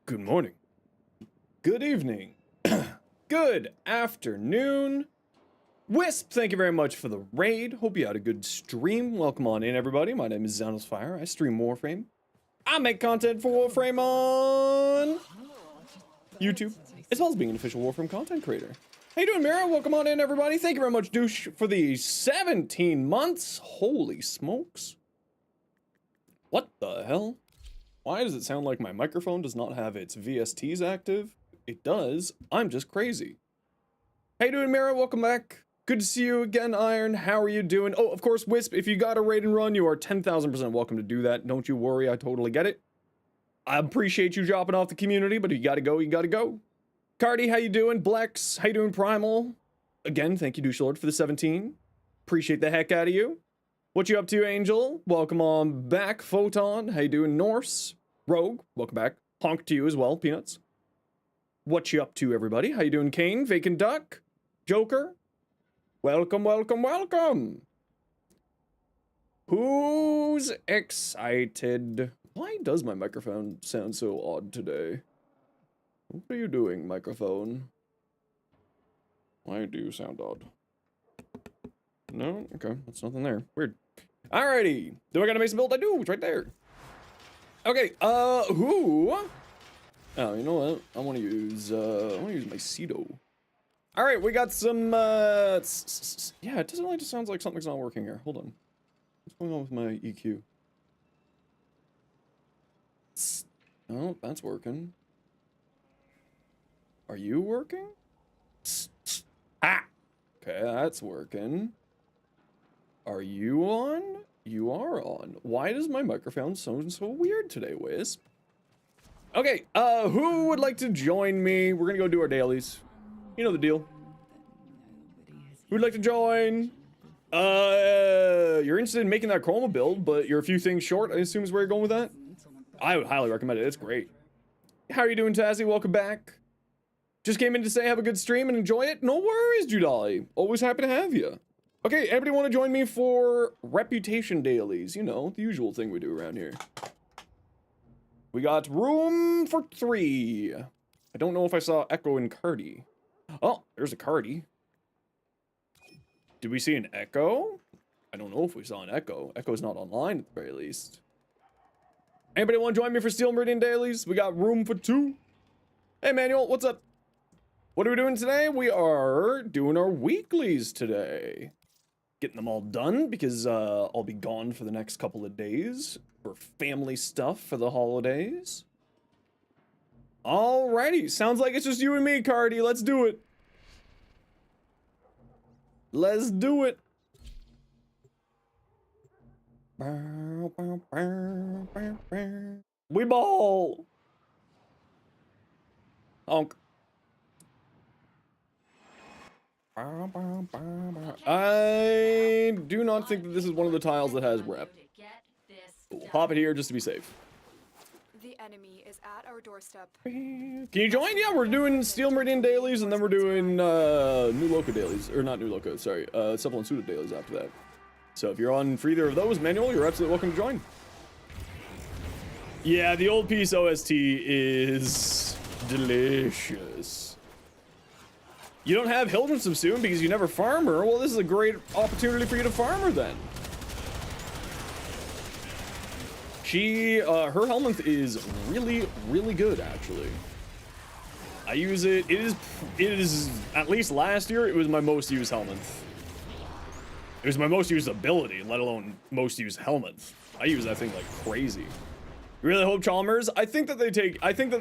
Good morning. Good evening. Good afternoon. Wisp, thank you very much for the raid. Hope you had a good stream. Welcome on in, everybody. My name is Zenosfire. I stream Warframe. I make content for Warframe on YouTube, as well as being an official Warframe content creator. How you doing, Mira? Welcome on in, everybody. Thank you very much, Douche, for the 17 months. Holy smokes. What the hell? Why does it sound like my microphone does not have its VSTs active? It does. I'm just crazy. How you doing, Mira? Welcome back. Good to see you again, Iron. How are you doing? Oh, of course, Wisp, if you got a raid and run, you are 10,000% welcome to do that. Don't you worry, I totally get it. I appreciate you dropping off the community, but if you gotta go, you gotta go. Cardi, how you doing? Blex, how you doing, Primal? Again, thank you, Douche Lord, for the 17. Appreciate the heck out of you. What you up to, Angel? Welcome on back. Photon, how you doing? Norse, Rogue, welcome back. Honk to you as well, Peanuts. What you up to, everybody? How you doing, Kane? Vacant Duck, Joker. Welcome, welcome, welcome. Who's excited? Why does my microphone sound so odd today? What are you doing, microphone? Why do you sound odd? No? Okay, that's nothing there. Weird. Alrighty. Do I gotta make some build? I do. It's right there. Okay, who? Oh, you know what? I wanna use my Cedo. Alright, we got some, yeah, it doesn't really just sounds like something's not working here. Hold on. What's going on with my EQ? Oh, that's working. Are you working? Ah! Okay, that's working. Are you on? You are on. Why does my microphone sound so weird today, Wisp? Okay, who would like to join me? We're gonna go do our dailies. You know the deal. Who'd like to join? You're interested in making that Chroma build, but you're a few things short, I assume is where you're going with that? I would highly recommend it. It's great. How are you doing, Tazzy? Welcome back. Just came in to say have a good stream and enjoy it. No worries, Judali. Always happy to have you. Okay, everybody want to join me for reputation dailies? You know, the usual thing we do around here. We got room for 3. I don't know if I saw Echo and Cardi. Oh, there's a Cardi. Did we see an Echo? I don't know if we saw an Echo. Echo's not online at the very least. Anybody want to join me for Steel Meridian dailies? We got room for 2. Hey, Manuel, what's up? What are we doing today? We are doing our weeklies today. Getting them all done because I'll be gone for the next couple of days for family stuff for the holidays. Alrighty, sounds like it's just you and me, Cardi. Let's do it. Let's do it. We ball. Honk. I do not think that this is one of the tiles that has rep. We'll pop it here just to be safe. The enemy is at our doorstep. Can you join? Yeah, we're doing Steel Meridian dailies and then we're doing New Loco dailies. Or not New Loco, sorry. Sepul and Suda dailies after that. So if you're on for either of those, Manuel, you're absolutely welcome to join. Yeah, the old piece OST is delicious. You don't have Hildren Subsume because you never farm her. Well, this is a great opportunity for you to farm her then. She, her Helminth is really, really good actually. I use it. It is at least last year. It was my most used Helminth. It was my most used ability, let alone most used Helminth. I use that thing like crazy. Really hope Chalmers. I think that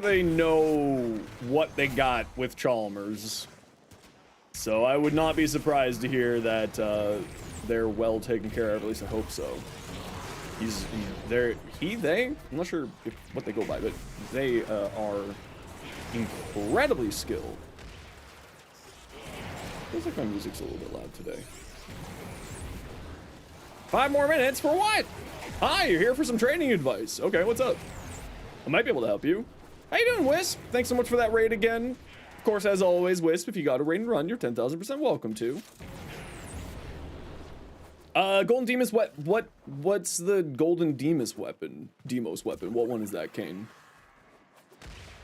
they know what they got with Chalmers. So I would not be surprised to hear that they're well taken care of. At least I hope so. They. I'm not sure what they go by, but they are incredibly skilled. Feels like my music's a little bit loud today. 5 more minutes for what? Hi, you're here for some training advice. Okay, what's up? I might be able to help you. How you doing, Wisp? Thanks so much for that raid again. Of course, as always, Wisp, if you got a raid and run, you're 10,000% welcome to. Golden Deimos, what's the Golden Deimos weapon? Demos weapon, what one is that, Kane?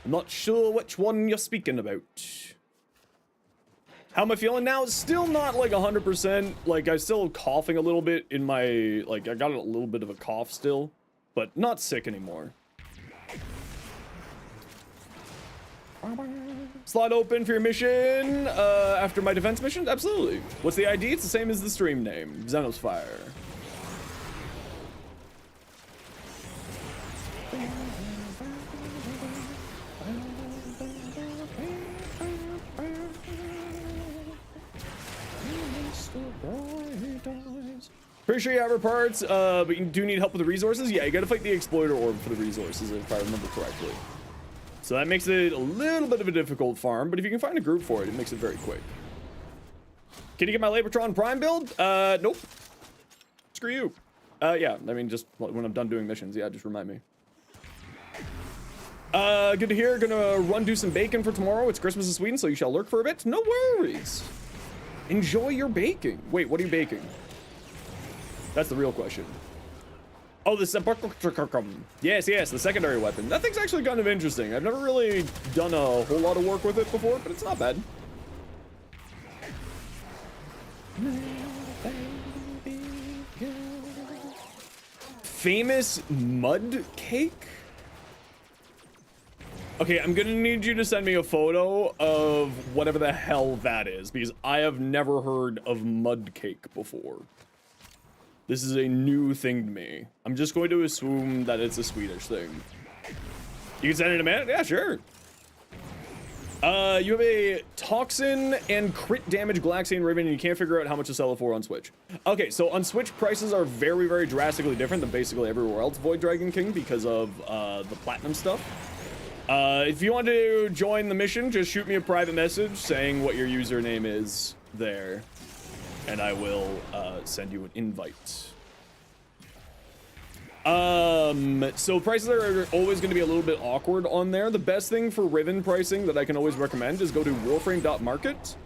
I'm not sure which one you're speaking about. How am I feeling now? Still not like 100%. Like, I'm still coughing a little bit in my, like, I got a little bit of a cough still, but not sick anymore. Slot open for your mission after my defense mission? Absolutely. What's the ID? It's the same as the stream name, Zenosfire. Pretty sure you have our parts, but you do need help with the resources. Yeah, you gotta fight the exploiter orb for the resources, if I remember correctly. So that makes it a little bit of a difficult farm, but if you can find a group for it, it makes it very quick. Can you get my Labortron Prime build? Nope. Screw you. Yeah, I mean, just when I'm done doing missions, yeah, just remind me. Good to hear. Gonna do some bacon for tomorrow. It's Christmas in Sweden, so you shall lurk for a bit. No worries. Enjoy your baking. Wait, what are you baking? That's the real question. Oh, the sepulchre. Yes, the secondary weapon. That thing's actually kind of interesting. I've never really done a whole lot of work with it before, but it's not bad. Famous mud cake? Okay, I'm gonna need you to send me a photo of whatever the hell that is, because I have never heard of mud cake before. This is a new thing to me. I'm just going to assume that it's a Swedish thing. You can send it in a minute? Yeah, sure. You have a toxin and crit damage Glaxian Ribbon, and you can't figure out how much to sell it for on Switch. Okay, so on Switch, prices are very, very drastically different than basically everywhere else Void Dragon King because of the platinum stuff. If you want to join the mission, just shoot me a private message saying what your username is there, and I will send you an invite. So prices are always going to be a little bit awkward on there. The best thing for Riven pricing that I can always recommend is go to warframe.market,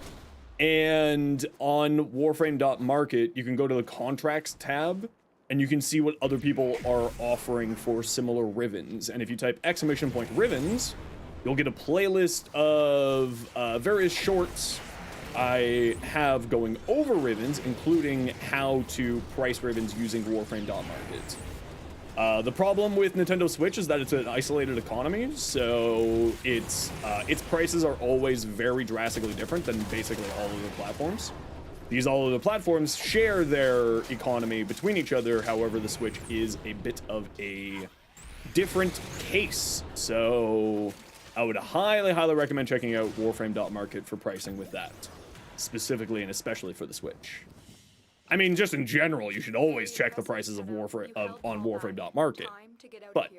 and on warframe.market you can go to the contracts tab and you can see what other people are offering for similar Rivens. And if you type !Rivens, you'll get a playlist of various shorts I have going over Rivens, including how to price Rivens using warframe.market. The problem with Nintendo Switch is that it's an isolated economy, so its prices are always very drastically different than basically all of the platforms. These all of the platforms share their economy between each other, however, the Switch is a bit of a different case. So I would highly, highly recommend checking out warframe.market for pricing with that, specifically and especially for the Switch. I mean, just in general, you should always check the prices of Warframe on warframe.market. But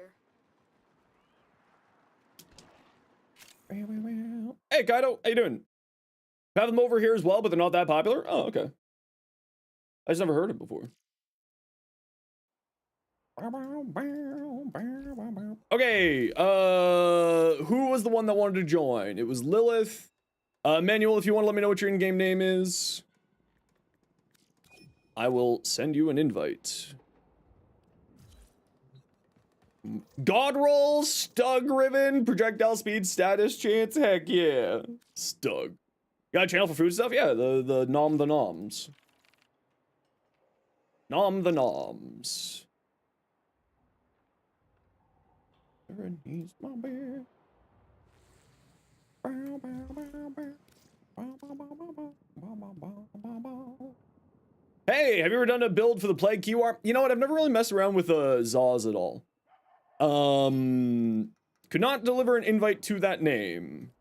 hey, Kaido, how you doing? Have them over here as well, but they're not that popular. Oh, okay. I just never heard it before. Okay, who was the one that wanted to join? It was Lilith. Manuel, if you want to let me know what your in-game name is, I will send you an invite. God roll, Stug Riven, projectile speed, status chance, heck yeah. Stug. Got a channel for food stuff? Yeah, the Nom the Noms. Nom the Noms. He's my bear. Hey, have you ever done a build for the Plague QR? You know what, I've never really messed around with Zaws at all. Could not deliver an invite to that name.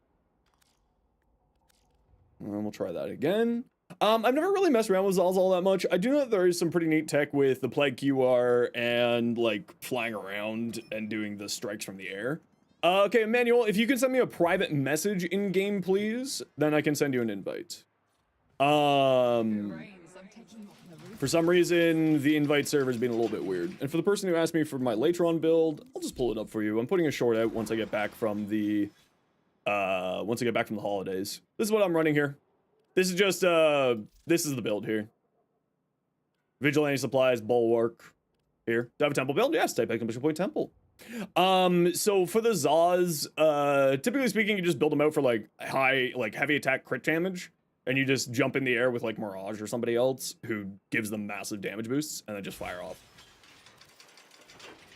And we'll try that again. I've never really messed around with Zaws all that much. I do know that there is some pretty neat tech with the Plague QR and like flying around and doing the strikes from the air. Okay, Emmanuel, if you can send me a private message in game, please, then I can send you an invite. For some reason, the invite server's been a little bit weird. And for the person who asked me for my Latron build, I'll just pull it up for you. I'm putting a short out once I get back from the holidays. This is what I'm running here. This is just, this is the build here. Vigilante supplies, bulwark. Here. Do I have a temple build? Yes, type exclamation point temple. So for the Zaws, typically speaking, you just build them out for like heavy attack crit damage, and you just jump in the air with like Mirage or somebody else who gives them massive damage boosts, and then just fire off.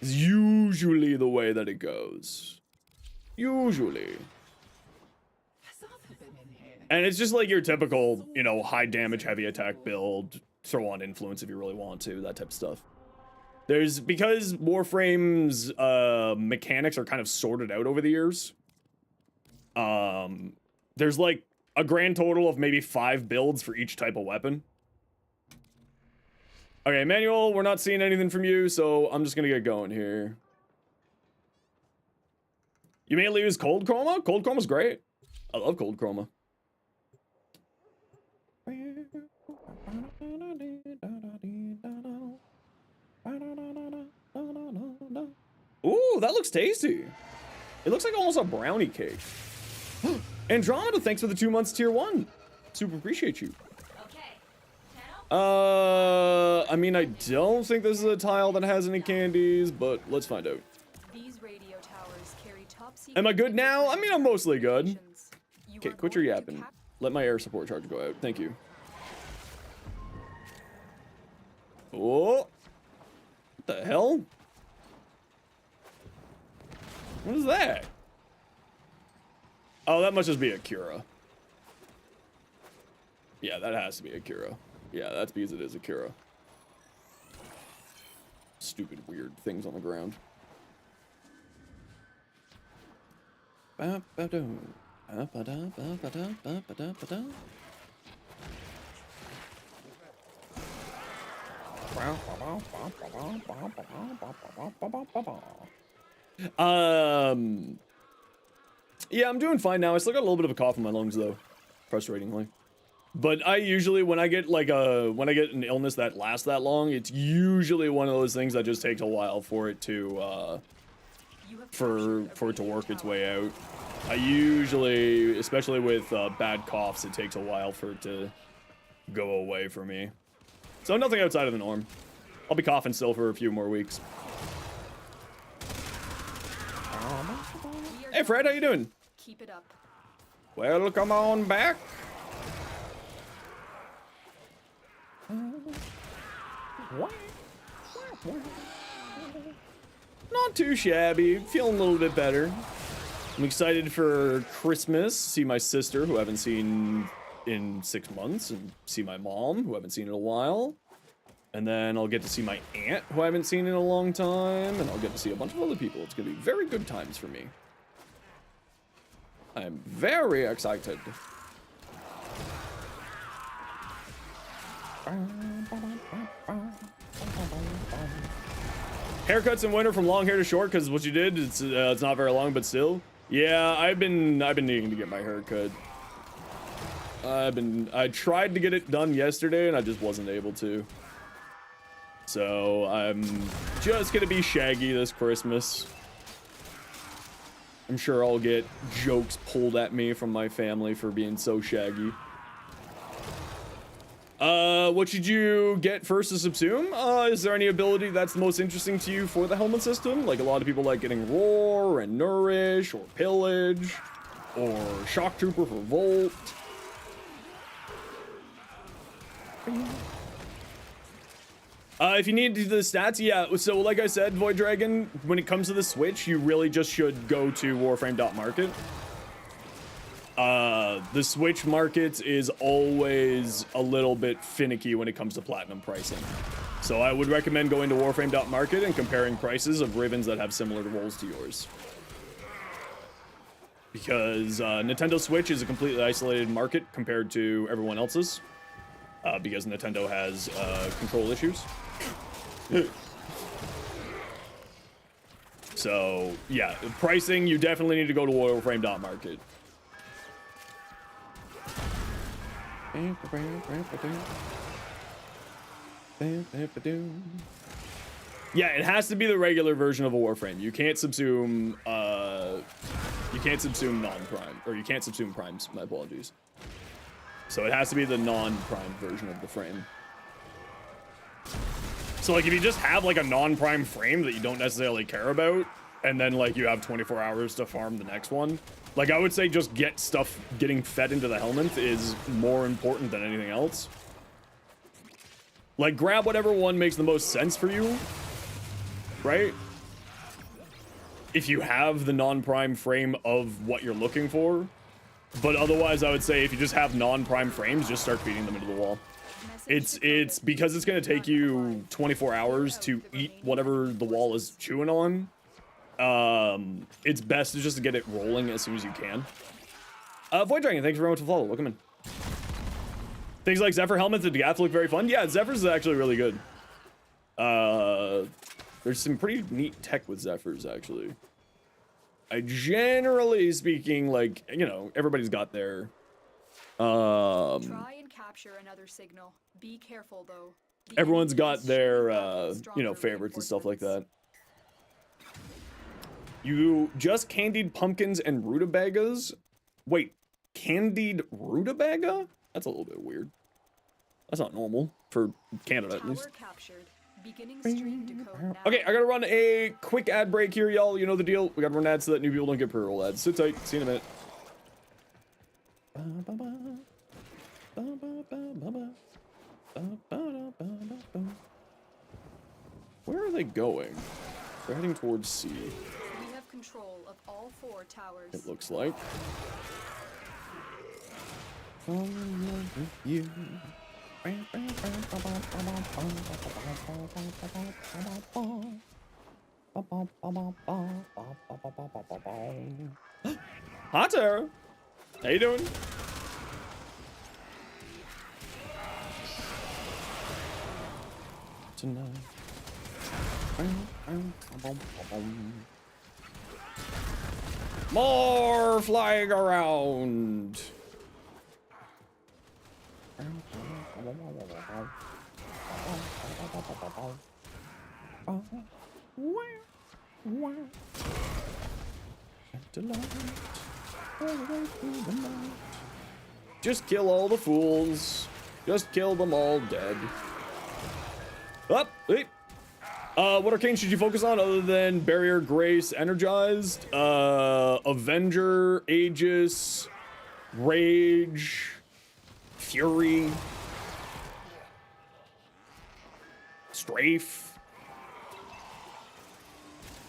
It's usually the way that it goes. Usually. And it's just like your typical, you know, high damage, heavy attack build, throw on influence if you really want to, that type of stuff. Because Warframe's mechanics are kind of sorted out over the years, there's like a grand total of maybe 5 builds for each type of weapon. Okay, Emmanuel, we're not seeing anything from you, so I'm just gonna get going here. You mainly use Cold Chroma? Cold Chroma's great. I love Cold Chroma. Ooh, that looks tasty. It looks like almost a brownie cake. Andromeda, thanks for the 2 months tier 1. Super appreciate you. I mean, I don't think this is a tile that has any candies, but let's find out. These radio towers carry top secret. Am I good now? I mean, I'm mostly good. Okay, quit your yapping. Let my air support charge go out. Thank you. Oh. What the hell? What is that? Oh, that must just be a Cura. Yeah, that has to be a Cura. Yeah, that's because it is a Cura. Stupid, weird things on the ground. Yeah, I'm doing fine now. I still got a little bit of a cough in my lungs though, frustratingly. But I usually, when I get like an illness that lasts that long, it's usually one of those things that just takes a while for it to for it to work its way out. I usually, especially with bad coughs, it takes a while for it to go away for me. So nothing outside of the norm. I'll be coughing still for a few more weeks. Hey Fred, how you doing? Keep it up. Welcome on back. Not too shabby, feeling a little bit better. I'm excited for Christmas, see my sister, who I haven't seen in 6 months, and see my mom, who I haven't seen in a while. And then I'll get to see my aunt, who I haven't seen in a long time, and I'll get to see a bunch of other people. It's gonna be very good times for me. I'm very excited. Haircuts in winter from long hair to short because what you did, it's not very long, but still. Yeah, I've been needing to get my hair cut. I tried to get it done yesterday and I just wasn't able to. So I'm just gonna be shaggy this Christmas. I'm sure I'll get jokes pulled at me from my family for being so shaggy. What should you get first to subsume? Is there any ability that's the most interesting to you for the helmet system? Like a lot of people like getting Roar and Nourish or Pillage or Shock Trooper for Volt. If you need the stats, yeah, so like I said, Void Dragon, when it comes to the Switch, you really just should go to Warframe.market. The Switch market is always a little bit finicky when it comes to platinum pricing. So I would recommend going to Warframe.market and comparing prices of Ravens that have similar roles to yours. Because Nintendo Switch is a completely isolated market compared to everyone else's. Because Nintendo has control issues. So, yeah, pricing, you definitely need to go to Warframe.market. Yeah, it has to be the regular version of a Warframe. You can't subsume, non-prime, or you can't subsume primes, my apologies. So it has to be the non-prime version of the frame. So like if you just have like a non-prime frame that you don't necessarily care about, and then like you have 24 hours to farm the next one. Like I would say just get stuff getting fed into the helmet is more important than anything else. Like grab whatever one makes the most sense for you, right? If you have the non-prime frame of what you're looking for. But otherwise I would say if you just have non-prime frames, just start feeding them into the wall. It's because it's going to take you 24 hours to eat whatever the wall is chewing on. It's best to just get it rolling as soon as you can. Void Dragon, thanks very much for the follow. Welcome in. Things like Zephyr helmets and Gaff look very fun. Yeah, Zephyrs is actually really good. There's some pretty neat tech with Zephyrs, actually. Generally speaking, like, you know, everybody's got their... Try and capture another signal. Be careful, though. Everyone's got their, you know, favorites and stuff like that. You just candied pumpkins and rutabagas? Wait, candied rutabaga? That's a little bit weird. That's not normal for Canada, at least. Okay, I gotta run a quick ad break here, y'all. You know the deal. We gotta run ads so that new people don't get pre-roll ads. Sit tight. See you in a minute. Where are they going? They're heading towards C. We have control of all 4 towers. It looks like. Fall in love with you. Hi, Tara. How you doing? Tonight. More flying around. Just kill all the fools. Just kill them all dead. Up, wait. What arcane should you focus on other than Barrier, Grace, Energized? Avenger, Aegis, Rage, Fury, Strafe.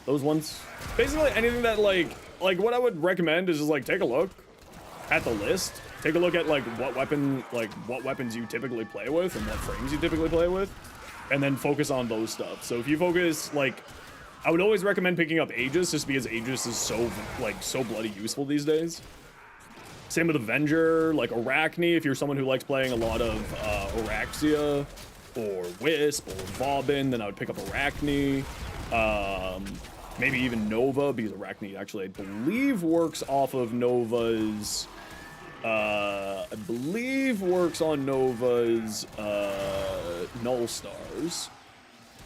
Those ones. Basically anything that like what I would recommend is just like take a look at the list. Take a look at like what weapons you typically play with and what frames you typically play with. And then focus on those stuff. So if you focus, like, I would always recommend picking up Aegis just because Aegis is so bloody useful these days. Same with Avenger, like Arachne, if you're someone who likes playing a lot of Araxia or Wisp or Bobbin, then I would pick up Arachne. Maybe even Nova, because Arachne actually, I believe, works off of Nova's... I believe works on Nova's Null Stars,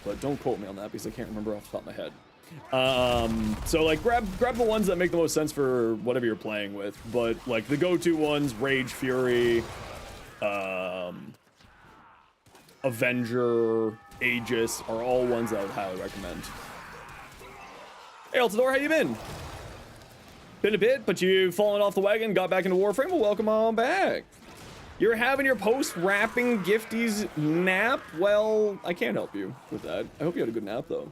but don't quote me on that because I can't remember off the top of my head. So like grab the ones that make the most sense for whatever you're playing with, but like the go-to ones, Rage, Fury, Avenger, Aegis are all ones that I would highly recommend. Hey Altador, how you been? Been a bit, but you've fallen off the wagon, got back into Warframe. Well, welcome on back. You're having your post-wrapping gifties nap? Well, I can't help you with that. I hope you had a good nap, though.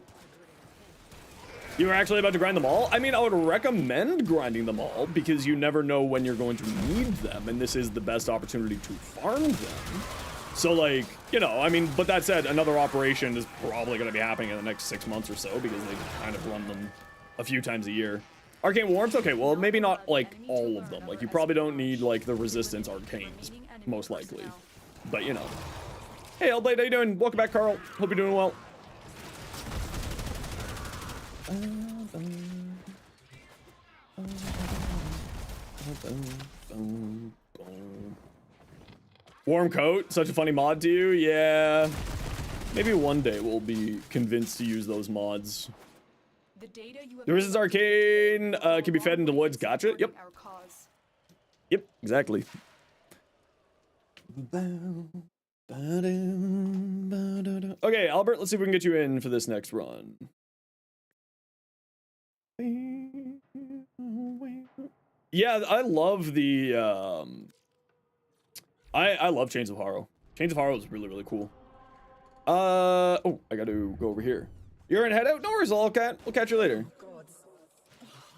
You were actually about to grind them all? I mean, I would recommend grinding them all because you never know when you're going to need them, and this is the best opportunity to farm them. So, like, you know, I mean, but that said, another operation is probably going to be happening in the next 6 months or so because they kind of run them a few times a year. Arcane Warmth? Okay, well, maybe not, like, all of them. Like, you probably don't need, like, the Resistance Arcanes, most likely. But, you know. Hey, Hellblade, how you doing? Welcome back, Carl. Hope you're doing well. Warm coat? Such a funny mod to you? Yeah. Maybe one day we'll be convinced to use those mods. The Resistance Arcane can be fed into Lloyd's. Gotcha. Yep. Yep, exactly. Okay, Albert, let's see if we can get you in for this next run. Yeah, I love the I love Chains of Harrow. Chains of Harrow is really, really cool. Oh, I gotta go over here. You're in head out? No worries, Lolcat. We'll catch you later.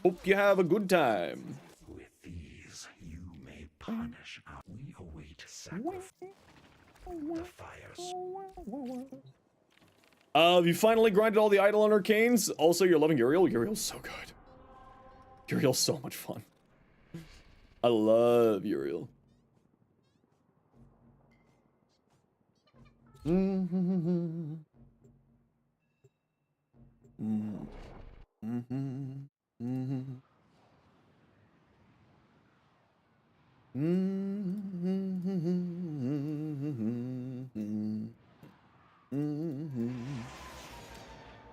Hope you have a good time. With these, you may punish our. We await sacrifice. The fires. You finally grinded all the Eidolon Arcanes. Also, you're loving Uriel. Uriel's so good. Uriel's so much fun. I love Uriel.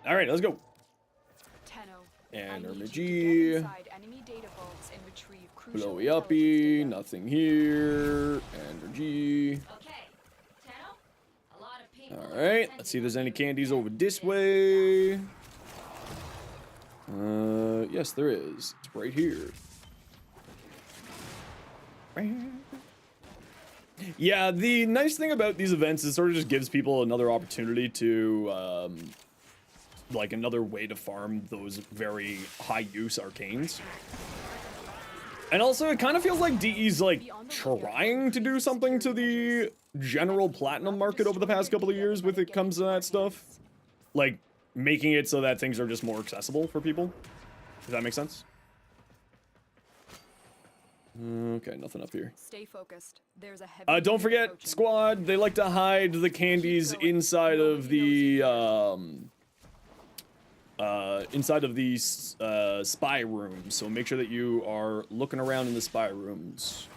All right, let's go. Energy. Blowy uppy. Nothing here. Energy. All right, let's see if there's any candies over this way. Yes, there is. It's right here. Yeah, the nice thing about these events is it sort of just gives people another opportunity to, like another way to farm those very high use arcanes. And also, it kind of feels like DE's like trying to do something to the general platinum market over the past couple of years when it comes to that stuff. Like, making it so that things are just more accessible for people. Does that make sense? Okay, nothing up here. Stay focused. There's a heavy don't forget, approaching. squad, they like to hide the candies inside of the, spy rooms, so make sure that you are looking around in the spy rooms.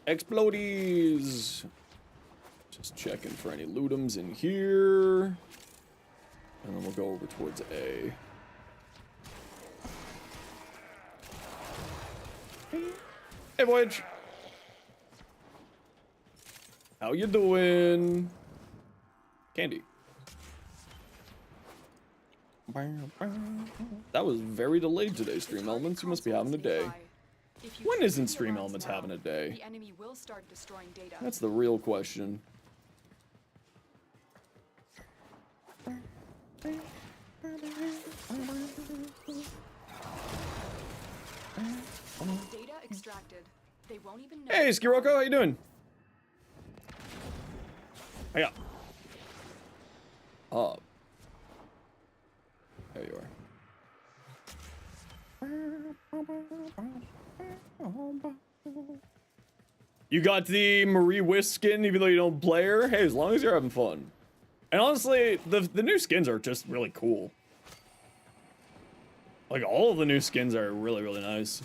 Explodies! Just checking for any lootums in here. And then we'll go over towards A. Hey, Voyage! How you doing? Candy. That was very delayed today, Stream Elements. You must be having a day. When isn't Stream Elements having a day? The enemy will start destroying data. That's the real question. Data extracted. They won't even know. Hey, Skiroko, how you doing? Hiya. Oh. There you are. You got the Marie Whisk skin even though you don't play her? Hey, as long as you're having fun. And honestly, the new skins are just really cool. Like, all of the new skins are really, really nice.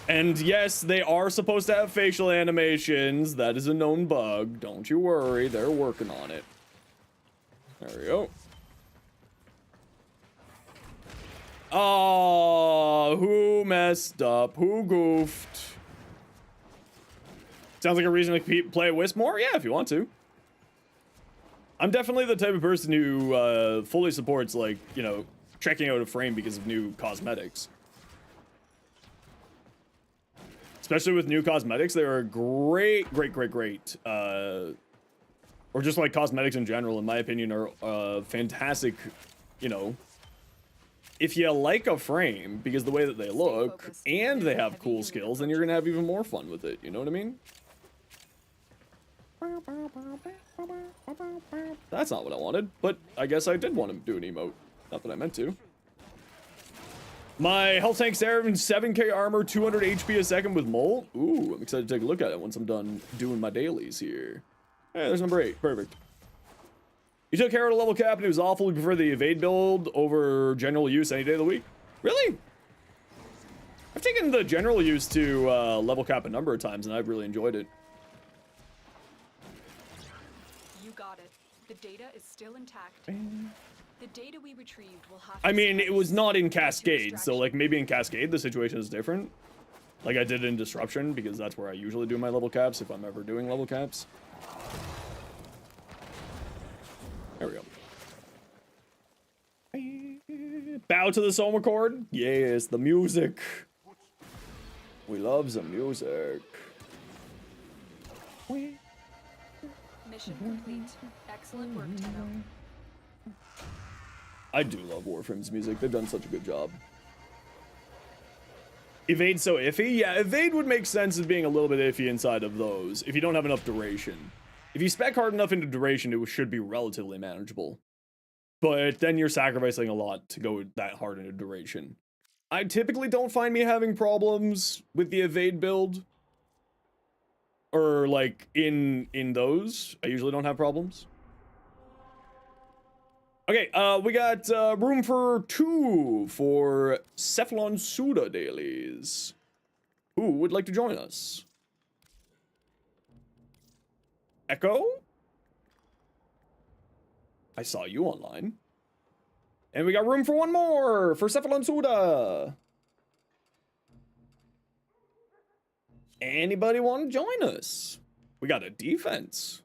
And yes, they are supposed to have facial animations. That is a known bug. Don't you worry, they're working on it. There we go. Oh, who messed up? Who goofed? Sounds like a reason to play Wisp more? Yeah, if you want to. I'm definitely the type of person who fully supports, like, you know, checking out a frame because of new cosmetics. Especially with new cosmetics, they are great. Or just like cosmetics in general, in my opinion, are fantastic, you know, if you like a frame because the way that they look and they have cool skills, then you're gonna have even more fun with it. You know what I mean? That's not what I wanted, but I guess I did want to do an emote. Not that I meant to. My health tank Seraphim, 7k armor, 200 HP a second with Mole. Ooh, I'm excited to take a look at it once I'm done doing my dailies here. Hey, there's number 8. Perfect. You took Herald level cap and it was awful. You prefer the evade build over general use any day of the week? Really? I've taken the general use to level cap a number of times and I've really enjoyed it. You got it. The data is still intact. The data we retrieved will have. I mean, it was not in Cascade, so like maybe in Cascade the situation is different. Like I did in Disruption because that's where I usually do my level caps if I'm ever doing level caps. Bow to the Soma chord. Yes, the music. We love the music. Mission complete. Excellent work, Tenno. I do love Warframe's music. They've done such a good job. Evade's so iffy? Yeah, evade would make sense as being a little bit iffy inside of those, if you don't have enough duration. If you spec hard enough into duration, it should be relatively manageable. But then you're sacrificing a lot to go that hard into duration. I typically don't find me having problems with the evade build. Or, like, in those. I usually don't have problems. Okay, we got room for 2 for Cephalon Suda dailies. Who would like to join us? Echo? I saw you online. And we got room for 1 more for Cephalon Suda. Anybody want to join us? We got a defense.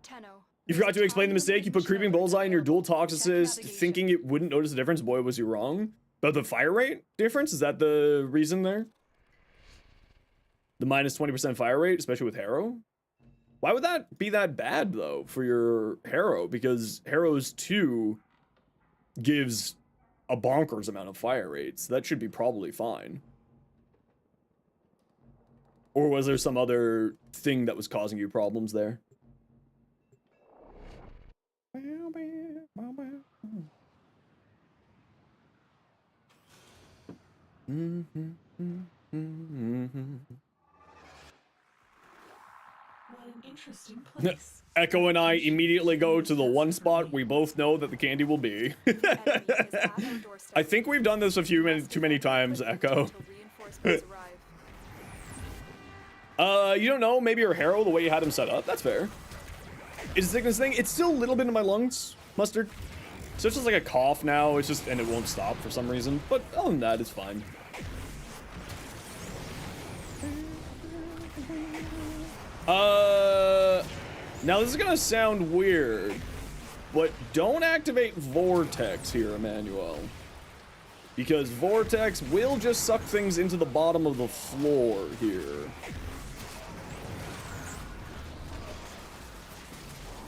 Tenno. You forgot to explain the mistake. You put creeping bullseye in your dual toxicist, thinking it wouldn't notice the difference. Boy, was you wrong. But the fire rate difference, is that the reason there? The minus 20% fire rate, especially with Harrow? Why would that be that bad, though, for your Harrow? Because Harrow's 2 gives a bonkers amount of fire rates. That should be probably fine. Or was there some other thing that was causing you problems there? What an interesting place. Echo and I immediately go to the one spot we both know that the candy will be. I think we've done this too many times, Echo. You don't know, maybe your Harrow, the way you had him set up, that's fair. Is the sickness thing? It's still a little bit in my lungs, Mustard. So it's just like a cough now, it's just, and it won't stop for some reason. But other than that, it's fine. Now this is gonna sound weird, but don't activate Vortex here, Emmanuel. Because Vortex will just suck things into the bottom of the floor here.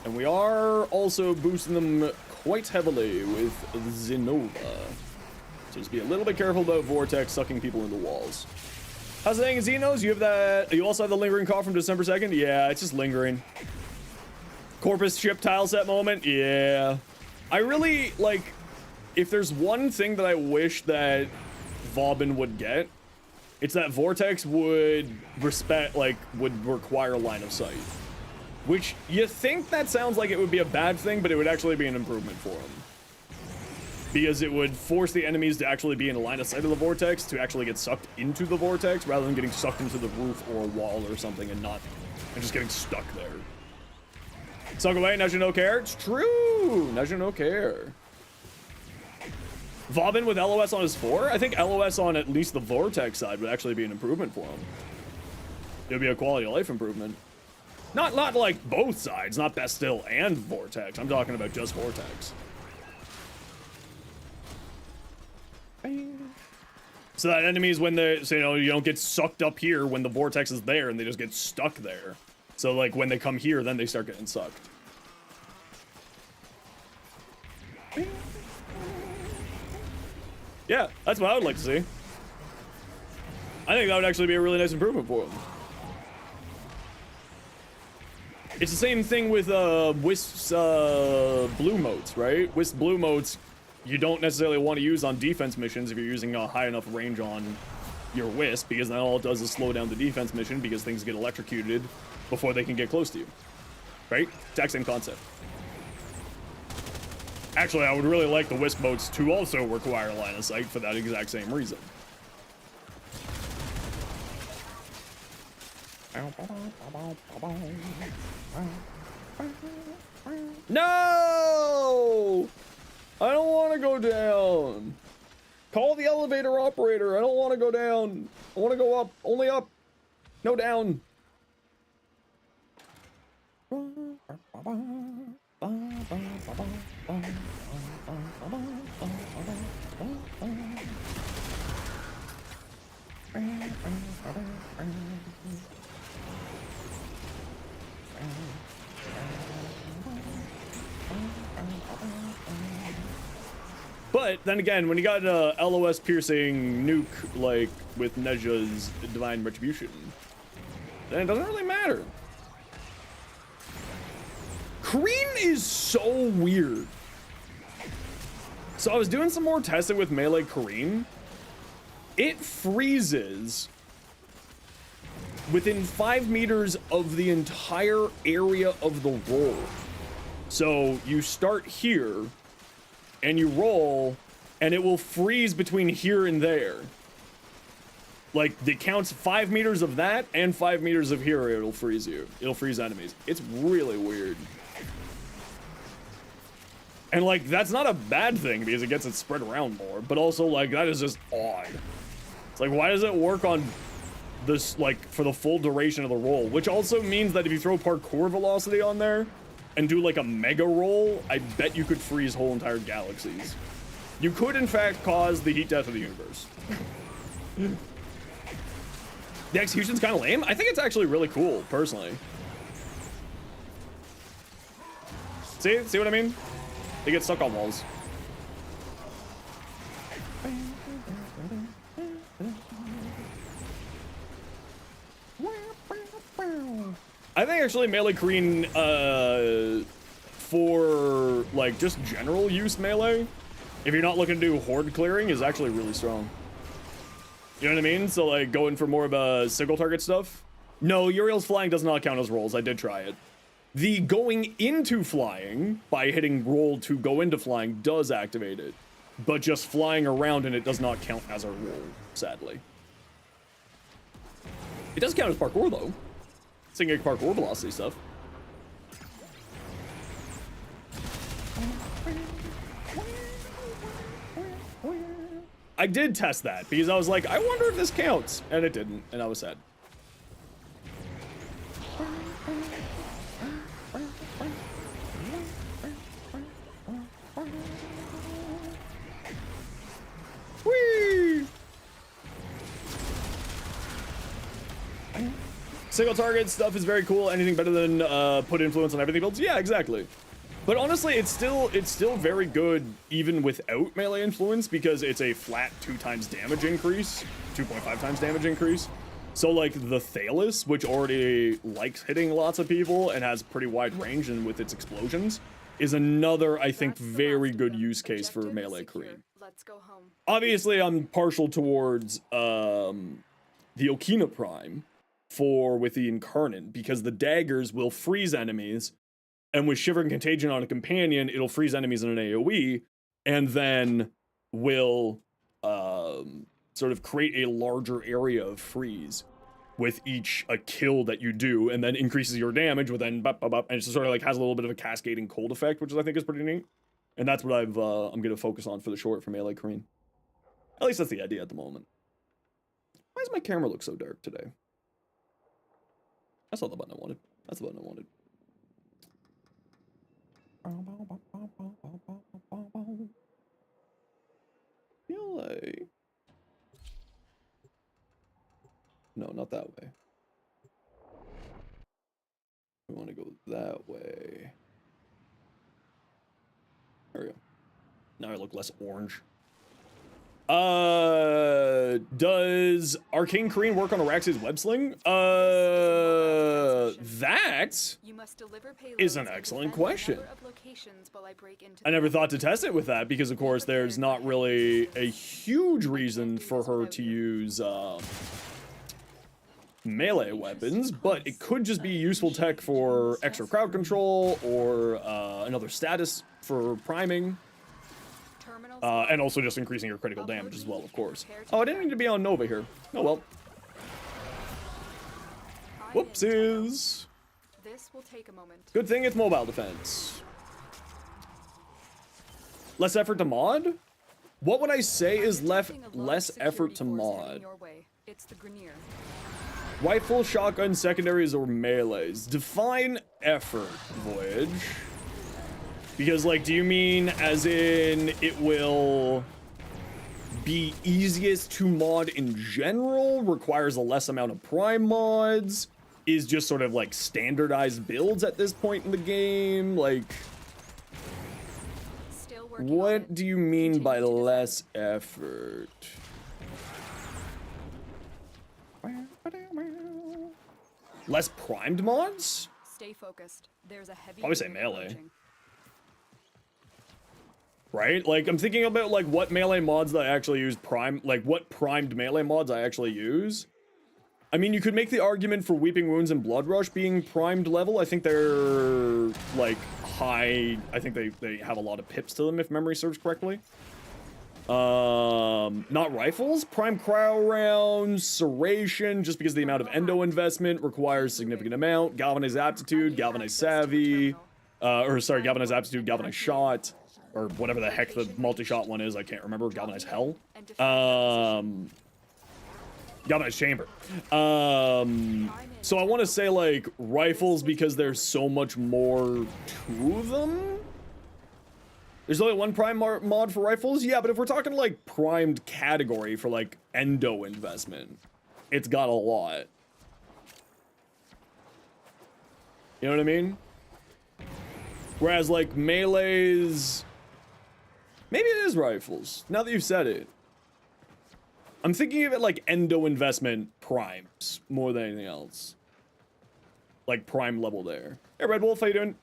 And we are also boosting them quite heavily with Zenova. So just be a little bit careful about Vortex sucking people into walls. How's it going, Xenos? You have that. You also have the lingering cough from December 2nd? Yeah, it's just lingering. Corpus ship tile set moment? Yeah. I really, like, if there's one thing that I wish that Vauban would get, it's that Vortex would would require line of sight. Which, you think that sounds like it would be a bad thing, but it would actually be an improvement for him. Because it would force the enemies to actually be in a line of sight of the Vortex, to actually get sucked into the Vortex, rather than getting sucked into the roof or a wall or something and just getting stuck there. Suck away, now you no care. It's true! Now you no care. Vauban with LOS on his 4? I think LOS on at least the Vortex side would actually be an improvement for him. It would be a quality of life improvement. Not like both sides, not Bastille and Vortex. I'm talking about just Vortex. So that enemies, when you don't get sucked up here when the Vortex is there and they just get stuck there. So like when they come here, then they start getting sucked. Yeah, that's what I would like to see. I think that would actually be a really nice improvement for them. It's the same thing with Wisp's blue motes, right? Wisp blue motes, you don't necessarily want to use on defense missions if you're using a high enough range on your Wisp, because then all it does is slow down the defense mission because things get electrocuted before they can get close to you. Right? Exact same concept. Actually, I would really like the Wisp motes to also require line of sight for that exact same reason. No! I don't want to go down. Call the elevator operator. I don't want to go down. I want to go up. Only up. No down. But then again, when you got a LOS piercing nuke like with Neja's Divine Retribution, then it doesn't really matter. Kreen is so weird. So I was doing some more testing with melee Kreen. It freezes within 5 meters of the entire area of the roll. So you start here and you roll, and it will freeze between here and there. Like, it counts 5 meters of that and 5 meters of here, it'll freeze you. It'll freeze enemies. It's really weird. And, like, that's not a bad thing because it gets it spread around more, but also, like, that is just odd. It's like, why does it work on this, like, for the full duration of the roll? Which also means that if you throw parkour velocity on there, and do like a mega roll, I bet you could freeze whole entire galaxies. You could, in fact, cause the heat death of the universe. The execution's kind of lame. I think it's actually really cool, personally. See what I mean? They get stuck on walls. I think actually melee Kreen, for like just general use melee, if you're not looking to do horde clearing, is actually really strong. You know what I mean? So like going for more of a single target stuff. No, Uriel's flying does not count as rolls. I did try it. The going into flying by hitting roll to go into flying does activate it, but just flying around and it does not count as a roll, sadly. It does count as parkour though. Singing parkour velocity stuff. I did test that because I was like, I wonder if this counts, and it didn't, and I was sad. Whee! Single target stuff is very cool. Anything better than put influence on everything builds? Yeah, exactly. But honestly, it's still very good even without melee influence because it's a flat 2 times damage increase, 2.5 times damage increase. So like the Thalis, which already likes hitting lots of people and has pretty wide range and with its explosions, is another, I think, very good use case for melee Kreen. Let's go home. Obviously, I'm partial towards the Okina Prime with the Incarnate because the daggers will freeze enemies, and with Shivering Contagion on a companion, it'll freeze enemies in an AoE, and then will sort of create a larger area of freeze with each kill that you do, and then increases your damage with then and it sort of like has a little bit of a cascading cold effect, which I think is pretty neat. And that's what I'm gonna focus on for the short for melee Kreen. At least that's the idea at the moment. Why does my camera look so dark today? That's not the button I wanted. That's the button I wanted. Feel like... No, not that way. We want to go that way. There we go. Now I look less orange. Does Arcane Kreen work on Araxia's web sling? That is an excellent question. I never thought to test it with that because, of course, there's not really a huge reason for her to use melee weapons, but it could just be useful tech for extra crowd control or another status for priming. And also just increasing your critical damage as well, of course. Oh, I didn't need to be on Nova here. Oh well. Whoopsies. This will take a moment. Good thing it's mobile defense. Less effort to mod? What would I say is less effort to mod? It's the Grenier. Rifle, shotgun, secondaries, or melees. Define effort, Voyage. Because, like, do you mean as in it will be easiest to mod in general, requires a less amount of prime mods, is just sort of like standardized builds at this point in the game? Like, what do you mean by less effort? Less primed mods? Stay focused. There's a heavy Probably say unit melee. approaching. Right? Like, I'm thinking about, like, what melee mods that I actually use like, what primed melee mods I actually use. I mean, you could make the argument for Weeping Wounds and Blood Rush being primed level. I think they're, like, high. I think they have a lot of pips to them, if memory serves correctly. Not rifles. Prime cryo rounds, Serration, just because the amount of endo investment requires significant amount. Galvanized Aptitude, Galvanized Savvy, Galvanized Aptitude, Galvanized Shot, or whatever the heck the multi-shot one is, I can't remember. Galvanized Hell. Galvanized Chamber. So I want to say, like, rifles because there's so much more to them. There's only one prime mod for rifles? Yeah, but if we're talking, like, primed category for, like, endo investment, it's got a lot. You know what I mean? Whereas, like, melees... Maybe it is rifles, now that you've said it. I'm thinking of it like endo investment primes, more than anything else. Like, prime level there. Hey, Red Wolf, how you doing?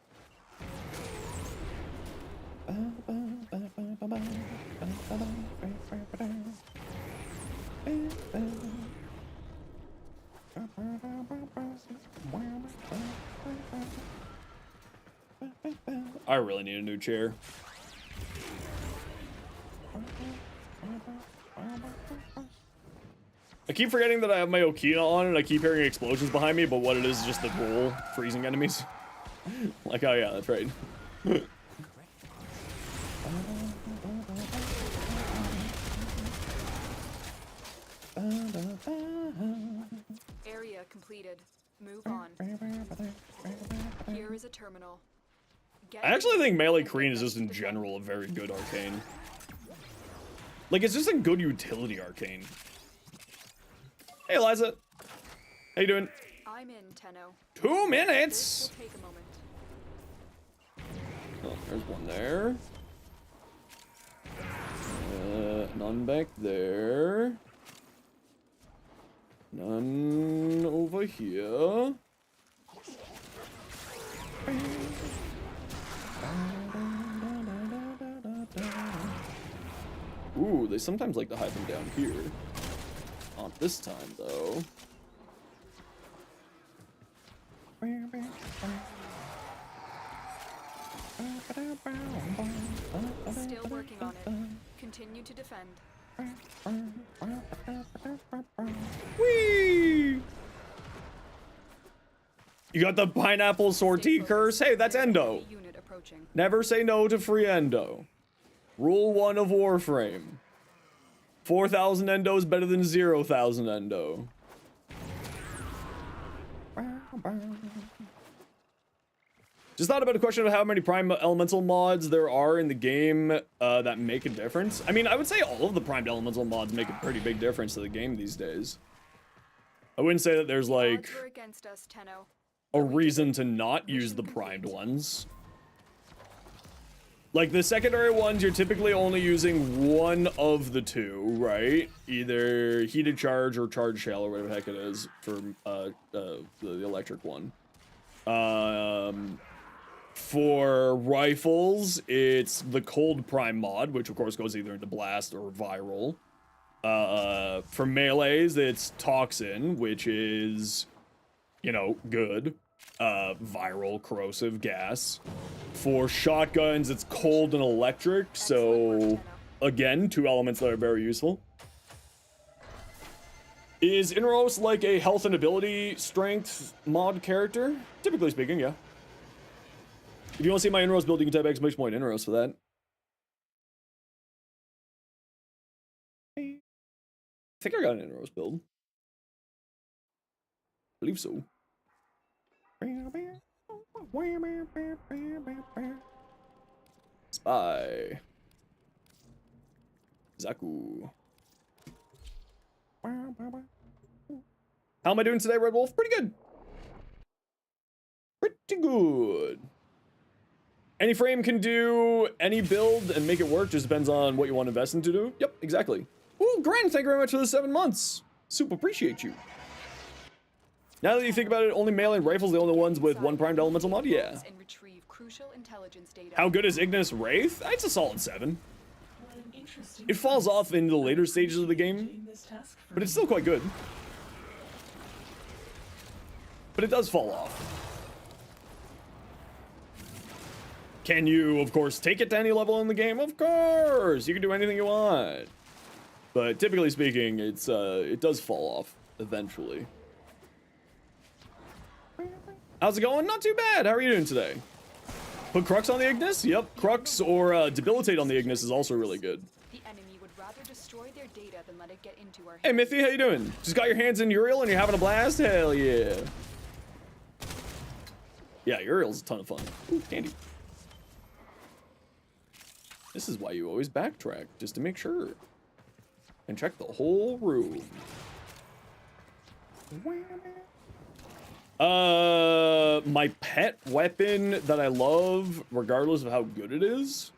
I really need a new chair. I keep forgetting that I have my Okina on and I keep hearing explosions behind me, but what it is just the roll freezing enemies. Like, oh yeah, that's right. Area completed. Move on. Here is a terminal. I actually think Melee Kreen is just in general a very good arcane. Like, it's just a good utility arcane. Hey, Eliza. How you doing? I'm in, Tenno. 2 minutes! This will take a moment. Oh, there's one there. None back there. None over here. Ooh, they sometimes like to hide them down here. Not this time, though. Still working on it. Continue to defend. Whee! You got the pineapple sortie curse? Hey, that's endo. Unit approaching. Never say no to free endo. Rule 1 of Warframe. 4,000 endo is better than 0,000 endo. Just thought about a question of how many prime elemental mods there are in the game that make a difference. I mean, I would say all of the primed elemental mods make a pretty big difference to the game these days. I wouldn't say that there's like Odds were against us, Tenno. a reason to not use the primed ones. Like, the secondary ones, you're typically only using one of the two, right? Either heated charge or charge shell or whatever the heck it is for the electric one. For rifles, it's the cold prime mod, which of course goes either into blast or viral. For melees, it's toxin, which is, you know, good. Viral, corrosive gas. For shotguns, it's cold and electric, so again, 2 elements that are very useful. Is Inros like a health and ability strength mod character? Typically speaking, yeah. If you want to see my Inros build, you can type exclamation point Inros for that. I think I got an Inros build. believe so. Spy. Zaku. How am I doing today, Red Wolf? Pretty good. Pretty good. Any frame can do any build and make it work. Just depends on what you want to invest into do. Yep, exactly. Ooh, Grant, thank you very much for the 7 months. Super appreciate you. Now that you think about it, only melee rifles the only ones with 1 primed elemental mod? Yeah. And retrieve crucial intelligence data. How good is Ignis Wraith? It's a solid 7. What an interesting It falls off into the later stages of the game, doing this task for but it's me. still quite good. But it does fall off. Can you, of course, take it to any level in the game? Of course! You can do anything you want. But typically speaking, it's it does fall off eventually. How's it going? Not too bad. How are you doing today? Put Crux on the Ignis? Yep, Crux or Debilitate on the Ignis is also really good. The enemy would rather destroy their data than let it get into our Hey, hands. Mithy, how you doing? Just got your hands in Uriel and you're having a blast? Hell yeah. Yeah, Uriel's a ton of fun. Ooh, candy. This is why you always backtrack, just to make sure. And check the whole room. My pet weapon that I love, regardless of how good it is,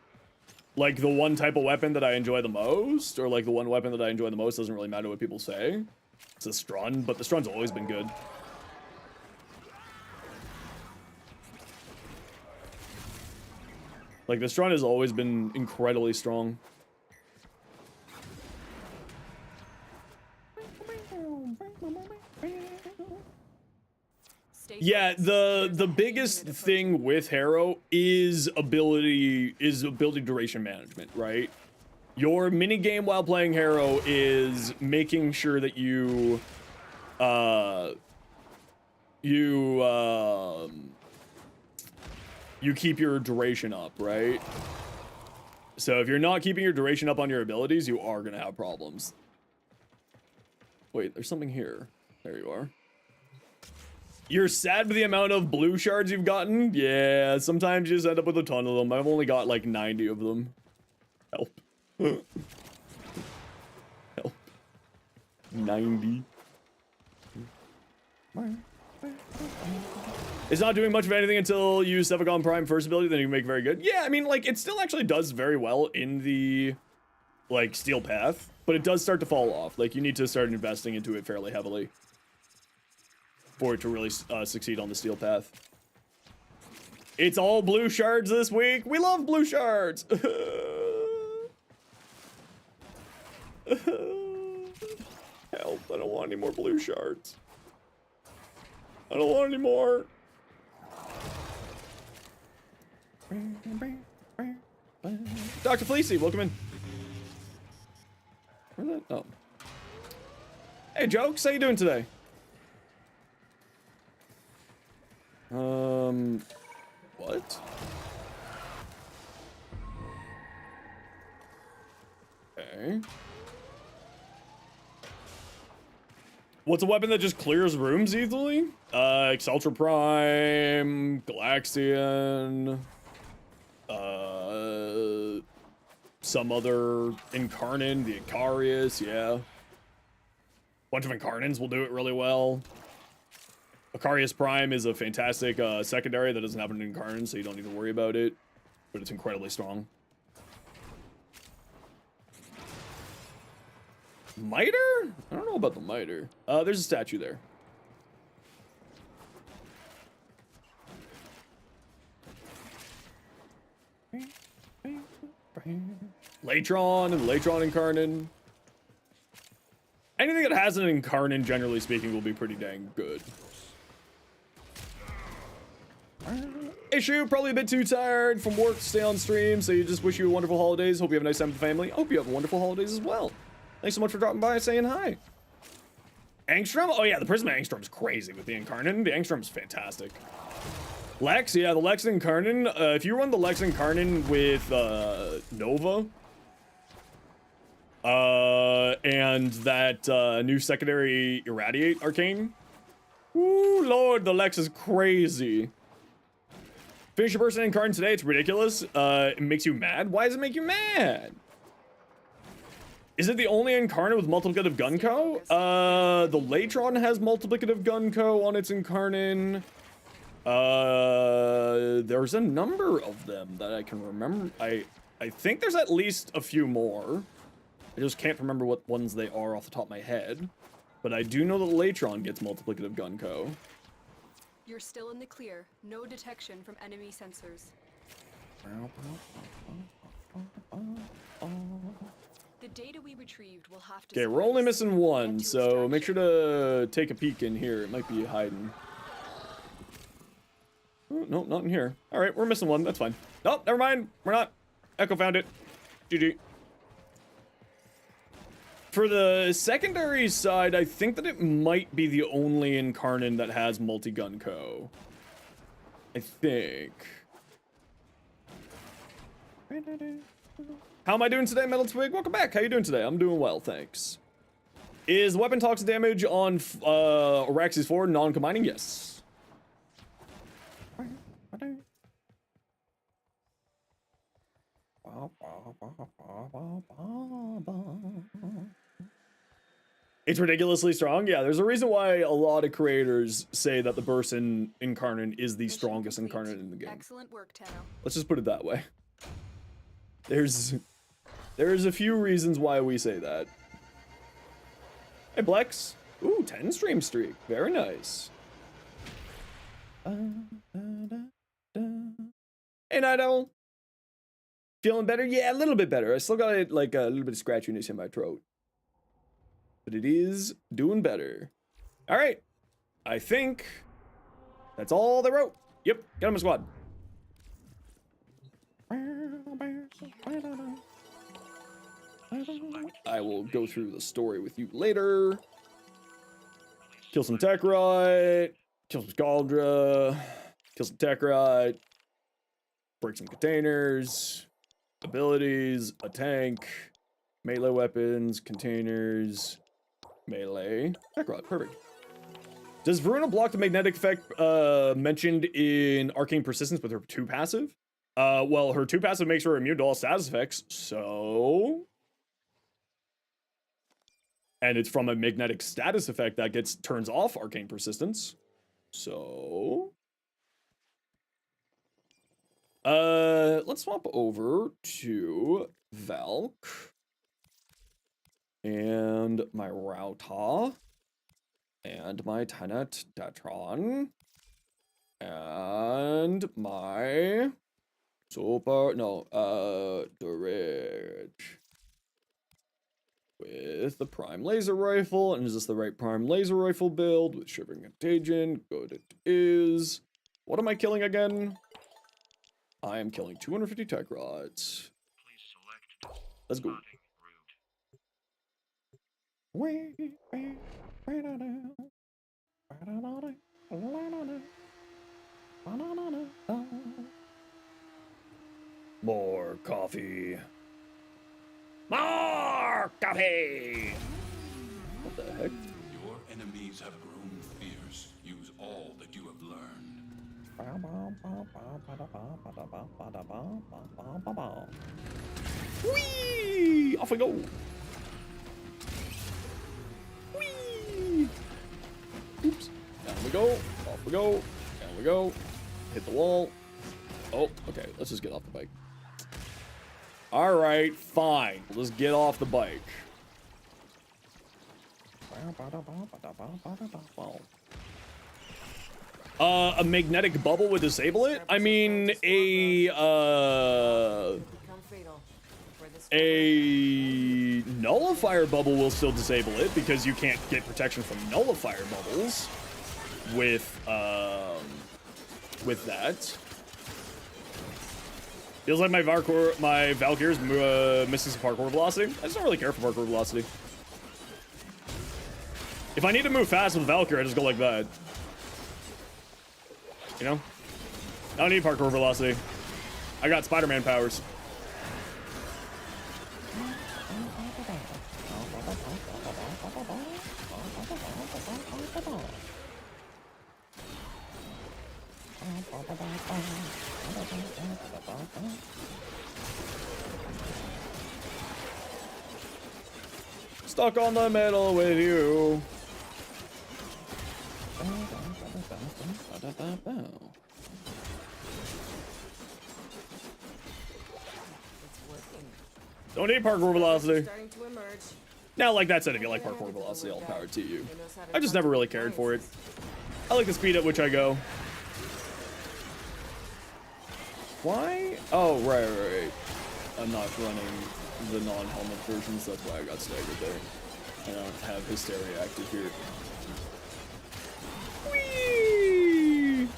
like the one type of weapon that I enjoy the most, or like the one weapon that I enjoy the most, doesn't really matter what people say. It's a Strun, but the Strun's always been good. Like, the Strun has always been incredibly strong. Yeah, the biggest thing with Harrow is ability duration management, right? Your mini game while playing Harrow is making sure that you keep your duration up, right? So if you're not keeping your duration up on your abilities, you are gonna have problems. Wait, there's something here. There you are. You're sad with the amount of blue shards you've gotten? Yeah, sometimes you just end up with a ton of them. I've only got like 90 of them. Help. Help. 90. It's not doing much of anything until you use Sevagon Prime first ability, then you can make very good. Yeah, I mean, like, it still actually does very well in the, like, Steel Path, but it does start to fall off. Like, you need to start investing into it fairly heavily for it to really succeed on the Steel Path. It's all blue shards this week. We love blue shards. Help, I don't want any more blue shards. I don't want any more. Dr. Fleecy, welcome in. Where's that? Oh. Hey, Jokes, how you doing today? What? Okay. What's a weapon that just clears rooms easily? Exaltra Prime, Galaxian, some other Incarnon, the Icarius, yeah. Bunch of Incarnons will do it really well. Icarius Prime is a fantastic secondary that doesn't have an Incarnon, so you don't need to worry about it, but it's incredibly strong. Miter? I don't know about the Miter. There's a statue there. Latron and Latron Incarnon. Anything that has an Incarnon, generally speaking, will be pretty dang good. Issue, probably a bit too tired from work to stay on stream, so you just wish you wonderful holidays. Hope you have a nice time with the family. I hope you have wonderful holidays as well. Thanks so much for dropping by and saying hi. Angstrom? Oh yeah, the Prisma Angstrom's crazy with the Incarnon. The Angstrom's fantastic. Lex, yeah, the Lex Incarnon. If you run the Lex Incarnon with Nova, and that new secondary Irradiate Arcane, Ooh, Lord, the Lex is crazy. Finish your person incarnate today. It's ridiculous. It makes you mad. Why does it make you mad? Is it the only incarnate with multiplicative Gunko? The Latron has multiplicative Gunko on its incarnate. There's a number of them that I can remember. I think there's at least a few more. I just can't remember what ones they are off the top of my head. But I do know that Latron gets multiplicative Gunko. You're still in the clear. No detection from enemy sensors. The data we retrieved will have to... Okay, we're only missing one, so make sure to take a peek in here. It might be hiding. Oh, no, not in here. All right, we're missing one. That's fine. Nope, never mind. We're not. Echo found it. GG. For the secondary side, I think that it might be the only incarnate that has multi-Gunko. I think. How am I doing today, Metal Twig? Welcome back. How you doing today? I'm doing well, thanks. Is weapon toxic damage on Araxes 4 non-combining? Yes. It's ridiculously strong. Yeah, there's a reason why a lot of creators say that the burst incarnate is the strongest incarnate in the game. Excellent work, Tenno. Let's just put it that way. There's a few reasons why we say that. Hey, Blex. Ooh, 10 stream streak. Very nice. Hey, Night Owl. Feeling better? Yeah, a little bit better. I still got like a little bit of scratchiness in my throat. But it is doing better. All right. I think that's all they wrote. Yep, get him a squad. I will go through the story with you later. Kill some Tekrite. Kill some Scaldra. Kill some Tekrite. Break some containers. Abilities. A tank. Melee weapons. Containers. Melee. Tekrite. Perfect. Does Verona block the magnetic effect mentioned in Arcane Persistence with her 2 passive? Well, her 2 passive makes her immune to all status effects, so... And it's from a magnetic status effect that turns off Arcane Persistence. So... let's swap over to Valk. And my Rauta. And my Tenet Datron. And my... Durage. With the Prime Laser Rifle. And is this the right Prime Laser Rifle build? With Shivering Contagion. Good, it is. What am I killing again? I am killing 250 tech rods. Let's go. More coffee. More coffee! What the heck? Your enemies have grown fierce. Use all that you have learned. Whee! Off we go! Whee! Oops. Down we go. Off we go. Down we go. Hit the wall. Oh, okay. Let's just get off the bike. Alright, fine. Let's get off the bike. A magnetic bubble would disable it? I mean, a nullifier bubble will still disable it because you can't get protection from nullifier bubbles with that. Feels like my Valkyrie's missing some parkour velocity. I just don't really care for parkour velocity. If I need to move fast with Valkyrie, I just go like that. You know? I don't need parkour velocity. I got Spider-Man powers. Stuck on the middle with you. Don't need parkour velocity. Starting to emerge. Now, like that said, if you like parkour velocity, all power to you. I just never really cared for it. I like the speed at which I go. Why? Oh, right. I'm not running the non-helmet versions, that's why I got staggered there. I don't have Hysteria active here. Whee!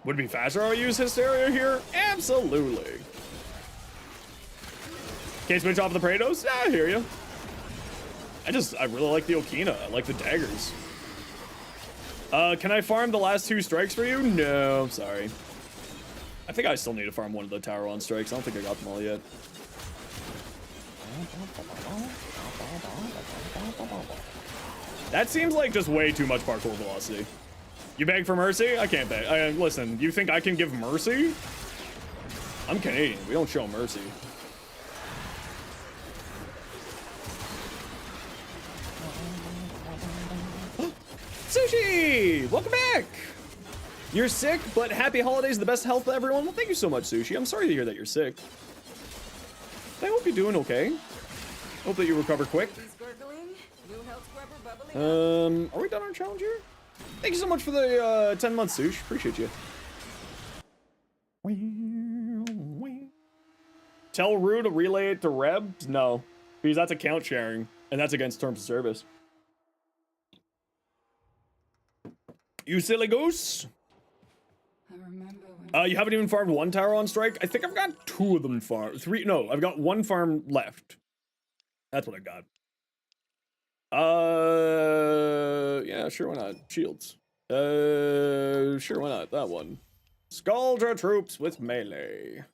Would it be faster if I use Hysteria here? Absolutely. Can't switch off the Praetos? Yeah, I hear you. I really like the Okina. I like the daggers. Can I farm the last 2 strikes for you? No, I'm sorry. I think I still need to farm one of the Tower on strikes. I don't think I got them all yet. That seems like just way too much parkour velocity. You beg for mercy? I can't beg. Listen, you think I can give mercy? I'm Canadian. We don't show mercy. Sushi! Welcome back! You're sick, but happy holidays, the best health to everyone. Well, thank you so much, Sushi. I'm sorry to hear that you're sick. I hope you're doing okay. Hope that you recover quick. Are we done our challenge here? Thank you so much for the 10 months, Sush. Appreciate you. Tell Rue to relay it to Rebs? No, because that's account sharing, and that's against terms of service. You silly goose. I remember when You haven't even farmed 1 tower on strike? I think I've got 2 of them farmed. 3, no, I've got 1 farm left. That's what I got. Yeah, sure, why not? Shields. Sure, why not? That one. Scaldra troops with melee.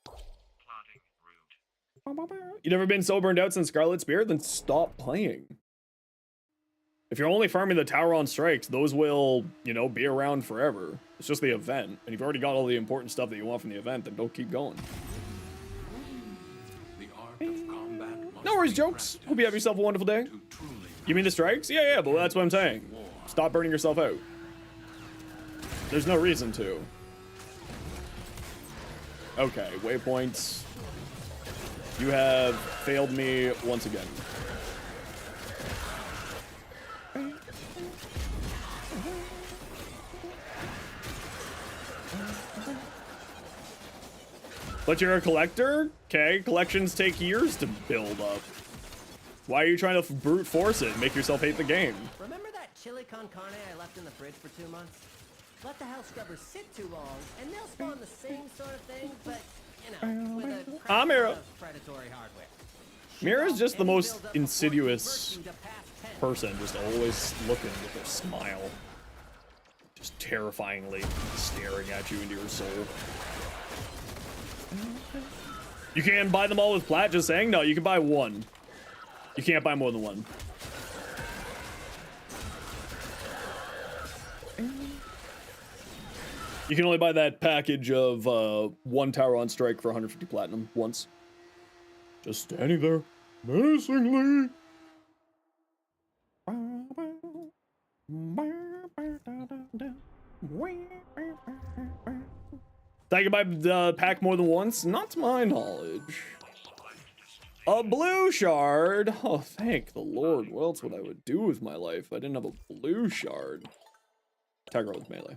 You never been so burned out since Scarlet Spear? Then stop playing. If you're only farming the tower on strikes, those will, you know, be around forever. It's just the event. And you've already got all the important stuff that you want from the event, then don't keep going. No worries, jokes. Hope you have yourself a wonderful day. You mean the strikes? Yeah, but that's what I'm saying. Stop burning yourself out. There's no reason to. Okay, waypoints. You have failed me once again. But you're a collector? Okay, collections take years to build up. Why are you trying to brute force it and make yourself hate the game? Remember that chili con carne I left in the fridge for 2 months? Let the house scrubbers sit too long, and they'll spawn the same sort of thing, but, you know, with a crap Mira. of predatory hardware. Mira's just the most insidious person, just always looking with her smile. Just terrifyingly staring at you into your soul. You can't buy them all with plat, just saying? No, you can buy 1. You can't buy more than 1. You can only buy that package of 1 tower on strike for 150 platinum once. Just standing there, menacingly. Think you buy the pack more than once? Not to my knowledge. A blue shard? Oh, thank the Lord. What else would I do with my life if I didn't have a blue shard? Tiger with melee.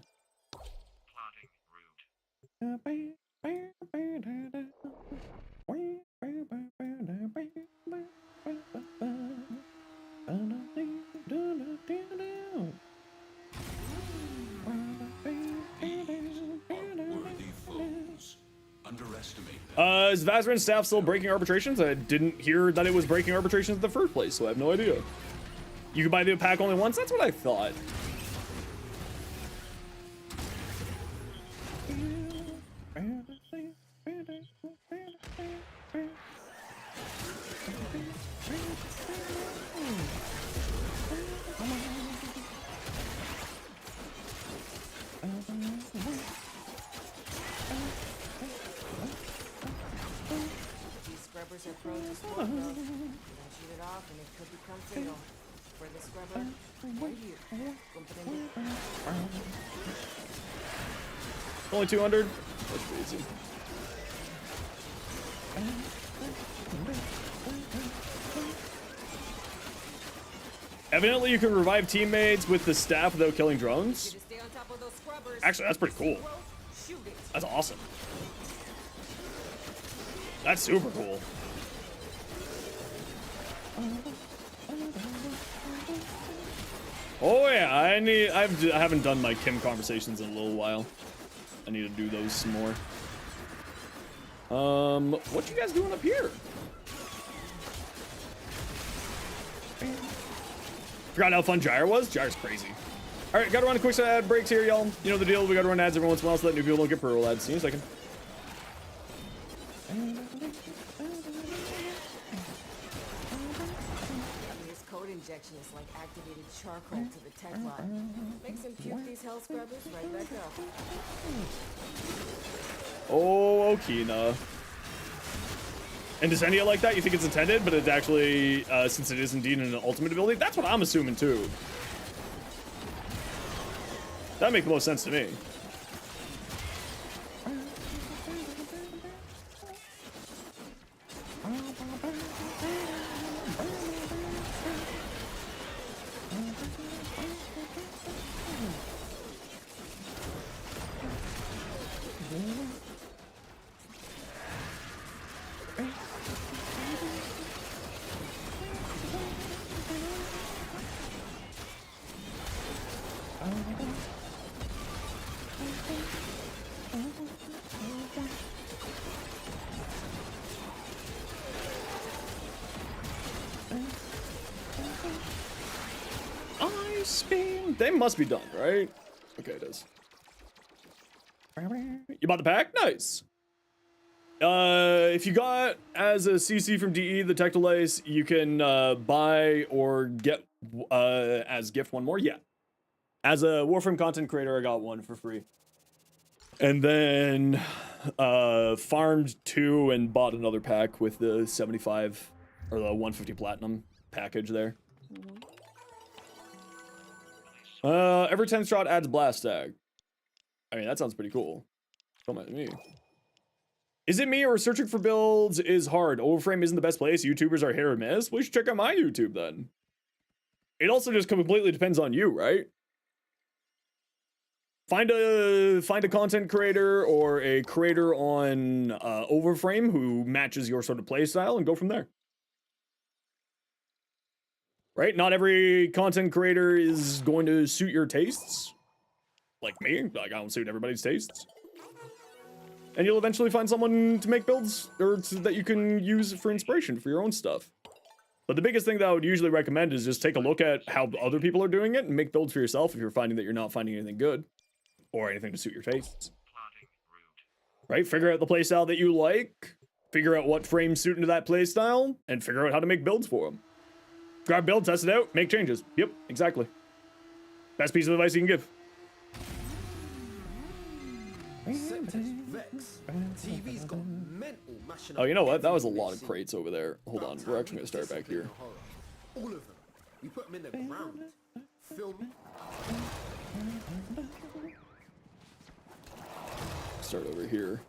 Is Vazarin's staff still breaking arbitrations? I didn't hear that it was breaking arbitrations in the first place, so I have no idea. You can buy the pack only once? That's what I thought. scrubbers are prone to spore growth. You don't shoot it off and it could become fatal. For the scrubber, right here. Comprende? Only 200? That's pretty easy. Evidently, you can revive teammates with the staff without killing drones. You stay on top of those scrubbers. Actually, that's pretty cool. Shoot it. That's awesome. That's super cool. Oh yeah, I haven't done my Kim conversations in a little while. I need to do those some more. What you guys doing up here? Forgot how fun Gyre was? Gyre's crazy. Alright, gotta run a quick set of ad breaks here, y'all. You know the deal, we gotta run ads every once in a while so that new people don't get pre-roll ads. See you in a second. This code injection is like activated charcoal to the tech bot. Makes him puke these hell scrubbers right back up. Oh, Okina. And does any like that? You think it's intended, but it's actually, since it is indeed an ultimate ability, that's what I'm assuming too. That makes the most sense to me. Ice beam. They must be done, right? Okay, it is. You bought the pack? Nice. If you got as a CC from DE the Tectolice, you can buy or get as gift one more. Yeah. As a Warframe content creator, I got one for free. And then farmed 2 and bought another pack with the 75 or the 150 platinum package there. Every 10 shot adds blast tag. I mean, that sounds pretty cool. Don't mind me. Is it me or searching for builds is hard? Warframe isn't the best place. YouTubers are hit or miss. Well, you should check out my YouTube then. It also just completely depends on you, right? Find a content creator or a creator on Warframe who matches your sort of play style and go from there. Right? Not every content creator is going to suit your tastes. Like me. Like, I don't suit everybody's tastes. And you'll eventually find someone to make builds or that you can use for inspiration for your own stuff. But the biggest thing that I would usually recommend is just take a look at how other people are doing it and make builds for yourself if you're finding that you're not finding anything good or anything to suit your tastes. Right? Figure out the playstyle that you like, figure out what frames suit into that playstyle, and figure out how to make builds for them. Grab build, test it out, make changes. Yep, exactly. Best piece of advice you can give. Oh, you know what? That was a lot of crates over there. Hold on, we're actually gonna start back here. All of them. We put them in the ground. Film. Start over here.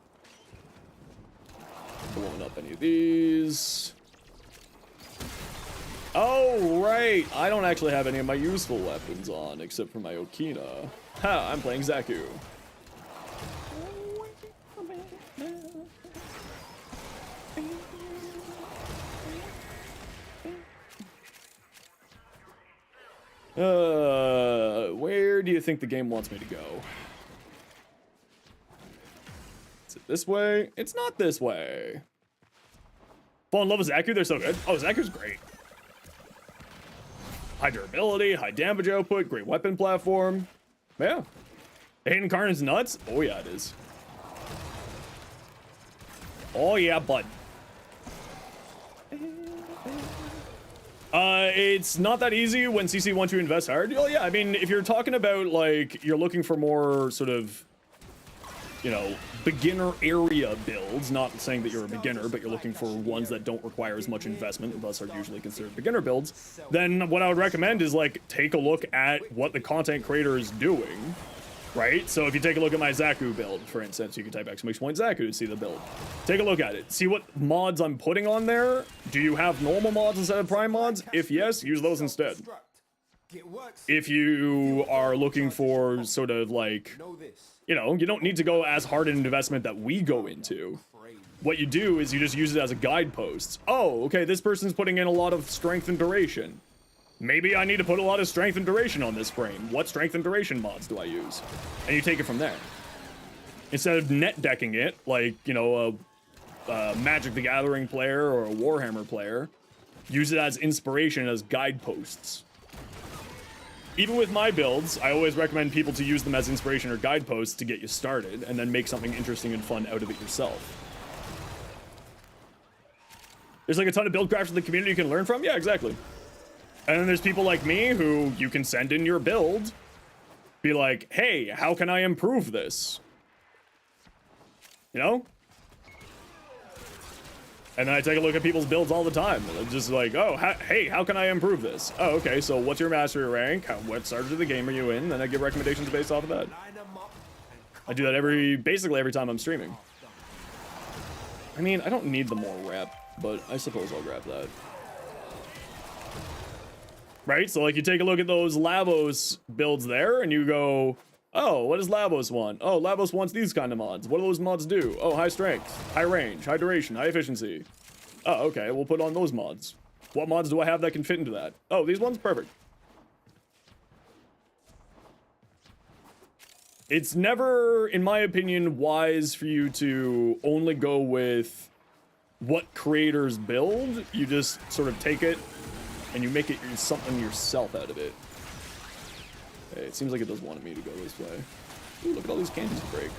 Blowing up any of these. Oh, right. I don't actually have any of my useful weapons on, except for my Okina. Ha, I'm playing Zaku. Where do you think the game wants me to go? Is it this way? It's not this way. Fall in love with Zaku, they're so good. Oh, Zaku's great. High durability, high damage output, great weapon platform. Yeah. Hayden Karn's nuts? Oh yeah, it is. Oh yeah, bud. It's not that easy when CC wants to invest hard. Oh yeah, I mean, if you're talking about, like, you're looking for more sort of you know, beginner area builds, not saying that you're a beginner, but you're looking for ones that don't require as much investment, and thus are usually considered beginner builds, then what I would recommend is, like, take a look at what the content creator is doing, right? So if you take a look at my Zaku build, for instance, you can type !Zaku to see the build. Take a look at it. See what mods I'm putting on there. Do you have normal mods instead of prime mods? If yes, use those instead. If you are looking for sort of like, you know, you don't need to go as hard an investment that we go into. What you do is you just use it as a guidepost. Oh, okay, this person's putting in a lot of strength and duration. Maybe I need to put a lot of strength and duration on this frame. What strength and duration mods do I use? And you take it from there. Instead of net decking it, like, you know, a Magic the Gathering player or a Warhammer player, use it as inspiration, as guideposts. Even with my builds, I always recommend people to use them as inspiration or guideposts to get you started, and then make something interesting and fun out of it yourself. There's like a ton of build crafts in the community you can learn from? Yeah, exactly. And then there's people like me who you can send in your build, be like, hey, how can I improve this? You know? And then I take a look at people's builds all the time. It's just like, oh, hey, how can I improve this? Oh, okay, so what's your mastery rank? What sergeant of the game are you in? Then I give recommendations based off of that. I do that basically every time I'm streaming. I mean, I don't need the more rep, but I suppose I'll grab that. Right? So, like, you take a look at those Lavos builds there, and you go, oh, what does Lavos want? Oh, Lavos wants these kind of mods. What do those mods do? Oh, high strength, high range, high duration, high efficiency. Oh, okay, we'll put on those mods. What mods do I have that can fit into that? Oh, these ones? Perfect. It's never, in my opinion, wise for you to only go with what creators build. You just sort of take it and you make it something yourself out of it. Okay, it seems like it does want me to go this way. Ooh, look at all these candies to break.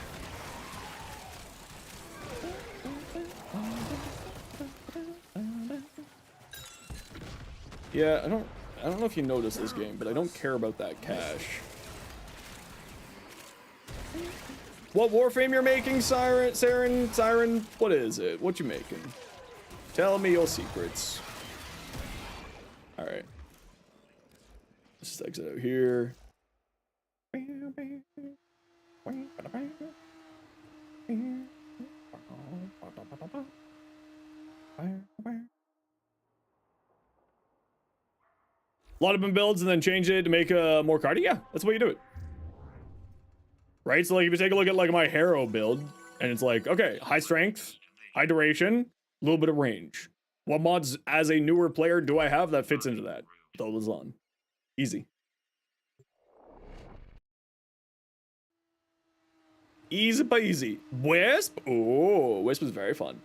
Yeah, I don't know if you noticed this game, but I don't care about that cash. What Warframe you're making, Siren? What is it? What you making? Tell me your secrets. Alright. Let's just exit out here. A lot of them builds and then change it to make more cardy. Yeah, that's the way you do it. Right? So like if you take a look at like my Harrow build, and it's like, okay, high strength, high duration, a little bit of range. What mods as a newer player do I have that fits into that? Throw those on. Easy. Easy peasy. Wisp? Oh, Wisp is very fun.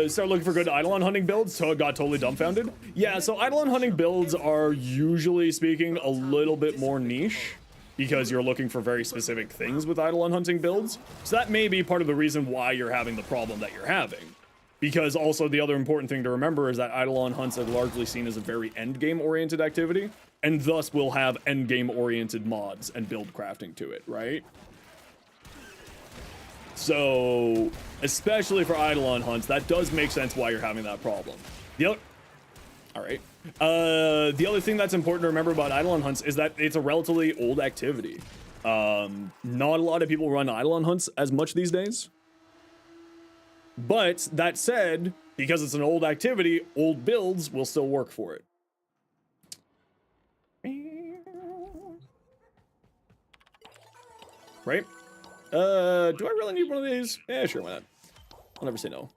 Start looking for good Eidolon hunting builds, so it got totally dumbfounded. Yeah, so Eidolon hunting builds are usually speaking a little bit more niche because you're looking for very specific things with Eidolon hunting builds. So that may be part of the reason why you're having the problem that you're having. Because also the other important thing to remember is that Eidolon hunts are largely seen as a very endgame oriented activity, and thus will have endgame oriented mods and build crafting to it, right? So, especially for Eidolon hunts, that does make sense why you're having that problem. The other thing that's important to remember about Eidolon hunts is that it's a relatively old activity. Not a lot of people run Eidolon hunts as much these days. But that said, because it's an old activity, old builds will still work for it. Right? Do I really need one of these? Yeah, sure, why not? I'll never say no.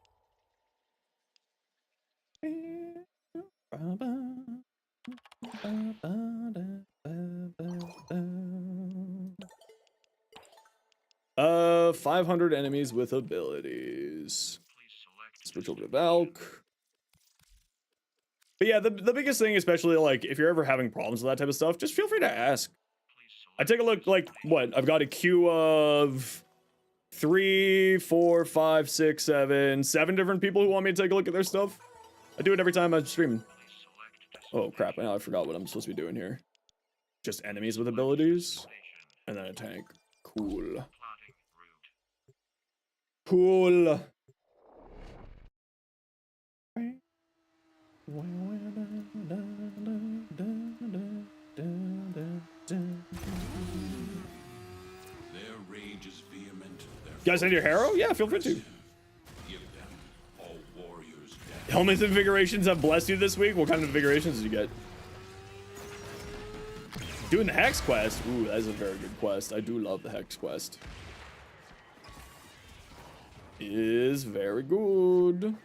500 enemies with abilities. Switch over to Valk. But yeah, the biggest thing, especially like if you're ever having problems with that type of stuff, just feel free to ask. I take a look, like, what? I've got a queue of 3, 4, 5, 6, 7 different people who want me to take a look at their stuff. I do it every time I'm streaming. Oh crap, now I forgot what I'm supposed to be doing here. Just enemies with abilities. And then a tank. Cool. Cool. Their rage is vehement. You guys need your hero? Yeah, feel free to. Give them all warriors dead. Helmet invigorations have blessed you this week? What kind of invigorations did you get? Doing the Hex quest. Ooh, that is a very good quest. I do love the Hex quest. Is very good.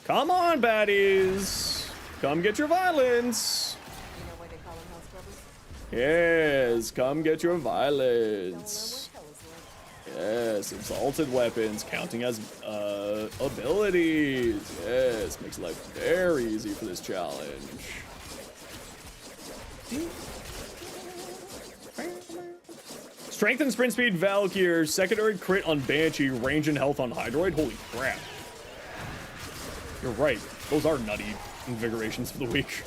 Come on, baddies. Come get your violence. You know why they call them hell scrubbers? Yes, come get your Don't know violence. what hell is like. Yes, exalted weapons counting as abilities. Yes, makes life very easy for this challenge. Strength and sprint speed Valkyr, secondary crit on Banshee, range and health on Hydroid. Holy crap. You're right. Those are nutty invigorations for the week.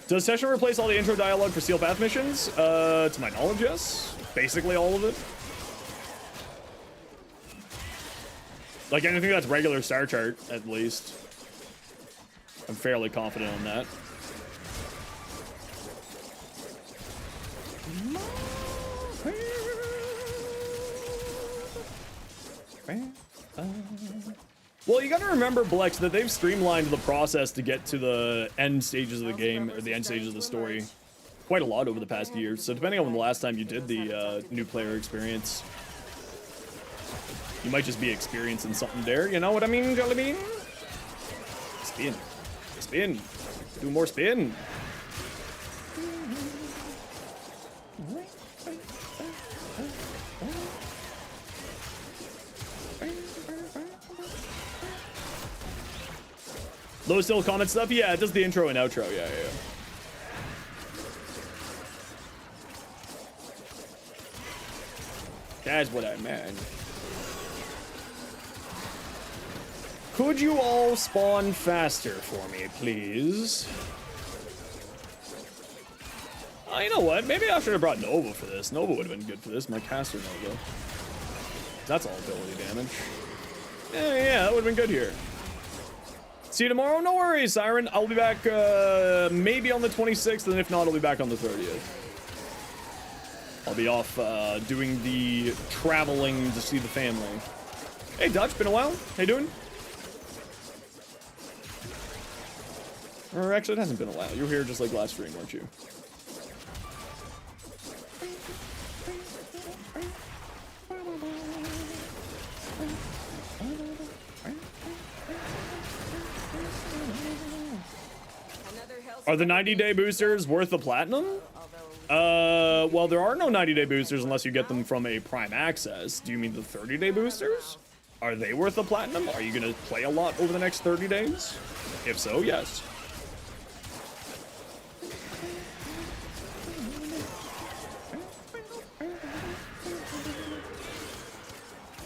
Does Session replace all the intro dialogue for Steel Path missions? To my knowledge, yes. Basically all of it. Like anything that's regular star chart, at least. I'm fairly confident on that. Well, you gotta remember, Blex, that they've streamlined the process to get to the end stages of the game, or the end stages of the story, quite a lot over the past year. So depending on when the last time you did the new player experience, you might just be experiencing something there, you know what I mean, Jelly Bean? Spin. Spin. Do more spin. Low still comment stuff? Yeah, it does the intro and outro. Yeah. That's what I meant. Could you all spawn faster for me, please? Oh, you know what? Maybe I should have brought Nova for this. Nova would have been good for this. My caster Nova. That's all ability damage. Yeah, that would have been good here. See you tomorrow? No worries, Siren. I'll be back maybe on the 26th, and if not, I'll be back on the 30th. I'll be off doing the traveling to see the family. Hey, Dutch, been a while. How you doing? Or actually, it hasn't been a while. You were here just like last stream, weren't you? Are the 90-day boosters worth the platinum? Well, there are no 90-day boosters unless you get them from a Prime Access. Do you mean the 30-day boosters? Are they worth the platinum? Are you gonna play a lot over the next 30 days? If so, yes.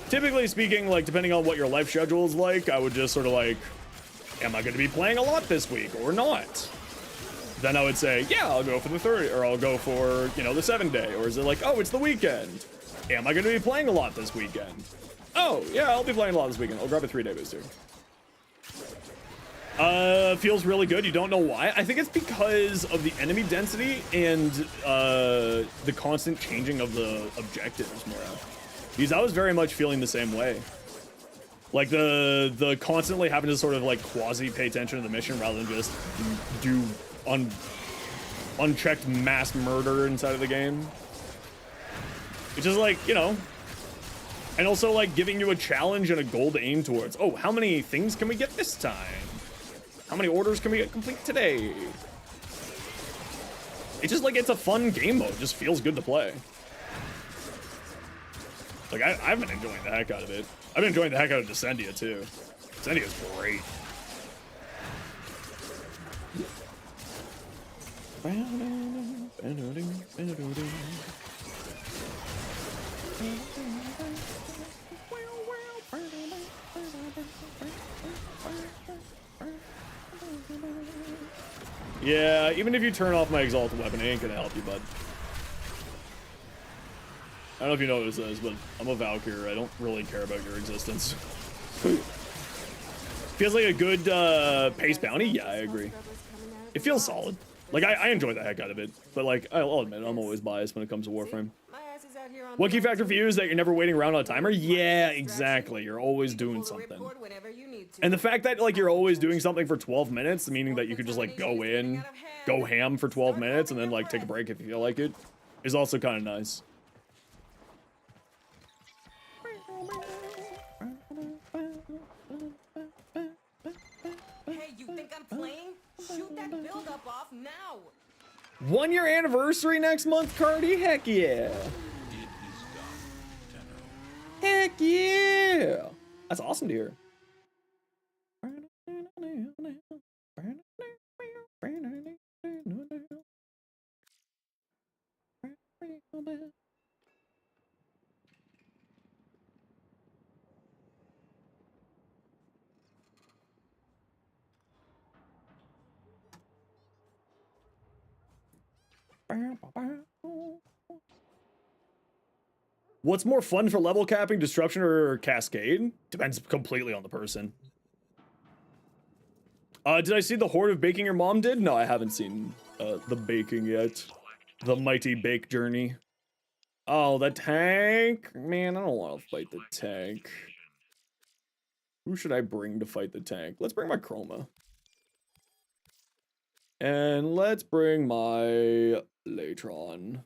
Typically speaking, like, depending on what your life schedule is like, I would just sort of like, am I gonna be playing a lot this week or not? Then I would say, yeah, I'll go for the 30, or I'll go for, you know, the 7-day. Or is it like, oh, it's the weekend. Am I going to be playing a lot this weekend? Oh, yeah, I'll be playing a lot this weekend. I'll grab a 3-day booster. Feels really good. You don't know why? I think it's because of the enemy density and the constant changing of the objectives, Mora. Because I was very much feeling the same way. Like the constantly having to sort of like quasi pay attention to the mission rather than just do unchecked mass murder inside of the game. It's just like, you know, and also like giving you a challenge and a goal to aim towards. Oh, how many things can we get this time? How many orders can we get complete today? It's just like, it's a fun game mode. It just feels good to play. Like, I've been enjoying the heck out of it. I've been enjoying the heck out of Descendia too. Descendia's great. Yeah, even if you turn off my exalted weapon, it ain't gonna help you, bud. I don't know if you noticed this, but I'm a Valkyr. I don't really care about your existence. Feels like a good pace bounty? Yeah, I agree. It feels solid. Like, I enjoy the heck out of it. But, like, I'll admit, I'm always biased when it comes to Warframe. What key factor for you is that you're never waiting around on a timer? Yeah, exactly. You're always doing something. And the fact that, like, you're always doing something for 12 minutes, meaning that you could just, like, go in, go ham for 12 minutes, and then, like, take a break if you feel like it, is also kind of nice. Hey, you think I'm playing? Shoot that build-up off now! 1 year anniversary next month, Cardi? Heck yeah. Heck yeah. That's awesome to hear. What's more fun for level capping, disruption or cascade? Depends completely on the person. Did I see the horde of baking your mom did? No, I haven't seen the baking yet. The mighty bake journey. Oh, the tank? Man, I don't want to fight the tank. Who should I bring to fight the tank? Let's bring my Chroma. And let's bring my Latron.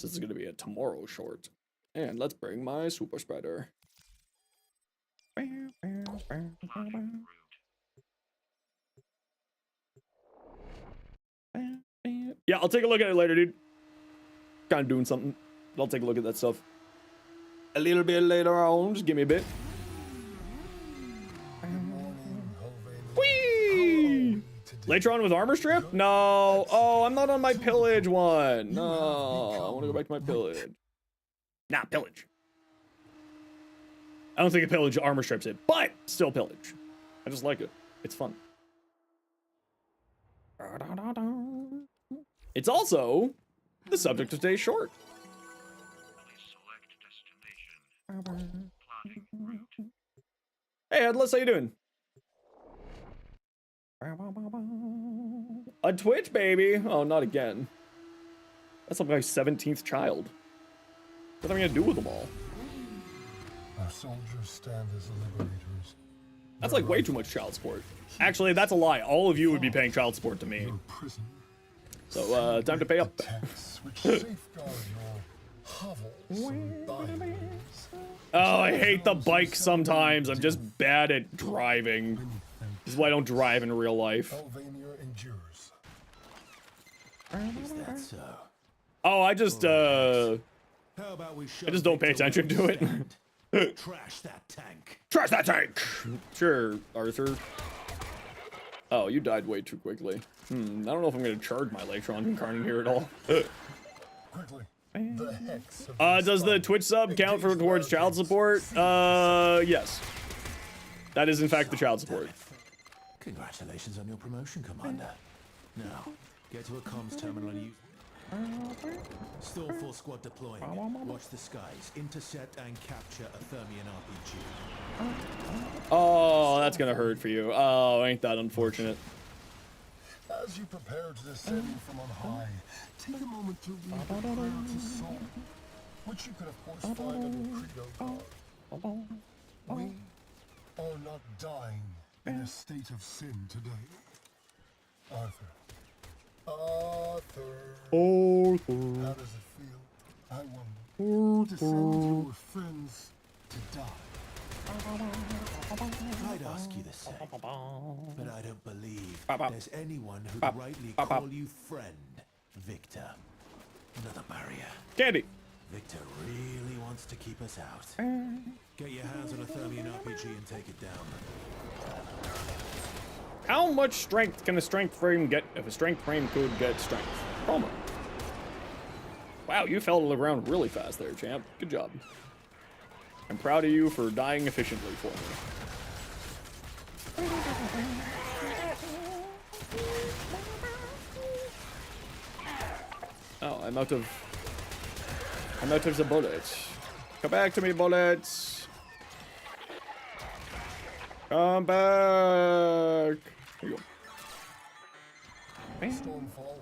This is going to be a tomorrow short. And let's bring my Super Spreader. Yeah, I'll take a look at it later, dude. Kind of doing something. I'll take a look at that stuff a little bit later on. Just give me a bit. Whee! Latron with armor strip? No. Oh, I'm not on my pillage one. No, I want to go back to my pillage. Nah, pillage. I don't think a pillage armor strips it, but still pillage. I just like it. It's fun. It's also the subject of today's short. Hey, Headless, how you doing? A Twitch, baby. Oh, not again. That's like my 17th child. What am I gonna do with them all? Our soldiers stand as liberators. That's like way too much child support. Actually, that's a lie. All of you would be paying child support to me. So, time to pay up. Oh, I hate the bike sometimes. I'm just bad at driving. This is why I don't drive in real life. Is that so? Oh, I just don't pay attention to it. Trash that tank. Trash that tank! Sure, Arthur. Oh, you died way too quickly. I don't know if I'm gonna charge my Latron Incarnate here at all. Does the Twitch sub count towards child support? Yes. That is in fact the child support. Congratulations on your promotion, Commander. Now, get to a comms terminal and use... Still full squad deploying. Watch the skies. Intercept and capture a Thermian RPG. Oh, that's gonna hurt for you. Oh, ain't that unfortunate. As you prepare to descend from on high, take a moment to read the prayer to soul, which you could of course find on your credo card. We are not dying in a state of sin today. Arthur. How does it feel, I wonder, to send your friends to die? I'd ask you the same, but I don't believe there's anyone who'd rightly call you friend, Victor. Another barrier. Candy. Victor really wants to keep us out. Get your hands on a Thermian RPG and take it down. How much strength can a strength frame get if a strength frame could get strength? Chroma. Wow, you fell to the ground really fast there, champ. Good job. I'm proud of you for dying efficiently for me. Oh, I'm out of the bullets. Come back to me, bullets. Come back. Here you go. Stormfall,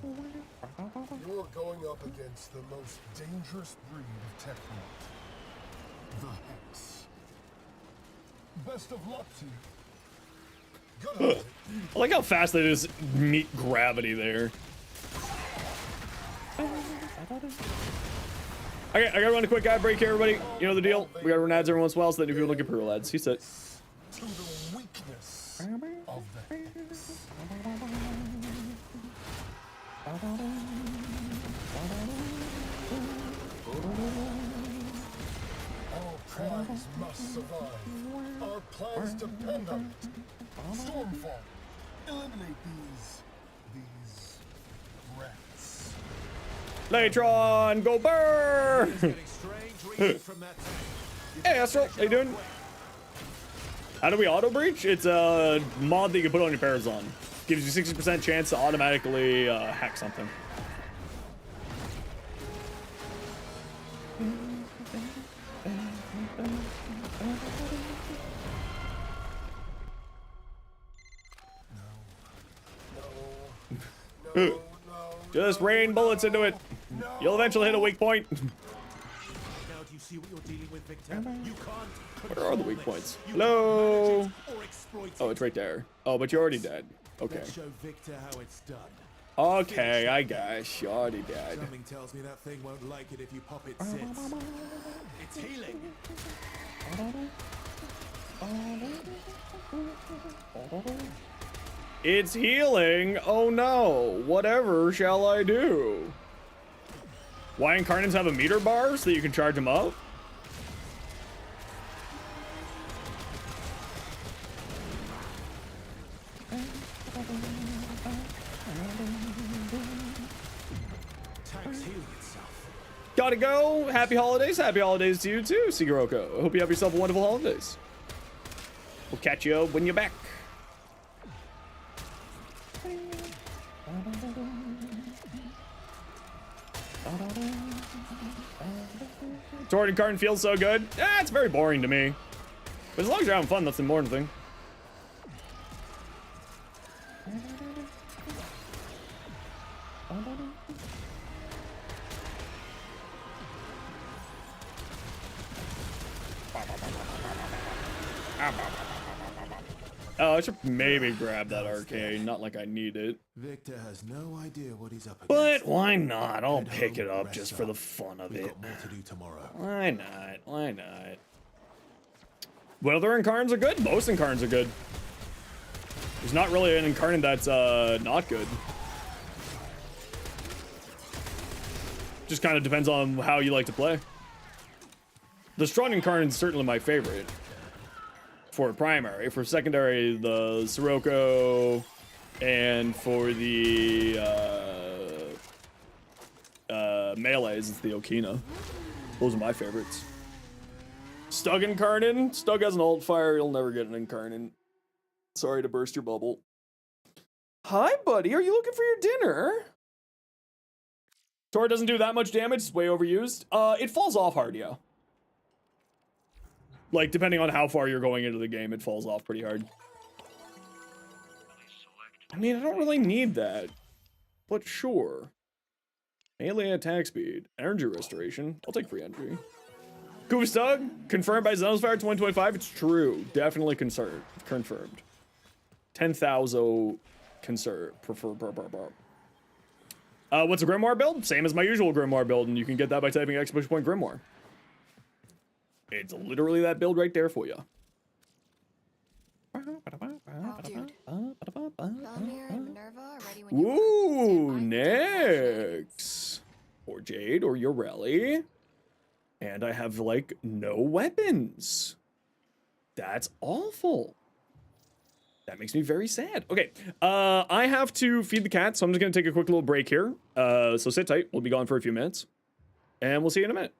you're going up against the most dangerous breed of Technot. The Hex. Best of luck to you. Good hunting. I like how fast they just meet gravity there. Okay, I gotta run a quick ad break here, everybody. You know the deal. We gotta run ads every once in a while so that new people look at pro ads. He said. To the weakness of the Hex. Our prize must survive. Our plans depend on it. Stormfall, eliminate these rats. Latron, go burr! Getting strange readings from that tank. Hey, Astral, how you doing? How do we auto breach? It's a mod that you can put on your Parazon. Gives you 60% chance to automatically hack something. No. Just rain bullets into it. You'll eventually hit a weak point. Now do you see what you're dealing with, Victor? You can't. Where are the weak points? You Hello? can't manage it or exploit Oh, it. it's right there. Oh, but you're already dead. Okay. Let's show Victor how it's done. Okay, I guess you're already dead. Something tells me that thing won't like it if you pop its zits. It's healing. It's healing. Oh no. Whatever shall I do? Why incarnates have a meter bar so that you can charge them up? Tank's healing itself. Gotta go. Happy holidays. Happy holidays to you too, Siguroko. I hope you have yourself a wonderful holidays. We'll catch you when you're back. Sword and Carton feels so good. It's very boring to me. But as long as you're having fun, that's the important thing. Oh, I should maybe grab that arcade. Not like I need it. Victor has no idea what he's up against. But why not? I'll Head pick home, it up rest just for the up. fun of We've it. got more to do tomorrow. Why not? Why not? What other incarns are good? Most incarns are good. There's not really an incarnate that's not good. Just kind of depends on how you like to play. The strong incarnate is certainly my favorite. For primary. For secondary, the Sirocco, and for the melees, it's the Okina. Those are my favorites. Stug incarnate. Stug has an alt fire. You'll never get an incarnate. Sorry to burst your bubble. Hi, buddy. Are you looking for your dinner? Tor doesn't do that much damage. It's way overused. It falls off hard, yeah. Like, depending on how far you're going into the game, it falls off pretty hard. I mean, I don't really need that. But sure. Melee attack speed. Energy restoration. I'll take free energy. Goofstug, confirmed by Zenosfire 2025. It's true. Definitely confirmed. 10,000 confirmed. What's a Grimoire build? Same as my usual Grimoire build, and you can get that by typing !Grimoire. It's literally that build right there for you. Oh, dude. Bellamere and Minerva are ready when you are. Ooh, Stand by for Nyx. Or Jade, or Yoreli. And I have, like, no weapons. That's awful. That makes me very sad. Okay, I have to feed the cat, so I'm just gonna take a quick little break here. So sit tight, we'll be gone for a few minutes. And we'll see you in a minute.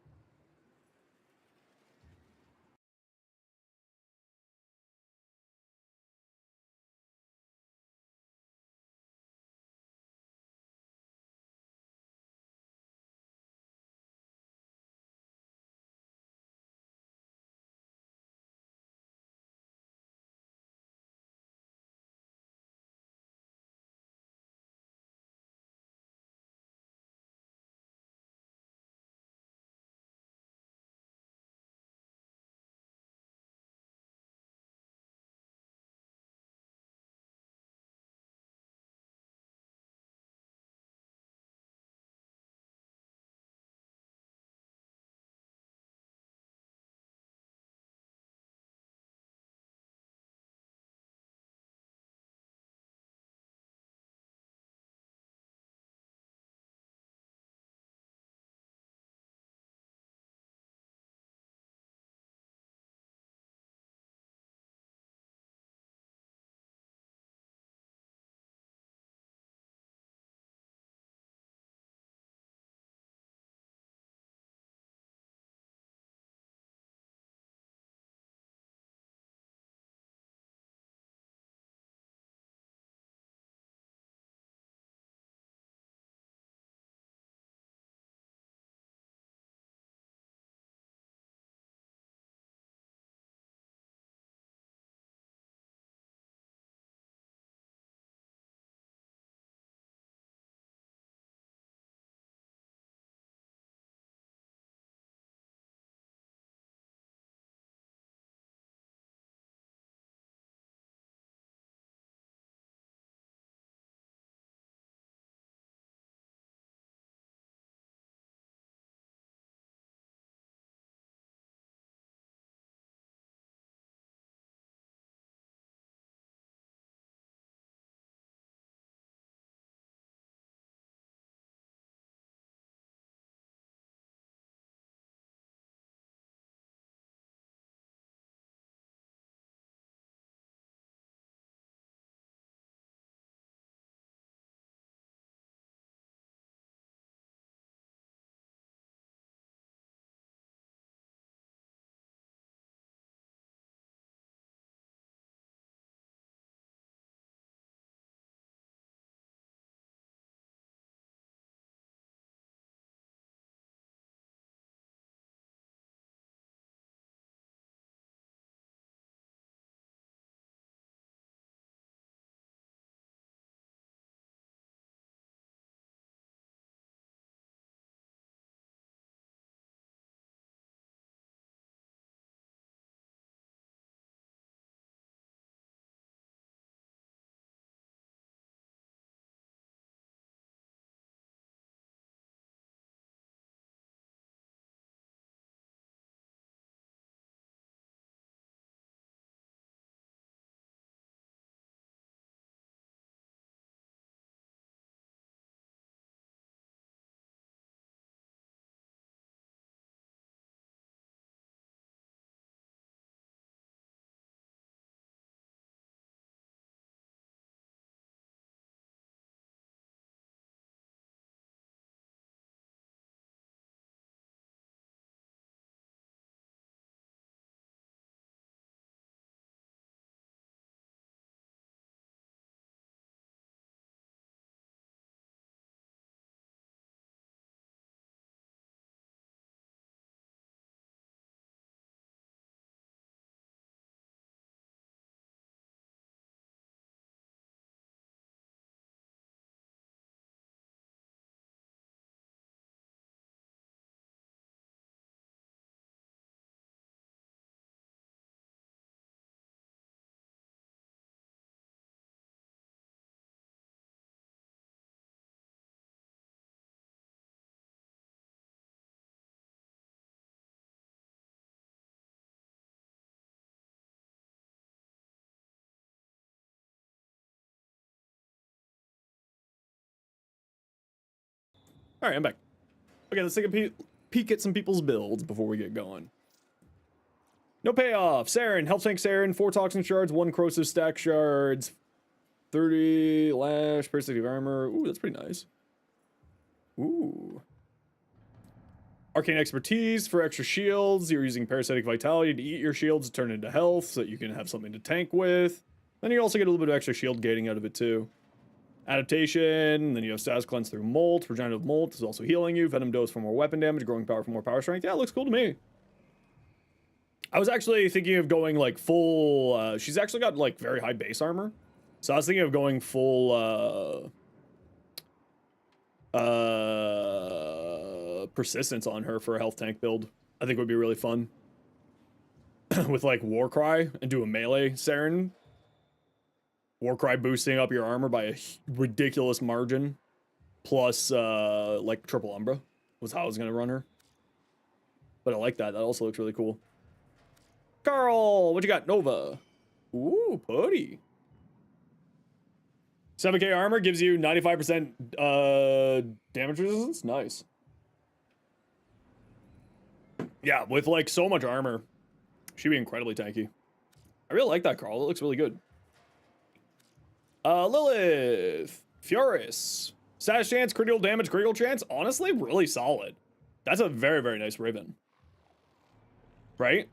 All right, I'm back. Okay, let's take a peek at some people's builds before we get going. No payoff. Saren, Health Tank Saren, 4 Toxin Shards, 1 Corrosive Stack Shards, 30 Lash, Parasitic Armor. Ooh, that's pretty nice. Ooh. Arcane Expertise for extra shields. You're using Parasitic Vitality to eat your shields to turn into health so that you can have something to tank with. Then you also get a little bit of extra shield gating out of it too. Adaptation, then you have Status Cleanse through Molt. Regenerative Molt is also healing you. Venom Dose for more weapon damage. Growing Power for more power strength. Yeah, it looks cool to me. I was actually thinking of going like full, she's actually got like very high base armor. So I was thinking of going full, persistence on her for a health tank build. I think would be really fun. With like Warcry and do a melee Saren. Warcry boosting up your armor by a ridiculous margin. Plus, like triple Umbra was how I was gonna run her. But I like that. That also looks really cool. Carl, what you got? Nova. Ooh, putty. 7k armor gives you 95% damage resistance. Nice. Yeah, with like so much armor, she'd be incredibly tanky. I really like that, Carl. It looks really good. Lilith. Furus. Status chance, critical damage, critical chance. Honestly, really solid. That's a very, very nice Raven. Right?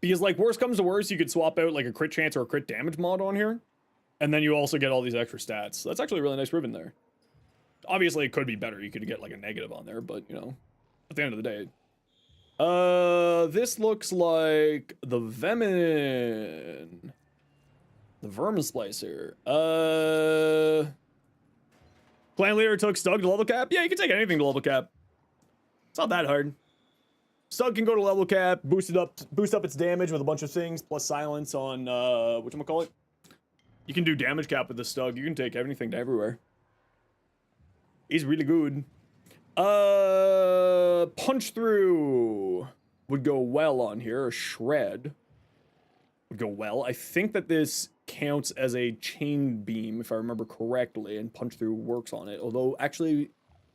Because like worst comes to worst, you could swap out like a crit chance or a crit damage mod on here. And then you also get all these extra stats. So that's actually a really nice Ribbon there. Obviously, it could be better. You could get like a negative on there, but you know, at the end of the day. This looks like the Vemin. The Vermin Splicer. Clan leader took Stug to level cap? Yeah, you can take anything to level cap. It's not that hard. Stug can go to level cap, boost up its damage with a bunch of things, plus silence on whatchamacallit. You can do damage cap with the Stug. You can take anything to everywhere. He's really good. Punch through would go well on here. A shred would go well. I think that this counts as a chain beam, if I remember correctly, and punch through works on it. Although, actually,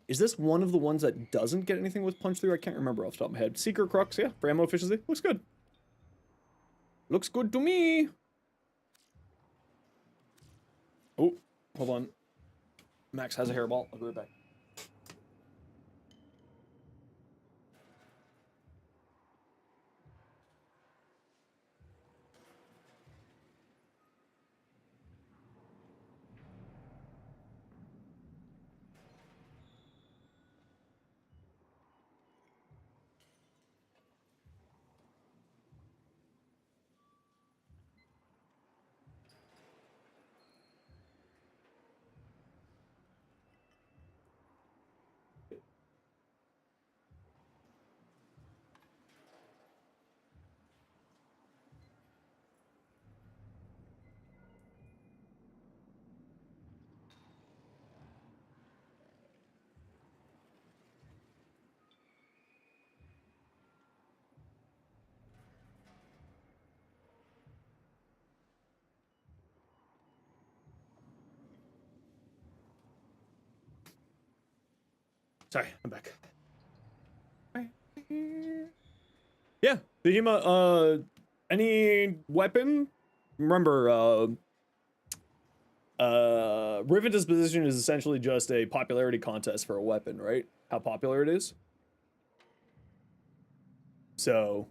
is this one of the ones that doesn't get anything with punch through? I can't remember off the top of my head. Seeker Crux, yeah, for ammo efficiency. Looks good. Looks good to me. Oh, hold on. Max has a hairball. I'll be right back. Sorry, I'm back. Yeah, the HEMA, any weapon? Remember, Riven Disposition is essentially just a popularity contest for a weapon, right? How popular it is. So,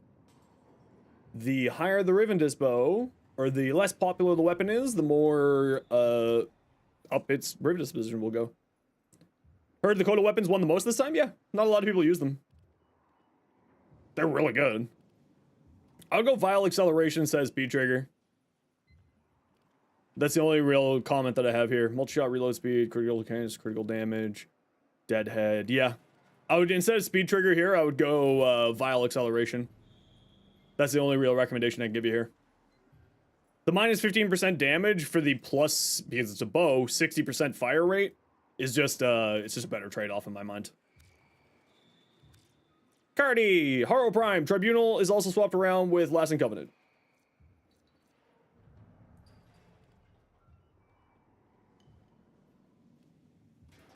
the higher the Riven Dispo, or the less popular the weapon is, the more, up its Riven Disposition will go. Heard the Coda weapons won the most this time? Yeah, not a lot of people use them. They're really good. I'll go Vile Acceleration, says Speed Trigger. That's the only real comment that I have here. Multi-shot reload speed, critical chance, critical damage, deadhead. Yeah. I would, instead of Speed Trigger here, I would go Vile Acceleration. That's the only real recommendation I can give you here. The minus 15% damage for the plus, because it's a bow, 60% fire rate is just, it's just a better trade-off in my mind. Cardi, Haro Prime, Tribunal is also swapped around with Lasting Covenant.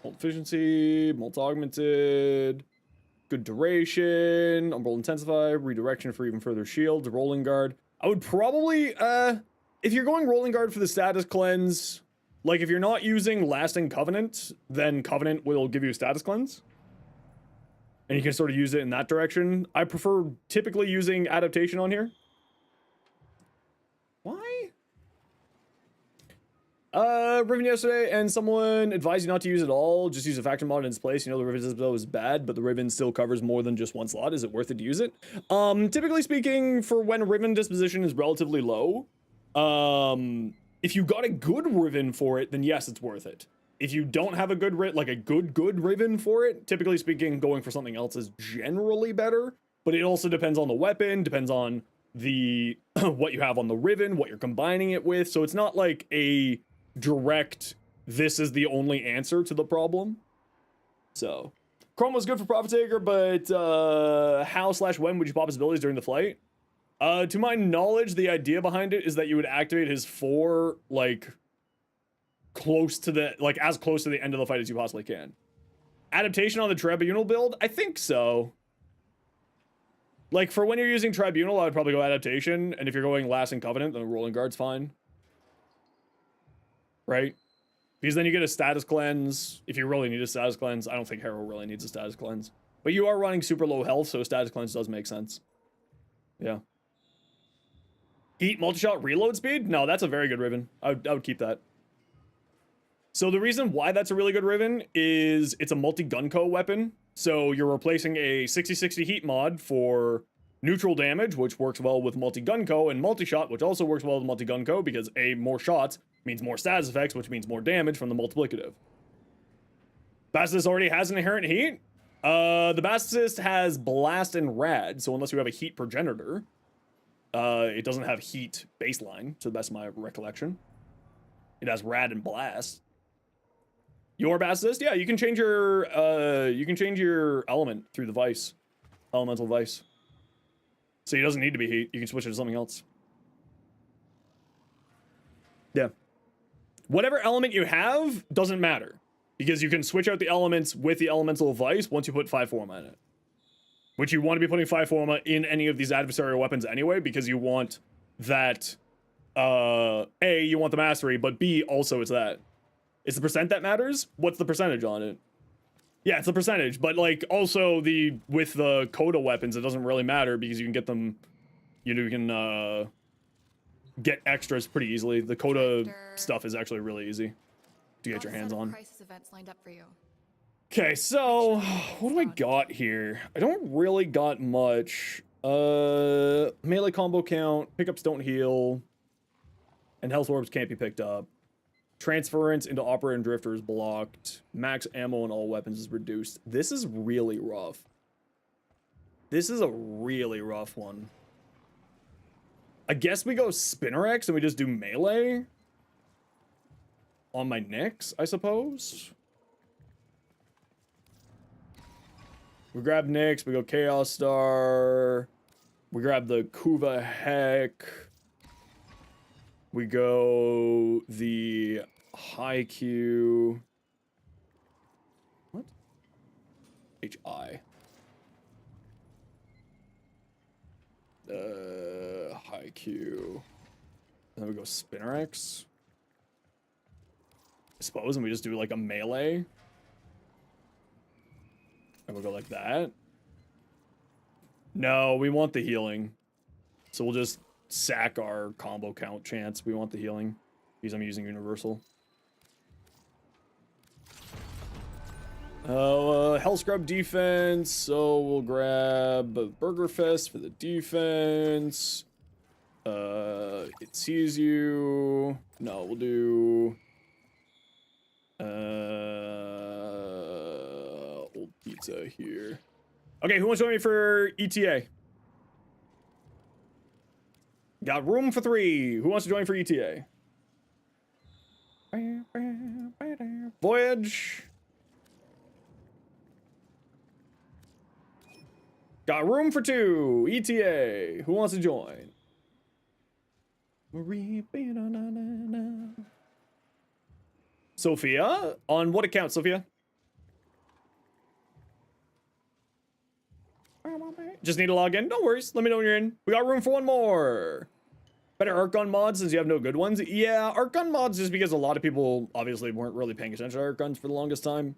Molt efficiency, Molt augmented, good duration, Umbral Intensify, redirection for even further shields, Rolling Guard. I would probably, if you're going Rolling Guard for the status cleanse, like if you're not using Lasting Covenant, then Covenant will give you a status cleanse. and you can sort of use it in that direction. I prefer typically using adaptation on here. Why? Riven yesterday, and someone advised you not to use it at all. Just use a faction mod in its place. You know the Riven dispo is bad, but the Riven still covers more than just one slot. Is it worth it to use it? Typically speaking, for when Riven disposition is relatively low, if you got a good Riven for it, then yes, it's worth it. If you don't have a good good Riven for it, typically speaking, going for something else is generally better. But it also depends on the weapon, depends on the what you have on the Riven, what you're combining it with. So it's not like a direct, this is the only answer to the problem. So Chrome was good for Profit Taker, but how/when would you pop his abilities during the flight? To my knowledge, the idea behind it is that you would activate his 4 like close to the as close to the end of the fight as you possibly can. Adaptation on the Tribunal build? I think so. Like for when you're using Tribunal, I would probably go adaptation, and if you're going Last and Covenant, then Rolling Guard's fine. Right? Because then you get a status cleanse. If you really need a status cleanse, I don't think Hero really needs a status cleanse. But you are running super low health, so a status cleanse does make sense. Yeah. Heat multi-shot reload speed? No, that's a very good Riven. I would keep that. So the reason why that's a really good Riven is it's a multi-gun-co weapon. So you're replacing a 60/60 heat mod for neutral damage, which works well with multi-gun-co, and multi-shot, which also works well with multi-gun-co, because more shots means more status effects, which means more damage from the multiplicative. Basilisk already has an inherent heat. The Basilisk has blast and rad, so unless you have a heat progenitor, it doesn't have heat baseline, to the best of my recollection. It has rad and blast. Your Basilisk, yeah, you can change your element through the Vice, elemental Vice. So he doesn't need to be heat. You can switch it to something else. Yeah. Whatever element you have doesn't matter, because you can switch out the elements with the elemental Vice once you put 5 Forma in it. Which you want to be putting 5 Forma in any of these adversarial weapons anyway, because you want that, A, you want the mastery, but B, also it's that. It's the percent that matters? What's the percentage on it? Yeah, it's the percentage, but like also with the Coda weapons, it doesn't really matter because you can get them, you can get extras pretty easily. The Coda stuff is actually really easy to get your hands on. Crisis events lined up for you. Okay, so what do I got here? I don't really got much. Melee combo count, pickups don't heal, and health orbs can't be picked up. Transference into Operator and Drifter is blocked. Max ammo on all weapons is reduced. This is really rough. This is a really rough one. I guess we go Spinner X and we just do melee on my Nyx, I suppose. We grab Nyx, we go Chaos Star. We grab the Kuva Heck. We go the High Q. What? HI. High Q. And then we go Spinner X. I suppose, and we just do like a melee. And we'll go like that. No, we want the healing. So we'll just sack our combo count chance. We want the healing because I'm using universal. Hell Scrub defense. So we'll grab Burger Fest for the defense. It sees you. No, we'll do old pizza here. Okay, who wants to join me for ETA? Got room for 3. Who wants to join for ETA? Voyage. Got room for 2. ETA. Who wants to join? Sophia? On what account, Sophia? Just need to log in? No worries. Let me know when you're in. We got room for 1 more. Better art gun mods since you have no good ones. Yeah, art gun mods just because a lot of people obviously weren't really paying attention to art guns for the longest time.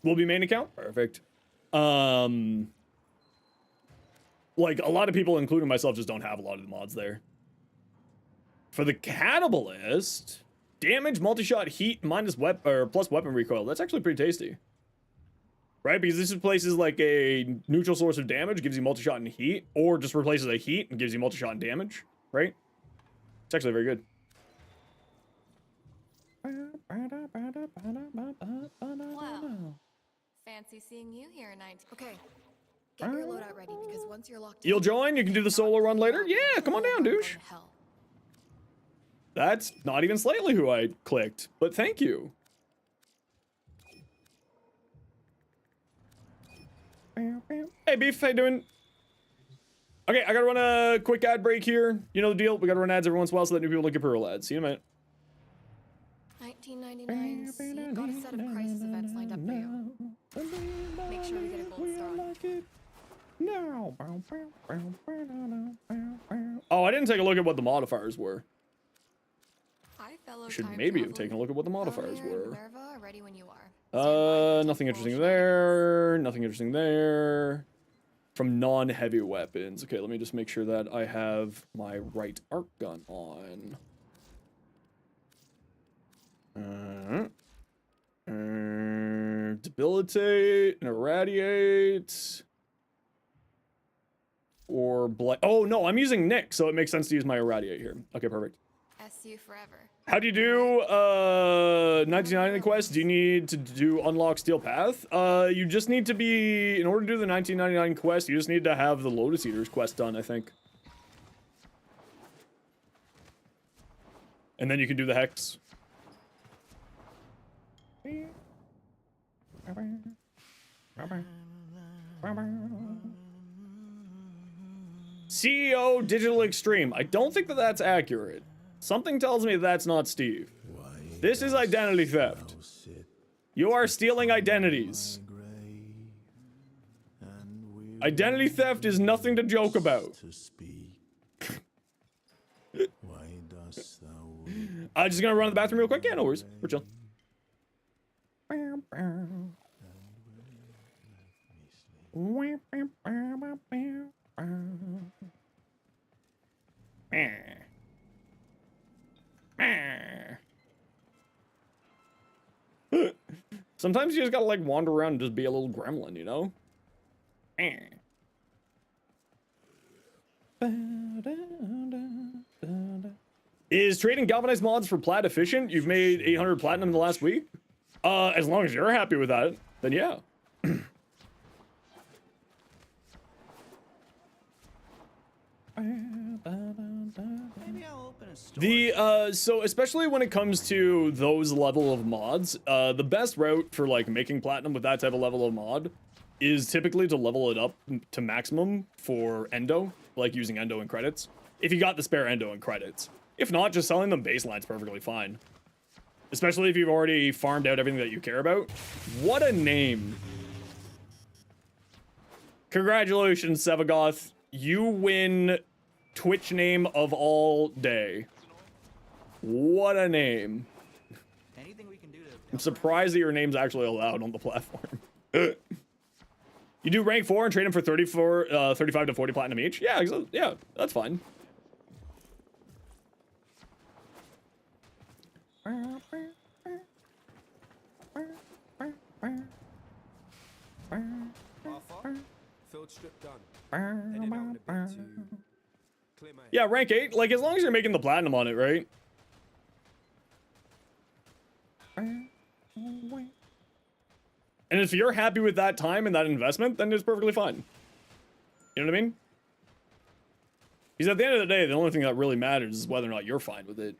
Will be main account? Perfect. Like, a lot of people, including myself, just don't have a lot of the mods there. For the Cannibalist, damage, multi-shot, heat, minus weapon, or plus weapon recoil. That's actually pretty tasty. Right? Because this replaces, like, a neutral source of damage, gives you multi-shot and heat, or just replaces a heat and gives you multi-shot and damage. Right? It's actually very good. Wow. Fancy seeing you here, 19. Okay. Get your loadout ready because once you're locked in, You'll join? You can do the solo run later? Yeah, come on down, douche. Hell. That's not even slightly who I clicked, but thank you. Hey, Beef, how you doing? Okay, I gotta run a quick ad break here. You know the deal. We gotta run ads every once in a while so that new people don't get pro ads. See you in a minute. 1999, so you've got a set of crisis events lined up for you. Make sure we get a gold star on it. Oh, I didn't take a look at what the modifiers were. Hi, fellow Should time maybe have traveler. taken a look at what the modifiers Romeo and were. Minerva are ready when you are. Nothing interesting there. Nothing interesting there. From non-heavy weapons. Okay, let me just make sure that I have my right arc gun on. Debilitate and irradiate. Or blight. Oh no, I'm using Nick, so it makes sense to use my irradiate here. Okay, perfect. SU forever. How do you do 1999 quest? Do you need to do unlock Steel Path? You just need to be, in order to do the 1999 quest, you just need to have the Lotus Eaters quest done, I think. And then you can do the Hex. CEO Digital Extreme. I don't think that that's accurate. Something tells me that's not Steve. This is identity theft. You are stealing identities. Identity theft is nothing to joke about. I'm just gonna run to the bathroom real quick. Yeah, no worries. We're chill. Sometimes you just gotta like wander around and just be a little gremlin, you know? Is trading galvanized mods for plat efficient? You've made 800 platinum in the last week? As long as you're happy with that, then yeah. Maybe I'll open a store. So especially when it comes to those level of mods, the best route for like making platinum with that type of level of mod is typically to level it up to maximum for endo, like using endo and credits. If you got the spare endo and credits. If not, just selling them baseline's perfectly fine. Especially if you've already farmed out everything that you care about. What a name. Congratulations, Sevagoth. You win Twitch name of all day. What a name. Anything we can do to I'm surprised that your name's actually allowed on the platform. You do rank 4 and trade them for 35 to 40 platinum each? Yeah, yeah, that's fine. Field strip done. Heading out in a bit to clear my Yeah, rank 8. Like, as long as you're making the platinum on it, right? And if you're happy with that time and that investment, then it's perfectly fine. You know what I mean? Because at the end of the day, the only thing that really matters is whether or not you're fine with it.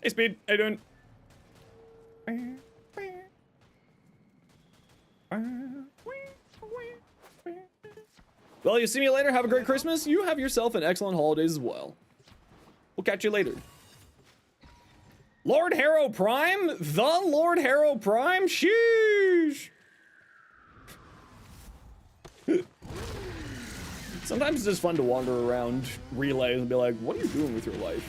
Hey, Speed. How you doing? Well, you see me later. Have a great Christmas. You have yourself an excellent holidays as well. We'll catch you later. Lord Harrow Prime? The Lord Harrow Prime? Sheesh. Sometimes it's just fun to wander around relays and be like, what are you doing with your life?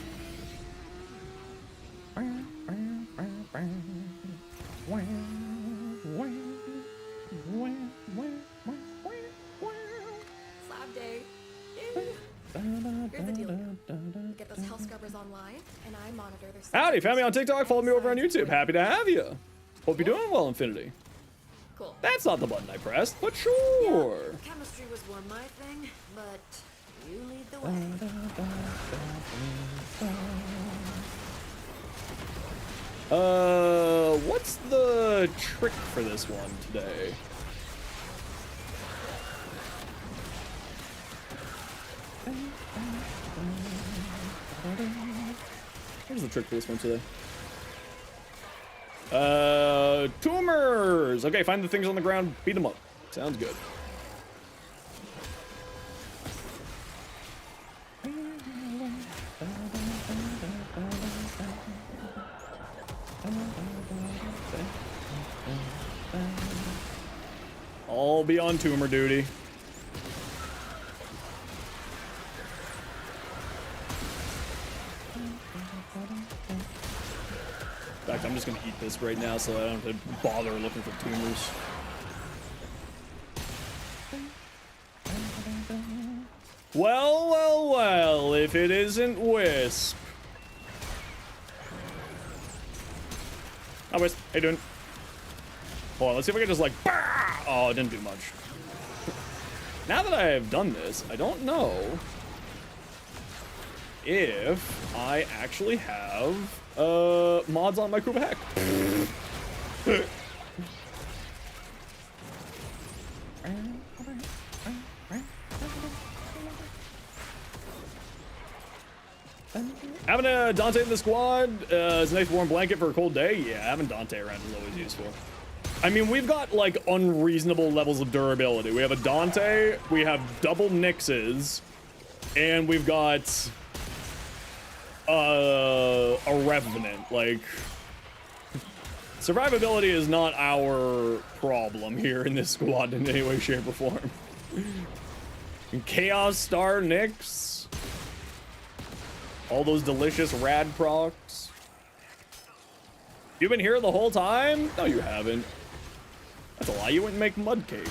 Here's the deal. We get those hell scrubbers online, and I monitor their. Howdy, found me on TikTok, follow me over on YouTube. Happy to have you. Hope you're doing well, Infinity. Cool. That's not the button I pressed, but sure. Chemistry was more my thing, but you lead the way. What's the trick for this one today? Where's the trick for this one today? Tumors! Okay, find the things on the ground, beat them up. Sounds good. I'll be on tumor duty. In fact, I'm just gonna eat this right now so I don't have to bother looking for tumors. Well, well, well, if it isn't Wisp. Hi, Wisp. How you doing? Hold on, let's see if I can just like, bah! Oh, it didn't do much. Now that I have done this, I don't know if I actually have mods on my Krupa hack. Having a Dante in the squad is a nice warm blanket for a cold day. Yeah, having Dante around is always useful. I mean, we've got like unreasonable levels of durability. We have a Dante, we have double Nixes, and we've got a Revenant. Like, survivability is not our problem here in this squad in any way, shape, or form. Chaos Star Nix. All those delicious rad procs. You've been here the whole time? No, you haven't. That's a lie. You wouldn't make mud cake.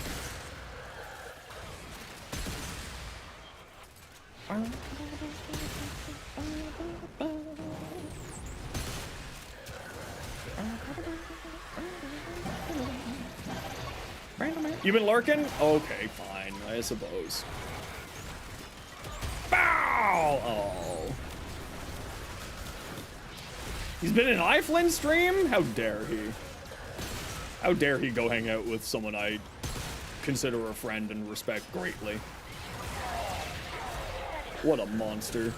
You been lurking? Okay, fine, I suppose. Bow! Oh. He's been in iFlynn's stream? How dare he? How dare he go hang out with someone I consider a friend and respect greatly. What a monster.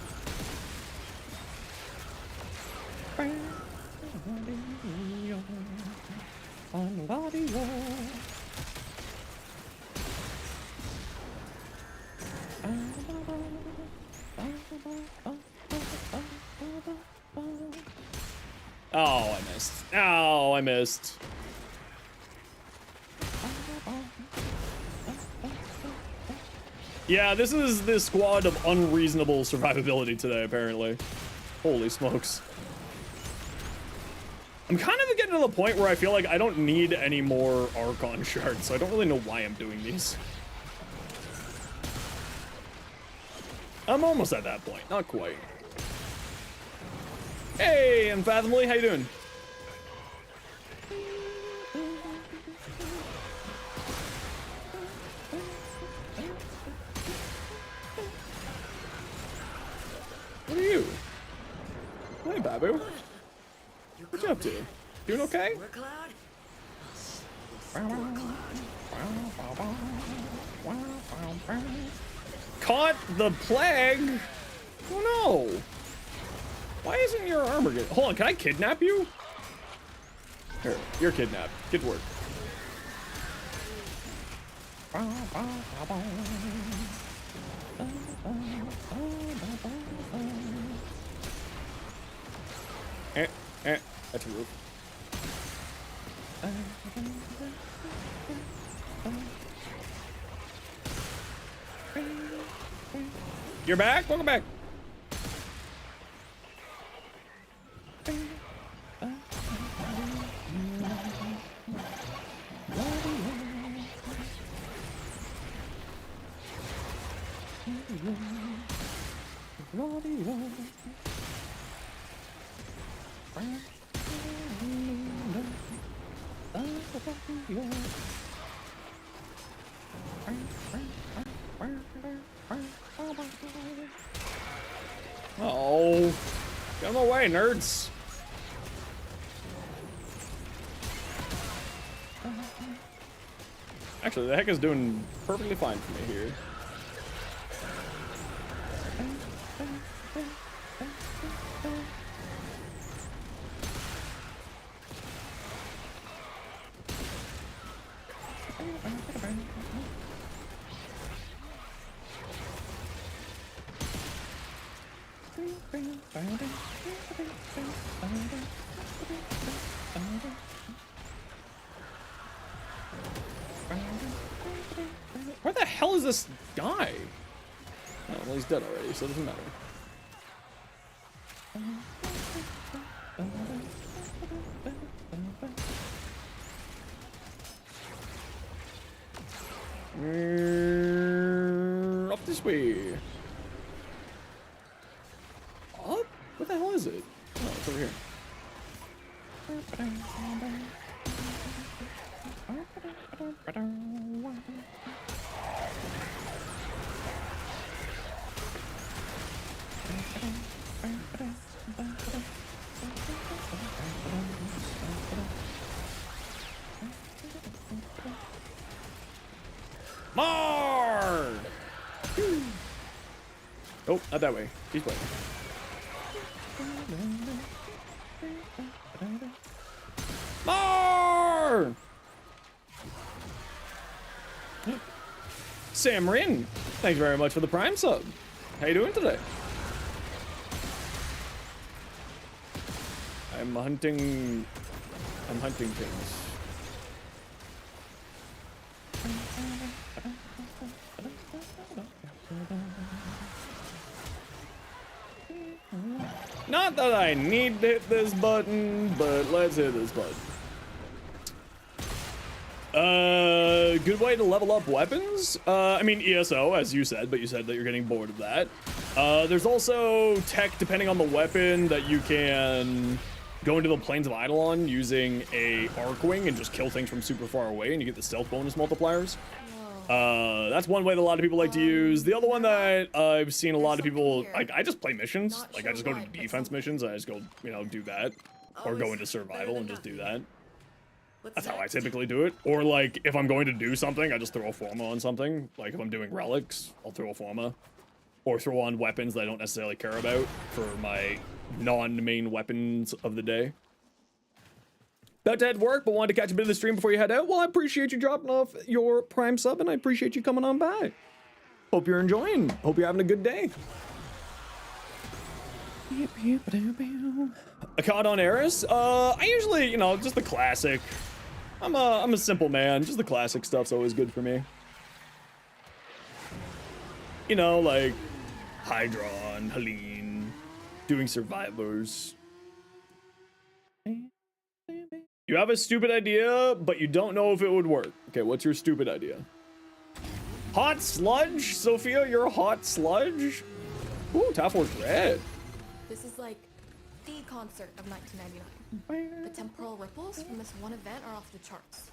Oh, I missed. Oh, I missed. Yeah, this is the squad of unreasonable survivability today, apparently. Holy smokes. I'm kind of getting to the point where I feel like I don't need any more Archon shards, so I don't really know why I'm doing these. I'm almost at that point, not quite. Hey, Unfathomably, how you doing? What are you? Hey, Babu. What you up to? Doing okay? Caught the plague? Oh no! Why isn't your armor good? Hold on, can I kidnap you? Here, you're kidnapped. Get to work. That's a roof. You're back? Welcome back. Oh, get out of my way, nerds. Actually, the heck is doing perfectly fine for me here. Where the hell is this guy? Oh, well, he's dead already, so it doesn't matter. Up this way. Up? What the hell is it? Oh, it's over here. More! Oh, not that way. He's way. More! Sam Rin, thank you very much for the Prime sub. How you doing today? I'm hunting things. Not that I need to hit this button, but let's hit this button. Good way to level up weapons. I mean ESO, as you said, but you said that you're getting bored of that. There's also tech, depending on the weapon, that you can go into the Plains of Eidolon using a Arcwing and just kill things from super far away, and you get the stealth bonus multipliers. That's one way that a lot of people like to use. The other one that I've seen a lot of people, like, I just play missions. Like, I just go to defense missions, I just go, you know, do that. Or go into survival and just do that. That's how I typically do it. Or, like, if I'm going to do something, I just throw a Forma on something. Like, if I'm doing relics, I'll throw a Forma. Or throw on weapons that I don't necessarily care about for my non-main weapons of the day. About to head work, but wanted to catch a bit of the stream before you head out. Well, I appreciate you dropping off your Prime sub, and I appreciate you coming on by. Hope you're enjoying. Hope you're having a good day. A card on Eris? I usually, you know, just the classic. I'm a simple man. Just the classic stuff's always good for me. You know, like Hydron, Helene, doing survivors. You have a stupid idea, but you don't know if it would work. Okay, what's your stupid idea? Hot sludge? Sophia, you're a hot sludge? Ooh, Task Force Red. This is like the concert of 1999. The temporal ripples from this one event are off the charts.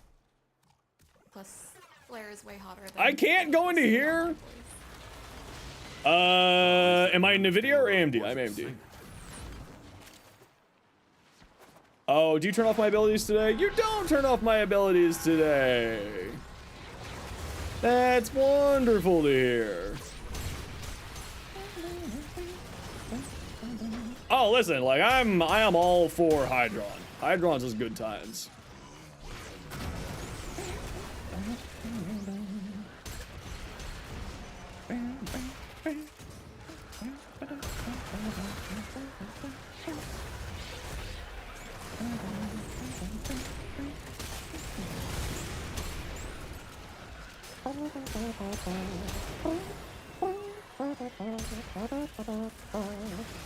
Plus, Flare is way hotter than... I can't go into here. Am I NVIDIA or AMD? I'm AMD. Oh, do you turn off my abilities today? You don't turn off my abilities today. That's wonderful to hear. Oh, listen, like I am all for Hydron. Hydron's just good times.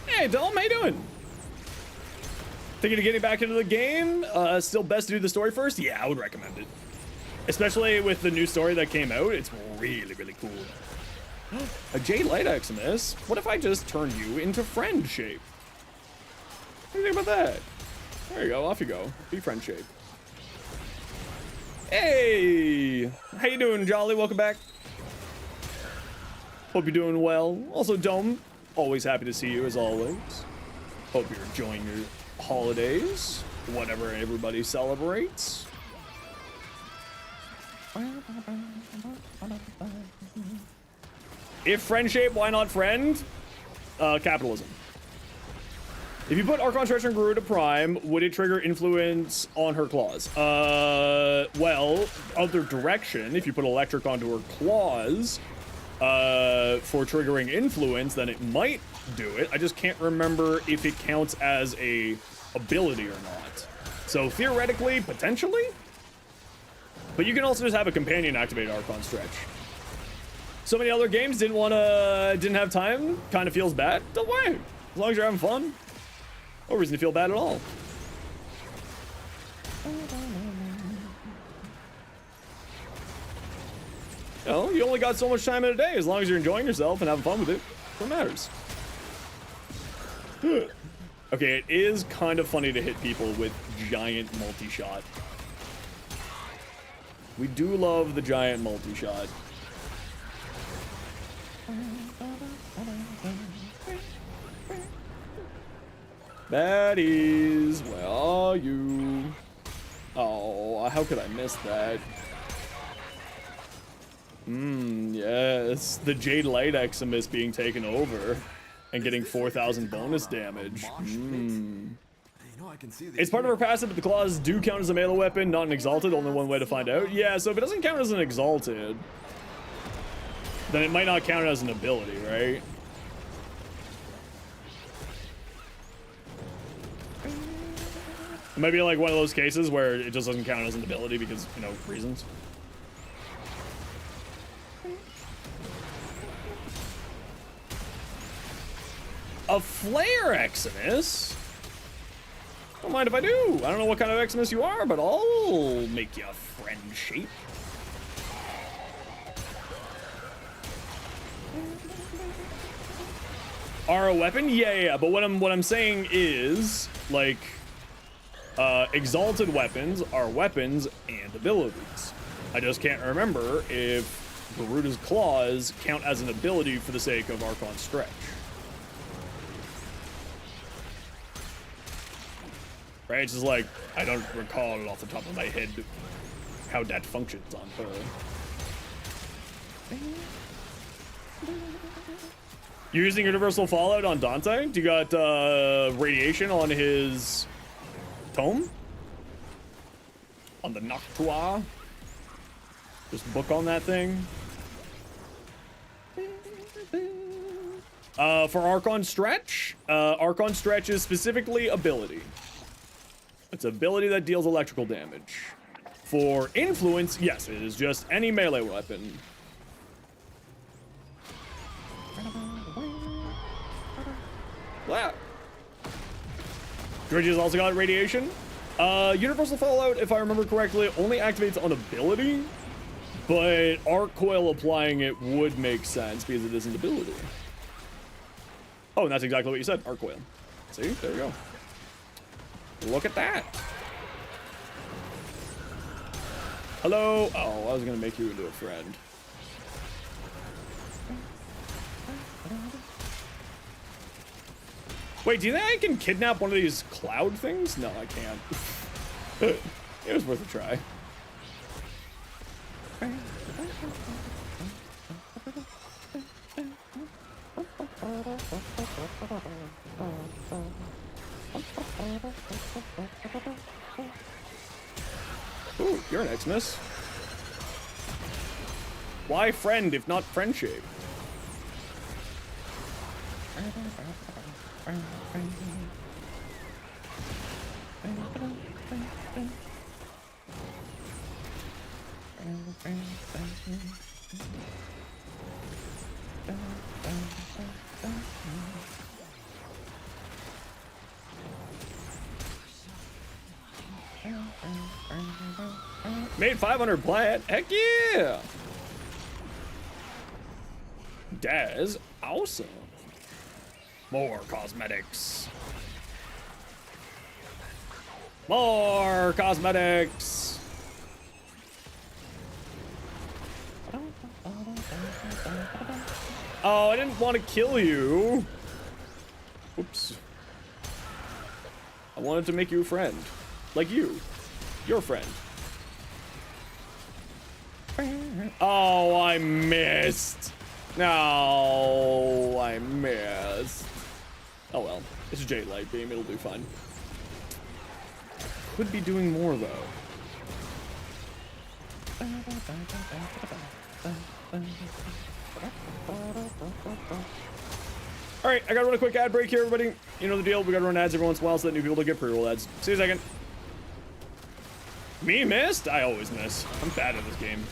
Hey, Dom, how you doing? Thinking of getting back into the game? Still best to do the story first? Yeah, I would recommend it. Especially with the new story that came out. It's really, really cool. A Jade Light Eximus? What if I just turn you into friend shape? What do you think about that? There you go, off you go. Be friend shape. Hey! How you doing, Jolly? Welcome back. Hope you're doing well. Also, Dome, always happy to see you as always. Hope you're enjoying your holidays, whatever everybody celebrates. If friend shape, why not friend? Capitalism. If you put Archon Stretch on Garuda Prime, would it trigger influence on her claws? Well, other direction. If you put electric onto her claws, for triggering influence, then it might do it. I just can't remember if it counts as a ability or not. So theoretically, potentially, but you can also just have a companion activate Archon Stretch. So many other games didn't have time. Kind of feels bad. Don't worry. As long as you're having fun, no reason to feel bad at all. You know, you only got so much time in a day. As long as you're enjoying yourself and having fun with it, what matters. Okay, it is kind of funny to hit people with giant multi-shot. We do love the giant multi-shot. Baddies, where are you? Oh, how could I miss that? Yes, the Jade Light Eximus being taken over and getting 4,000 bonus damage. It's part of her passive, but the claws do count as a melee weapon, not an exalted. Only one way to find out. Yeah, so if it doesn't count as an exalted, then it might not count as an ability, right? It might be like one of those cases where it just doesn't count as an ability because, you know, reasons. A Flare Eximus? Don't mind if I do. I don't know what kind of Eximus you are, but I'll make you a friend shape. Are a weapon? Yeah. But what I'm saying is, like, exalted weapons are weapons and abilities. I just can't remember if Garuda's claws count as an ability for the sake of Archon Stretch. Right? It's just like, I don't recall off the top of my head how that functions on her. You're using Universal Fallout on Dante? Do you got radiation on his tome? On the Noctua? Just book on that thing? For Archon Stretch is specifically ability. It's ability that deals electrical damage. For influence, yes, it is just any melee weapon. Wow. Dredge's also got radiation. Universal Fallout, if I remember correctly, only activates on ability, but Arc Coil applying it would make sense because it is an ability. Oh, and that's exactly what you said, Arc Coil. See, there you go. Look at that. Hello. Oh, I was gonna make you into a friend. Wait, do you think I can kidnap one of these cloud things? No, I can't. It was worth a try. Ooh, you're an Eximus. Why friend if not friend shape? Made 500 plat. Heck yeah! Des, awesome. More cosmetics. More cosmetics. Oh, I didn't want to kill you. Oops. I wanted to make you a friend. Like you. Your friend. Oh, I missed. No, I missed. Oh well. It's a Jade Light Beam. It'll do fine. Could be doing more, though. Alright, I gotta run a quick ad break here, everybody. You know the deal. We gotta run ads every once in a while so that new people don't get pre-roll ads. See you in a second. Me missed? I always miss. I'm bad at this game.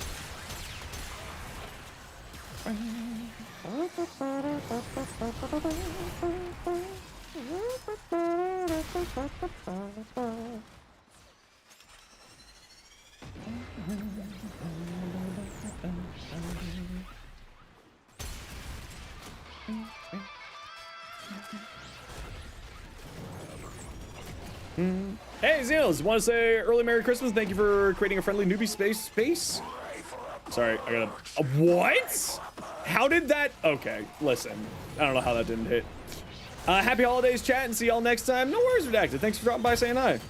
Hey, Zenos, want to say early Merry Christmas. Thank you for creating a friendly newbie space. Sorry, I gotta... what? How did that... okay, listen. I don't know how that didn't hit. Happy holidays, chat, and see y'all next time. No worries, Redacted. Thanks for dropping by saying hi.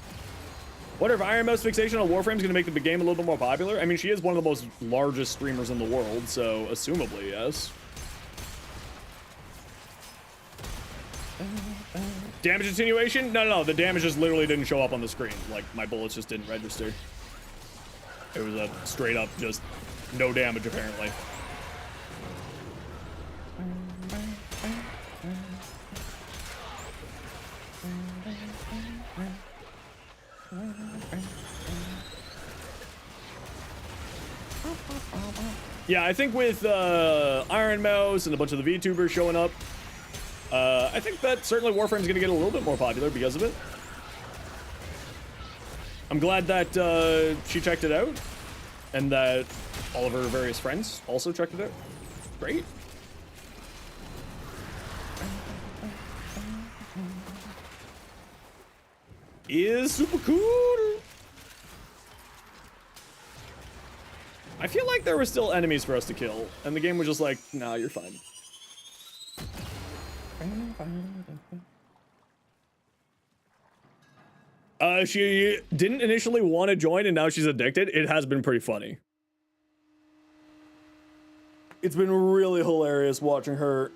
Wonder if Iron Mouse fixation on Warframe is going to make the game a little bit more popular. I mean, she is one of the most largest streamers in the world, so assumably, yes. Damage attenuation? No. The damage just literally didn't show up on the screen. Like, my bullets just didn't register. It was a straight up just no damage, apparently. Yeah, I think with Iron Mouse and a bunch of the VTubers showing up, I think that certainly Warframe's gonna get a little bit more popular because of it. I'm glad that she checked it out, and that all of her various friends also checked it out. Great. Is super cool. I feel like there were still enemies for us to kill, and the game was just like, nah, you're fine. She didn't initially want to join, and now she's addicted. It has been pretty funny. It's been really hilarious watching her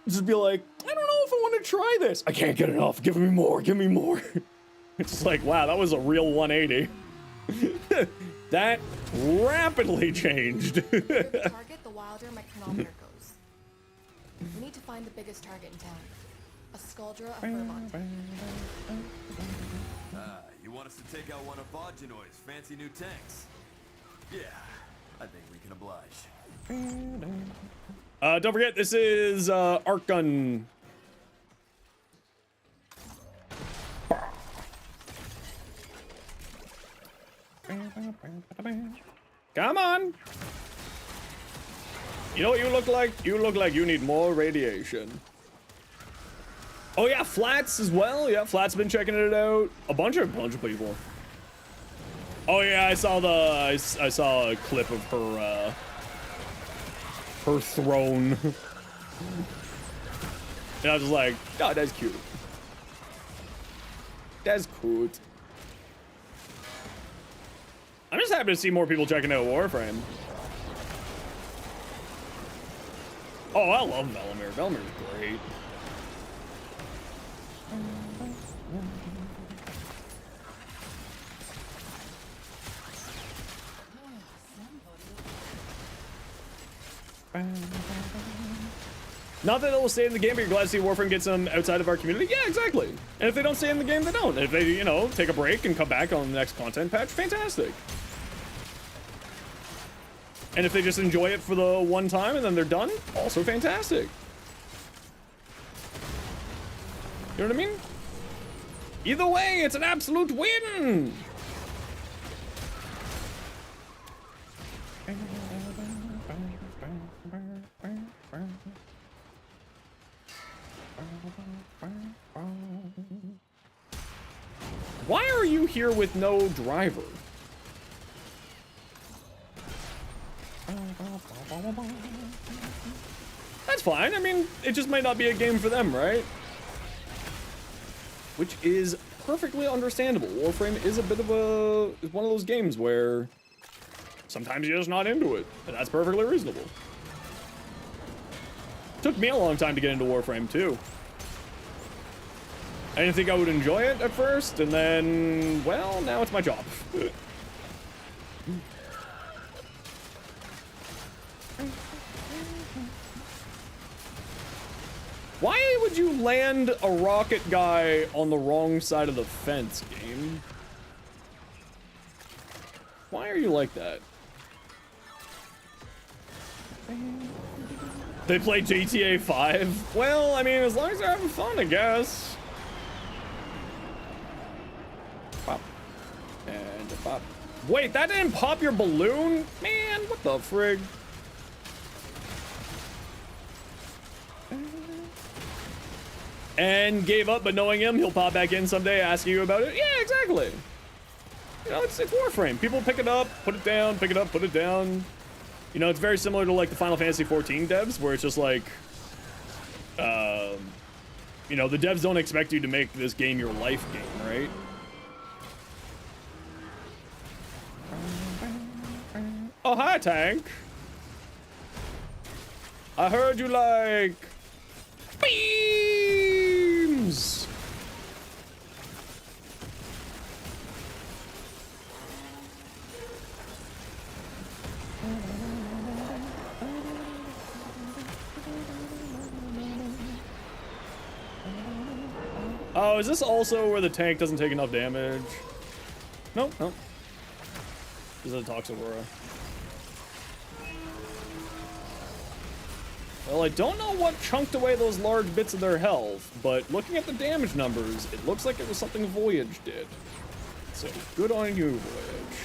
just be like, I don't know if I want to try this. I can't get enough. Give me more. Give me more. It's like, wow, that was a real 180. That rapidly changed. The target, the wilder my chronometer goes. We need to find the biggest target in town. A Skuldra of Vermont. You want us to take out one of Vogenoy's fancy new tanks? Yeah, I think we can oblige. Don't forget, this is Arc Gun. Come on. You know what you look like? You look like you need more radiation. Oh yeah, Flats as well. Yeah, Flats been checking it out. A bunch of people. Oh yeah, I saw a clip of her her throne. And I was just like, oh, that's cute. That's cute. I'm just happy to see more people checking out Warframe. Oh, I love Velimir. Velimir's great. Not that it'll stay in the game, but you're glad to see Warframe get some outside of our community? Yeah, exactly. And if they don't stay in the game, they don't. If they, you know, take a break and come back on the next content patch, fantastic. And if they just enjoy it for the one time and then they're done, also fantastic. You know what I mean? Either way, it's an absolute win! Why are you here with no driver? That's fine. I mean, it just might not be a game for them, right? Which is perfectly understandable. Warframe is a bit of is one of those games where sometimes you're just not into it, and that's perfectly reasonable. Took me a long time to get into Warframe too. I didn't think I would enjoy it at first, and then, well, now it's my job. Why would you land a rocket guy on the wrong side of the fence, game? Why are you like that? They play GTA 5? Well, I mean, as long as they're having fun, I guess. Pop. And a pop. Wait, that didn't pop your balloon? Man, what the frig? And gave up, but knowing him, he'll pop back in someday asking you about it. Yeah, exactly. You know, it's Warframe. People pick it up, put it down, pick it up, put it down. You know, it's very similar to like the Final Fantasy 14 devs, where it's just like, you know, the devs don't expect you to make this game your life game, right? Oh, hi, Tank. I heard you like beams. Oh, is this also where the tank doesn't take enough damage? Nope, nope. This is a Toxic Aurora. Well, I don't know what chunked away those large bits of their health, but looking at the damage numbers, it looks like it was something Voyage did. So, good on you, Voyage.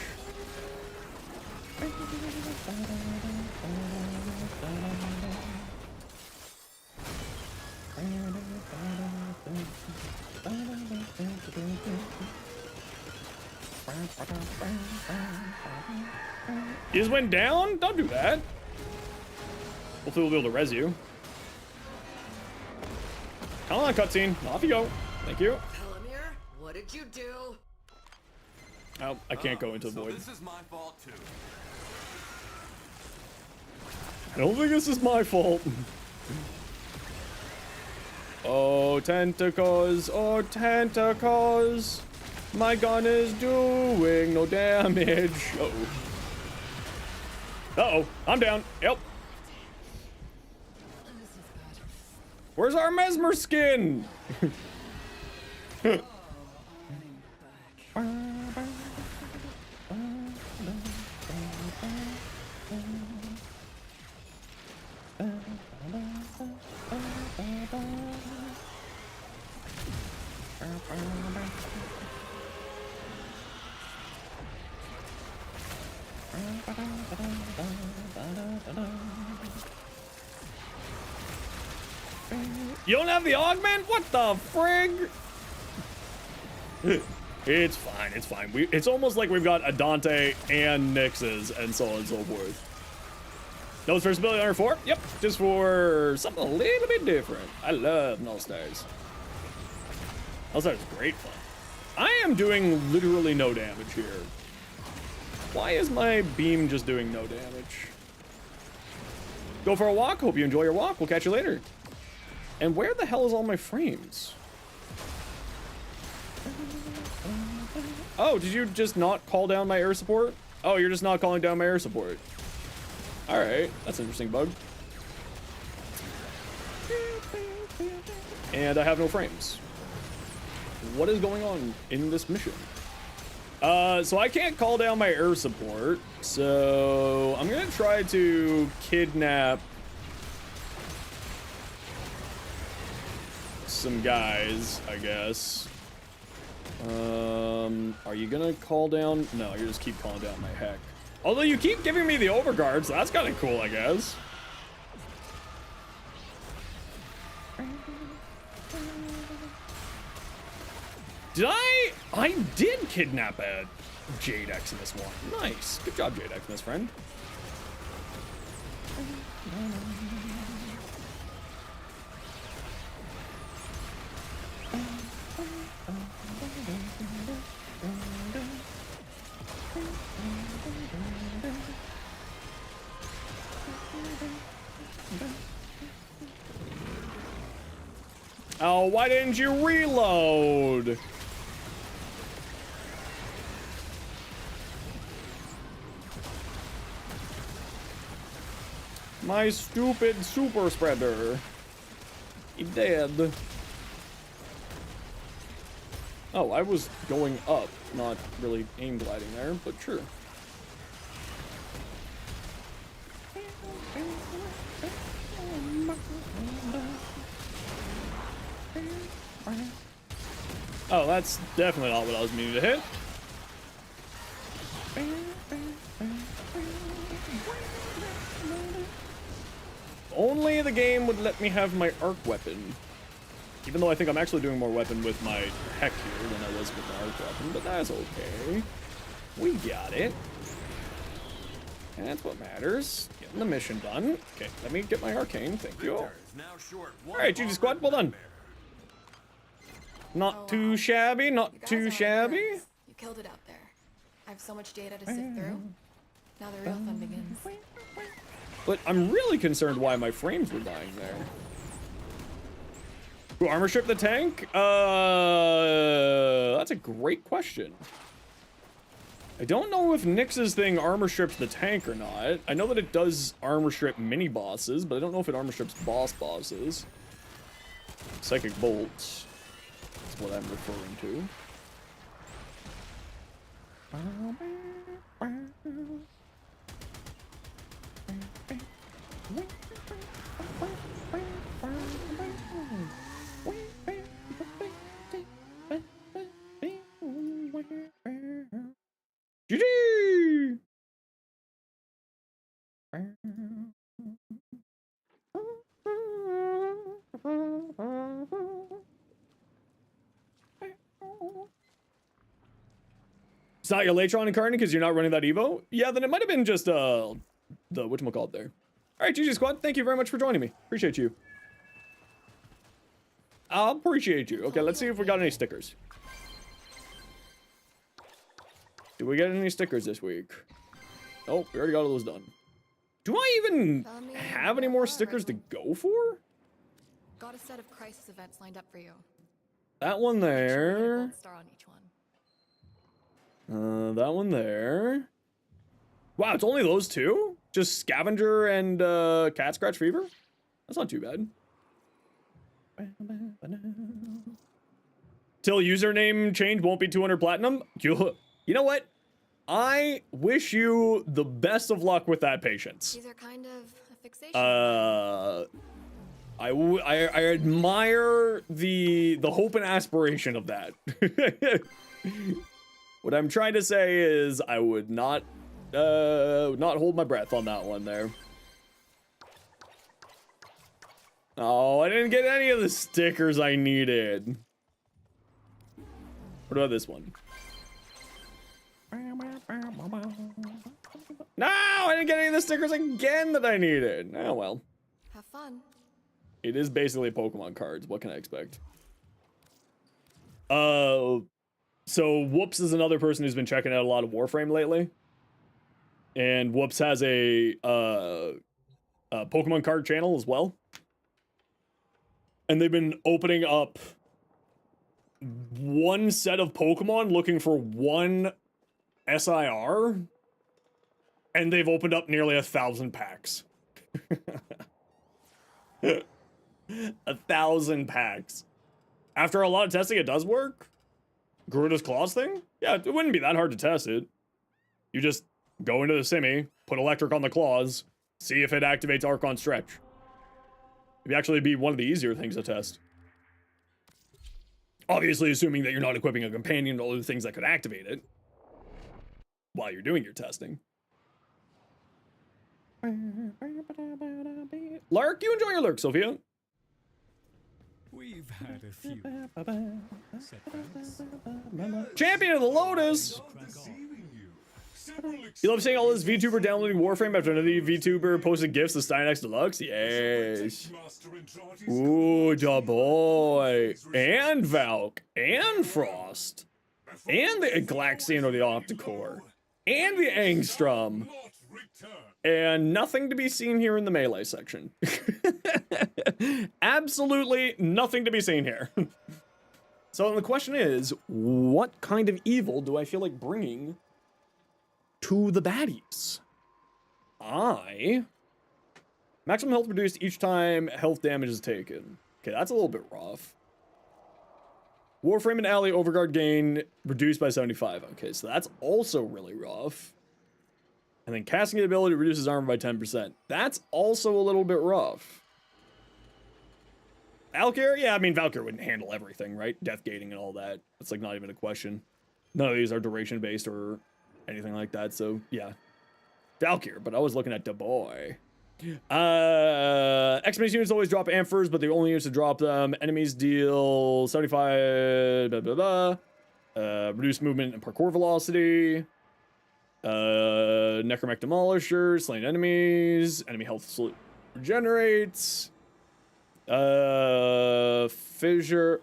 You just went down? Don't do that. Hopefully we'll be able to res you. Come on, cutscene. Off you go. Thank you. Telemere, what did you do? Oh, I can't go into the void. This is my fault too. I don't think this is my fault. Oh, tentacles. Oh, tentacles. My gun is doing no damage. Uh-oh. Uh-oh. I'm down. Yep. Where's our Mesmer skin? You don't have the augment? What the frig? It's fine, it's fine. It's almost like we've got a Dante and Nyx's and so on and so forth. Nose first ability under 4? Yep, just for something a little bit different. I love Null Stars. Null Stars is great fun. I am doing literally no damage here. Why is my beam just doing no damage? Go for a walk. Hope you enjoy your walk. We'll catch you later. And where the hell is all my frames? Oh, did you just not call down my air support? Oh, you're just not calling down my air support. All right, that's an interesting bug. And I have no frames. What is going on in this mission? So I can't call down my air support. So I'm gonna try to kidnap some guys, I guess. Are you gonna call down? No, you just keep calling down my heck. Although you keep giving me the overguard, so that's kind of cool, I guess. I did kidnap a Jadex in this one. Nice. Good job, Jadex, Miss friend. Oh, why didn't you reload? My stupid super spreader. He dead. Oh, I was going up, not really aim gliding there, but sure. Oh, that's definitely not what I was meaning to hit. Only the game would let me have my arc weapon. Even though I think I'm actually doing more weapon with my heck here than I was with the arc weapon, but that's okay. We got it. And that's what matters. Getting the mission done. Okay, let me get my arcane. Thank you. Alright, GG squad, well done. Not too shabby, not too shabby. You killed it out there. I have so much data to sift through. Now the real fun begins. But I'm really concerned why my frames were dying there. Who armor strip the tank? That's a great question. I don't know if Nyx's thing armor strips the tank or not. I know that it does armor strip mini bosses, but I don't know if it armor strips bosses. Psychic bolts. That's what I'm referring to. GG! It's not your Latron incarnate because you're not running that Evo? Yeah, then it might have been just the whatchamacallit there. Alright, GG squad, thank you very much for joining me. Appreciate you. I appreciate you. Okay, let's see if we got any stickers. Do we get any stickers this week? Oh, we already got all those done. Do I even have any more stickers to go for? Got a set of crisis events lined up for you. That one there. Gold star on each one. That one there. Wow, it's only those two? Just Scavenger and Cat Scratch Fever? That's not too bad. Till username change won't be 200 platinum? You know what? I wish you the best of luck with that patience. These are kind of a fixation. I admire the hope and aspiration of that. What I'm trying to say is I would not hold my breath on that one there. Oh, I didn't get any of the stickers I needed. What about this one? No, I didn't get any of the stickers again that I needed. Oh, well. Have fun. It is basically Pokemon cards. What can I expect? So Whoops is another person who's been checking out a lot of Warframe lately. And Whoops has a Pokemon card channel as well. And they've been opening up one set of Pokemon looking for one SIR. And they've opened up nearly 1,000 packs. 1,000 packs. After a lot of testing, it does work. Garuda's Claws thing? Yeah, it wouldn't be that hard to test it. You just go into the Simi, put Electric on the Claws, see if it activates Archon Stretch. It'd actually be one of the easier things to test. Obviously, assuming that you're not equipping a companion and all the things that could activate it while you're doing your testing. Lurk, you enjoy your lurk, Sophia. We've had a few setbacks. Champion of the Lotus! You love seeing all this VTuber downloading Warframe after another VTuber posted gifts of Stynex Deluxe? Yes. Ooh, da boy. And Valk. And Frost. And the Galaxian or the Octocore. And the Angstrom. And nothing to be seen here in the melee section. Absolutely nothing to be seen here. So the question is, what kind of evil do I feel like bringing to the baddies? Maximum health reduced each time health damage is taken. Okay, that's a little bit rough. Warframe and ally overguard gain reduced by 75. Okay, so that's also really rough. And then casting ability reduces armor by 10%. That's also a little bit rough. Valkyr? Yeah, I mean, Valkyr wouldn't handle everything, right? Death gating and all that. That's like not even a question. None of these are duration based or anything like that, so yeah. Valkyr, but I was looking at the boy. X-Men units always drop amphers, but the only units to drop them. Enemies deal 75 blah blah blah. Reduce movement and parkour velocity. Necromech Demolisher, slain enemies. Enemy health regenerates. Fissure.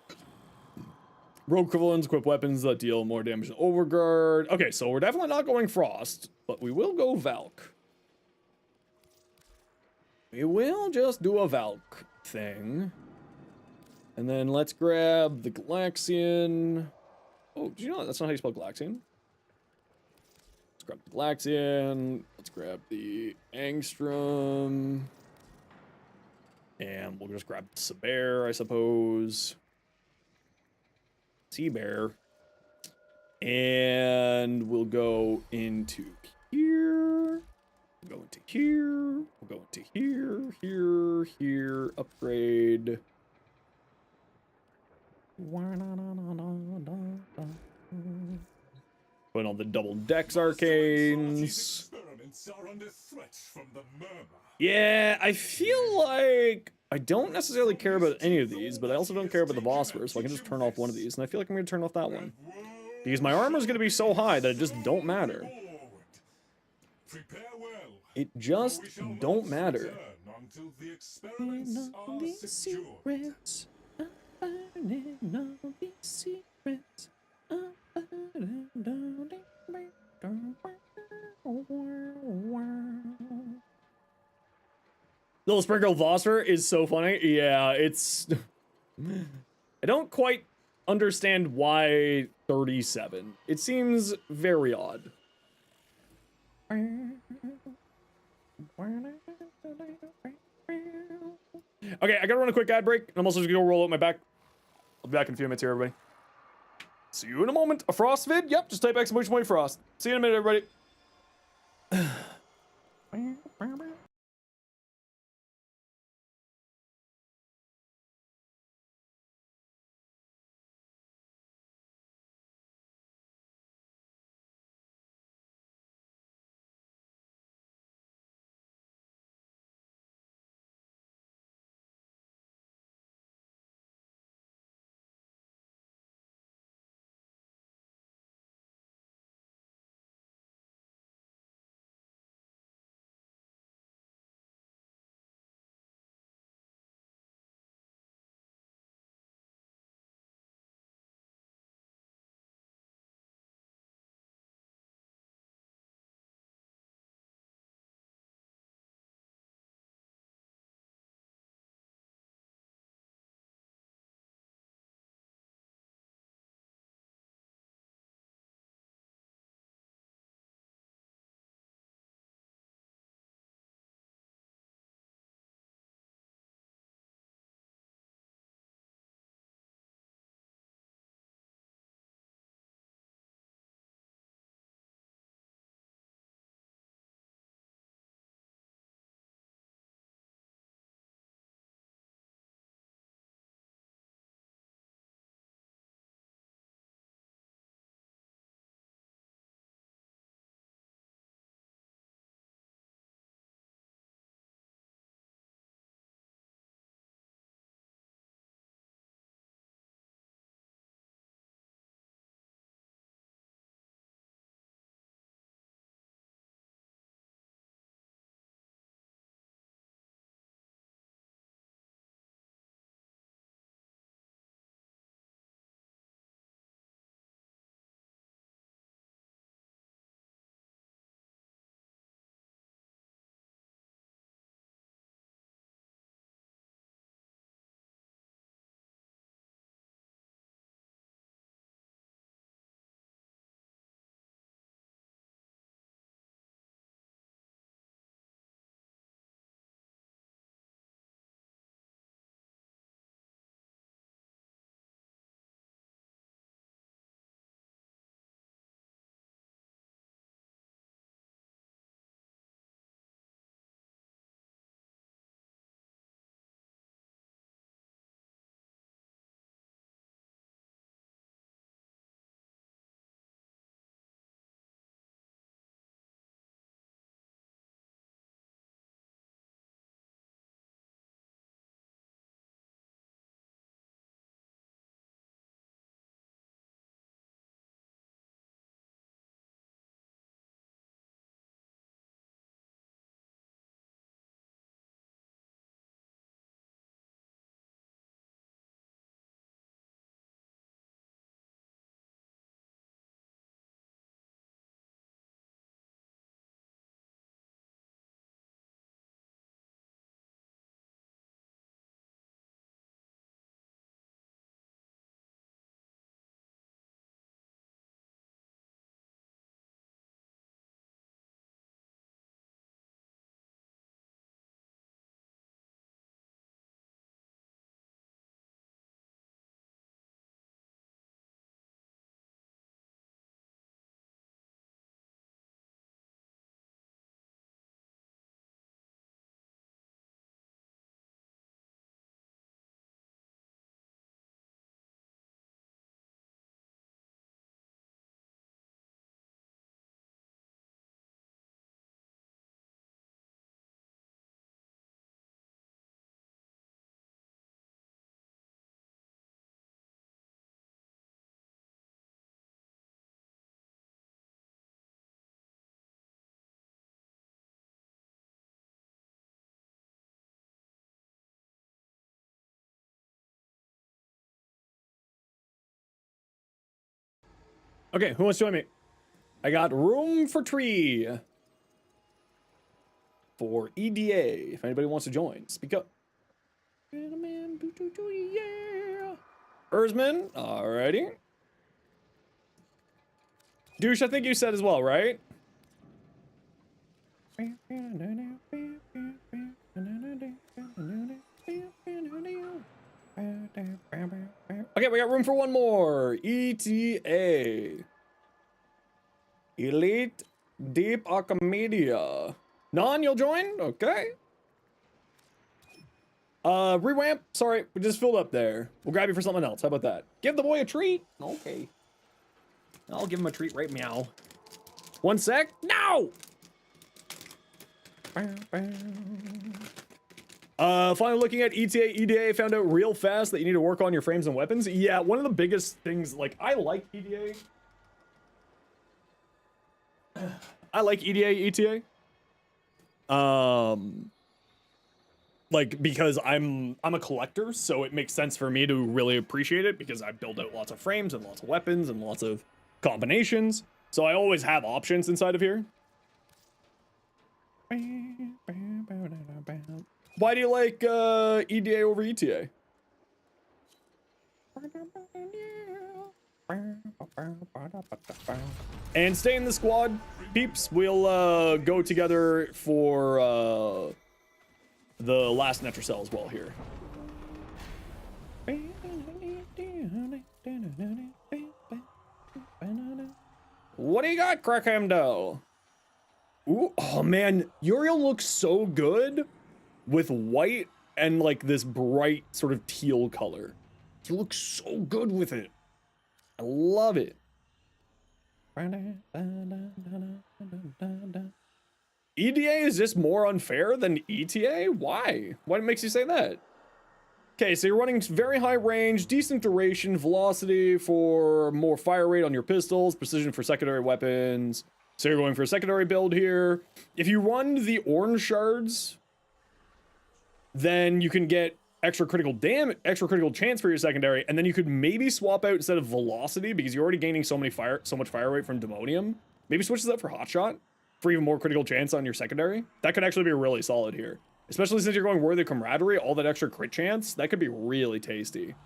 Rogue equivalents equip weapons that deal more damage than overguard. Okay, so we're definitely not going Frost, but we will go Valk. We will just do a Valk thing. And then let's grab the Galaxian. Oh, did you know that's not how you spell Galaxian? Let's grab the Galaxian. Let's grab the Angstrom. And we'll just grab the Saber, I suppose. Sea Bear. And we'll go into here. We'll go into here. We'll go into here, here, upgrade. Put on the double dex arcanes. Yeah, I feel like I don't necessarily care about any of these, but I also don't care about the Bosphorus, so I can just turn off one of these, and I feel like I'm going to turn off that one. Because my armor is going to be so high that it just don't matter. It just don't matter. Little sprinkle of phosphor is so funny. Yeah, it's... I don't quite understand why 37. It seems very odd. Okay, I gotta run a quick ad break, and I'm also just gonna go roll out my back. I'll be back in a few minutes here, everybody. See you in a moment. A Frost vid? Yep, just type !Frost. See you in a minute, everybody. Okay, who wants to join me? I got room for tree. For EDA, if anybody wants to join, speak up. Yeah. Erzman, alrighty. Douche, I think you said as well, right? Okay, we got room for one more. ETA. Elite Deep Archimedia. Non, you'll join? Okay. Rewamp. Sorry, we just filled up there. We'll grab you for something else. How about that? Give the boy a treat. Okay. I'll give him a treat right meow. One sec. No! Finally looking at ETA, EDA, found out real fast that you need to work on your frames and weapons. Yeah, one of the biggest things, like, I like EDA. I like EDA, ETA. Like, because I'm a collector, so it makes sense for me to really appreciate it because I build out lots of frames and lots of weapons and lots of combinations. So I always have options inside of here. Why do you like EDA over ETA? And stay in the squad, peeps. We'll go together for the last Netracell as well here. What do you got, Crackhamdo? Ooh, oh man, Uriel looks so good with white and like this bright sort of teal color. He looks so good with it. I love it. EDA is just more unfair than ETA? Why? What makes you say that? Okay, so you're running very high range, decent duration, velocity for more fire rate on your pistols, precision for secondary weapons. So you're going for a secondary build here. If you run the orange shards, then you can get extra critical chance for your secondary, and then you could maybe swap out instead of velocity because you're already gaining so much fire rate from demonium. Maybe switch this up for hotshot for even more critical chance on your secondary. That could actually be really solid here, especially since you're going worthy camaraderie. All that extra crit chance, that could be really tasty.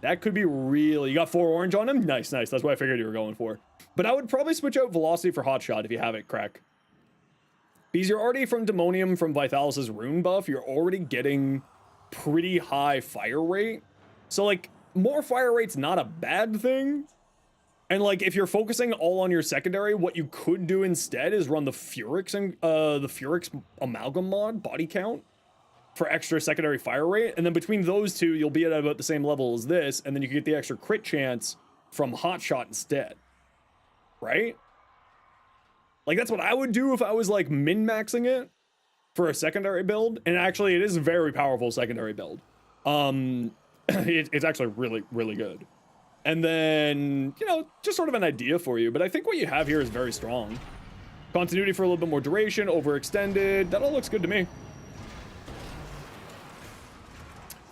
That could be really. You got 4 orange on him. Nice. That's what I figured you were going for. But I would probably switch out velocity for hotshot if you have it, Crack. Because you're already from demonium from Vitalis's rune buff. You're already getting pretty high fire rate. So like more fire rate's not a bad thing. And like if you're focusing all on your secondary, what you could do instead is run the Furix and the Furix amalgam mod body count for extra secondary fire rate, and then between those two you'll be at about the same level as this, and then you can get the extra crit chance from hotshot instead, right? Like that's what I would do if I was like min-maxing it for a secondary build. And actually it is a very powerful secondary build. It's actually really good. And then, you know, just sort of an idea for you, but I think what you have here is very strong. Continuity for a little bit more duration, overextended, that all looks good to me.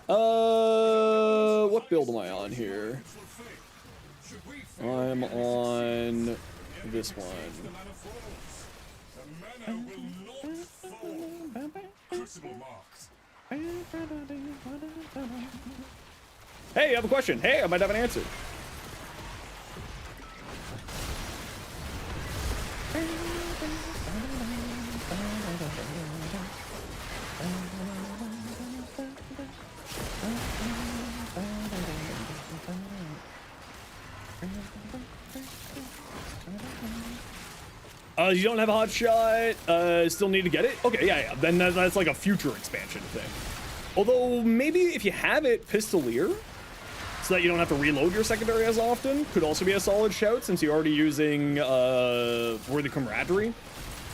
What build am I on here? I'm on this one. Hey, I have a question. Hey, I might have an answer. You don't have a hot shot, still need to get it? Okay, yeah. Then that's like a future expansion thing. Although, maybe if you have it, Pistolier, so that you don't have to reload your secondary as often, could also be a solid shout since you're already using Worthy Camaraderie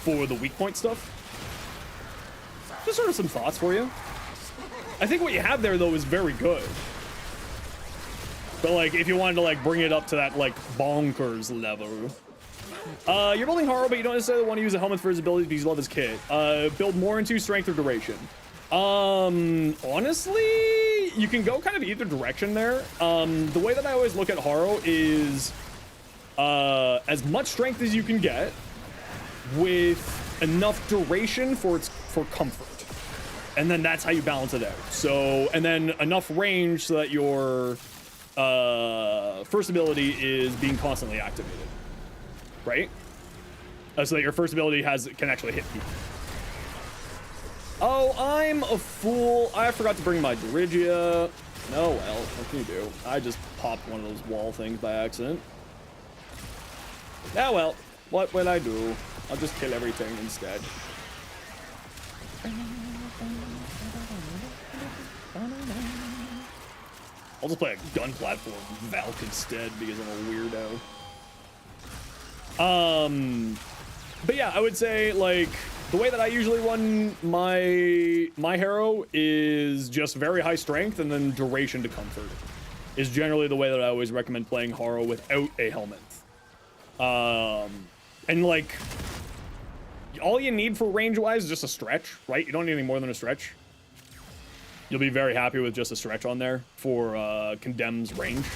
for the weak point stuff. Just sort of some thoughts for you. I think what you have there, though, is very good. But, like, if you wanted to, like, bring it up to that, like, bonkers level. You're building Haro, but you don't necessarily want to use a helmet for his abilities because you love his kit. Build more into strength or duration. Honestly, you can go kind of either direction there. The way that I always look at Haro is as much strength as you can get with enough duration for comfort. And then that's how you balance it out. So, and then enough range so that your first ability is being constantly activated, right? So that your first ability can actually hit people. Oh, I'm a fool. I forgot to bring my Dirigia. Oh, well, what can you do? I just popped one of those wall things by accident. Ah, well, what will I do? I'll just kill everything instead. I'll just play a gun platform Valk instead because I'm a weirdo. But yeah, I would say like the way that I usually run my hero is just very high strength and then duration to comfort is generally the way that I always recommend playing Haro without a helmet. And like all you need for range wise is just a stretch, right? You don't need any more than a stretch. You'll be very happy with just a stretch on there for Condemn's range.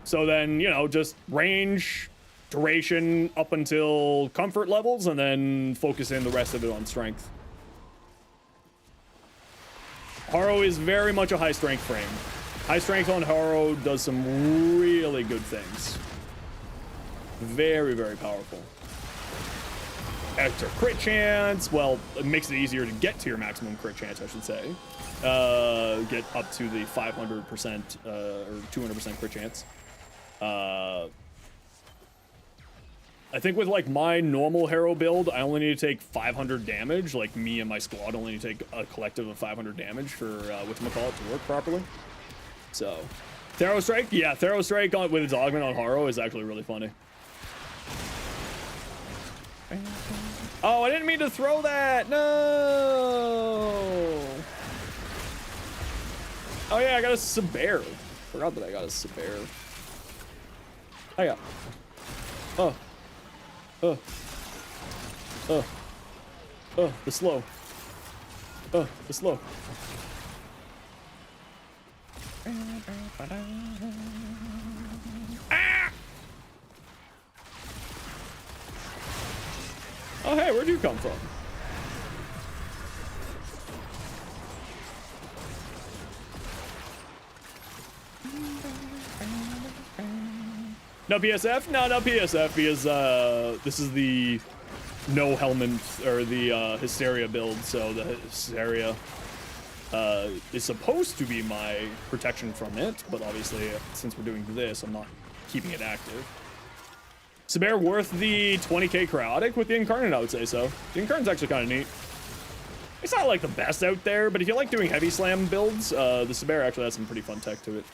So then, you know, just range, duration up until comfort levels, and then focus in the rest of it on strength. Haro is very much a high strength frame. High strength on Haro does some really good things. Very, very powerful. Extra crit chance. Well, it makes it easier to get to your maximum crit chance, I should say. Get up to the 500% or 200% crit chance. I think with like my normal Hero build, I only need to take 500 damage. Like me and my squad only need to take a collective of 500 damage for whatchamacallit to work properly. So, Thero Strike, yeah, Thero Strike with its augment on Haro is actually really funny. Oh, I didn't mean to throw that. No. Oh yeah, I got a Saber. Forgot that I got a Saber. Oh yeah. Oh. Oh. Oh. Oh, the slow. Oh, the slow. Ah! Oh, hey, where'd you come from? No PSF? No, no PSF because this is the no helmet or the Hysteria build, so the Hysteria is supposed to be my protection from it, but obviously since we're doing this, I'm not keeping it active. Saber worth the 20k chaotic with the Incarnate, I would say so. The Incarnate's actually kind of neat. It's not like the best out there, but if you like doing heavy slam builds, the Saber actually has some pretty fun tech to it.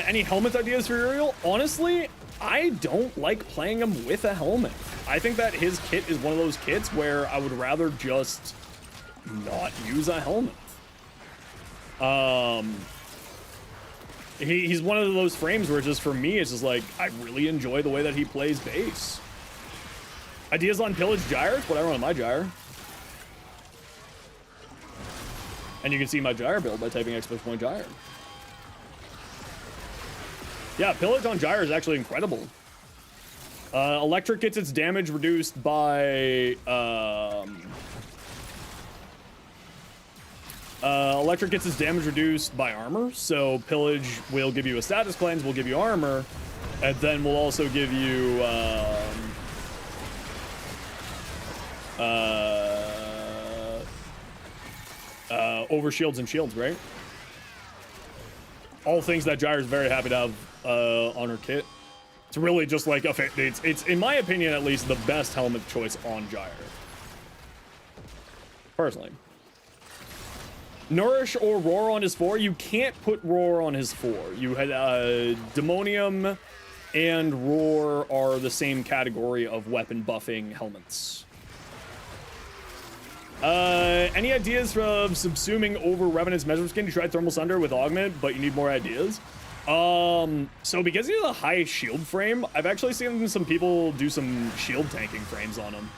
Any helmet ideas for Uriel? Honestly, I don't like playing him with a helmet. I think that his kit is one of those kits where I would rather just not use a helmet. He's one of those frames where just for me, it's just like, I really enjoy the way that he plays base. Ideas on Pillage Gyre? It's what I run on my Gyre. And you can see my Gyre build by typing !Gyre. Yeah, Pillage on Gyre is actually incredible. Electric gets its damage reduced by Electric gets its damage reduced by armor, so Pillage will give you a status cleanse, will give you armor, and then will also give you over shields and shields, right? All things that Gyre is very happy to have on her kit. It's really just like it's in my opinion at least the best helmet choice on Gyre. Personally. Nourish or Roar on his 4. You can't put Roar on his 4. You had Demonium and Roar are the same category of weapon buffing helmets. Any ideas from subsuming over Revenant's Mesmer Skin? You tried Thermal Sunder with Augment, but you need more ideas. So because he has a high shield frame, I've actually seen some people do some shield tanking frames on him.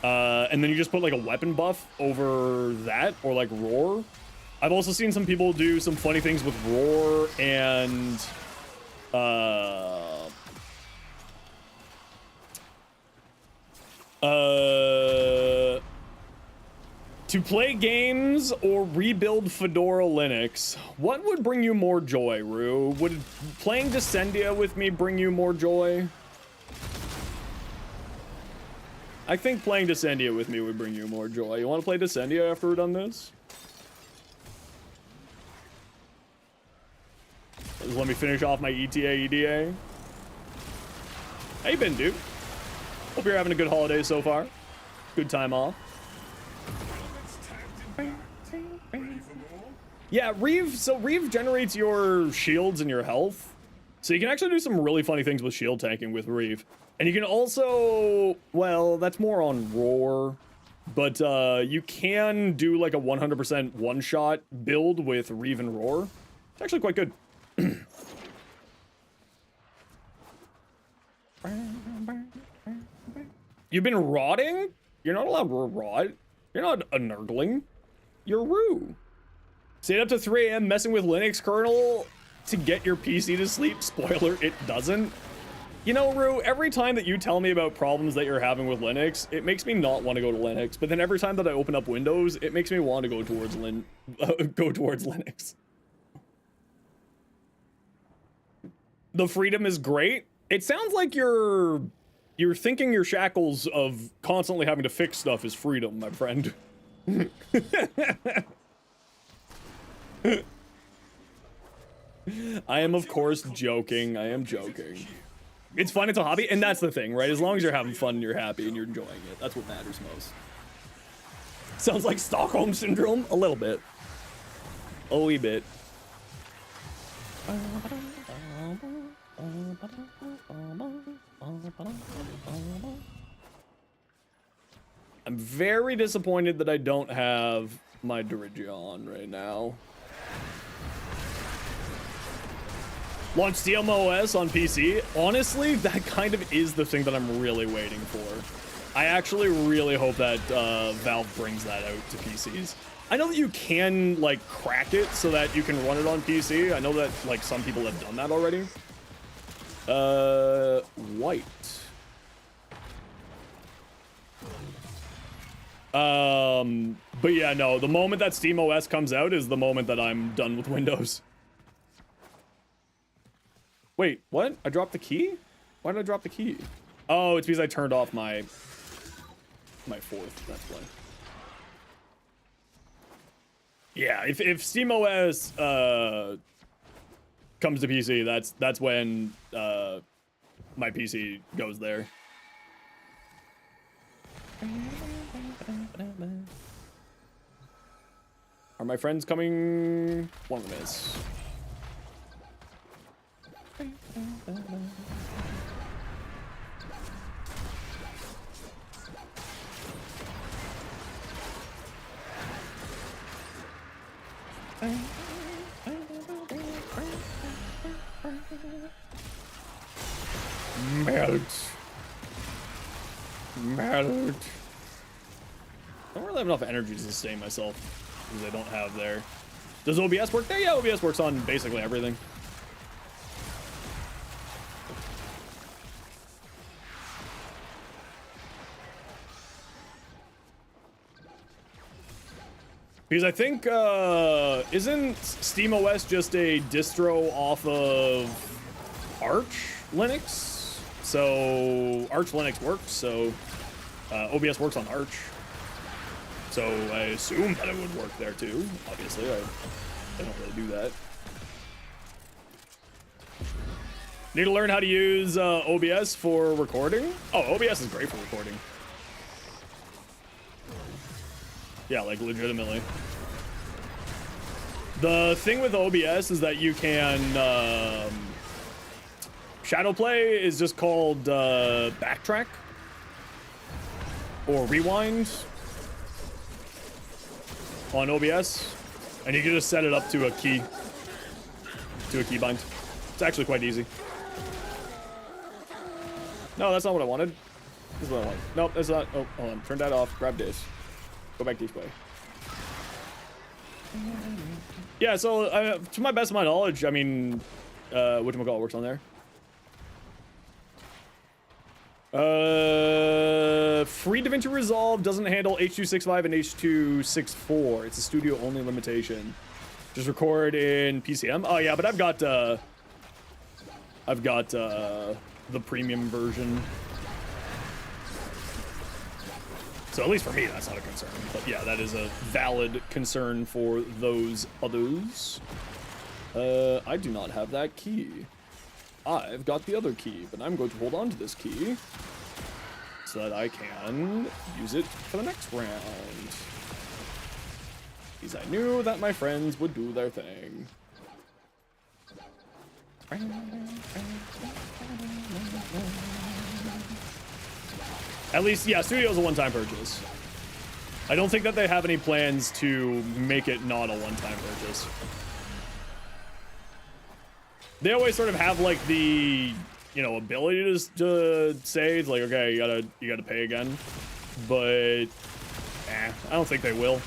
And then you just put like a weapon buff over that, or like roar. I've also seen some people do some funny things with roar and to play games or rebuild Fedora Linux, what would bring you more joy, Rue? Would playing Descendia with me bring you more joy? I think playing Descendia with me would bring you more joy. You want to play Descendia after we're done this? Just let me finish off my ETA, EDA. How you been, dude? Hope you're having a good holiday so far. Good time off. Yeah, Reeve generates your shields and your health. So you can actually do some really funny things with shield tanking with Reeve. And you can also, well, that's more on roar. But you can do like a 100% one-shot build with Reeve and roar. It's actually quite good. You've been rotting? You're not allowed to rot. You're not a nurgling. You're Rue. Stayed up to 3 a.m. messing with Linux kernel to get your PC to sleep. Spoiler, it doesn't. You know, Rue, every time that you tell me about problems that you're having with Linux, it makes me not want to go to Linux. But then every time that I open up Windows, it makes me want to go towards Linux. The freedom is great. It sounds like you're thinking your shackles of constantly having to fix stuff is freedom, my friend. I am, of course, joking. I am joking. It's fun, it's a hobby, and that's the thing, right? As long as you're having fun and you're happy and you're enjoying it, that's what matters most. Sounds like Stockholm Syndrome? A little bit. A wee bit. I'm very disappointed that I don't have my Dirigion right now. Launch CMOS on PC. Honestly, that kind of is the thing that I'm really waiting for. I actually really hope that Valve brings that out to PCs. I know that you can, like, crack it so that you can run it on PC. I know that, like, some people have done that already. White. But yeah, no, the moment that SteamOS comes out is the moment that I'm done with Windows. Wait, what? I dropped the key? Why did I drop the key? Oh, it's because I turned off my fourth, that's why. Yeah, if SteamOS comes to PC, that's when my PC goes there. Are my friends coming? One of them is. Melt. Melt. I don't really have enough energy to sustain myself, because I don't have there. Does OBS work there? Yeah, OBS works on basically everything. Because I think, isn't SteamOS just a distro off of Arch Linux? So Arch Linux works, so OBS works on Arch. So I assume that it would work there too. Obviously, I don't really do that. Need to learn how to use OBS for recording? Oh, OBS is great for recording. Yeah, like legitimately. The thing with OBS is that you can shadow play is just called backtrack or rewind on OBS, and you can just set it up to a key. to a keybind. It's actually quite easy. No, that's not what I wanted. This is what I want. Nope, that's not. Oh, hold on. Turn that off. Grab this. Go back this way. Yeah, so to my best of my knowledge, I mean, whatchamacallit works on there. Free DaVinci Resolve doesn't handle H.265 and H.264. It's a studio only limitation. Just record in PCM. Oh yeah, but I've got the premium version. So at least for me, that's not a concern. But yeah, that is a valid concern for those others. I do not have that key. I've got the other key, but I'm going to hold on to this key so that I can use it for the next round. Because I knew that my friends would do their thing. At least, yeah, Studio's a one-time purchase. I don't think that they have any plans to make it not a one-time purchase. They always sort of have like the, you know, ability to say it's like, okay, you gotta pay again, but I don't think they will.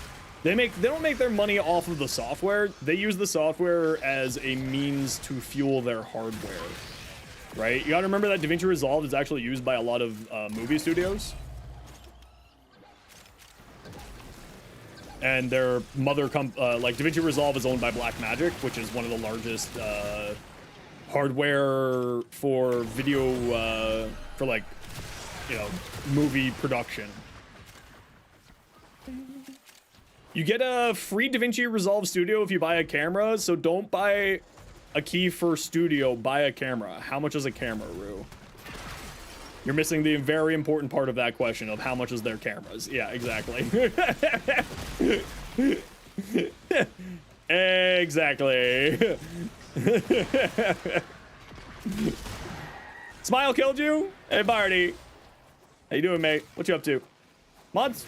They don't make their money off of the software. They use the software as a means to fuel their hardware, right? You gotta remember that DaVinci Resolve is actually used by a lot of movie studios. And their mother like DaVinci Resolve is owned by Blackmagic, which is one of the largest hardware for video, for like, you know, movie production. You get a free DaVinci Resolve Studio if you buy a camera, so don't buy a key for Studio, buy a camera. How much is a camera, Rue? You're missing the very important part of that question of how much is their cameras. Yeah, exactly. Exactly. Smile killed you? Hey, Barty. How you doing, mate? What you up to? Mods?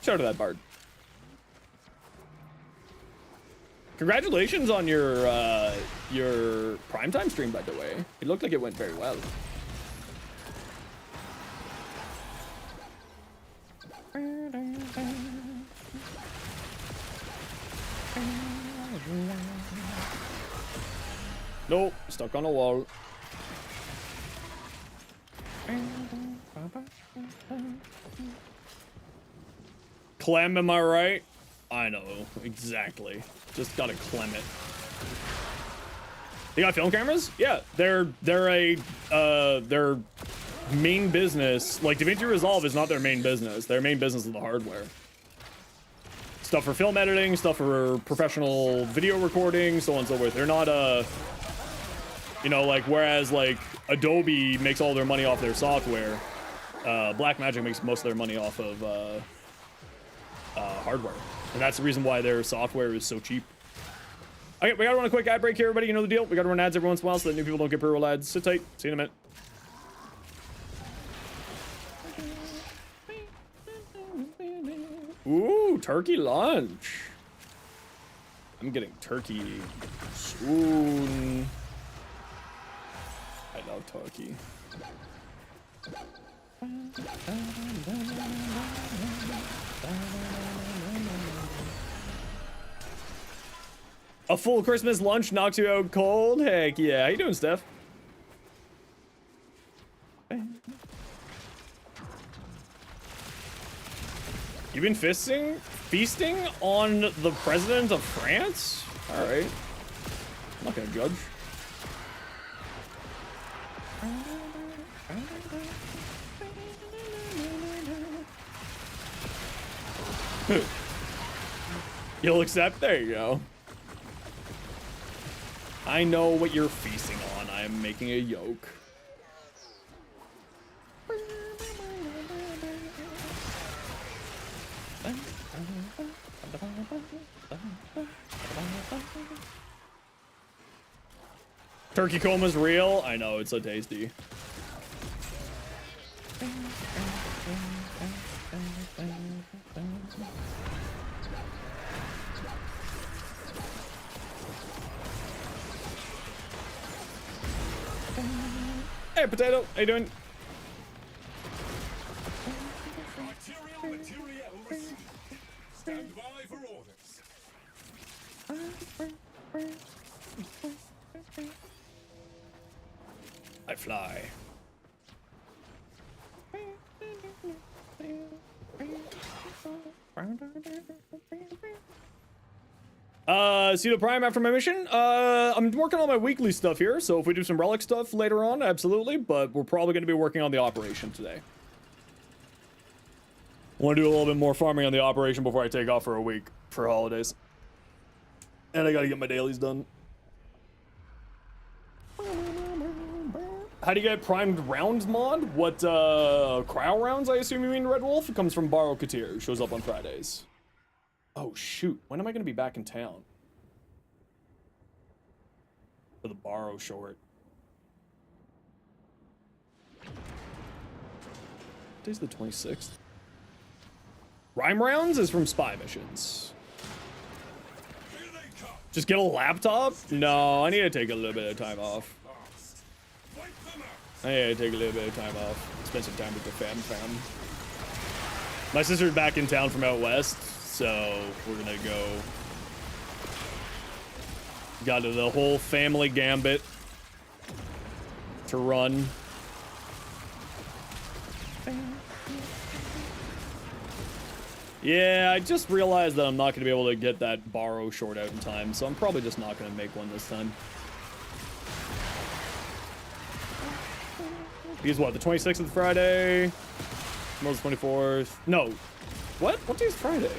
Shout out to that Bard. Congratulations on your primetime stream, by the way. It looked like it went very well. Nope, stuck on a wall. Clem, am I right? I know, exactly. Just gotta clem it. They got film cameras? Yeah, they're their main business. Like DaVinci Resolve is not their main business. Their main business is the hardware. Stuff for film editing, stuff for professional video recording, so on and so forth. They're not you know, like, whereas like Adobe makes all their money off their software, Blackmagic makes most of their money off of hardware. And that's the reason why their software is so cheap. Okay, we gotta run a quick ad break here, everybody. You know the deal. We gotta run ads every once in a while so that new people don't get pre-roll ads. Sit tight. See you in a minute. Ooh, turkey lunch. I'm getting turkey soon. I love turkey. A full Christmas lunch knocks you out cold? Heck yeah. How you doing, Steph? You've been feasting on the president of France? All right. I'm not gonna judge. You'll accept? There you go. I know what you're feasting on. I am making a yolk. Turkey coma's real? I know, it's so tasty. Hey, Potato. How you doing? Arterial materiel received. Stand by for orders. I fly. Cedo Prime after my mission. I'm working on my weekly stuff here, so if we do some relic stuff later on, absolutely, but we're probably going to be working on the operation today. I want to do a little bit more farming on the operation before I take off for a week for holidays. And I got to get my dailies done. How do you get primed rounds mod? What, cryo rounds, I assume you mean, Red Wolf? It comes from Baro Katir. Shows up on Fridays. Oh, shoot. When am I going to be back in town? For the Baro short. Today's the 26th. Rhyme rounds is from spy missions. Just get a laptop? No, I need to take a little bit of time off. I need to take a little bit of time off. Spend some time with the fam. My sister's back in town from out west, so we're gonna go. Got the whole family gambit to run. Yeah, I just realized that I'm not going to be able to get that Baro short out in time, so I'm probably just not going to make one this time. Because what, the 26th is Friday? Tomorrow's the 24th. No. What? What day is Friday?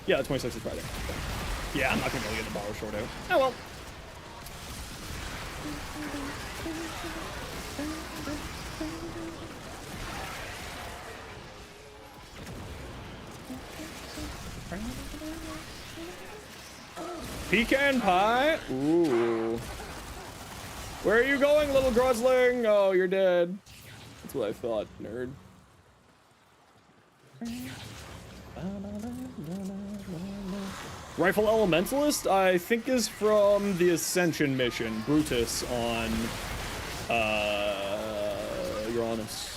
Yeah, the 26th is Friday. Yeah, I'm not going to be able to get the Baro short out. Oh well. Pecan pie? Ooh. Where are you going, little grozling? Oh, you're dead. That's what I thought, nerd. Rifle Elementalist, I think, is from the Ascension mission. Brutus on, Uranus.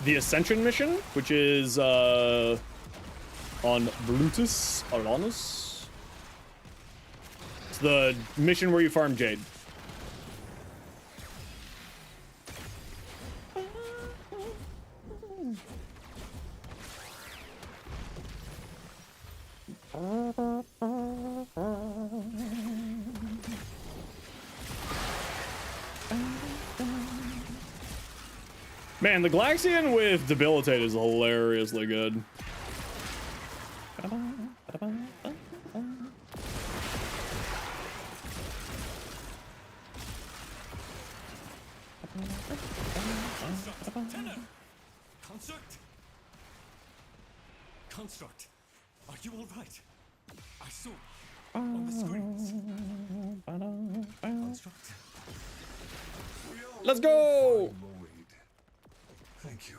The Ascension mission, which is on Brutus Uranus. It's the mission where you farm Jade. Man, the Galaxian with Debilitate is hilariously good. Construct, are you all right? I saw on the screens. Construct. Let's go! Thank you.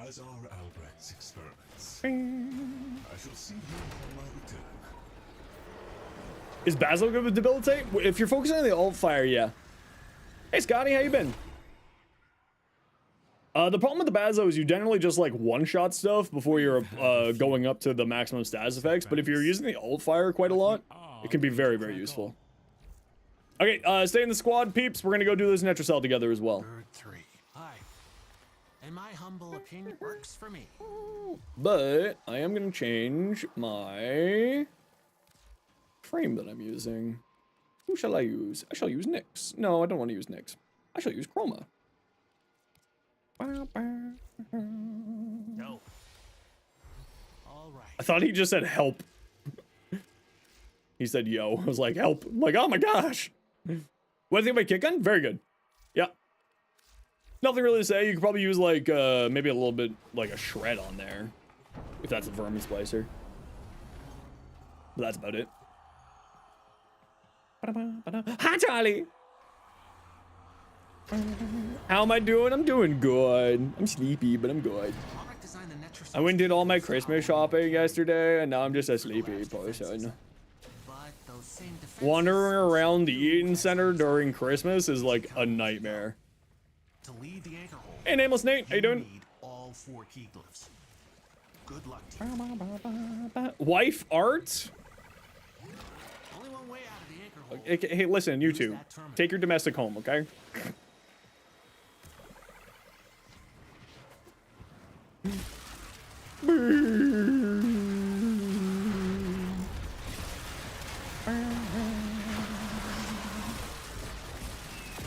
As are Albrecht's experiments. I shall see you on my return. Is Basil good with Debilitate? If you're focusing on the alt fire, yeah. Hey Scotty, how you been? The problem with the Basil is you generally just like one-shot stuff before you're going up to the maximum status effects, but if you're using the alt fire quite a lot, it can be very, very useful. Okay, stay in the squad, peeps. We're gonna go do this Netracell together as well. Bird 3. Hi. In my humble opinion, works for me. But I am gonna change my frame that I'm using. Who shall I use? I shall use Nyx. No, I don't want to use Nyx. I shall use Chroma. No. All right. I thought he just said help. He said yo. I was like, help. I'm like, oh my gosh. What do you think of my kick gun? Very good. Yeah. Nothing really to say. You could probably use like maybe a little bit like a shred on there. If that's a vermin splicer. But that's about it. Hi Charlie! How am I doing? I'm doing good. I'm sleepy, but I'm good. I went and did all my Christmas shopping yesterday, and now I'm just a sleepy person. Wandering around the Eaton Center during Christmas is like a nightmare. To leave the anchor hole, Hey, Nameless Nate, how you doing? need all 4 key glyphs. Good luck to you. Wife art? Only one way out of the anchor hole. Hey, listen, you two. Take your domestic home, okay?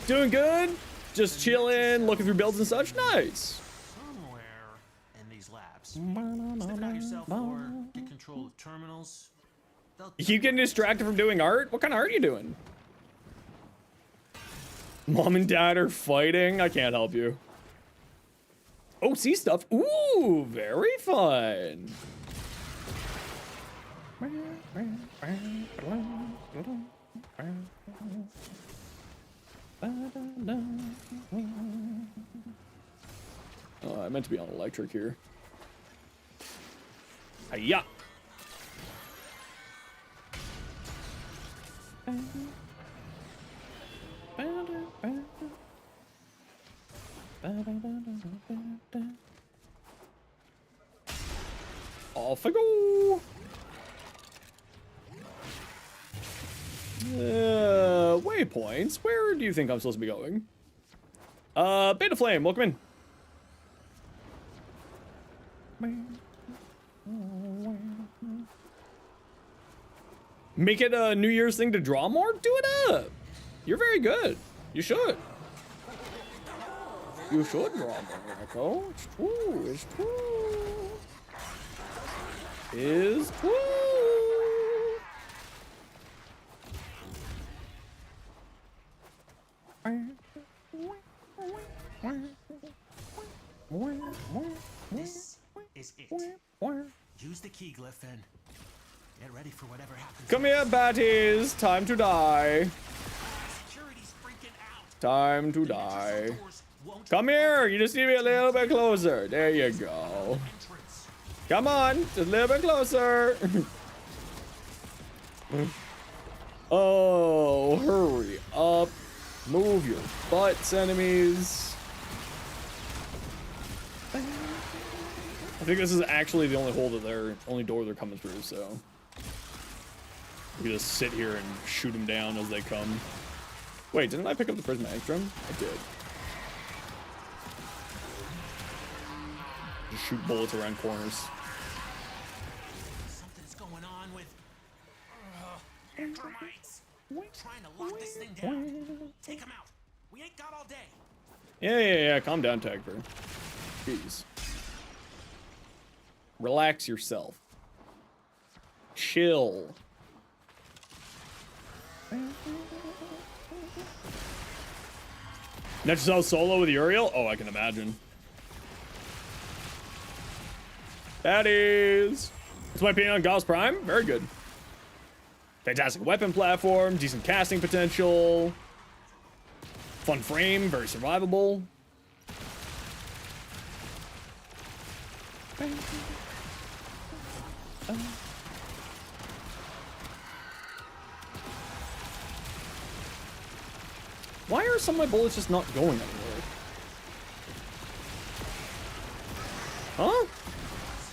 Doing good? Just chilling, looking through builds and such. Nice. Somewhere in these labs. Step it out yourself or get control of terminals. You keep getting distracted from doing art? What kind of art are you doing? Mom and dad are fighting? I can't help you. Oh, see stuff. Ooh, very fun. Oh, I meant to be on electric here. Hiya. Off I go. Waypoints. Where do you think I'm supposed to be going? Beta Flame, welcome in. Make it a New Year's thing to draw more? Do it up. You're very good. You should. You should draw more, Echo. It's true. It's true. Is true. This is it. Use the key glyph and get ready for whatever happens. Come here, baddies. Time to die. Security's freaking out. Time to die. Come here. You just need to be a little bit closer. There you go. Come on. Just a little bit closer. Oh, hurry up. Move your butts, enemies. I think this is actually the only only door they're coming through, so we can just sit here and shoot them down as they come. Wait, didn't I pick up the prismatic drum? I did. Just shoot bullets around corners. Something's going on with termites. Trying to lock this thing down. Take them out. We ain't got all day. Yeah. Calm down, Tagford. Jeez. Relax yourself. Chill. Next out solo with Uriel? Oh, I can imagine. That is. What's my opinion on Gauss Prime? Very good. Fantastic weapon platform, decent casting potential. Fun frame, very survivable. Why are some of my bullets just not going anywhere? Huh?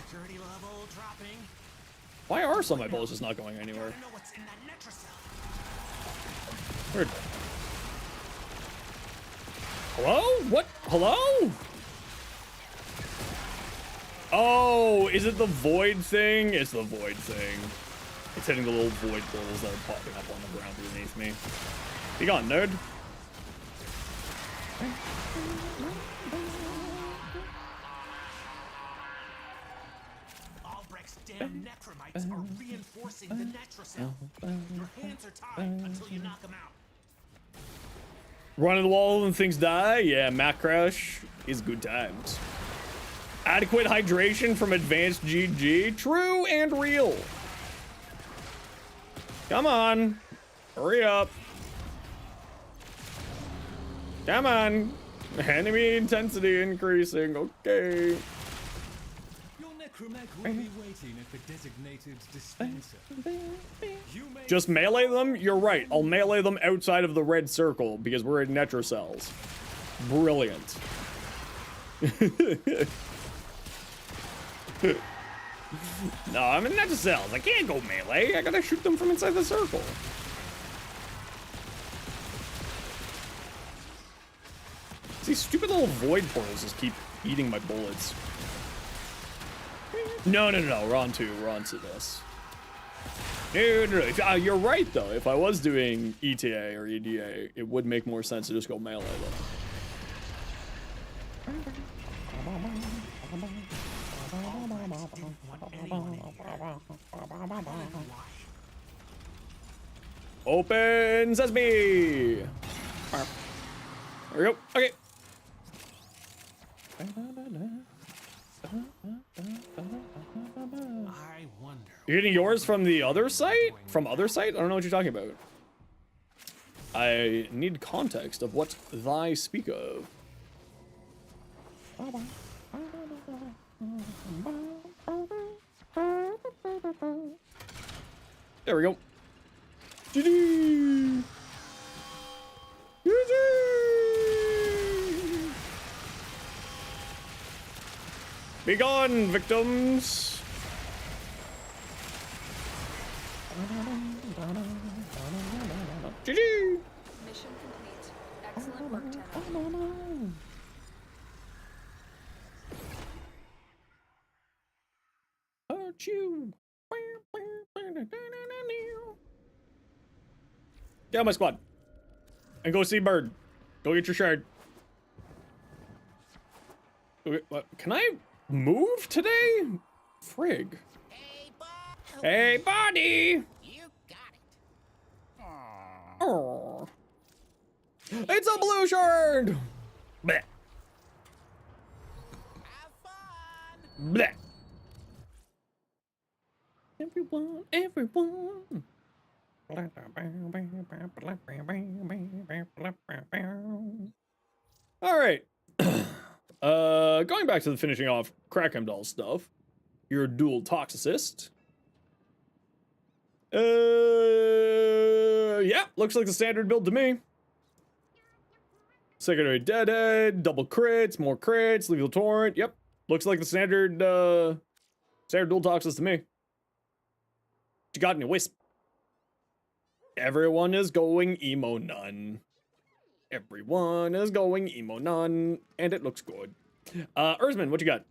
Security level dropping. Why are some of my bullets just not going anywhere? Know what's in that netracell. Weird. Hello? What? Hello? Oh, is it the void thing? It's the void thing. It's hitting the little void portals that are popping up on the ground beneath me. Be gone, nerd. Albrecht's damn necromites are reinforcing the netracell. Your hands are tied until you knock them out. Running the wall and things die? Yeah, Mac Crash is good times. Adequate hydration from advanced GG? True and real. Come on. Hurry up. Come on. Enemy intensity increasing. Okay. Your necromech will be waiting at the designated dispenser. You may Just melee them? You're right. I'll melee them outside of the red circle because we're in Netro cells. Brilliant. No, I'm in Netro cells. I can't go melee. I gotta shoot them from inside the circle. These stupid little void portals just keep eating my bullets. No. We're on to this. No. You're right, though. If I was doing ETA or EDA, it would make more sense to just go melee, Open sesame! There we go. Okay. I wonder. You're getting yours from the other site? From other site? I don't know what you're talking about. I need context of what thy speak of. There we go. GG! GG! Be gone, victims! GG! Mission complete. Excellent work, Tenno. Hurt you! Get on my squad. And go see Bird. Go get your shard. Okay, what? Can I move today? Frig. Hey, buddy! You got it. Oh. It's a blue shard! Bleh. Have fun. Bleh. Everyone. All right. Going back to the finishing off Crackham Doll stuff. You're a dual toxicist. Yeah, looks like the standard build to me. Secondary deadhead, double crits, more crits, lethal torrent. Yep, looks like the standard standard dual toxicist to me. What you got in your wisp? Everyone is going emo nun. Everyone is going emo nun, and it looks good. Erzman, what you got?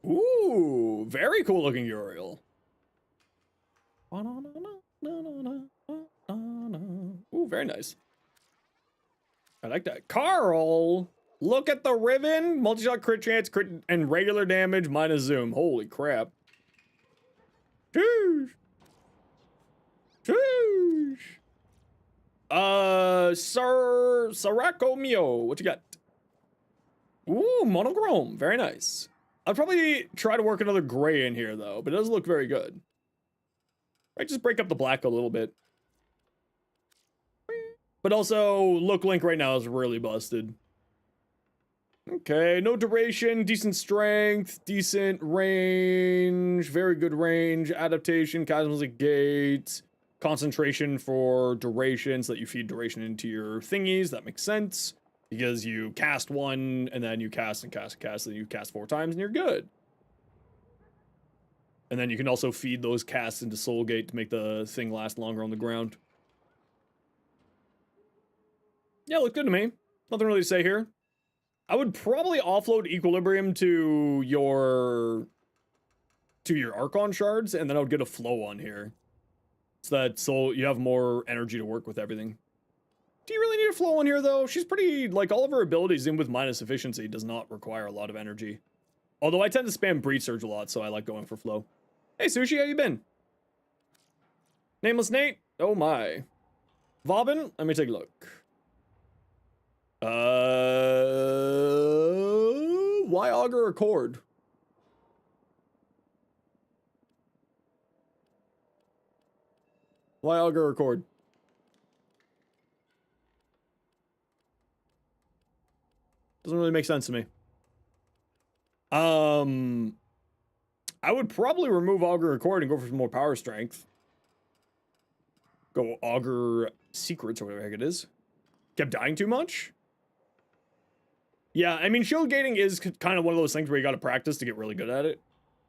Ooh, very cool looking Uriel. Ooh, very nice. I like that. Carl, look at the ribbon. Multi-shot crit chance, crit and regular damage minus zoom. Holy crap. Sheesh. Sheesh. Sirocco Mio, what you got? Ooh, monochrome, very nice. I'd probably try to work another gray in here though, but it does look very good. Right, just break up the black a little bit. But also, look link right now is really busted. Okay, no duration, decent strength, decent range, very good range, adaptation, cosmetic gate, concentration for duration so that you feed duration into your thingies. That makes sense because you cast one and then you cast and cast and cast, and then you cast 4 times and you're good. And then you can also feed those casts into Soulgate to make the thing last longer on the ground. Yeah, look good to me. Nothing really to say here. I would probably offload Equilibrium to your Archon shards, and then I would get a flow on here. So you have more energy to work with everything. Do you really need a flow on here, though? She's pretty, like, all of her abilities in with minus efficiency does not require a lot of energy. Although I tend to spam Breed Surge a lot, so I like going for flow. Hey, Sushi, how you been? Nameless Nate? Oh my. Vobin? Let me take a look. Why Augur Accord? Why Augur Accord? Doesn't really make sense to me. I would probably remove Augur Accord and go for some more power strength. Go Augur Secrets or whatever the heck it is. Kept dying too much? Yeah, I mean, shield gating is kind of one of those things where you got to practice to get really good at it.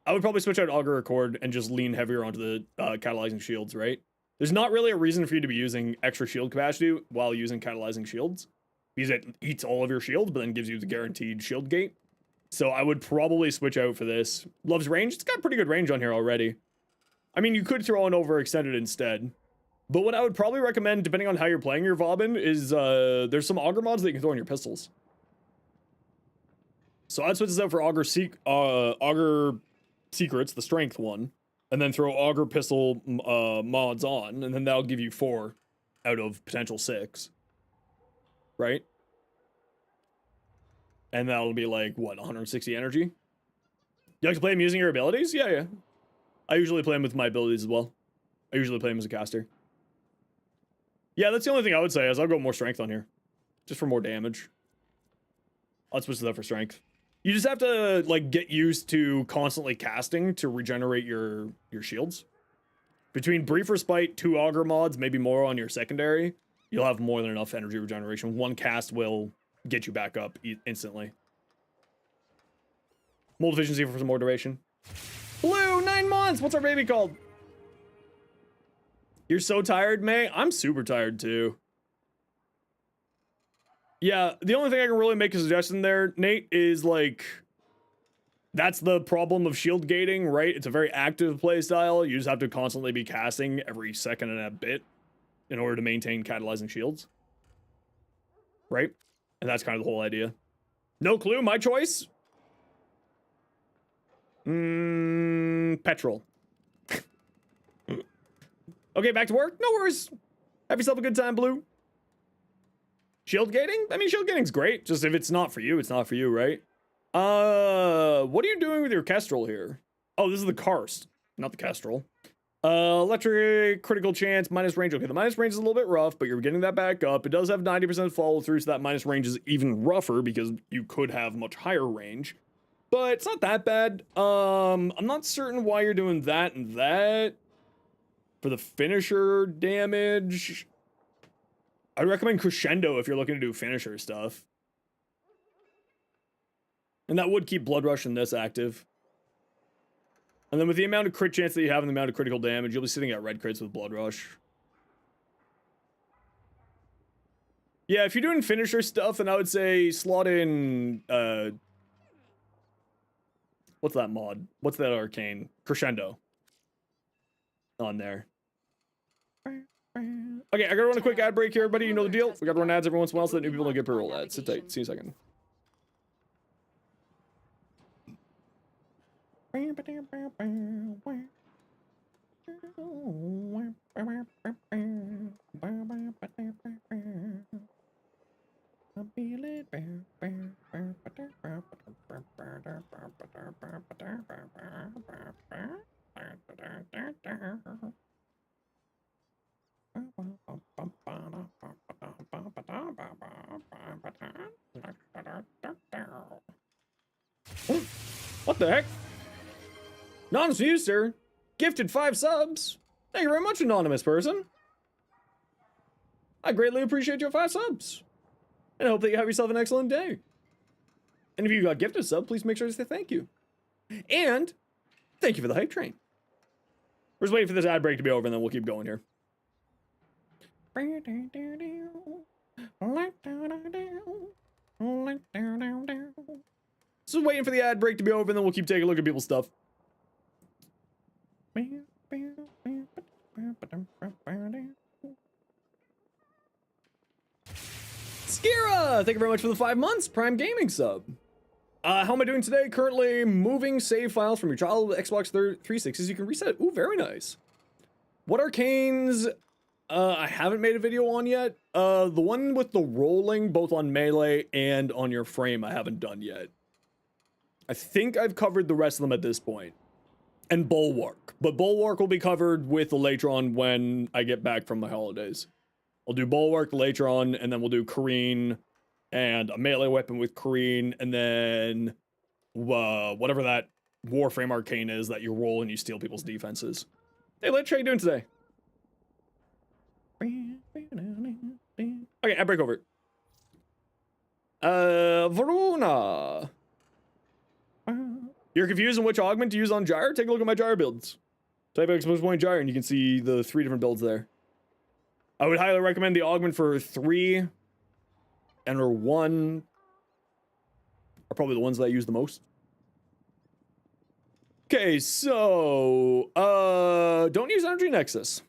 I would probably switch out Augur Accord and just lean heavier onto the catalyzing shields, right? There's not really a reason for you to be using extra shield capacity while using catalyzing shields, because it eats all of your shields, but then gives you the guaranteed shield gate. So I would probably switch out for this. Loves range. It's got pretty good range on here already. I mean, you could throw an overextended instead. But what I would probably recommend, depending on how you're playing your Vauban, is there's some Augur mods that you can throw in your pistols. So I'd switch this out for Augur Secrets, the strength one, and then throw Augur pistol mods on, and then that'll give you 4 out of potential 6. Right? And that'll be like, what, 160 energy? You like to play him using your abilities? Yeah, yeah. I usually play him with my abilities as well. I usually play him as a caster. Yeah, that's the only thing I would say is I'll go more strength on here. Just for more damage. I'll switch that for strength. You just have to, like, get used to constantly casting to regenerate your shields. Between Brief Respite, 2 Augur mods, maybe more on your secondary, you'll have more than enough energy regeneration. 1 cast will get you back up instantly. Mold efficiency for some more duration. Blue, 9 months! What's our baby called? You're so tired, May? I'm super tired, too. Yeah, the only thing I can really make a suggestion there, Nate, is, like, that's the problem of shield gating, right? It's a very active playstyle. You just have to constantly be casting every second and a bit in order to maintain catalyzing shields. Right? And that's kind of the whole idea. No clue, my choice? Petrol. Okay, back to work? No worries. Have yourself a good time, Blue. Shield gating? I mean, shield gating's great. Just if it's not for you, it's not for you, right? What are you doing with your Kestrel here? Oh, this is the Karst, not the Kestrel. Electric, critical chance, minus range. Okay, the minus range is a little bit rough, but you're getting that back up. It does have 90% follow through, so that minus range is even rougher because you could have much higher range. But it's not that bad. I'm not certain why you're doing that and that. For the finisher damage, I'd recommend Crescendo if you're looking to do finisher stuff. And that would keep Blood Rush in this active. And then with the amount of crit chance that you have and the amount of critical damage, you'll be sitting at red crits with Blood Rush. Yeah, if you're doing finisher stuff, then I would say slot in, what's that mod? What's that arcane? Crescendo. On there. Okay, I gotta run a quick ad break here, everybody. You know the deal. We gotta run ads every once in a while so that new people don't get pre-roll ads. Sit tight. See you in a second. What the heck? Anonymous user, gifted 5 subs. Thank you very much, anonymous person. I greatly appreciate your 5 subs. And I hope that you have yourself an excellent day. And if you got gifted a sub, please make sure to say thank you. And thank you for the hype train. We're just waiting for this ad break to be over and then we'll keep going here. Just waiting for the ad break to be over and then we'll keep taking a look at people's stuff. Skira! Thank you very much for the 5 months. Prime Gaming sub. How am I doing today? Currently moving save files from your childhood Xbox 360 so you can reset it. Ooh, very nice. What arcanes I haven't made a video on yet? The one with the rolling both on melee and on your frame I haven't done yet. I think I've covered the rest of them at this point. And Bulwark. But Bulwark will be covered with Elatron when I get back from my holidays. I'll do Bulwark, Elatron, and then we'll do Kareen and a melee weapon with Kareen, and then whatever that Warframe arcane is that you roll and you steal people's defenses. Hey, Lich, how you doing today? Okay, I break over. Varuna. You're confused on which augment to use on Gyre? Take a look at my Gyre builds. Type exclamation point Gyre and you can see the 3 different builds there. I would highly recommend the augment for 3 and or 1 are probably the ones that I use the most. Okay, so don't use Energy Nexus.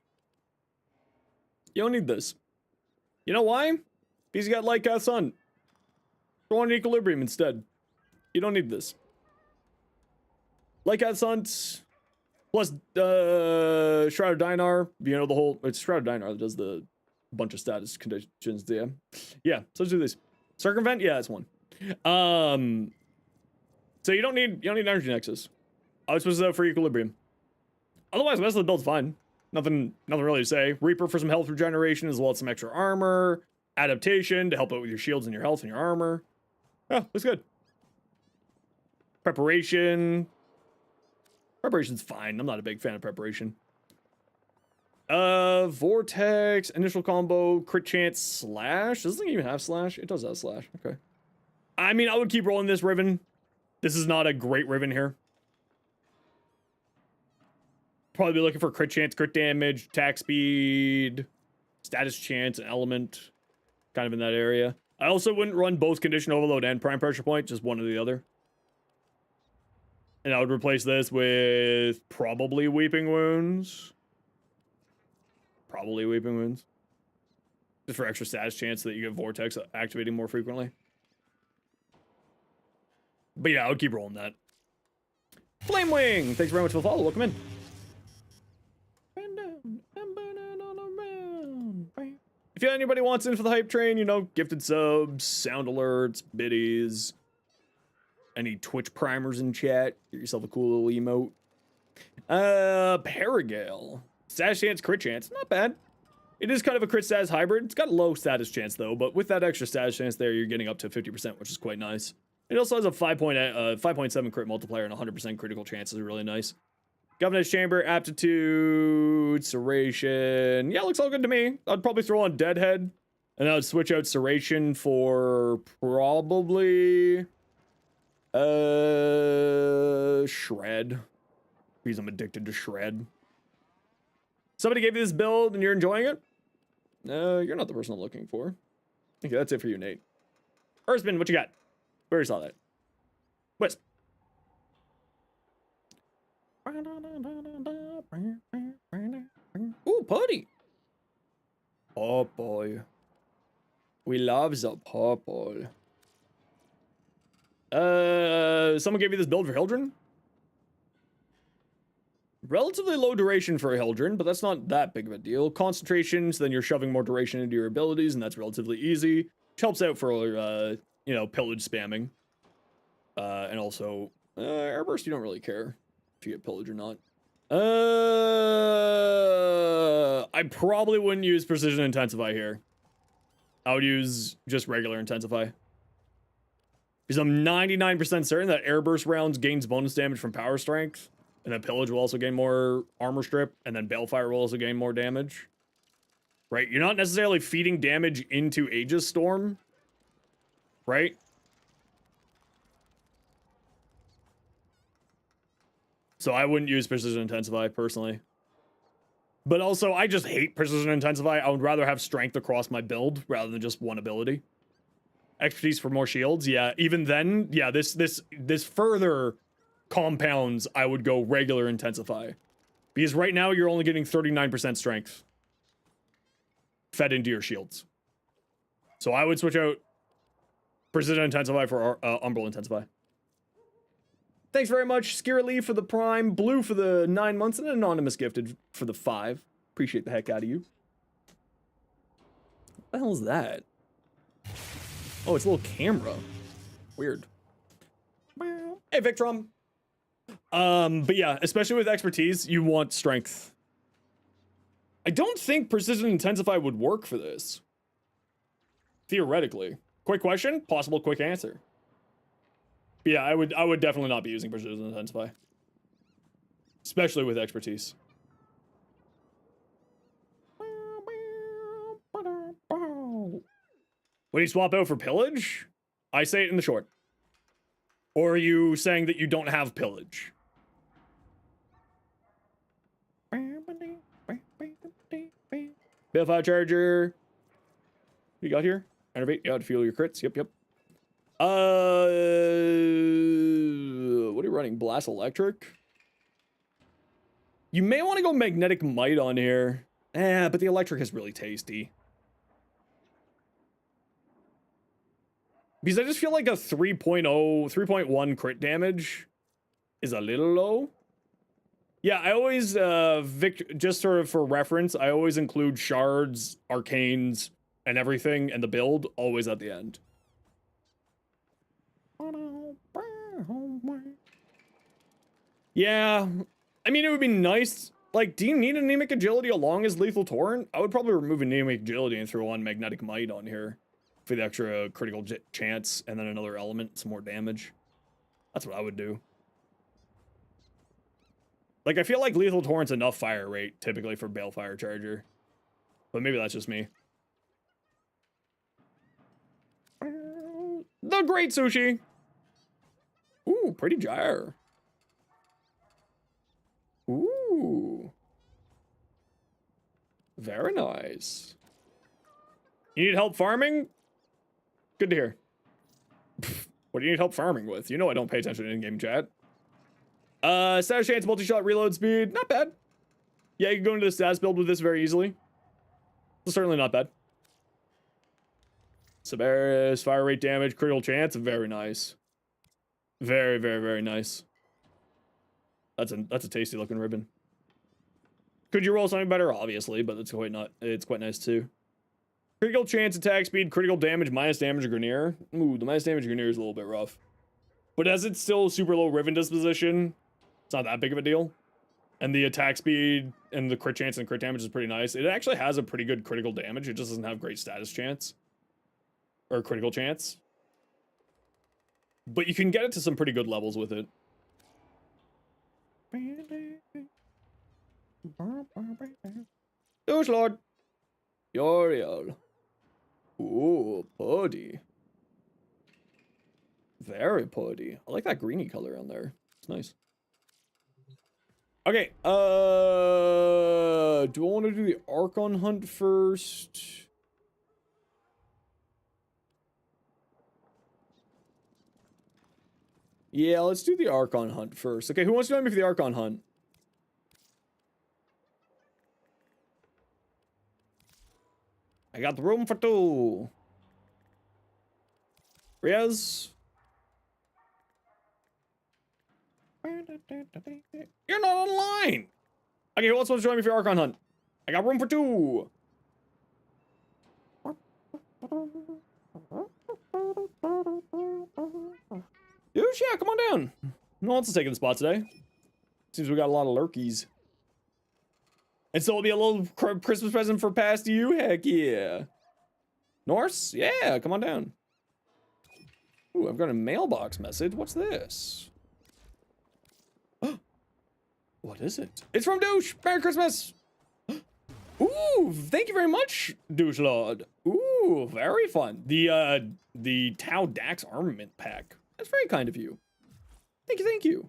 You don't need this. You know why? Because you got Light Cast Sun. Go on Equilibrium instead. You don't need this. Light Cast Sun plus Shroud of Dynar. You know the whole. It's Shroud of Dynar that does the bunch of status conditions. Yeah. So let's do this. Circumvent. Yeah, that's one. So you don't need Energy Nexus. I was supposed to for Equilibrium. Otherwise, the rest of the build's fine. Nothing really to say. Reaper for some health regeneration as well as some extra armor. Adaptation to help out with your shields and your health and your armor. Oh, looks good. Preparation. Preparation's fine. I'm not a big fan of preparation. Vortex, initial combo, crit chance, slash. Does this thing even have slash? It does have slash. Okay. I mean, I would keep rolling this Riven. This is not a great Riven here. Probably be looking for crit chance, crit damage, attack speed, status chance, and element. Kind of in that area. I also wouldn't run both condition overload and prime pressure point, just one or the other. And I would replace this with probably Weeping Wounds. Probably Weeping Wounds. Just for extra status chance so that you get Vortex activating more frequently. But yeah, I would keep rolling that. Flame Wing! Thanks very much for the follow. Welcome in. If anybody wants in for the hype train, you know, gifted subs, sound alerts, biddies, any Twitch primers in chat, get yourself a cool little emote. Paragale. Status chance, crit chance, not bad. It is kind of a crit status hybrid. It's got a low status chance though, but with that extra status chance there, you're getting up to 50%, which is quite nice. It also has a 5.7 crit multiplier and 100% critical chance is really nice. Governor's Chamber, Aptitude, Serration. Yeah, looks all good to me. I'd probably throw on Deadhead. And I would switch out Serration for probably Shred. Because I'm addicted to Shred. Somebody gave you this build and you're enjoying it? No, you're not the person I'm looking for. Okay, that's it for you, Nate. Earthman, what you got? We already saw that. Wisp. Ooh, putty. Purple. We love the purple. Someone gave you this build for Hildren? Relatively low duration for a Hildren, but that's not that big of a deal. Concentration, so then you're shoving more duration into your abilities, and that's relatively easy. Which helps out for, you know, pillage spamming. And also, Airburst, you don't really care if you get pillage or not. I probably wouldn't use Precision Intensify here. I would use just regular Intensify. Because I'm 99% certain that Airburst rounds gains bonus damage from Power Strength. And then Pillage will also gain more Armor Strip. And then Balefire will also gain more damage. Right? You're not necessarily feeding damage into Aegis Storm. Right? So I wouldn't use Precision Intensify, personally. But also, I just hate Precision Intensify. I would rather have Strength across my build, rather than just one ability. Expertise for more shields, yeah. Even then, yeah, this further compounds, I would go regular Intensify. Because right now, you're only getting 39% Strength fed into your shields. So I would switch out Precision Intensify for Umbral Intensify. Thanks very much, Skirly for the Prime, Blue for the 9 months, and Anonymous Gifted for the 5. Appreciate the heck out of you. What the hell is that? Oh, it's a little camera. Weird. Hey, Victrom. But yeah, especially with expertise, you want strength. I don't think Precision Intensify would work for this. Theoretically. quick question, possible quick answer. But yeah, I would definitely not be using Precision Intensify. Especially with expertise. What do you swap out for pillage? I say it in the short. Or are you saying that you don't have pillage? Balefire charger. What you got here? Enervate. Yeah, to fuel your crits. Yep, yep. What are you running? Blast electric? You may want to go magnetic might on here. But the electric is really tasty. Because I just feel like a 3.0, 3.1 crit damage is a little low. Yeah, I always, just sort of for reference, I always include shards, arcanes, and everything, and the build, always at the end. Yeah, I mean, it would be nice. Like, do you need anemic agility along as lethal torrent? I would probably remove anemic agility and throw on magnetic might on here for the extra critical chance, and then another element, some more damage. That's what I would do. Like, I feel like lethal torrent's enough fire rate typically for Balefire Charger, but maybe that's just me. The Great Sushi. Ooh, pretty gyre. Ooh. Very nice. You need help farming? Good to hear. What do you need help farming with? You know I don't pay attention to in-game chat. Status chance, multi-shot reload speed. Not bad. Yeah, you can go into the status build with this very easily. Certainly not bad. Severus, fire rate damage, critical chance. Very nice. Very, very, very nice. That's a tasty looking ribbon. Could you roll something better? Obviously, but it's quite nice too. Critical chance, attack speed, critical damage, minus damage, Grenier. Ooh, the minus damage Grenier is a little bit rough. But as it's still super low ribbon disposition, it's not that big of a deal. And the attack speed and the crit chance and crit damage is pretty nice. It actually has a pretty good critical damage. It just doesn't have great status chance. Or critical chance. But you can get it to some pretty good levels with it. Douche Lord. Yoriel. Ooh, putty. Very putty. I like that greeny color on there. It's nice. Okay, do I want to do the Archon hunt first? Yeah, let's do the Archon hunt first. Okay, who wants to join me for the Archon hunt? I got the room for two. Riaz. You're not online. Okay, who else wants to join me for Archon hunt? I got room for two. Douche, yeah, come on down. No one else is taking the spot today. Seems we got a lot of lurkies. And so it'll be a little Christmas present for past you. Heck yeah. Norse, yeah, come on down. Ooh, I've got a mailbox message. What's this? What is it? It's from Douche. Merry Christmas. Ooh, thank you very much, Douche Lord. Ooh, very fun. The Tau Dax armament pack. That's very kind of you. Thank you, thank you.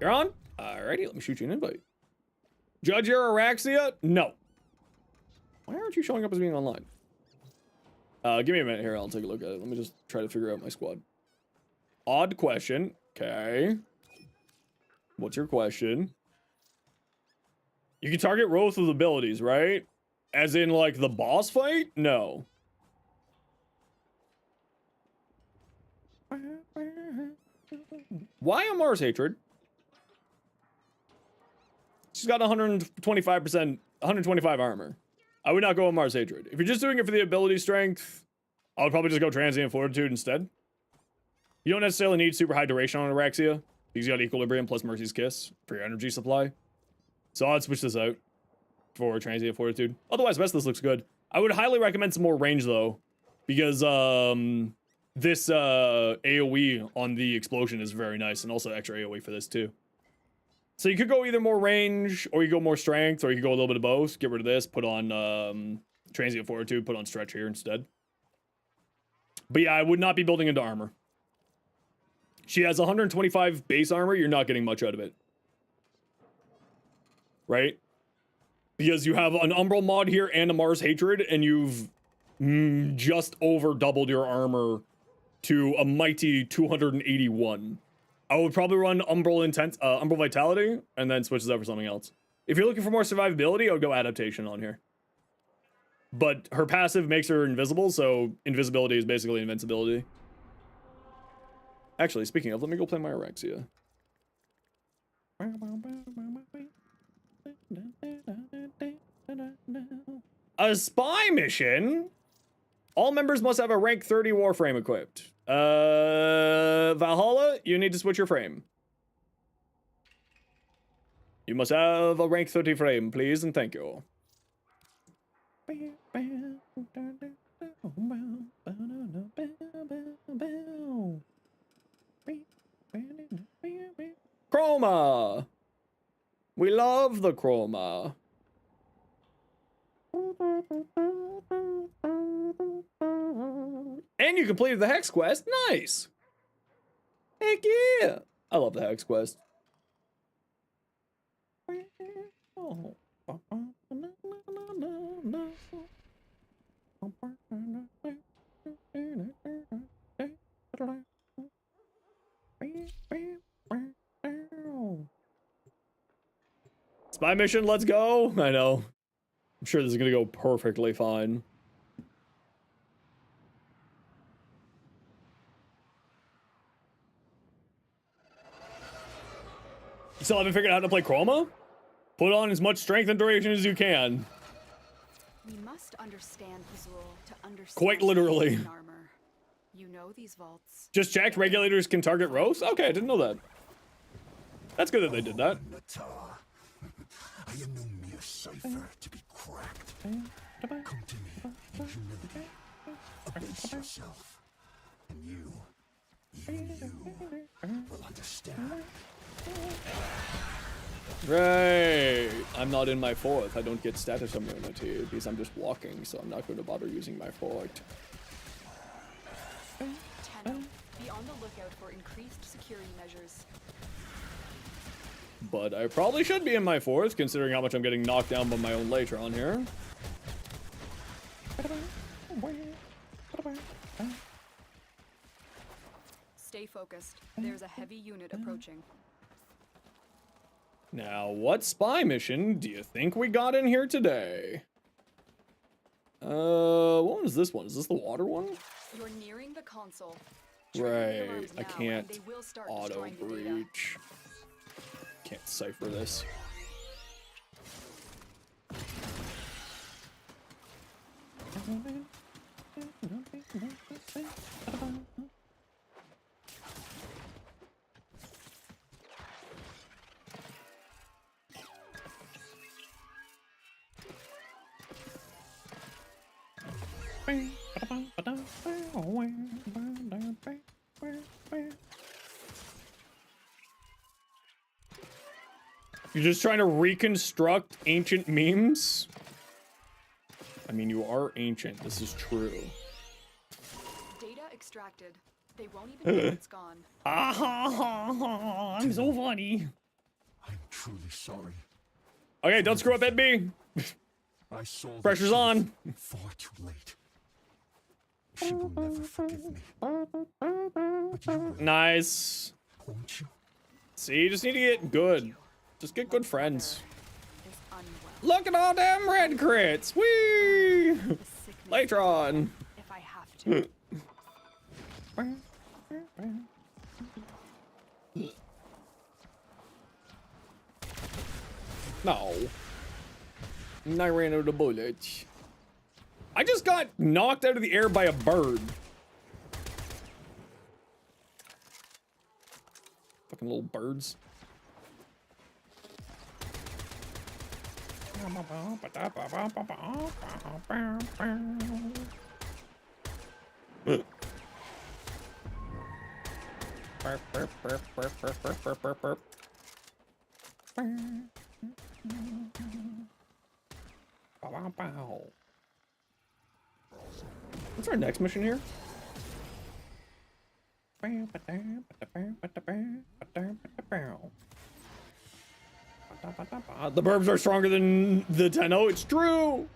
You're on? Alrighty, let me shoot you an invite. Judge your Araxia? No. Why aren't you showing up as being online? Give me a minute here, I'll take a look at it. Let me just try to figure out my squad. Odd question. Okay. What's your question? You can target Roth with abilities, right? As in, like, the boss fight? No. Why a Mars Hatred? She's got 125%, 125 armor. I would not go with Mars Hatred. If you're just doing it for the ability strength, I would probably just go Transient Fortitude instead. You don't necessarily need super high duration on Araxia, because you got Equilibrium plus Mercy's Kiss for your energy supply. So I'd switch this out for Transient Fortitude. Otherwise, the rest of this looks good. I would highly recommend some more range though, because this AoE on the explosion is very nice, and also extra AoE for this too. So you could go either more range, or you go more strength, or you could go a little bit of both. Get rid of this, put on transient fortitude, put on stretch here instead. But yeah, I would not be building into armor. She has 125 base armor. You're not getting much out of it, right? Because you have an Umbral mod here and a Mars Hatred, and you've just over doubled your armor to a mighty 281. I would probably run Umbral Vitality, and then switch this over for something else. If you're looking for more survivability, I would go Adaptation on here. But her passive makes her invisible, so invisibility is basically invincibility. Actually, speaking of, let me go play my Orexia. A spy mission? All members must have a rank 30 Warframe equipped. Valhalla, you need to switch your frame. You must have a rank 30 frame, please, and thank you. Chroma! We love the chroma. And you completed the Hex quest. Nice. Heck yeah. I love the Hex quest. Spy mission, let's go. I know. I'm sure this is gonna go perfectly fine. You still haven't figured out how to play Chroma? Put on as much strength and duration as you can. We must understand his role to understand Quite literally. armor. You know these vaults. Just checked, regulators can target Rose? Okay, I didn't know that. That's good that they did that. I am no mere cipher to be cracked. Come to me in humility. Abase yourself. And you will understand. Right. I'm not in my fort. I don't get status immunity because I'm just walking, so I'm not going to bother using my fort. Tenno, be on the lookout for increased security measures. But I probably should be in my fort, considering how much I'm getting knocked down by my own Latron here. Stay focused. There's a heavy unit approaching. Now, what spy mission do you think we got in here today? What was this one? Is this the water one? You're nearing the console. Right, I can't auto breach. Can't cipher this. You're just trying to reconstruct ancient memes? I mean, you are ancient. This is true. Data extracted. They won't even know it's gone. I'm so funny. I'm truly sorry. Okay, don't screw up NB. I saw the Pressure's on. far too late. She will never forgive me. But you will, Nice. won't you? See, you just need to get good. Just get good friends. Is unwell. Look at all them red crits. Whee! The sickness Latron. if I have to. No. And I ran out of bullets. I just got knocked out of the air by a bird. Fucking little birds. What's our next mission here? The burbs are stronger than the 10-0. It's true.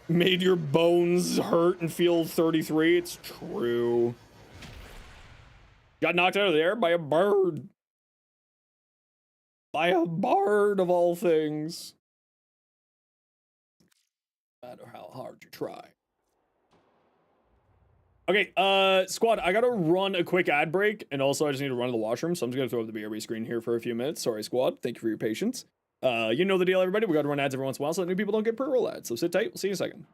Made your bones hurt and feel 33. It's true. Got knocked out of the air by a bird. By a bard of all things. No matter how hard you try. Okay, squad, I gotta run a quick ad break, and also I just need to run to the washroom, so I'm just gonna throw up the BRB screen here for a few minutes. Sorry, squad. Thank you for your patience. You know the deal, everybody. We gotta run ads every once in a while so that new people don't get pre-roll ads. So sit tight. We'll see you in a second.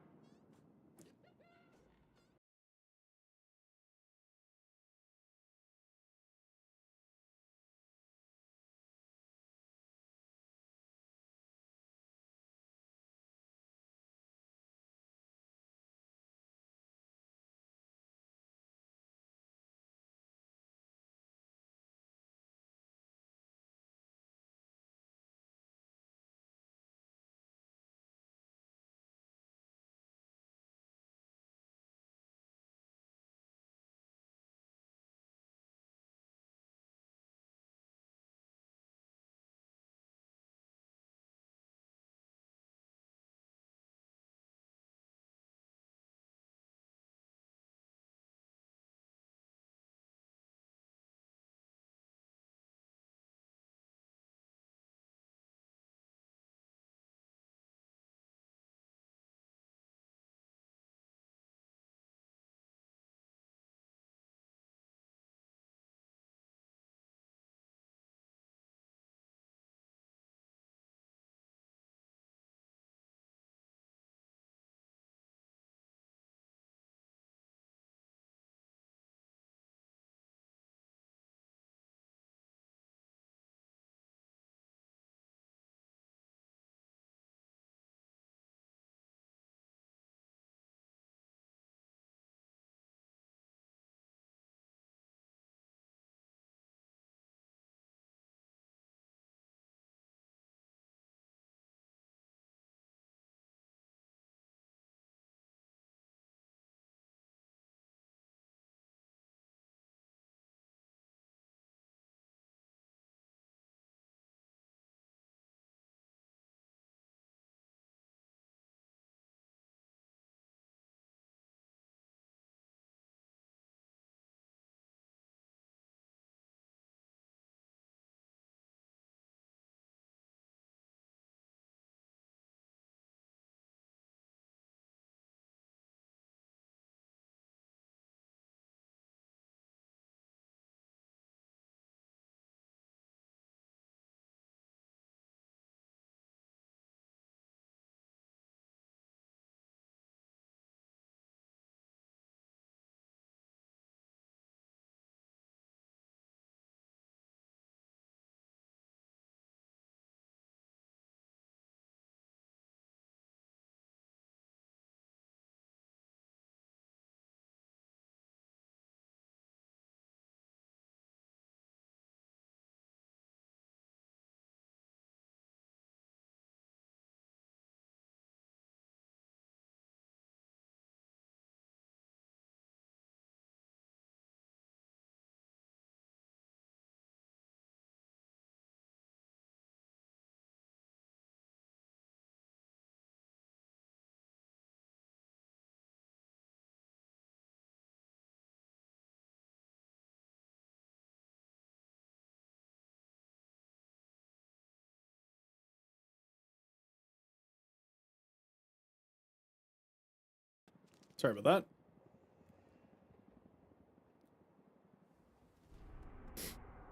Sorry about that.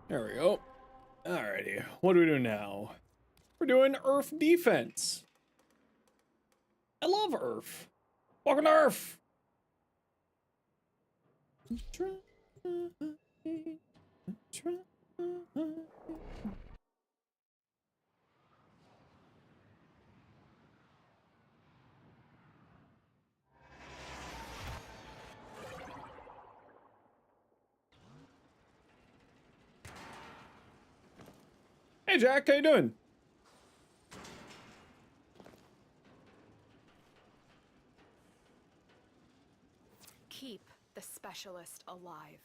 There we go. Alrighty, what do we do now? We're doing Earth defense. I love Earth. Welcome to Earth. Hey Jack, how you doing? Keep the specialist alive.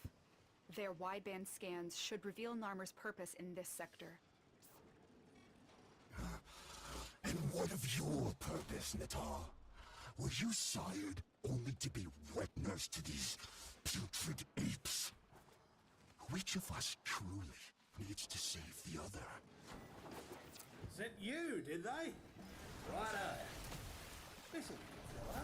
Their wideband scans should reveal Narmer's purpose in this sector. And what of your purpose, Natal? Were you sired only to be wet nurse to these putrid apes? Which of us truly needs to save the other? Sent you, did they? Righto. Listen, fella.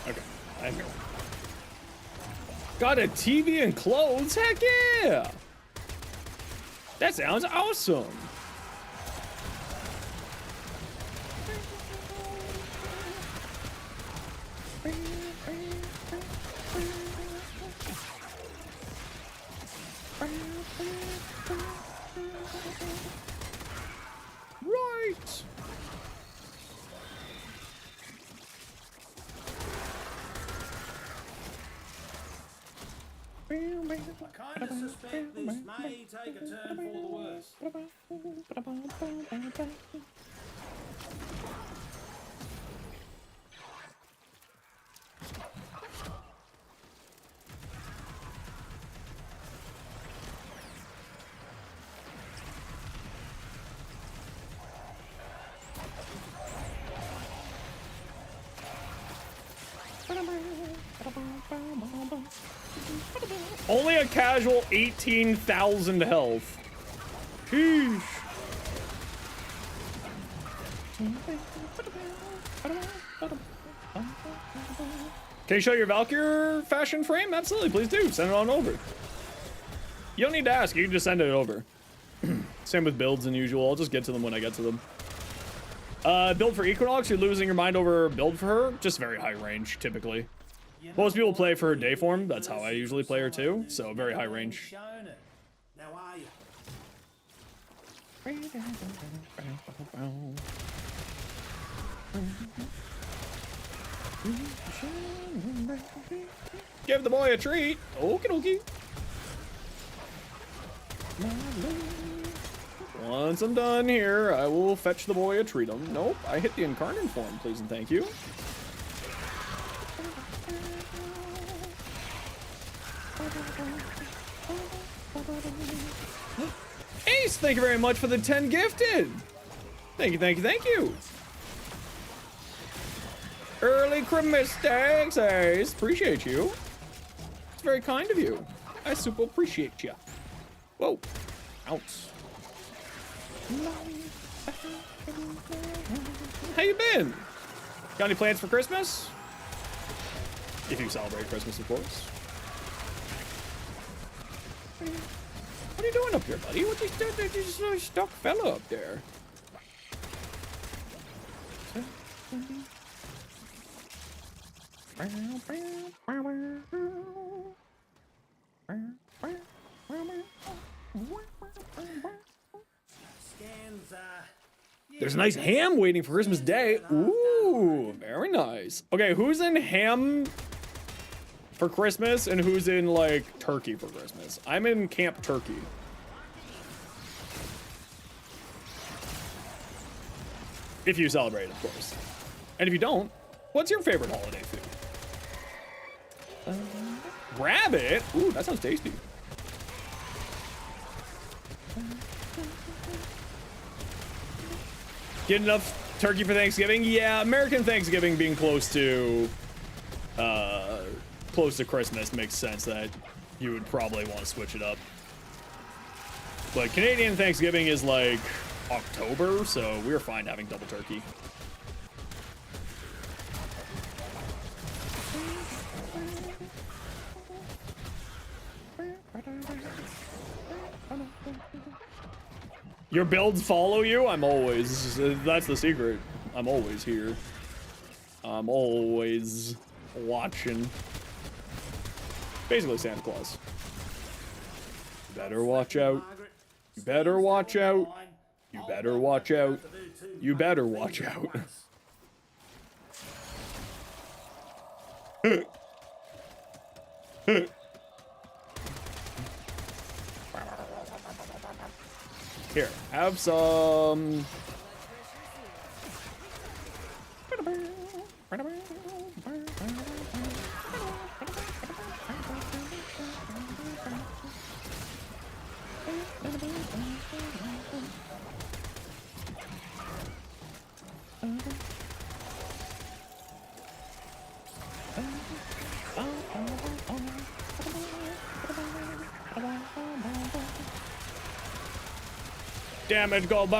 Okay, I'm here. Got a TV and clothes? Heck yeah! That sounds awesome. Right. I kind of suspect this may take a turn for the worse. Only a casual 18,000 health. Sheesh. Can you show your Valkyr fashion frame? Absolutely, please do. Send it on over. You don't need to ask, you can just send it over. Same with builds and usual. I'll just get to them when I get to them. Build for Equinox, you're losing your mind over build for her. Just very high range, typically. Most people play for her day form. That's how I usually play her too. So very high range. Now are you? Give the boy a treat. Okie dokie. Once I'm done here, I will fetch the boy a treat. Nope, I hit the incarnate form, please and thank you. Ace, thank you very much for the 10 gifted. Thank you, thank you, thank you. Early Christmas thanks, Ace. Appreciate you. It's very kind of you. I super appreciate you. Whoa. Ounce. How you been? Got any plans for Christmas? If you celebrate Christmas, of course. What are you doing up here, buddy? What you doing? You're just a stuck fella up there. There's a nice ham waiting for Christmas Day. Ooh, very nice. Okay, who's in ham for Christmas and who's in like turkey for Christmas? I'm in Camp Turkey. If you celebrate, of course. And if you don't, what's your favorite holiday food? Rabbit? Ooh, that sounds tasty. Get enough turkey for Thanksgiving? Yeah, American Thanksgiving being close to Christmas makes sense that you would probably want to switch it up. But Canadian Thanksgiving is like October, so we're fine having double turkey. Your builds follow you? I'm always. That's the secret. I'm always here. I'm always watching. Basically Santa Claus. You better watch out. You better watch out. You better watch out. You better watch out. Here, have some. Damage Goldbar!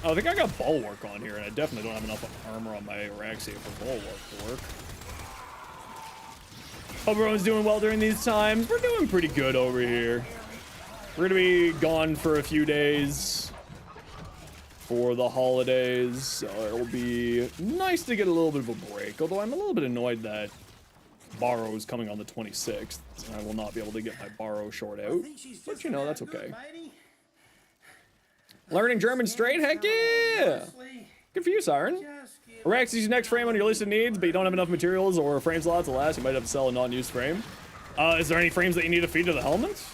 Oh, I think I got Bulwark on here, and I definitely don't have enough armor on my Araxia for Bulwark to work. Hope everyone's doing well during these times. We're doing pretty good over here. We're gonna be gone for a few days for the holidays, so it'll be nice to get a little bit of a break, although I'm a little bit annoyed that Borrow is coming on the 26th, and I will not be able to get my Borrow short out. But you know, that's okay. Learning German straight? Heck yeah! Good for you, Siren. Rex is your next frame on your list of needs, but you don't have enough materials or frame slots. Alas, you might have to sell a non-used frame. Is there any frames that you need to feed to the helmets?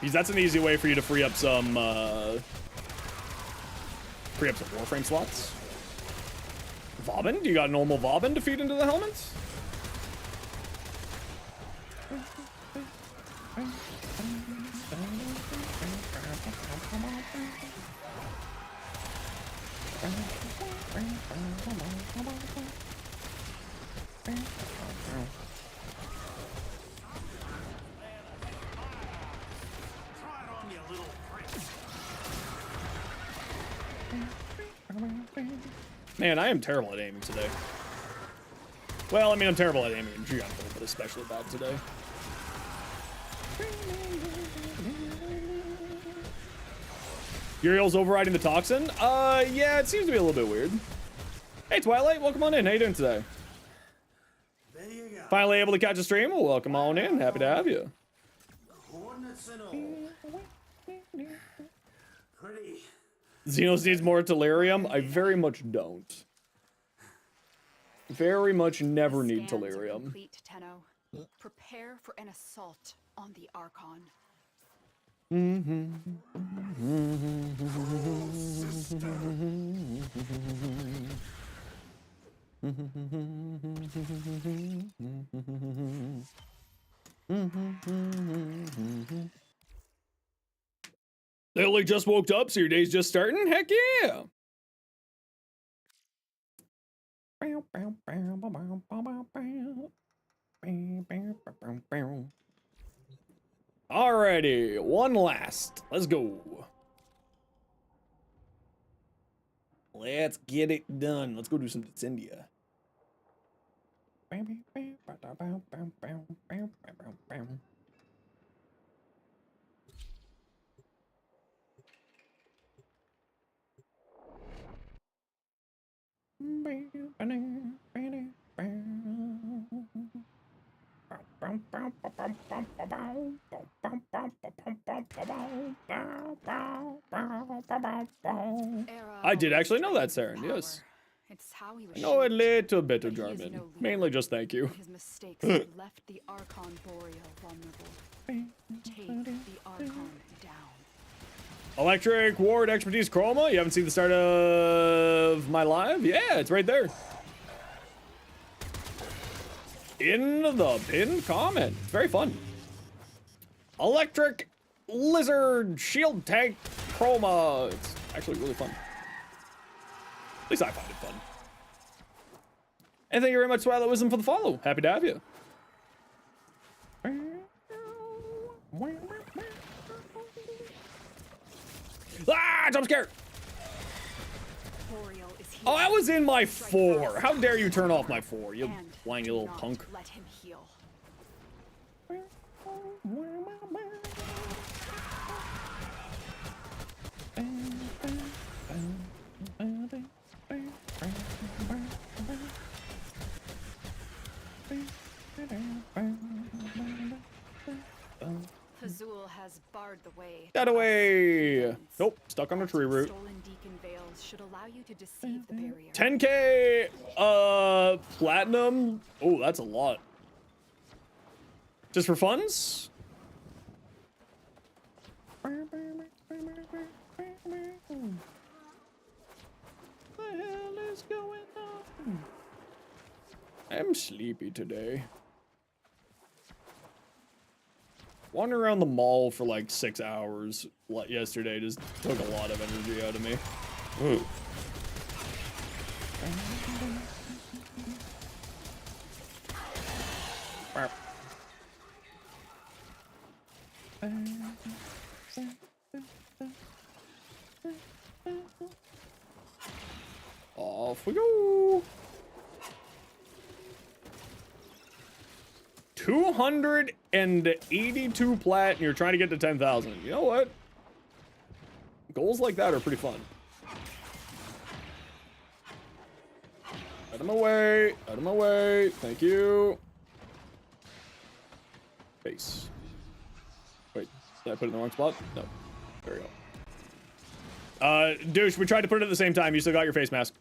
Because that's an easy way for you to free up some Warframe slots. Vauban? Do you got normal Vauban to feed into the helmets? Man, I am terrible at aiming today. Well, I mean, I'm terrible at aiming in general, but especially bad today. Uriel's overriding the toxin? Yeah, it seems to be a little bit weird. Hey, Twilight, welcome on in. How you doing today? There you go. Finally able to catch a stream? Well, welcome on in. Happy to have you. Coordinates and all. Pretty. Xenos needs more Delirium? I very much don't. Very much never need Scans are Delirium. complete, Tenno. Prepare for an assault on the Archon. They only just woke up, so your day's just starting? Heck yeah! Alrighty, one last. Let's go. Let's get it done. Let's go do some Descendia. I did actually know that, Saren, yes. It's how he was I know a shaped, little bit of but he is German. no leader. Mainly just thank you. His mistakes have left the Archon Boreal vulnerable. Take the Archon down. Electric Ward Expertise Chroma. You haven't seen the start of my live? Yeah, it's right there. In the pinned comment. It's very fun. Electric Lizard Shield Tank Chroma. It's actually really fun. At least I find it fun. And thank you very much, Twilight Wisdom, for the follow. Happy to have you. Ah, jump scare! Oh, I was in my 4. How dare you turn off my 4, you whiny little punk. Let him heal. Fazul has barred the way. That away. Nope, stuck on a tree root. Stolen Deacon Veils should allow you to deceive the barrier. 10k platinum. Oh, that's a lot. Just for funds? What the hell is going on? I'm sleepy today. Wandering around the mall for like 6 hours yesterday just took a lot of energy out of me. Ooh. Off we go. 282 plat and you're trying to get to 10,000. You know what? Goals like that are pretty fun. Out of my way. Out of my way. Thank you. Base. Wait, did I put it in the wrong spot? No. There we go. Douche, we tried to put it at the same time. You still got your face mask.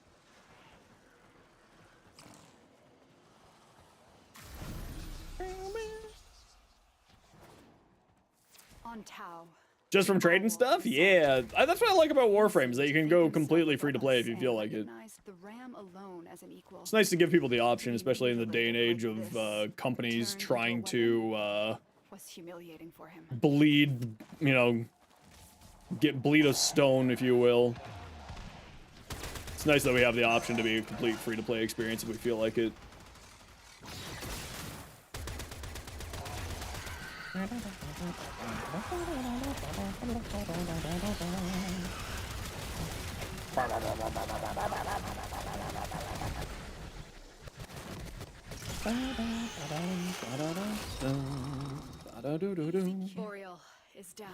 On Tau. Just from trading stuff? Yeah. That's what I like about Warframe, is that you can go completely free to play if you feel like it. The RAM alone as an equal. It's nice to give people the option, especially in the day and age of companies trying to was humiliating for him. Bleed, you know, bleed a stone, if you will. It's nice that we have the option to be a complete free-to-play experience if we feel like it. Boreal is down.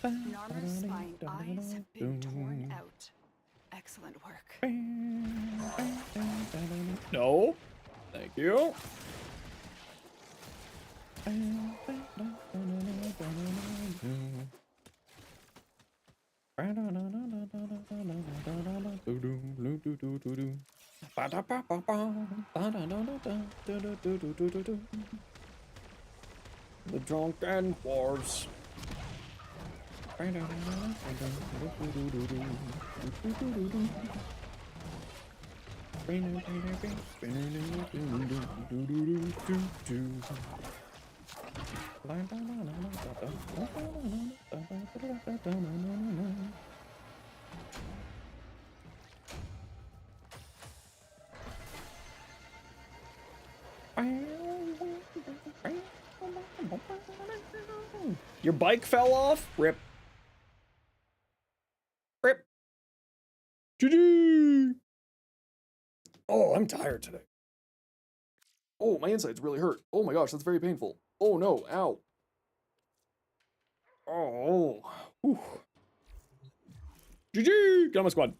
Narmer's spine eyes have been torn out. Excellent work. No. Thank you. The drunken dwarves. Your bike fell off? Rip. Rip. GG. Oh, I'm tired today. Oh, my insides really hurt. Oh my gosh, that's very painful. Oh no, ow. Oh. Whew. GG. Get on my squad.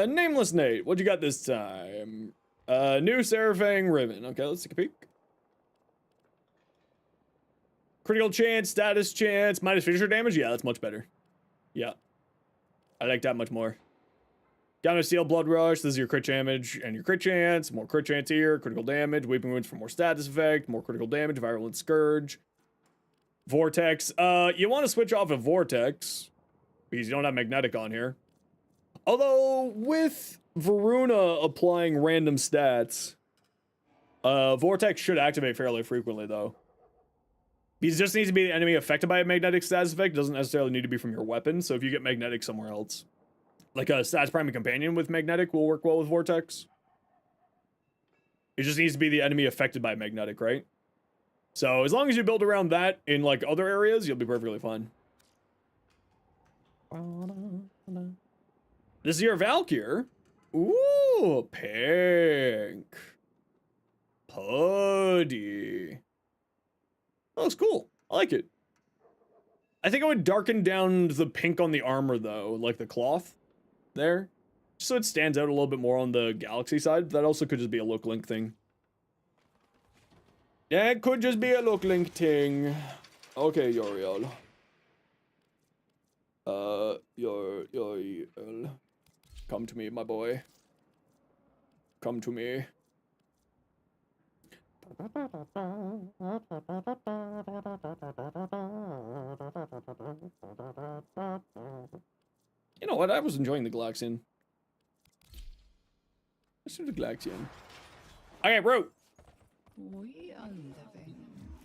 Nameless Nate. What you got this time? New Seraphang Ribbon. Okay, let's take a peek. Critical chance, status chance, minus finisher damage. Yeah, that's much better. Yeah. I like that much more. Gamma Steel Blood Rush. This is your crit damage and your crit chance. More crit chance here. Critical damage. Weeping Wounds for more status effect. More critical damage. Virulent Scourge. Vortex. You want to switch off of Vortex because you don't have Magnetic on here. Although, with Varuna applying random stats, Vortex should activate fairly frequently, though. Because it just needs to be the enemy affected by a magnetic status effect. It doesn't necessarily need to be from your weapon, so if you get magnetic somewhere else. Like a status priming companion with magnetic will work well with Vortex. It just needs to be the enemy affected by magnetic, right? So as long as you build around that in like other areas, you'll be perfectly fine. This is your Valkyr. Ooh, pink. hoodie. That looks cool. I like it. I think I would darken down the pink on the armor though, like the cloth there, just so it stands out a little bit more on the Galaxy side. That also could just be a look link thing. Yeah, it could just be a look link thing. Okay, Uriel. Uriel. Come to me, my boy. Come to me. You know what? I was enjoying the Galaxian. Let's do the Galaxian. Okay, bro. We are living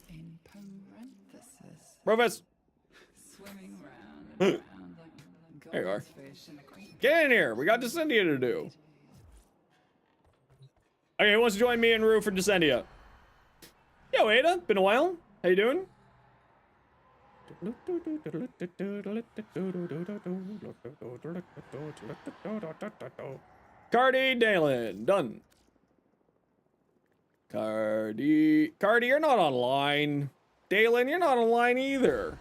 in parenthesis. Profess. Swimming round and round like There you are. goldfish in a great. Get in here. We got Descendia to do. Okay, who wants to join me and Rue for Descendia? Yo, Ada. Been a while. How you doing? Cardi Dalen. Done. Cardi, you're not online. Dalen, you're not online either.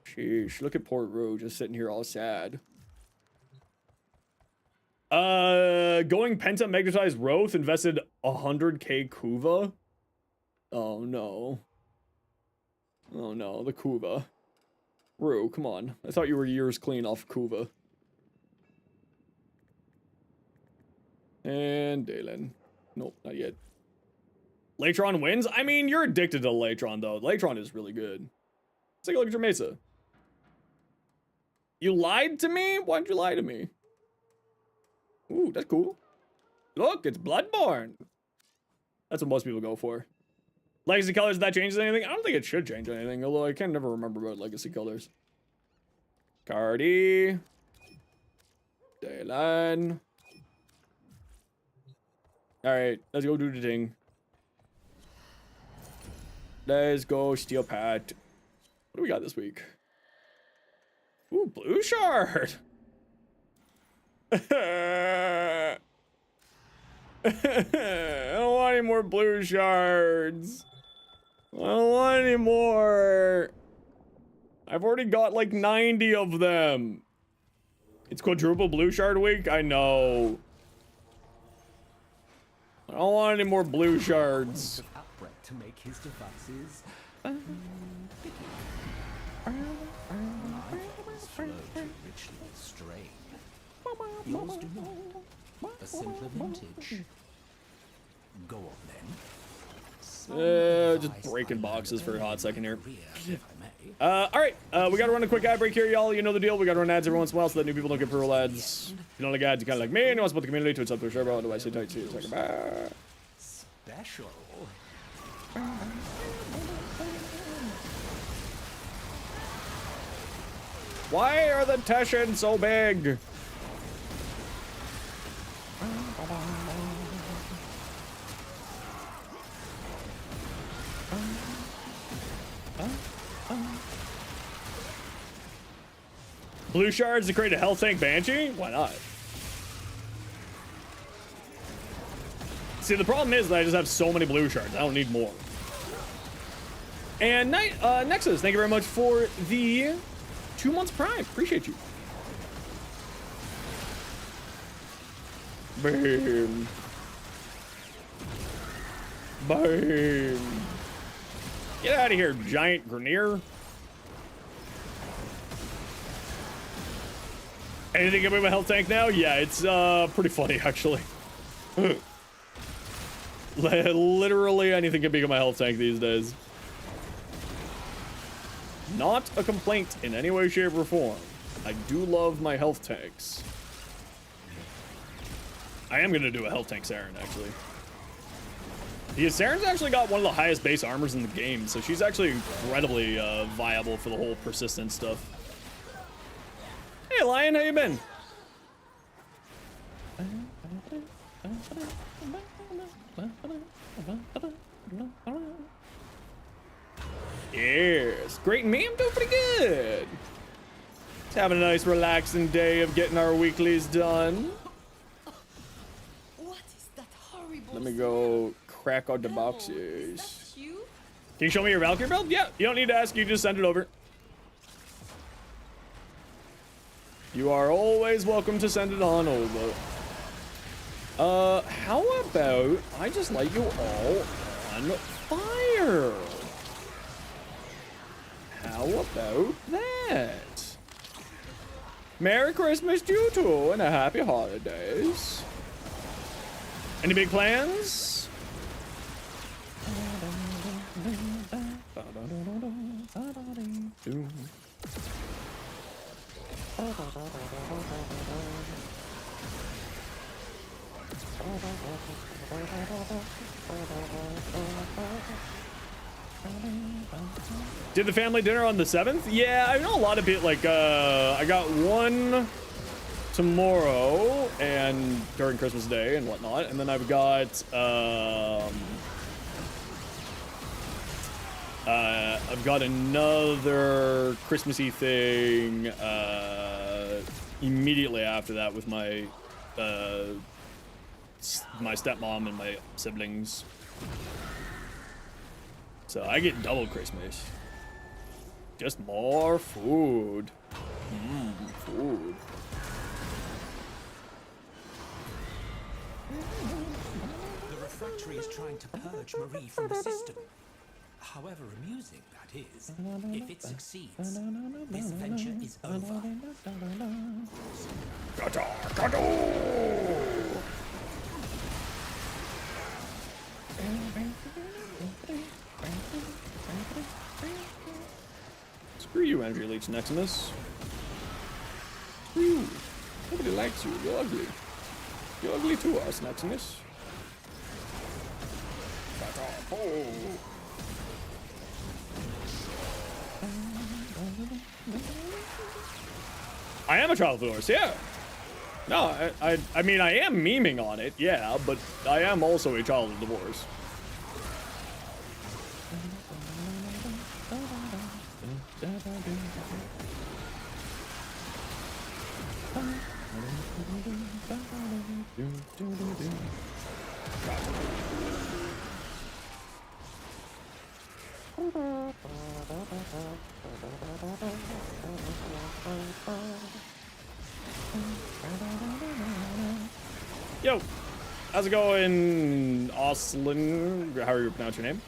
Sheesh, look at poor Rue just sitting here all sad. Going Penta magnetized Roth invested 100k Kuva. Oh no. Oh no, the Kuva. Rue, come on. I thought you were years clean off Kuva. And Dalen. Nope, not yet. Latron wins? I mean, you're addicted to Latron, though. Latron is really good. Let's take a look at your Mesa. You lied to me? Why'd you lie to me? Ooh, that's cool. Look, it's Bloodborne. That's what most people go for. Legacy colors, if that changes anything? I don't think it should change anything, although I can never remember about legacy colors. Cardi. Dalen. Alright, let's go do the thing. Let's go steal Pat. What do we got this week? Ooh, blue shard. I don't want any more blue shards. I don't want any more. I've already got like 90 of them. It's quadruple blue shard week? I know. I don't want any more blue shards. To make his devices. Richly strained. Yours do not. A simpler vintage. Go on then. Just breaking boxes for a hot second here. Alright, we gotta run a quick ad break here, y'all. You know the deal. We gotta run ads every once in a while so that new people don't get pro ads. If you don't like ads, you kinda like me, and you want to support the community to its up to a share, bro. Otherwise, sit tight, see you in a second. Bye. Special. Why are the Teshin so big? Blue shards to create a health tank Banshee? Why not? See, the problem is that I just have so many blue shards. I don't need more. And Nexus, thank you very much for the 2 months Prime. Appreciate you. Boom. Boom. Get out of here, giant Grenier. Anything about my health tank now? Yeah, it's pretty funny actually. Literally anything can become a health tank these days. Not a complaint in any way, shape, or form. I do love my health tanks. I am gonna do a health tank Saren, actually. Yeah, Saren's actually got one of the highest base armors in the game, so she's actually incredibly viable for the whole persistent stuff. Hey, Lion, how you been? Yes, great and me, I'm doing pretty good. Just having a nice relaxing day of getting our weeklies done. What is that horrible? Let me go crack out the boxes. Is that you? Can you show me your Valkyrie build? Yeah, you don't need to ask, you just send it over. You are always welcome to send it on over. How about I just light you all on fire? How about that? Merry Christmas to you too, and a happy holidays. Any big plans? Did the family dinner on the 7th? Yeah, I know a lot of people, like, I got one tomorrow and during Christmas Day and whatnot, and then I've got, another Christmassy thing, immediately after that with my, my stepmom and my siblings. So I get double Christmas. Just more food. Food. The refractory is trying to purge Marie from the system. However amusing that is, if it succeeds, this venture is over. Screw you, Energy Leech Neximus. Screw you. Nobody likes you. You're ugly. You're ugly to us, Neximus. I am a child of the horse, yeah. No, I mean, I am memeing on it, yeah, but I am also a child of divorce. Yo, how's it going, Oslin? How are you pronounce your name?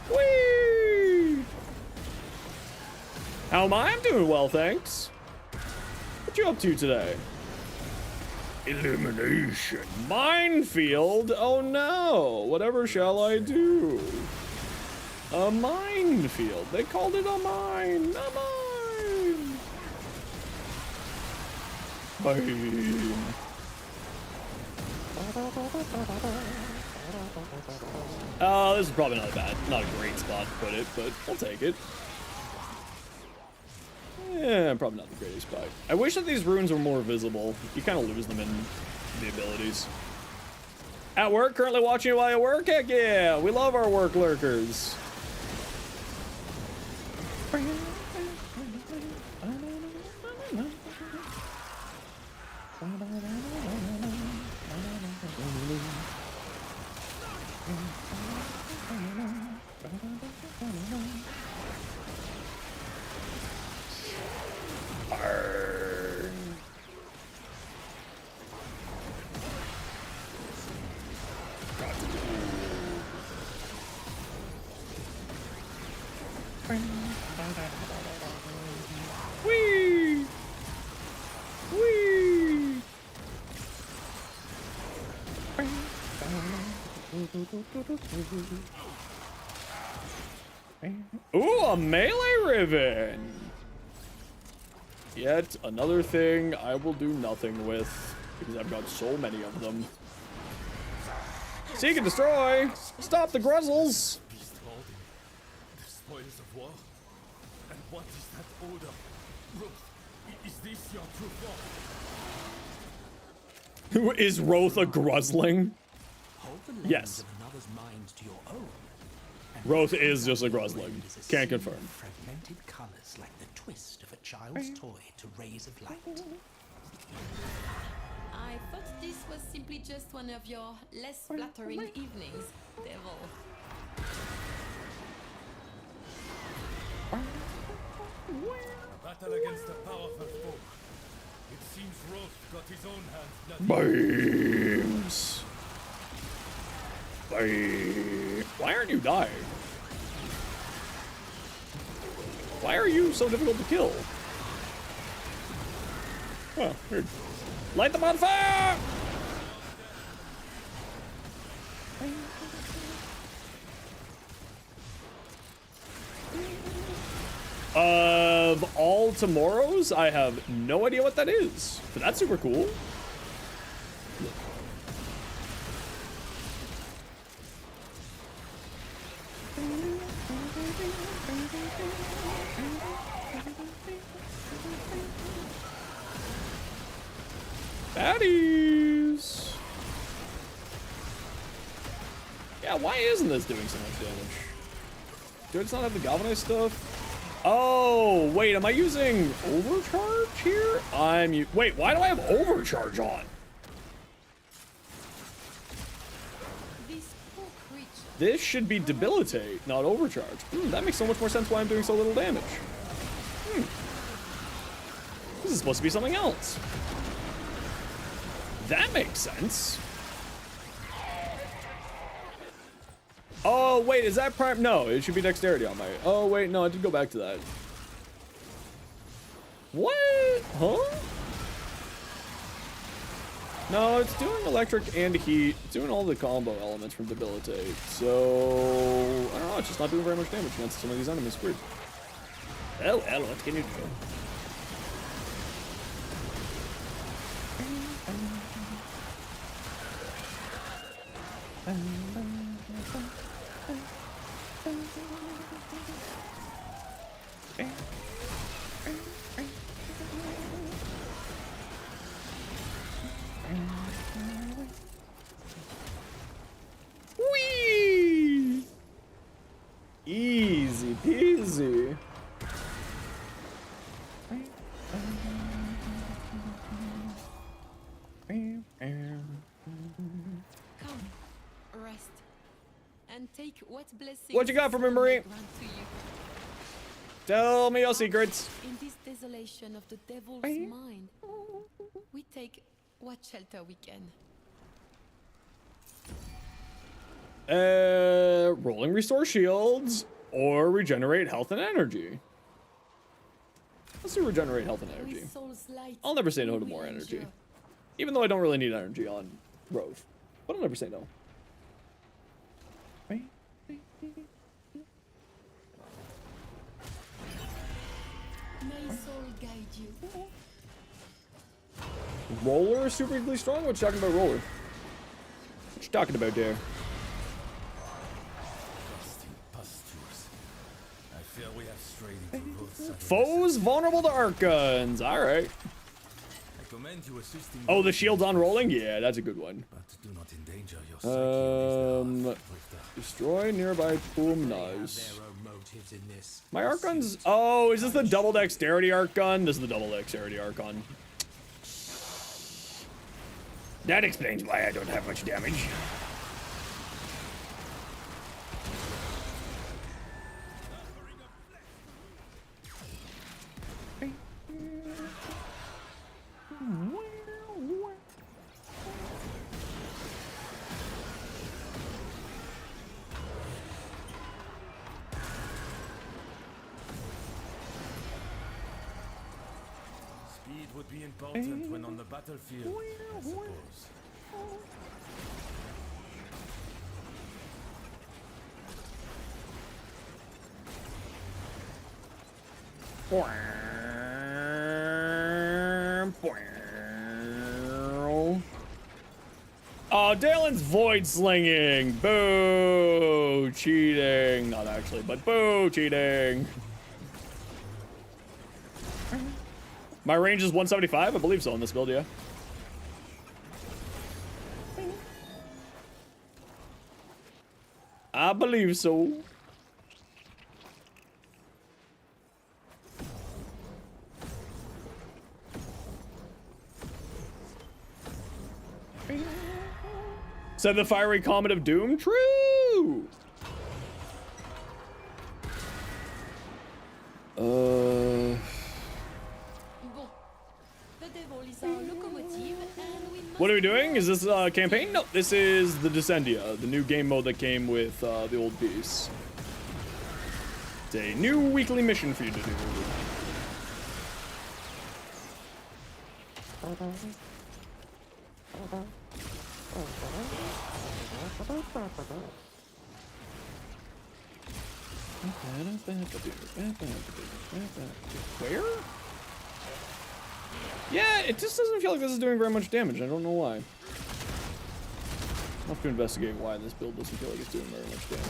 Whee! How am I? I'm doing well, thanks. What you up to today? Elimination. Minefield? Oh no! Whatever shall I do? A minefield. They called it a mine. A mine. Bye. This is probably not a great spot to put it, but I'll take it. Yeah, probably not the greatest spot. I wish that these runes were more visible. You kind of lose them in the abilities. At work, currently watching you while you work? Heck yeah, we love our work lurkers. Whee! Whee! Ooh, a melee ribbon! Yet another thing I will do nothing with, because I've got so many of them. Seek and destroy! Stop the Gruzzles! The spoils of war? And what is that odor? Ruth, is this your true form? Is Roth a Gruzzling? Hold the lens Yes. of another's mind to your own, Roth is just like Rosling. Can't confirm. Fragmented colors like the twist of a child's toy to rays of light. I thought this was simply just one of your less flattering evenings, devil. Battle against a powerful foe. It seems Roth got his own hands bloody. Beams. Why aren't you dying? Why are you so difficult to kill? Oh, weird. Light them on fire! Of all tomorrows, I have no idea what that is, but that's super cool. Baddies! Yeah, why isn't this doing so much damage? Do I just not have the galvanized stuff? Oh, wait, am I using overcharge here? Wait, why do I have overcharge on? This should be debilitate, not overcharge. That makes so much more sense why I'm doing so little damage. This is supposed to be something else. That makes sense. Oh, wait, is that prime? No, it should be dexterity on my... Oh, wait, no, I did go back to that. What? Huh? No, it's doing electric and heat. It's doing all the combo elements from debilitate. So, I don't know, it's just not doing very much damage against some of these enemies. Weird. Oh, well, what can you do? Whee! Easy peasy. Come, rest, and take what blessings. What you got for me, Marie? Tell me your secrets. In this desolation of the devil's mind, we take what shelter we can. Rolling restore shields or regenerate health and energy. Let's do regenerate health and energy. I'll never say no to more energy. Even though I don't really need energy on Rove. But I'll never say no. May soul guide you. Roller is superly strong? What you talking about, Roller? What you talking about there? I fear we have strayed into Roth's Foes vulnerable to arc guns. Alright. I commend you assisting. Oh, the shield's on rolling? Yeah, that's a good one. But do not endanger your Destroy nearby Pumnas. There are motives in this. My arc guns. Oh, is this the double dexterity arc gun? This is the double dexterity arc gun. That explains why I don't have much damage. Speed would be important when on the battlefield, I suppose. Oh, Dalen's void slinging. Boo! Cheating. Not actually, but boo! Cheating. My range is 175? I believe so in this build, yeah. I believe so. Said the fiery comet of doom. True. Bon. The devil is our locomotive, and we must... What are we doing? Is this a campaign? No, this is the Descendia, the new game mode that came with the old piece. It's a new weekly mission for you to do. Where? Yeah, it just doesn't feel like this is doing very much damage. I don't know why. I'll have to investigate why this build doesn't feel like it's doing very much damage.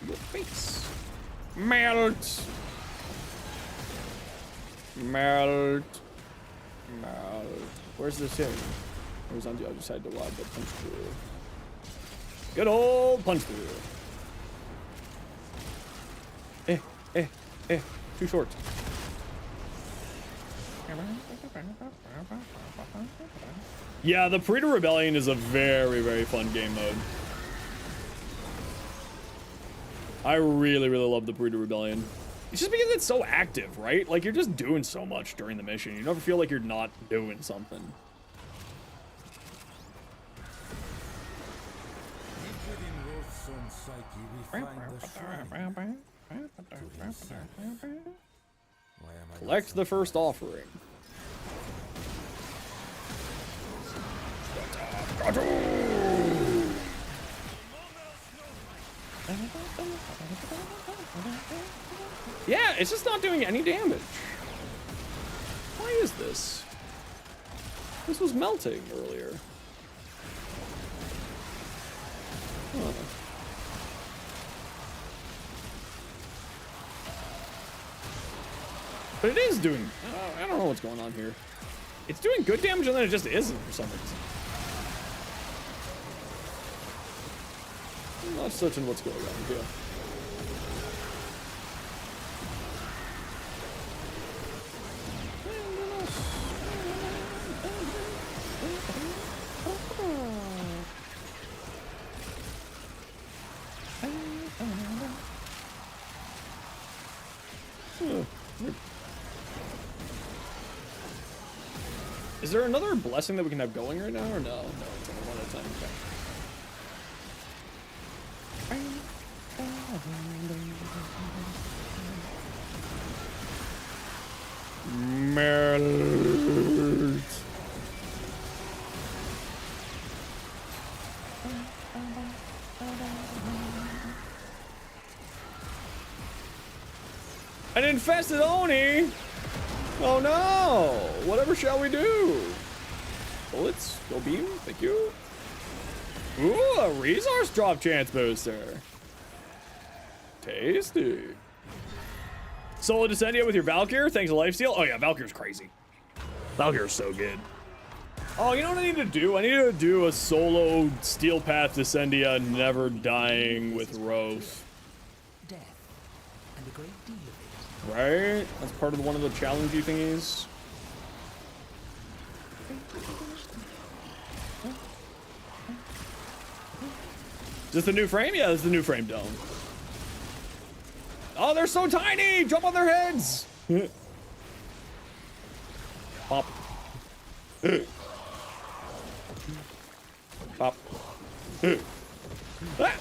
Your face. Melt. Melt. Melt. Where's this thing? It was on the other side of the wall, but punch through. Good old punch through. Too short. Yeah, the Predator Rebellion is a very, very fun game mode. I really, really love the Predator Rebellion. It's just because it's so active, right? Like, you're just doing so much during the mission. You never feel like you're not doing something. Collect the first offering. Yeah, it's just not doing any damage. Why is this? This was melting earlier. Huh. But it is doing... I don't know what's going on here. It's doing good damage and then it just isn't for some reason. I'm not certain what's going on here. Is there another blessing that we can have going right now, or no? No, it's only one at a time. Okay. Melt. An infested Oni! Oh no! Whatever shall we do? Bullets? Go beam? Thank you. Ooh, a resource drop chance booster. Tasty. Solo Descendia with your Valkyr? Thanks to Lifesteal? Oh yeah, Valkyr's crazy. Valkyr's so good. Oh, you know what I need to do? I need to do a solo Steel Path Descendia never dying with Roth. Death and a great deal of it. Right? That's part of one of the challengey thingies. Is this the new frame? Yeah, this is the new frame dome. Oh, they're so tiny! Jump on their heads! Pop. Pop. Ah!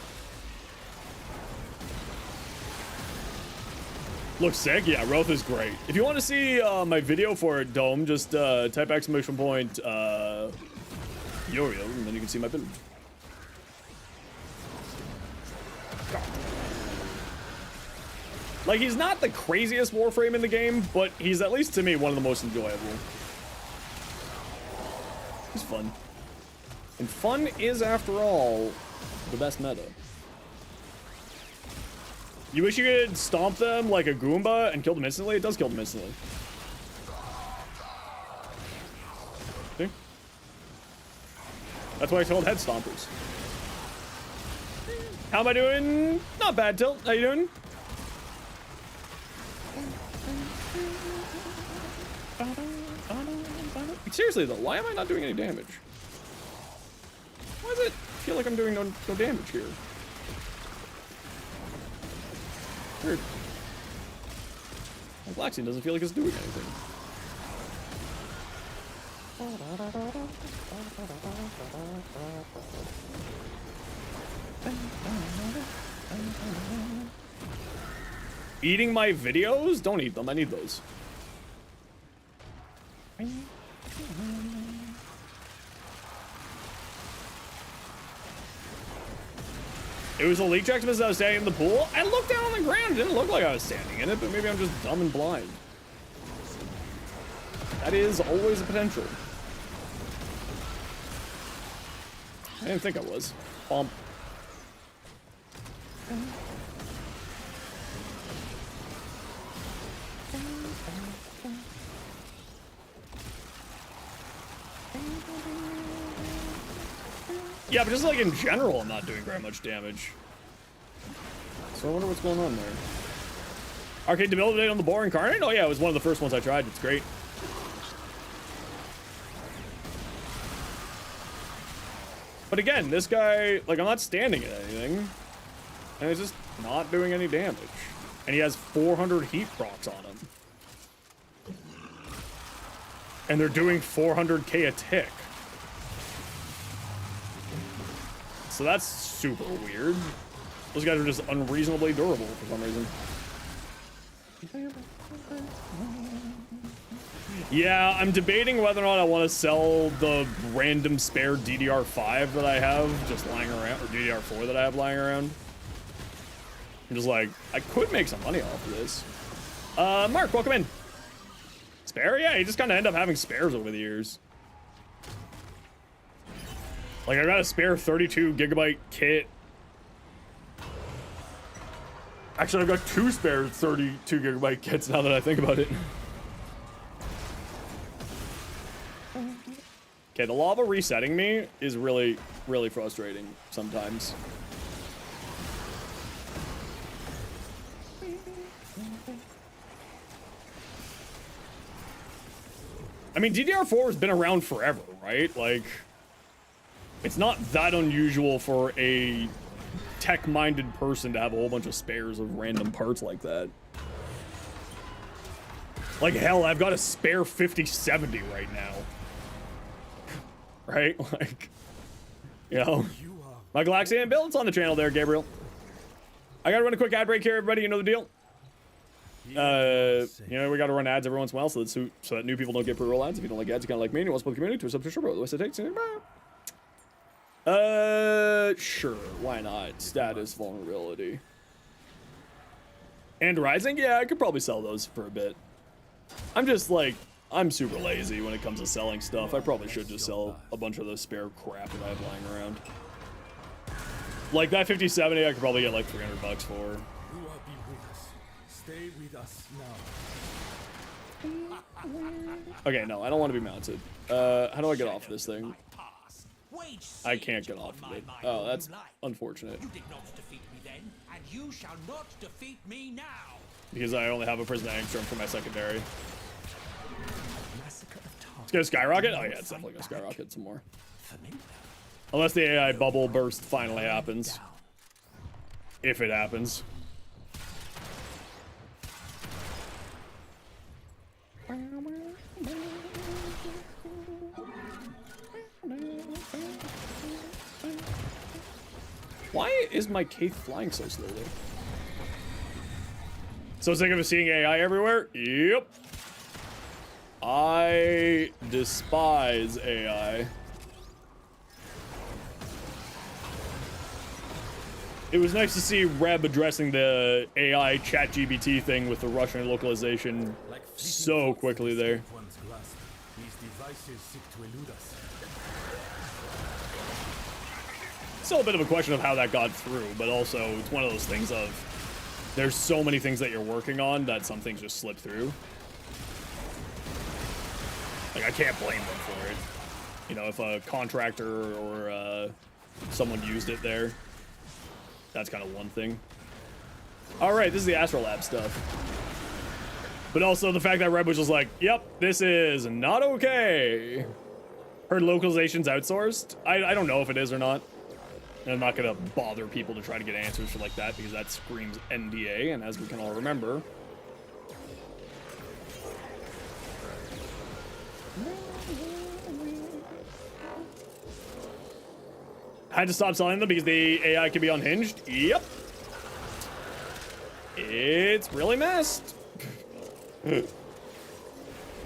Looks sick. Yeah, Roth is great. If you want to see my video for it, Dome, just type exclamation point Uriel, and then you can see my build. Like, he's not the craziest Warframe in the game, but he's, at least to me, one of the most enjoyable. He's fun. And fun is, after all, the best meta. You wish you could stomp them like a Goomba and kill them instantly? It does kill them instantly. That's why it's called head stompers. How am I doing? Not bad, Tilt. How you doing? Seriously though, why am I not doing any damage? Why does it feel like I'm doing no damage here? Weird. Well, Blackstein doesn't feel like it's doing anything. Eating my videos? Don't eat them. I need those. It was a leak check because I was standing in the pool. I looked down on the ground. It didn't look like I was standing in it, but maybe I'm just dumb and blind. That is always a potential. I didn't think I was. Bump. Yeah, but just like in general, I'm not doing very much damage. So I wonder what's going on there. Arcade debilitated on the Boar Incarnate? Oh yeah, it was one of the first ones I tried. It's great. But again, this guy, like, I'm not standing at anything. And it's just not doing any damage. And he has 400 heat procs on him. And they're doing 400k a tick. So that's super weird. Those guys are just unreasonably durable for some reason. Yeah, I'm debating whether or not I want to sell the random spare DDR5 that I have just lying around, or DDR4 that I have lying around. I'm just like, I could make some money off of this. Mark, welcome in. Spare? Yeah, you just kind of end up having spares over the years. Like, I got a spare 32 gigabyte kit. Actually, I've got 2 spare 32 gigabyte kits now that I think about it. Okay, the lava resetting me is really, really frustrating sometimes. I mean, DDR4 has been around forever, right? Like, it's not that unusual for a tech-minded person to have a whole bunch of spares of random parts like that. Like, hell, I've got a spare 5070 right now. Right? Like, you know. My Galaxian build's on the channel there, Gabriel. I gotta run a quick ad break here, everybody. You know the deal. You know, we gotta run ads every once in a while so that new people don't get pre-roll ads. If you don't like ads, you kind of like me and you want to support the community to a subscription, bro. The West takes. Sure. Why not? Status vulnerability. And Rising? Yeah, I could probably sell those for a bit. I'm just like, I'm super lazy when it comes to selling stuff. I probably should just sell a bunch of the spare crap that I have lying around. Like that 5070, I could probably get like $300 for. You are be with us. Stay with us now. Okay, no, I don't want to be mounted. How do I get off this thing? I can't get off of it. Oh, that's unfortunate. You did not defeat me then, and you shall not defeat me now. Because I only have a prison angstrom for my secondary. It's gonna skyrocket? Oh yeah, it's definitely gonna skyrocket some more. Unless the AI bubble burst finally happens. If it happens. Why is my Kaith flying so slowly? So sick of seeing AI everywhere? Yep. I despise AI. It was nice to see Reb addressing the AI ChatGPT thing with the Russian localization so quickly there. These devices seek to elude us. Still a bit of a question of how that got through, but also it's one of those things of there's so many things that you're working on that some things just slip through. Like, I can't blame them for it. You know, if a contractor or someone used it there. That's kind of one thing. All right, this is the Astrolab stuff. But also the fact that Red was just like, yep, this is not okay. Her localization's outsourced. I don't know if it is or not. And I'm not gonna bother people to try to get answers for like that because that screams NDA, and as we can all remember. Had to stop selling them because the AI can be unhinged. Yep. It's really messed. It's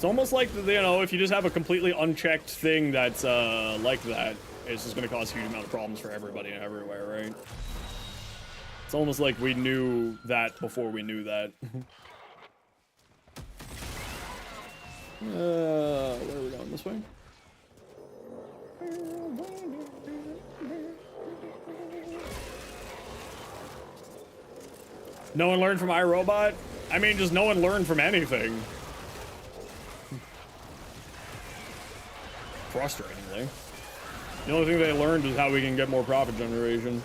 almost like, you know, if you just have a completely unchecked thing that's like that, it's just going to cause a huge amount of problems for everybody and everywhere, right? It's almost like we knew that before we knew that. Where are we going? This way? No one learned from iRobot? I mean, just no one learned from anything. Frustratingly. The only thing they learned is how we can get more profit generation.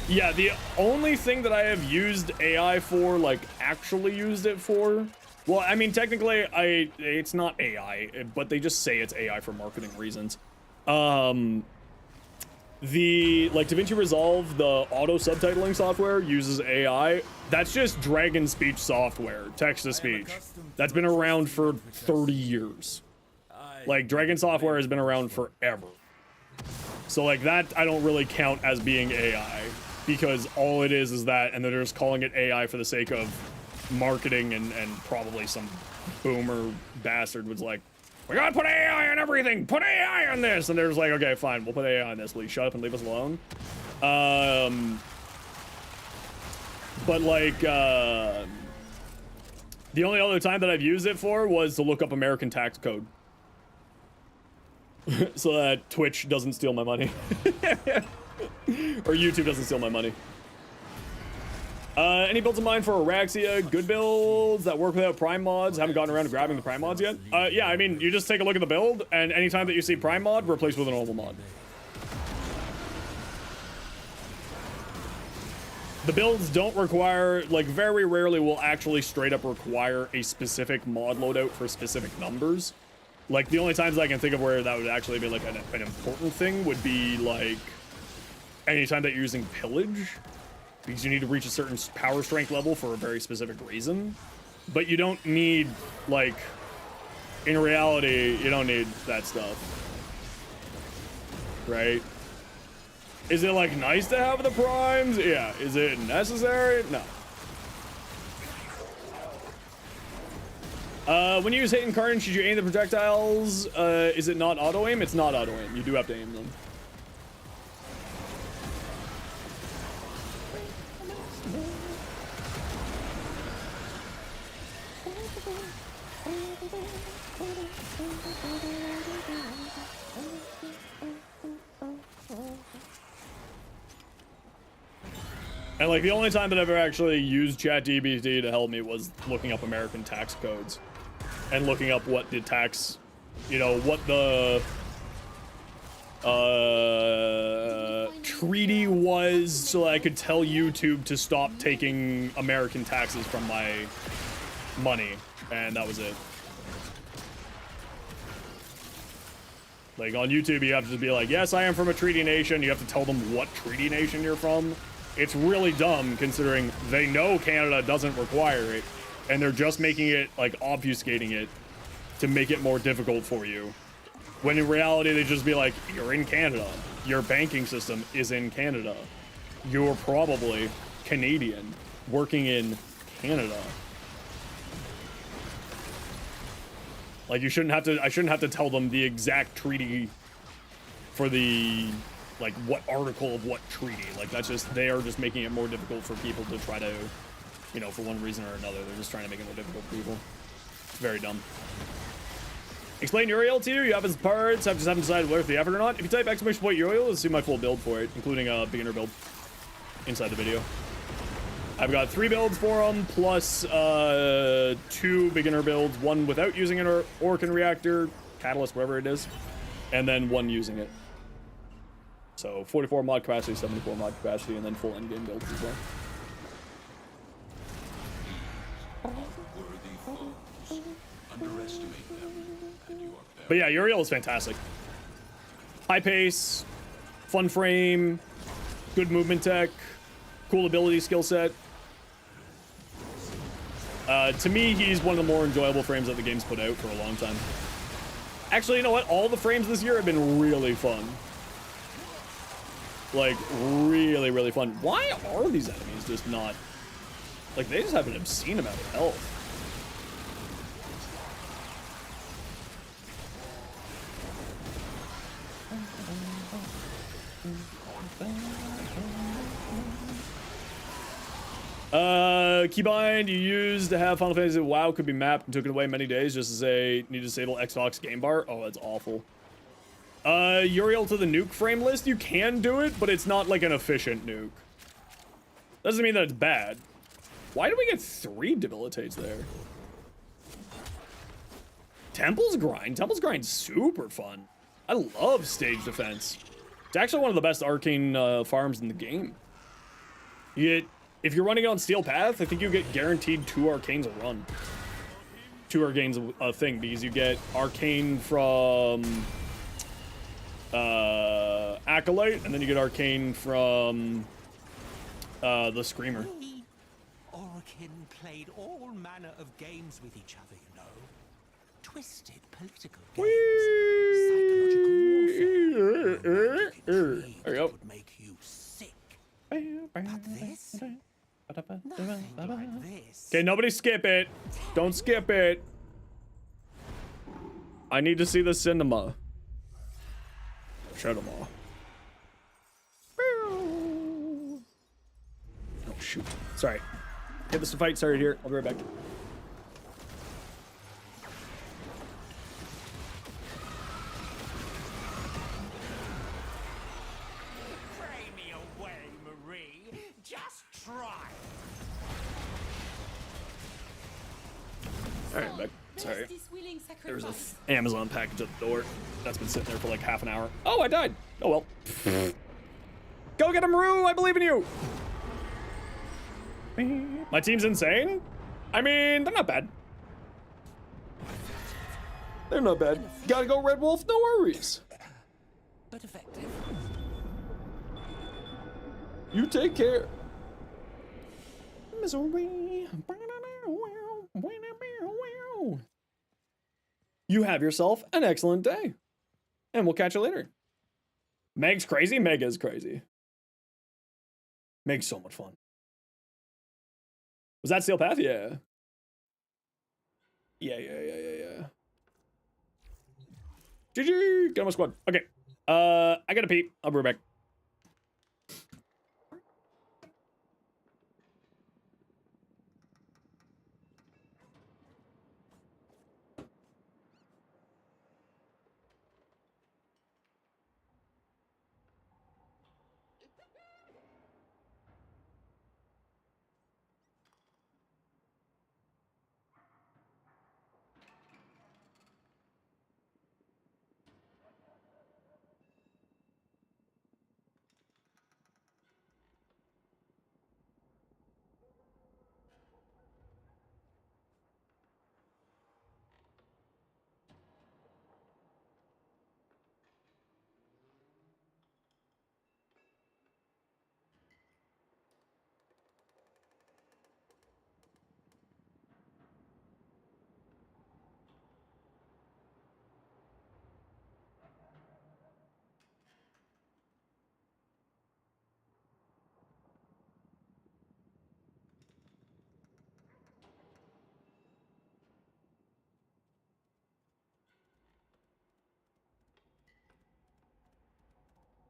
Yeah, the only thing that I have used AI for, like, actually used it for... Well, I mean, technically, it's not AI, but they just say it's AI for marketing reasons. The, like, DaVinci Resolve, the auto subtitling software uses AI. That's just Dragon speech software, text-to-speech. That's been around for 30 years. Like, Dragon software has been around forever. So, like, that I don't really count as being AI, because all it is that, and they're just calling it AI for the sake of marketing, and probably some boomer bastard was like, we gotta put AI on everything! Put AI on this! And they're just like, okay, fine, we'll put AI on this. Will you shut up and leave us alone? But like, the only other time that I've used it for was to look up American tax code. So that Twitch doesn't steal my money. Or YouTube doesn't steal my money. Any builds in mind for Araxia? Good builds that work without prime mods? Haven't gotten around to grabbing the prime mods yet? Yeah, I mean, you just take a look at the build, and anytime that you see prime mod, replace with a normal mod. The builds don't require, like, very rarely will actually straight up require a specific mod loadout for specific numbers. Like, the only times I can think of where that would actually be, like, an important thing would be, like, anytime that you're using pillage. Because you need to reach a certain power strength level for a very specific reason. But you don't need, like, in reality, you don't need that stuff. Right? Is it, like, nice to have the primes? Yeah. Is it necessary? No. When you use Hate Incarnate, should you aim the projectiles? Is it not auto-aim? It's not auto-aim. You do have to aim them. And like the only time that I've ever actually used ChatGPT to help me was looking up American tax codes and looking up what the tax, you know, what the treaty was, so that I could tell YouTube to stop taking American taxes from my money, and that was it. Like on YouTube, you have to just be like, yes, I am from a treaty nation. You have to tell them what treaty nation you're from. It's really dumb considering they know Canada doesn't require it, and they're just making it, like, obfuscating it to make it more difficult for you. When in reality, they just be like, you're in Canada. Your banking system is in Canada. You're probably Canadian working in Canada. Like, you shouldn't have to, I shouldn't have to tell them the exact treaty for the, like, what article of what treaty. Like, that's just, they are just making it more difficult for people to try to, you know, for one reason or another. They're just trying to make it more difficult for people. It's very dumb. Explain Uriel to you. You have his parts. I just haven't decided whether the effort or not. If you type !Uriel, you'll see my full build for it, including a beginner build inside the video. I've got 3 builds for them, plus 2 beginner builds, 1 without using an Orkin reactor, catalyst, whatever it is, and then 1 using it. So 44 mod capacity, 74 mod capacity, and then full endgame builds as well. But yeah, Uriel is fantastic. High pace, fun frame, good movement tech, cool ability skill set. To me, he's one of the more enjoyable frames that the game's put out for a long time. Actually, you know what? All the frames this year have been really fun. Like, really, really fun. Why are these enemies just not... Like, they just have an obscene amount of health. Keybind you used to have Final Fantasy WoW could be mapped and took it away many days just to say need to disable Xbox game bar. Oh, that's awful. Uriel to the nuke frame list, you can do it, but it's not like an efficient nuke. Doesn't mean that it's bad. Why do we get 3 debilitates there? Temple's Grind's super fun. I love stage defense. It's actually one of the best arcane farms in the game. You get, if you're running on Steel Path, I think you get guaranteed 2 arcanes a run. 2 arcanes a thing, because you get arcane from Acolyte, and then you get arcane from the Screamer. We, Orkin, played all manner of games with each other, you know. Twisted political games, psychological warfare, There you go. would make you sick. But this, nothing like this. Okay, nobody skip it. Don't skip it. I need to see the cinema. Shut them all. Oh, shoot. Sorry. Get this fight started here. I'll be right back. Pray me away, Marie. Just try. Alright, back. Sorry. There was an Amazon package at the door that's been sitting there for like half an hour. Oh, I died. Oh well. Go get him, Rue! I believe in you! My team's insane? I mean, they're not bad. They're not bad. Gotta go, Red Wolf, no worries. But effective. You take care. Misery. You have yourself an excellent day. And we'll catch you later. Meg's crazy? Meg is crazy. Meg's so much fun. Was that Steel Path? Yeah. Yeah. GG! Get on my squad. Okay. I gotta pee. I'll be right back.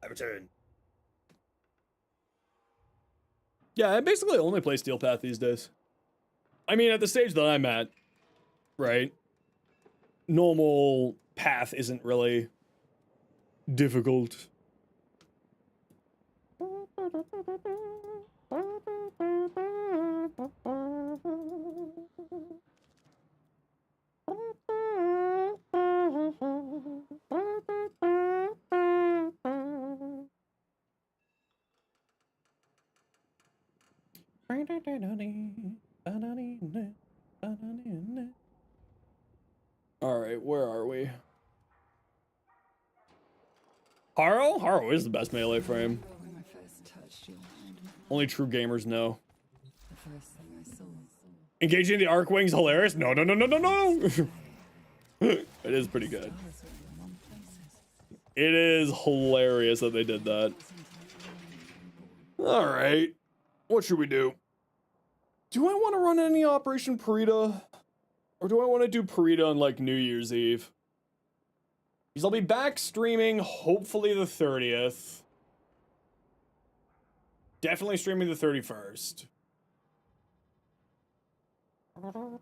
I return. Yeah, I basically only play Steel Path these days. I mean, at the stage that I'm at, right? Normal path isn't really difficult. Alright, where are we? Haro? Haro is the best melee frame. When I first touched your hand, Only true gamers know. the first thing I saw. Engaging the Arcwing's hilarious? No, no, no, no, no, no! It is pretty good. It is hilarious that they did that. Alright. What should we do? Do I want to run any Operation Parita? Or do I want to do Parita on, like, New Year's Eve? Because I'll be back streaming, hopefully the 30th. Definitely streaming the 31st. Don't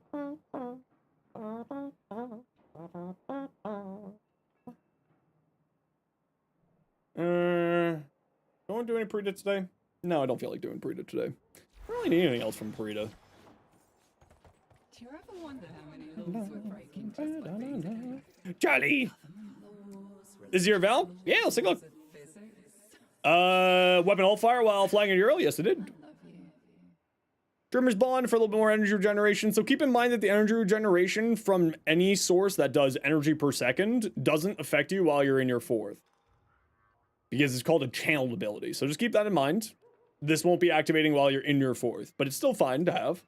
want to do any Parita today? No, I don't feel like doing Parita today. I don't really need anything else from Parita. Do you ever wonder how many laws we're breaking just by being together? Charlie! This is your Val? Yeah, let's take a look. Physics? Weapon all fire while flying in Euro? Yes, it did. Dreamer's Bond for a little bit more energy regeneration. So keep in mind that the energy regeneration from any source that does energy per second doesn't affect you while you're in your fourth. Because it's called a channeled ability. So just keep that in mind. This won't be activating while you're in your fourth, but it's still fine to have.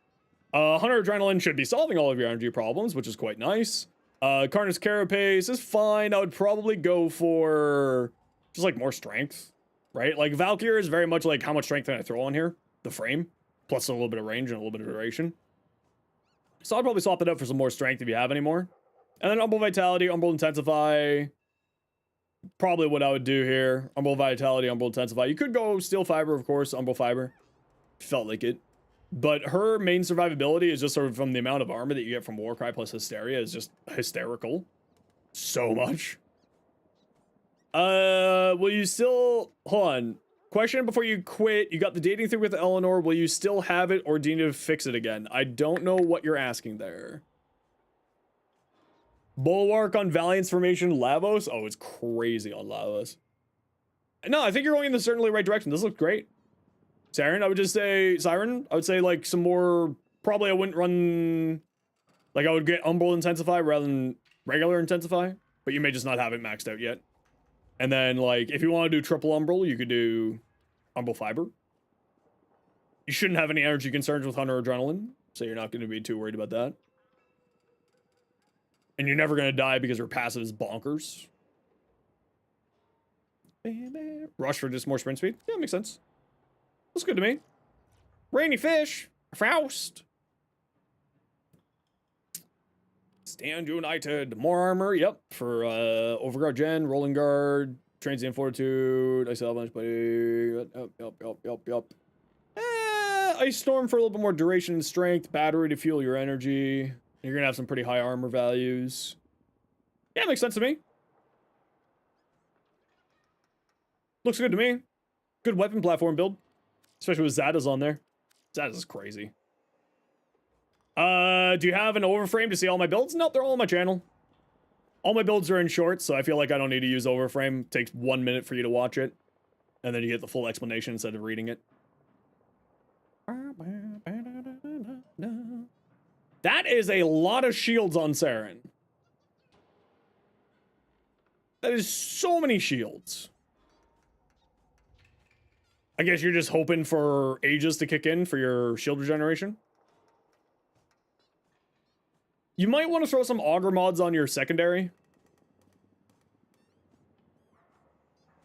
100 Adrenaline should be solving all of your energy problems, which is quite nice. Carnus Carapace is fine. I would probably go for just like more strength, right? Like Valkyrie is very much like how much strength can I throw on here? The frame, plus a little bit of range and a little bit of duration. So I'd probably swap it out for some more strength if you have any more. And then Umbral Vitality, Umbral Intensify. Probably what I would do here. Umbral Vitality, Umbral Intensify. You could go Steel Fiber, of course, Umbral Fiber. Felt like it. But her main survivability is just sort of from the amount of armor that you get from Warcry plus Hysteria is just hysterical. So much. Will you still... Hold on. Question before you quit. You got the dating thing with Eleanor. Will you still have it or do you need to fix it again? I don't know what you're asking there. Bulwark on Valiant's formation, Lavos? Oh, it's crazy on Lavos. No, I think you're going in the certainly right direction. This looks great. Siren, I would just say... Siren? I would say, like, some more... Probably I wouldn't run... Like, I would get Umbral Intensify rather than regular Intensify. But you may just not have it maxed out yet. And then, like, if you want to do triple Umbral, you could do Umbral Fiber. You shouldn't have any energy concerns with Hunter Adrenaline. So you're not going to be too worried about that. And you're never going to die because your passive is bonkers. Rush for just more sprint speed? Yeah, makes sense. Looks good to me. Rainy Fish. Faust. Stand United. More armor. Yep. For Overguard Gen, Rolling Guard, Transient Fortitude, Ice Avalanche Buddy. Yep. Ice Storm for a little bit more duration and strength. Battery to fuel your energy. You're going to have some pretty high armor values. Yeah, makes sense to me. Looks good to me. Good weapon platform build. Especially with Zada's on there. Zada's crazy. Do you have an overframe to see all my builds? Nope, they're all on my channel. All my builds are in shorts, so I feel like I don't need to use overframe. It takes 1 minute for you to watch it. And then you get the full explanation instead of reading it. That is a lot of shields on Saren. That is so many shields. I guess you're just hoping for Aegis to kick in for your shield regeneration. You might want to throw some auger mods on your secondary.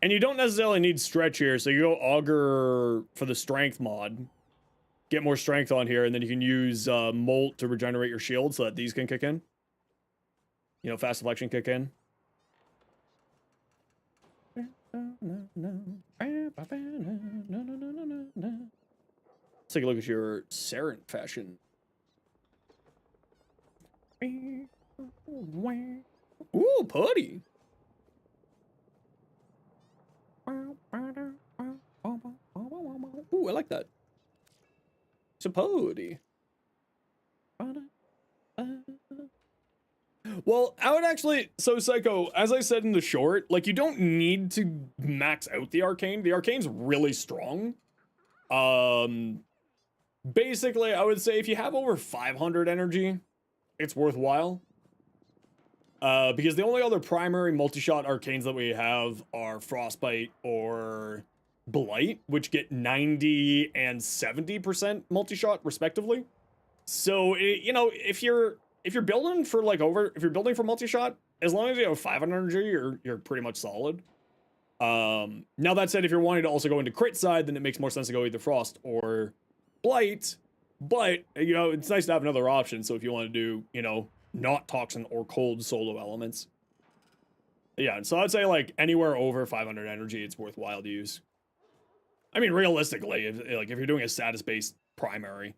And you don't necessarily need stretch here, so you go auger for the strength mod. Get more strength on here, and then you can use Molt to regenerate your shield so that these can kick in. You know, fast deflection kick in. Let's take a look at your Saren fashion. Ooh, putty. Ooh, I like that. It's a putty. Well, I would actually... So, Psycho, as I said in the short, like, you don't need to max out the Arcane. The Arcane's really strong. basically, I would say if you have over 500 energy, it's worthwhile. Because the only other primary multi-shot arcanes that we have are Frostbite or Blight, which get 90 and 70% multi-shot respectively. So, you know, if you're building for like if you're building for multi-shot, as long as you have 500 energy, you're pretty much solid. Now that said, if you're wanting to also go into crit side, then it makes more sense to go either Frost or Blight. But, you know, it's nice to have another option. So if you want to do, you know, not toxin or cold solo elements. Yeah, so I'd say like anywhere over 500 energy, it's worthwhile to use. I mean, realistically, if you're doing a status-based primary,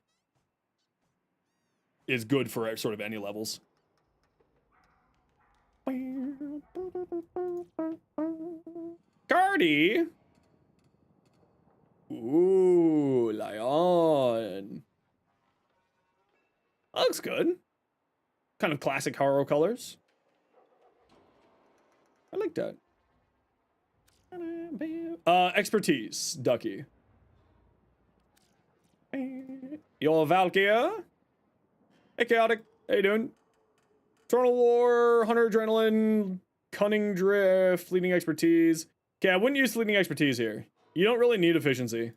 is good for sort of any levels. Cardi. Ooh, Lion. That looks good. Kind of classic Haro colors. I like that. Expertise, Ducky. Yo, Valkia. Hey, Chaotic. How you doing? Eternal War, Hunter Adrenaline, Cunning Drift, Fleeting Expertise. Okay, I wouldn't use Fleeting Expertise here. You don't really need efficiency.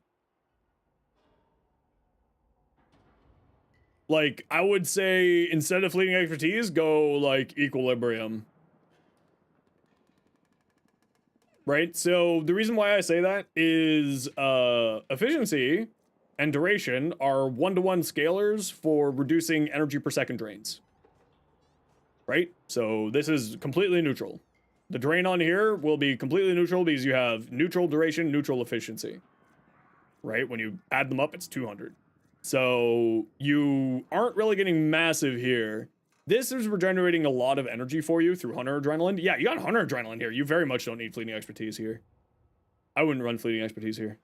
Like, I would say instead of Fleeting Expertise, go like Equilibrium. Right? So the reason why I say that is efficiency and duration are one-to-one scalars for reducing energy per second drains. Right? So this is completely neutral. The drain on here will be completely neutral because you have neutral duration, neutral efficiency. Right? When you add them up, it's 200. So you aren't really getting massive here. This is regenerating a lot of energy for you through Hunter Adrenaline. Yeah, you got Hunter Adrenaline here. You very much don't need Fleeting Expertise here. I wouldn't run Fleeting Expertise here.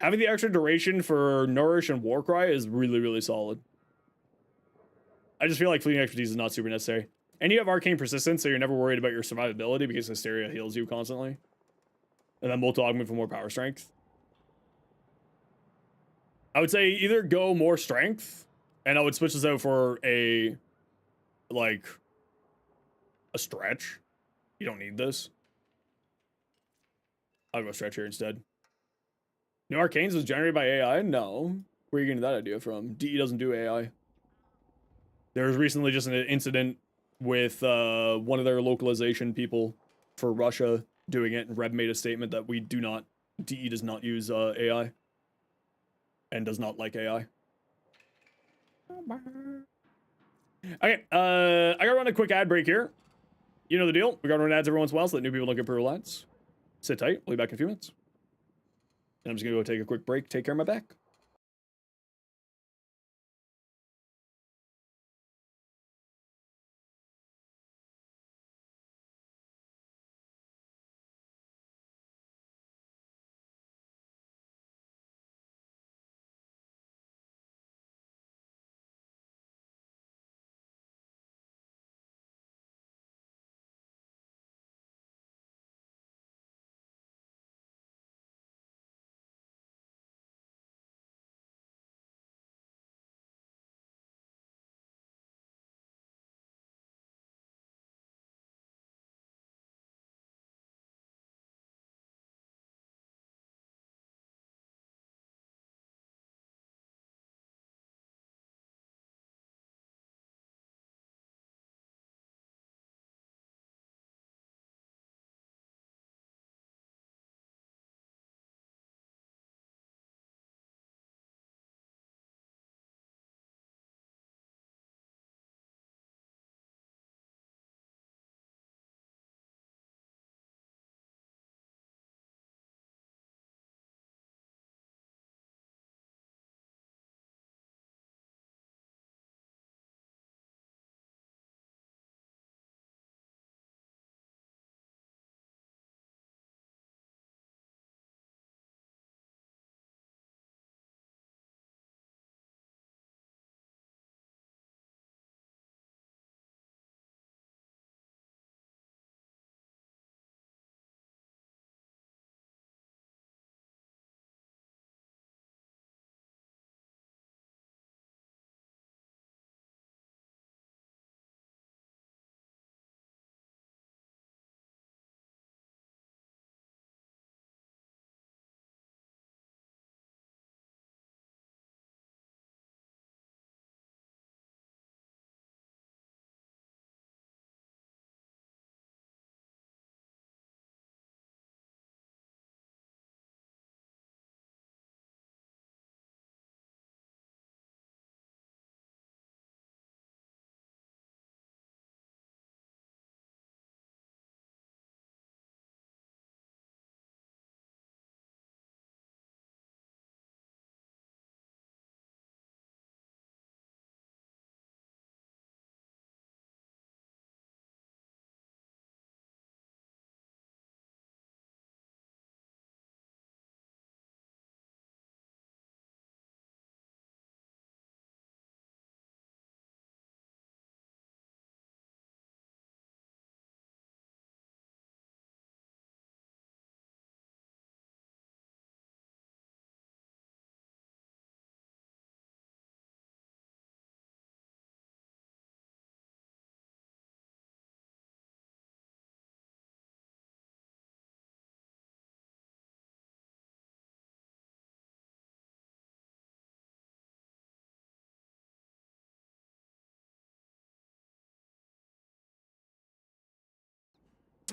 Having the extra duration for Nourish and Warcry is really, really solid. I just feel like Fleeting Expertise is not super necessary. And you have Arcane Persistence, so you're never worried about your survivability because Hysteria heals you constantly. And then Multi Augment for more power strength. I would say either go more strength, and I would switch this out for a stretch. You don't need this. I'll go stretch here instead. New Arcanes was generated by AI? No. Where are you getting that idea from? DE doesn't do AI. There was recently just an incident with one of their localization people for Russia doing it, and Reb made a statement that DE does not use AI. And does not like AI. Okay, I gotta run a quick ad break here. You know the deal. We gotta run ads every once in a while so that new people don't get pro ads. Sit tight. We'll be back in a few minutes. And I'm just gonna go take a quick break. Take care of my back.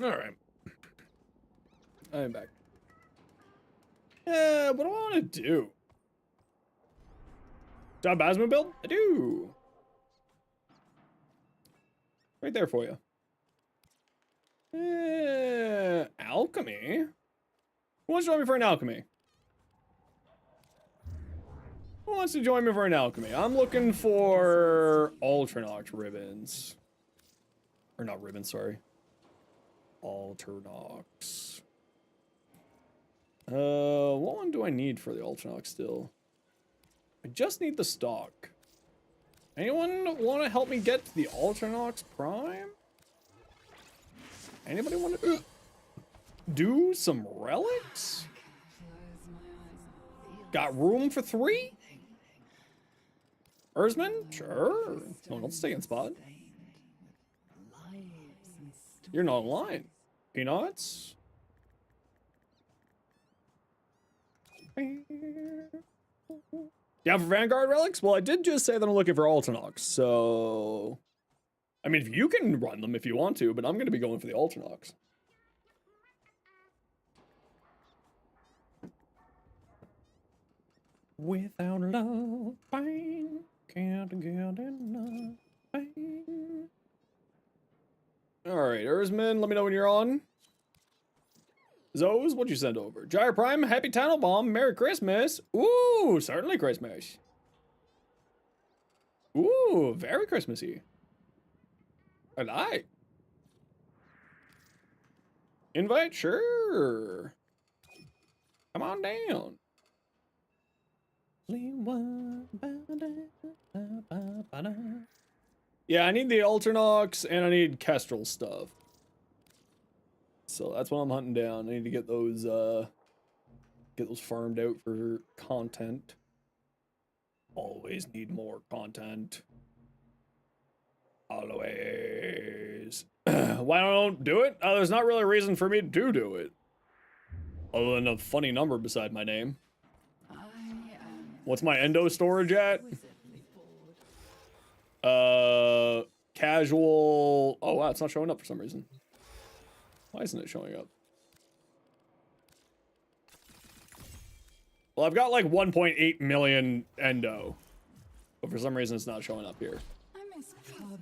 Alright. I'm back. Yeah, what do I want to do? Do I have Basmo build? I do. Right there for you. Alchemy? Who wants to join me for an alchemy? Who wants to join me for an alchemy? I'm looking for Ultranox ribbons. Or not ribbons, sorry. Ultranox. What one do I need for the Ultranox still? I just need the stock. Anyone want to help me get to the Ultranox Prime? Anybody want to do some relics? Got room for 3? Erzman? Sure. No one else taking spot. You're not online. Peanuts? Yeah, for Vanguard relics? Well, I did just say that I'm looking for Ultranox, so... I mean, if you can run them if you want to, but I'm going to be going for the Ultranox. Without love, pain, can't get enough pain. Alright, Erzman, let me know when you're on. Zoes, what'd you send over? Gyre Prime, Happy Tunnel Bomb, Merry Christmas. Ooh, certainly Christmas. Ooh, very Christmassy. I like. Invite? Sure. Come on down. Yeah, I need the Ultranox and I need Kestrel stuff. So that's what I'm hunting down. I need to get those farmed out for content. Always need more content. Always. Why don't I do it? There's not really a reason for me to do it. Other than a funny number beside my name. What's my endo storage at? Casual. Oh wow, it's not showing up for some reason. Why isn't it showing up? Well, I've got like 1.8 million endo, but for some reason it's not showing up here.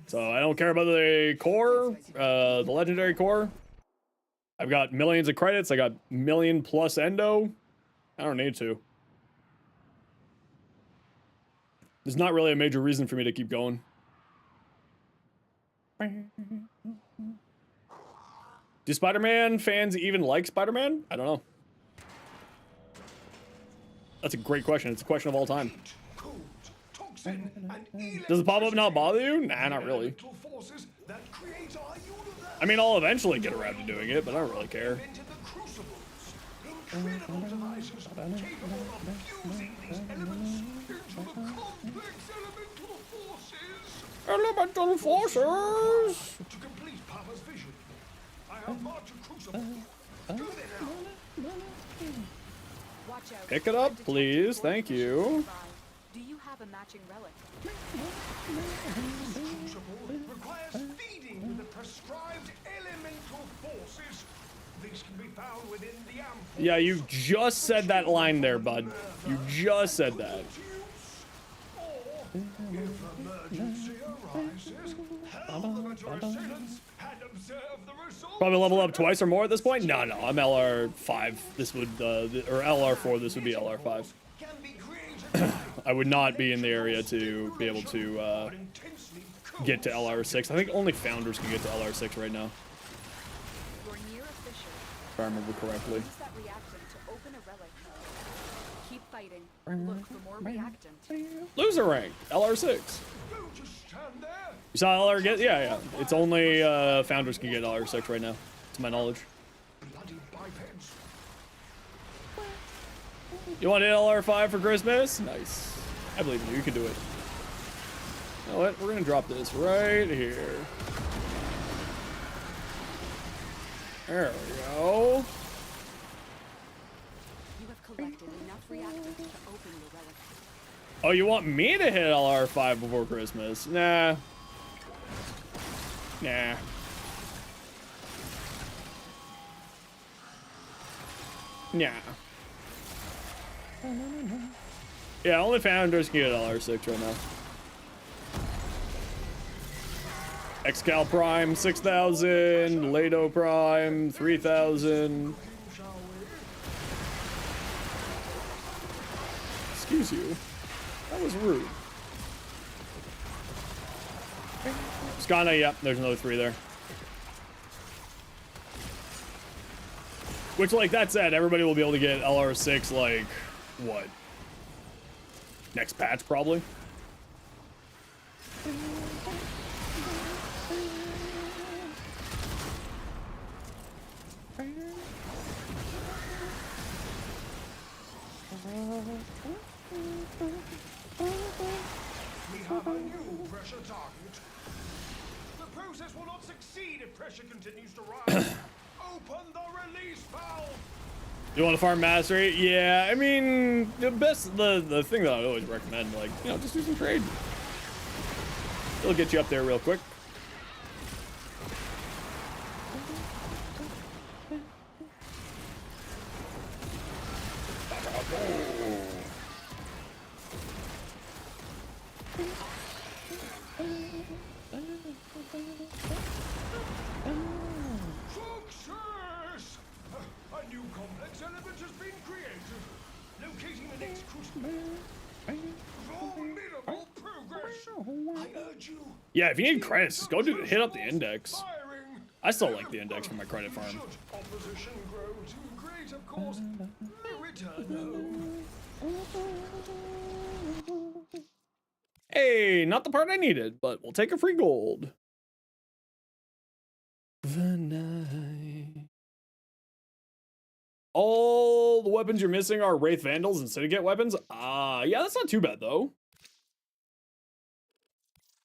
So I don't care about the core, the legendary core. I've got millions of credits. I got million plus endo. I don't need to. There's not really a major reason for me to keep going. Do Spider-Man fans even like Spider-Man? I don't know. That's a great question. It's a question of all time. Does the pop-up not bother you? Nah, not really. I mean, I'll eventually get around to doing it, but I don't really care. Elemental forces! To complete Papa's vision, I have marked a crucible. Do they now? Pick it up, please. Thank you. Do you have a matching relic? This crucible requires feeding with the prescribed elemental forces. These can be found within the amphora. Yeah, you just said that line there, bud. You just said that. If emergency arises, help them to assailants and observe the result. Probably level up twice or more at this point? No, I'm LR5. This would, or LR4, this would be LR5. I would not be in the area to be able to get to LR6. I think only Founders can get to LR6 right now. If I remember correctly. Use that reactant to open a relic. Keep fighting. Look for more reactant. Loser rank, LR6. You saw LR get? Yeah. It's only Founders can get LR6 right now, to my knowledge. You want an LR5 for Christmas? Nice. I believe in you. You can do it. You know what? We're gonna drop this right here. There we go. You have collected enough reactant to open your relic. Oh, you want me to hit LR5 before Christmas? Nah. Yeah. Yeah, only founders can get $6 right now. Excal Prime 6,000, Lado Prime 3,000. Excuse you. That was rude. Skana, yep, there's another 3 there. Which, like, that said, everybody will be able to get LR6, like, what? Next patch, probably? We have a new pressure target. The process will not succeed if pressure continues to rise. Open the release valve. You want to farm mastery? Yeah, I mean, the thing that I always recommend, like, you know, just do some trade. It'll get you up there real quick. Success! A new complex element has been created. Locating the next crucible. Formidable progress. I urge you. Yeah, if you need credits, just go hit up the index. I still like the index for my credit farm. Should opposition grow too great, of course, return home. Hey, not the part I needed, but we'll take a free gold. The night. All the weapons you're missing are Wraith Vandals and Syndicate weapons? Yeah, that's not too bad, though.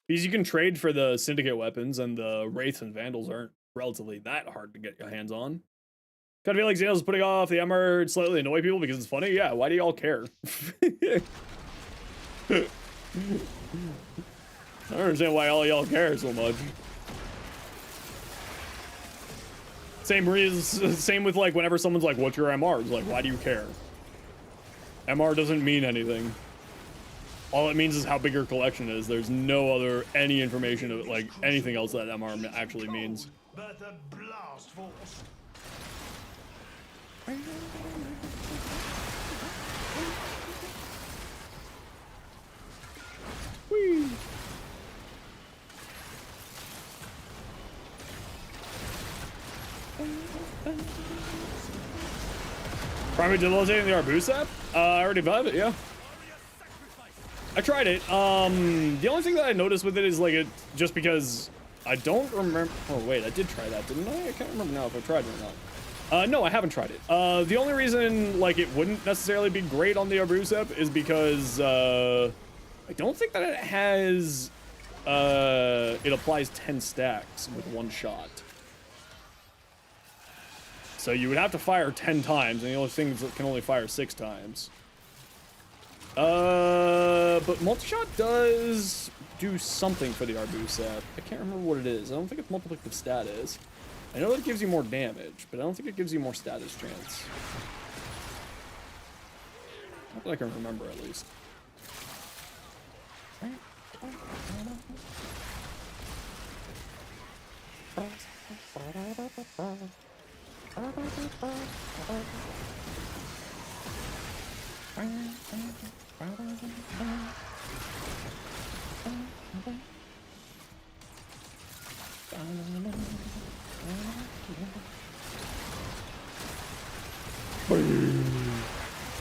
Because you can trade for the Syndicate weapons, and the Wraiths and Vandals aren't relatively that hard to get your hands on. Kind of feel like Xenos is putting off the Emmer to slightly annoy people because it's funny. Yeah, why do y'all care? I don't understand why all y'all care so much. Same with, like, whenever someone's like, what's your MR? It's like, why do you care? MR doesn't mean anything. All it means is how big your collection is. There's no any information of, like, anything else that MR actually means. But the blast force. Whee! Primary debilitating the Arbusa? I already have it, yeah. I tried it. The only thing that I noticed with it is, like, it just because I don't remember. Oh wait, I did try that, didn't I? I can't remember now if I tried it or not. No, I haven't tried it. The only reason, like, it wouldn't necessarily be great on the Arbusa is because I don't think that it has. It applies 10 stacks with one shot. So you would have to fire 10 times, and the only thing is it can only fire 6 times. But multi-shot does do something for the Arbusa. I can't remember what it is. I don't think it's multiplicative status. I know that it gives you more damage, but I don't think it gives you more status chance. Not that I can remember, at least.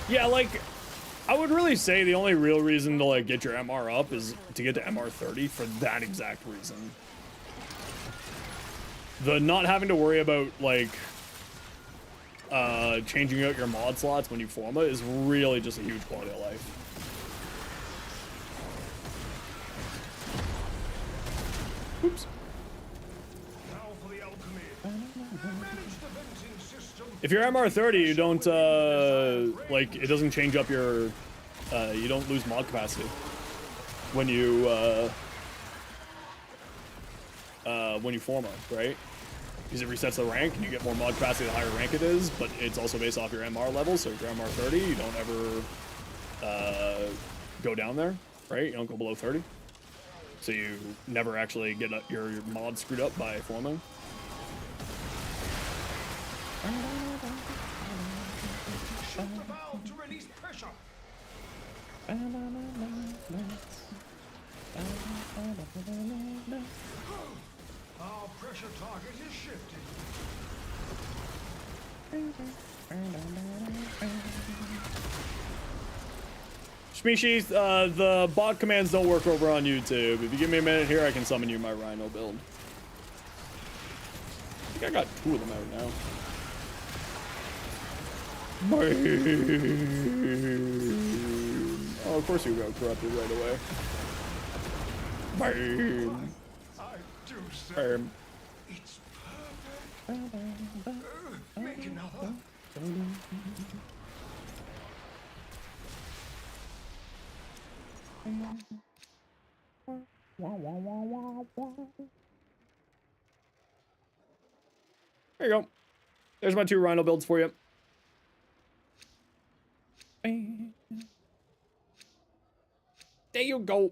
Yeah, like, I would really say the only real reason to, like, get your MR up is to get to MR 30 for that exact reason. The not having to worry about, like, changing out your mod slots when you forma is really just a huge quality of life. Oops. If you're MR 30, you don't, like, it doesn't change up your, you don't lose mod capacity when you forma, right? because it resets the rank and you get more mod capacity the higher rank it is, but it's also based off your MR level, so if you're MR 30, you don't ever go down there, right? You don't go below 30. So you never actually get your mod screwed up by forming. Shoot the valve to release pressure. Our pressure target is shifting. Species, the bot commands don't work over on YouTube. If you give me a minute here, I can summon you my Rhino build. I think I got 2 of them out now. Oh, of course you got corrupted right away. Bam. I do say it's perfect. Make another. There you go. There's my 2 Rhino builds for you. There you go.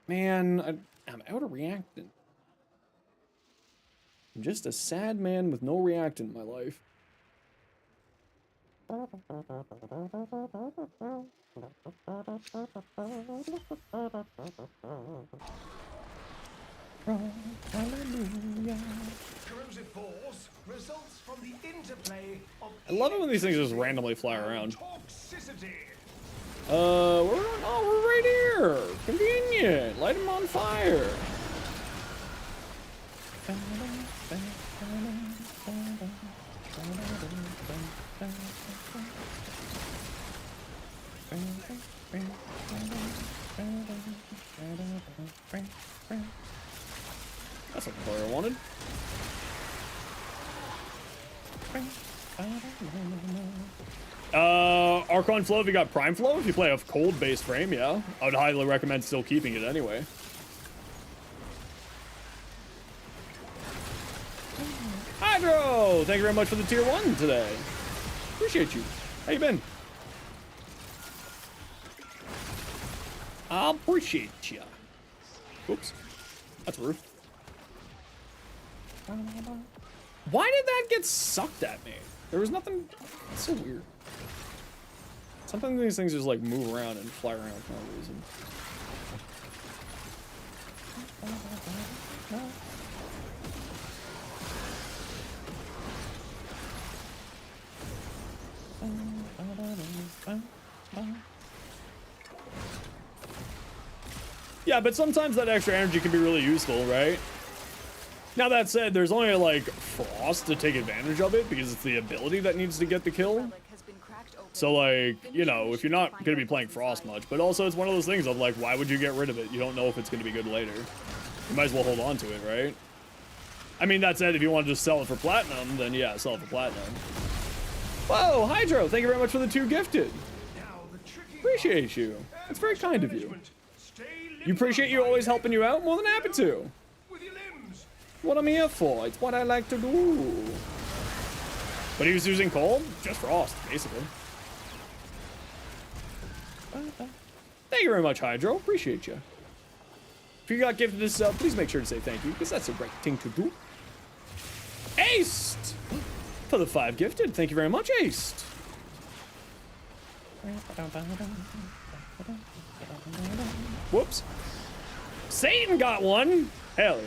Man, I'm out of reactant. I'm just a sad man with no reactant in my life. Corrosive force results from the interplay of I love it when these things just randomly fly around. toxicity. We're right here. Convenient. Light them on fire. That's not the color I wanted. Archon Flow if you got Prime Flow. If you play a cold based frame, yeah. I would highly recommend still keeping it anyway. Hydro! Thank you very much for the tier 1 today. Appreciate you. How you been? I appreciate ya. Whoops. That's rude. Why did that get sucked at me? There was nothing. It's so weird. Sometimes these things just like move around and fly around for no reason. Yeah, but sometimes that extra energy can be really useful, right? Now that said, there's only like Frost to take advantage of it because it's the ability that needs to get the kill. So like, you know, if you're not going to be playing Frost much, but also it's one of those things of like, why would you get rid of it? You don't know if it's going to be good later. You might as well hold on to it, right? I mean, that said, if you want to just sell it for platinum, then yeah, sell it for platinum. Whoa, Hydro, thank you very much for the 2 gifted. Appreciate you. That's very kind of you. You appreciate you always helping you out? More than happy to. What I'm here for. It's what I like to do. But he was using cold? Just Frost, basically. Thank you very much, Hydro. Appreciate you. If you got gifted this sub, please make sure to say thank you, because that's the right thing to do. Aced! For the 5 gifted. Thank you very much, Aced. Whoops. Satan got one! Hell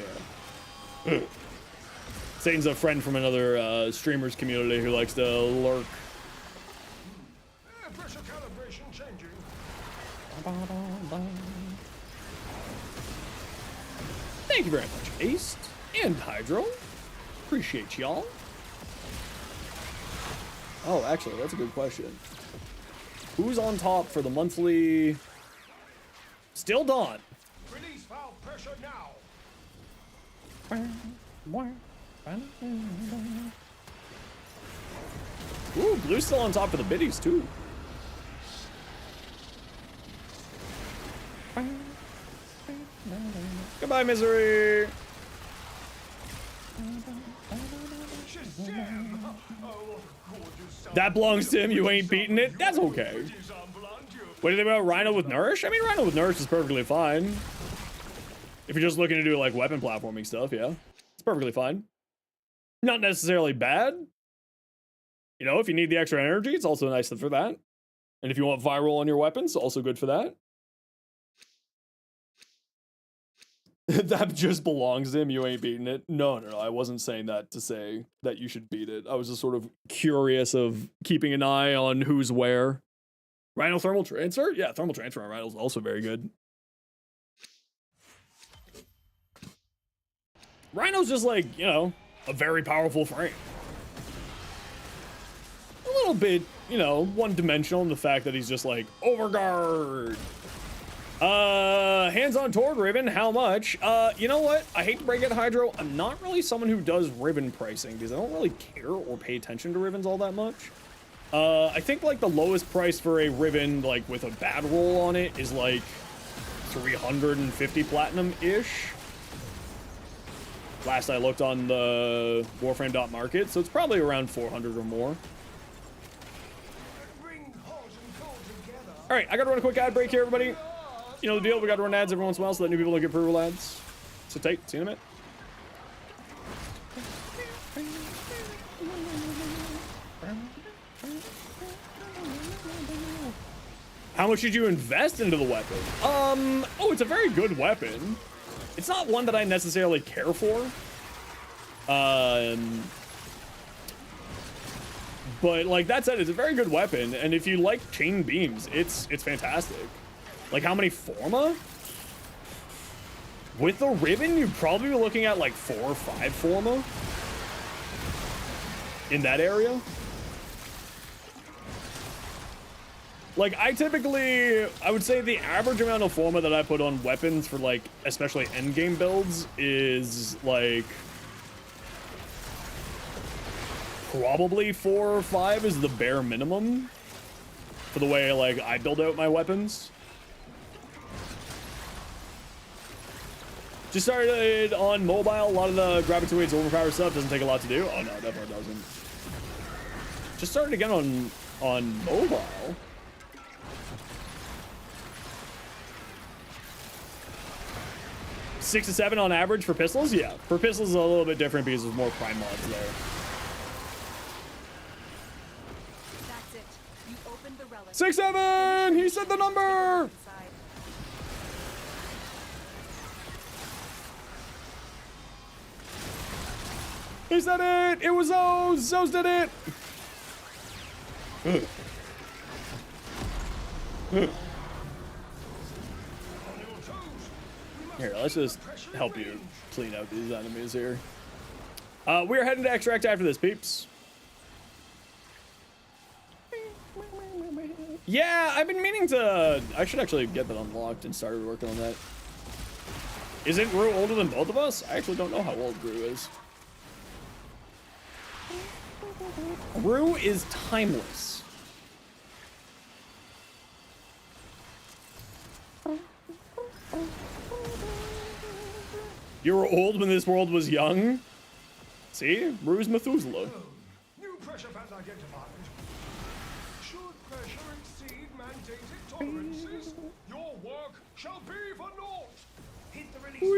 yeah. Satan's a friend from another streamers community who likes to lurk. Pressure calibration changing. Thank you very much, Aced and Hydro. Appreciate y'all. Oh, actually, that's a good question. Who's on top for the monthly? Still Dawn. Release valve pressure now. Ooh, Blue's still on top for the biddies, too. Goodbye, Misery. That belongs to him. You ain't beating it. That's okay. What do you think about Rhino with Nourish? I mean, Rhino with Nourish is perfectly fine. If you're just looking to do like weapon platforming stuff, yeah, it's perfectly fine. Not necessarily bad. You know, if you need the extra energy, it's also nice for that. And if you want viral on your weapons, also good for that. That just belongs to him. You ain't beating it. No, I wasn't saying that to say that you should beat it. I was just sort of curious of keeping an eye on who's where. Rhino thermal transfer? Yeah, thermal transfer on Rhino is also very good. Rhino's just like, you know, a very powerful frame. A little bit, you know, one-dimensional in the fact that he's just like, overguard. Hands-on toward Riven, how much? You know what? I hate to break it, Hydro. I'm not really someone who does Riven pricing because I don't really care or pay attention to Rivens all that much. I think like the lowest price for a Riven, like with a bad roll on it, is like 350 platinum-ish. Last I looked on the Warframe.market, so it's probably around 400 or more. All right, I gotta run a quick ad break here, everybody. You know the deal, we gotta run ads every once in a while so that new people don't get approval ads. Sit tight, see you in a minute. How much did you invest into the weapon? Oh, it's a very good weapon. It's not one that I necessarily care for. But like that said, it's a very good weapon, and if you like chain beams, it's fantastic. Like how many Forma? With the Riven, you'd probably be looking at like 4 or 5 Forma in that area. Like I would say the average amount of Forma that I put on weapons for like, especially endgame builds is like probably 4 or 5 is the bare minimum for the way like I build out my weapons. Just started on mobile. A lot of the gravity weights overpower stuff doesn't take a lot to do. Oh no, that part doesn't. Just started again on mobile. Six to 7 on average for pistols? Yeah, for pistols is a little bit different because there's more prime mods there. That's it. You opened the relic. 6-7! He said the number! He said it! It was Oz! Zoz did it! Here, let's just help you clean out these enemies here. We're heading to extract after this, peeps. Yeah, I've been meaning to... I should actually get that unlocked and started working on that. Isn't Rue older than both of us? I actually don't know how old Rue is. Rue is timeless. You were old when this world was young? See? Rue's Methuselah. New pressure pads identified. Should pressure exceed mandated tolerances, your work shall be for naught. Hit the release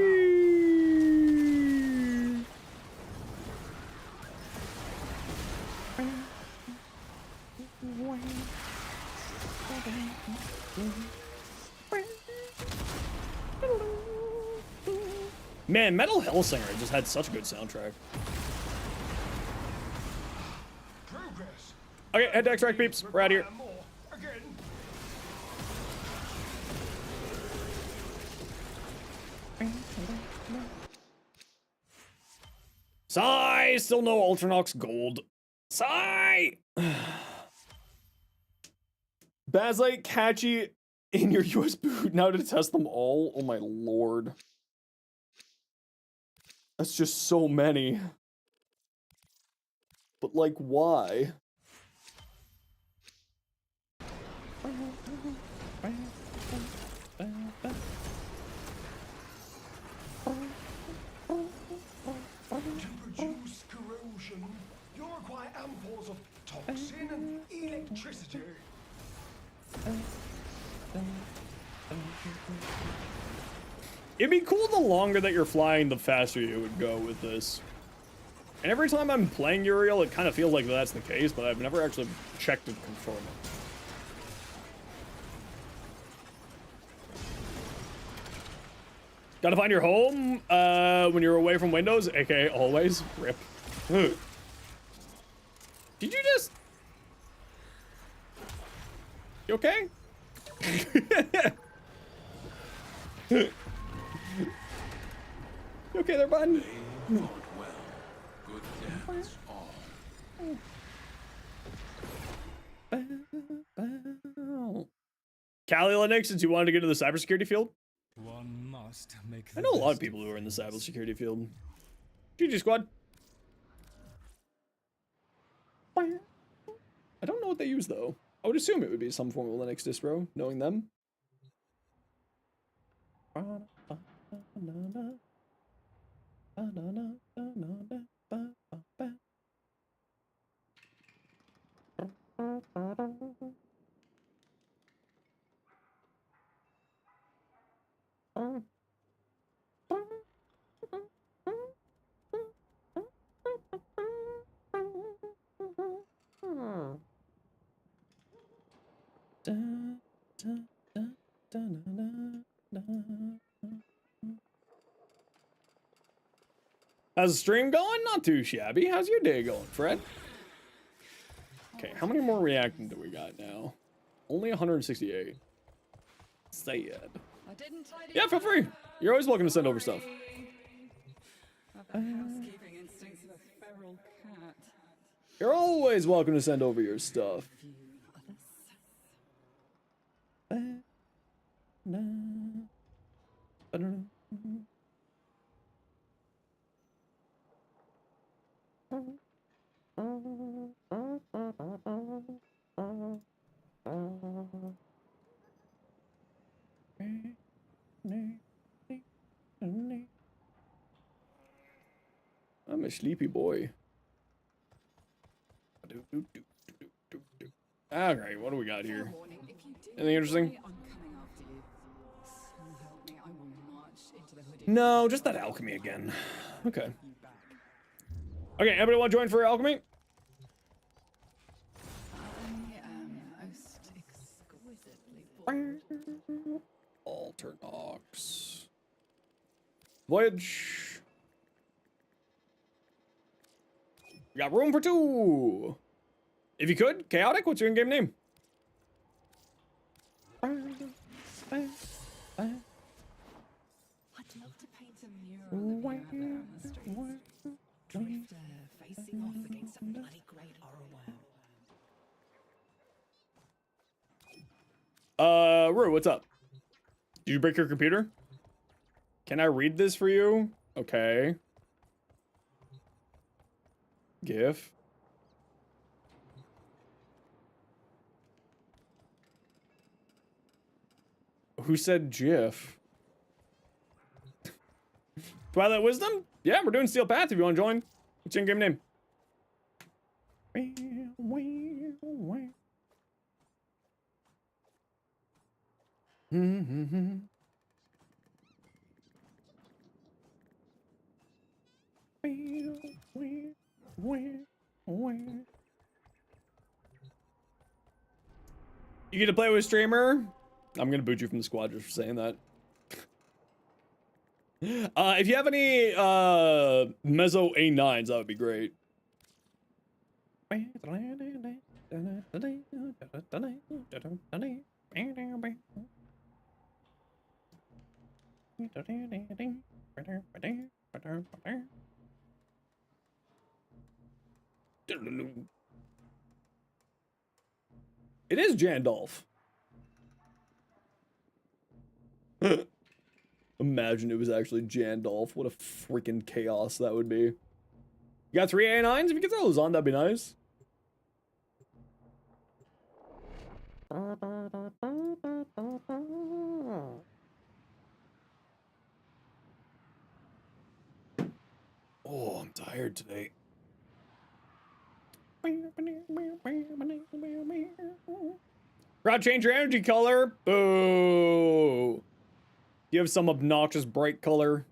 Man, Metal Hellsinger just had such a good soundtrack. Progress. Okay, head to extract, peeps. We're out of here. Again. Sigh! Still no Ultranox gold. Sigh! Bazite, catchy in your US boot now to test them all. Oh my lord. That's just so many. But like, why? electricity. It'd be cool the longer that you're flying, the faster you would go with this. And every time I'm playing Uriel, it kind of feels like that's the case, but I've never actually checked and confirmed it. Gotta find your home when you're away from Windows, aka always. Rip. Did you just... You okay? You okay there, bud? Cali Linux, since you wanted to get to the cybersecurity field? One must make I know a lot of people who are in the cybersecurity field. GG squad. I don't know what they use though. I would assume it would be some form of Linux distro, knowing them. How's the stream going? Not too shabby. How's your day going, Fred? Okay, how many more reacting do we got now? Only 168. Sad. Yeah, feel free. You're always welcome to send over stuff. Housekeeping instincts of a feral cat. You're always welcome to send over your stuff. I'm a sleepy boy. Alright, what do we got here? Anything interesting? No, just that alchemy again. Okay. Okay, anybody want to join for alchemy? Alternox. Voyage. We got room for two. If you could, Chaotic, what's your in-game name? I'd love to paint a mural of you out there on the streets. Drifter facing off against a bloody great Orwell. Rue, what's up? Did you break your computer? Can I read this for you? Okay. GIF. Who said GIF? Twilight Wisdom? Yeah, we're doing Steel Path if you want to join. What's your in-game name? You get to play with a streamer? I'm gonna boot you from the squad just for saying that. If you have any Mezzo A9s, that would be great. It is Jandolph. Imagine it was actually Jandolph. What a freaking chaos that would be. You got 3 A9s? If you could throw those on, that'd be nice. Oh, I'm tired today. Forgot to change your energy color. Boo. You have some obnoxious bright color.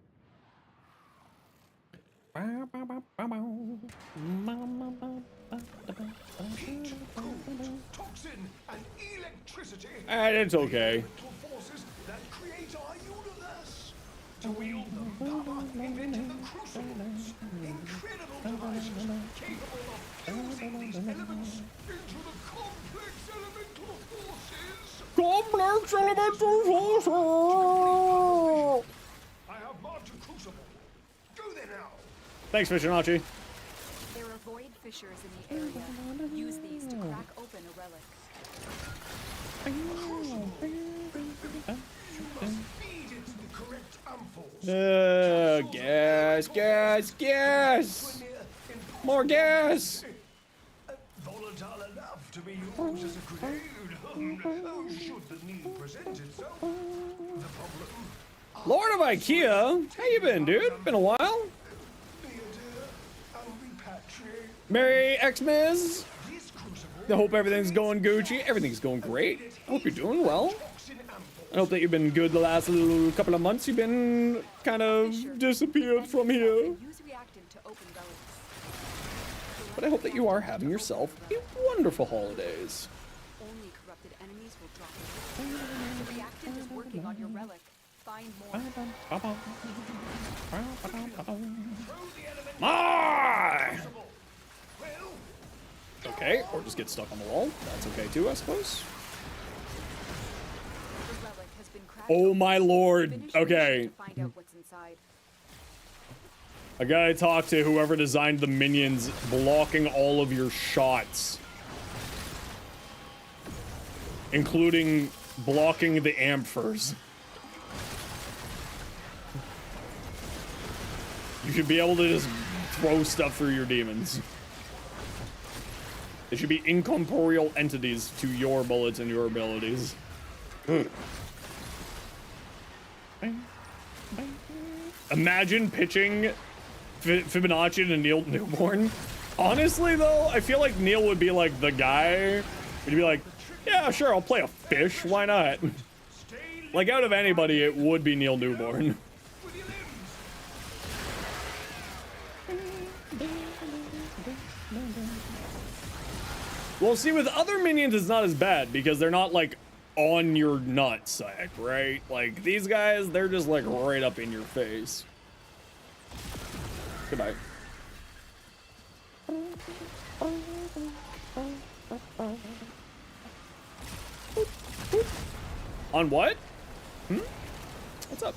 Heat, cold, toxin, and electricity. And it's okay. Elemental forces that create our universe. To wield them, Baba invented the crucibles. Incredible devices capable of fusing these elements into the complex elemental forces. Complex elemental forces. I have marked a crucible. Go there now. Thanks, Fishinachi. There are void fissures in the area. Use these to crack open a relic. Feed it the correct ampoules. Gas. More gas. Volatile enough to be used as a grenade. Should the need present itself. The problem. Lord of IKEA, how you been, dude? Been a while. Merry Xmas. I hope everything's going Gucci. Everything's going great. I hope you're doing well. I hope that you've been good the last little couple of months. You've been kind of disappeared from here. But I hope that you are having yourself a wonderful holidays. Only corrupted enemies will drop it. The reactant is working on your relic. Find more. Ah! Okay, or just get stuck on the wall. That's okay too, I suppose. Oh my lord. Okay. I gotta talk to whoever designed the minions blocking all of your shots. Including blocking the amphers. You should be able to just throw stuff through your demons. They should be incorporeal entities to your bullets and your abilities. Imagine pitching Fibonacci to Neil Newborn. Honestly, though, I feel like Neil would be like the guy. He'd be like, yeah, sure, I'll play a fish. Why not? Like, out of anybody, it would be Neil Newborn. Well, see, with other minions, it's not as bad because they're not, like, on your nutsack, right? Like, these guys, they're just, like, right up in your face. Goodbye. On what? What's up?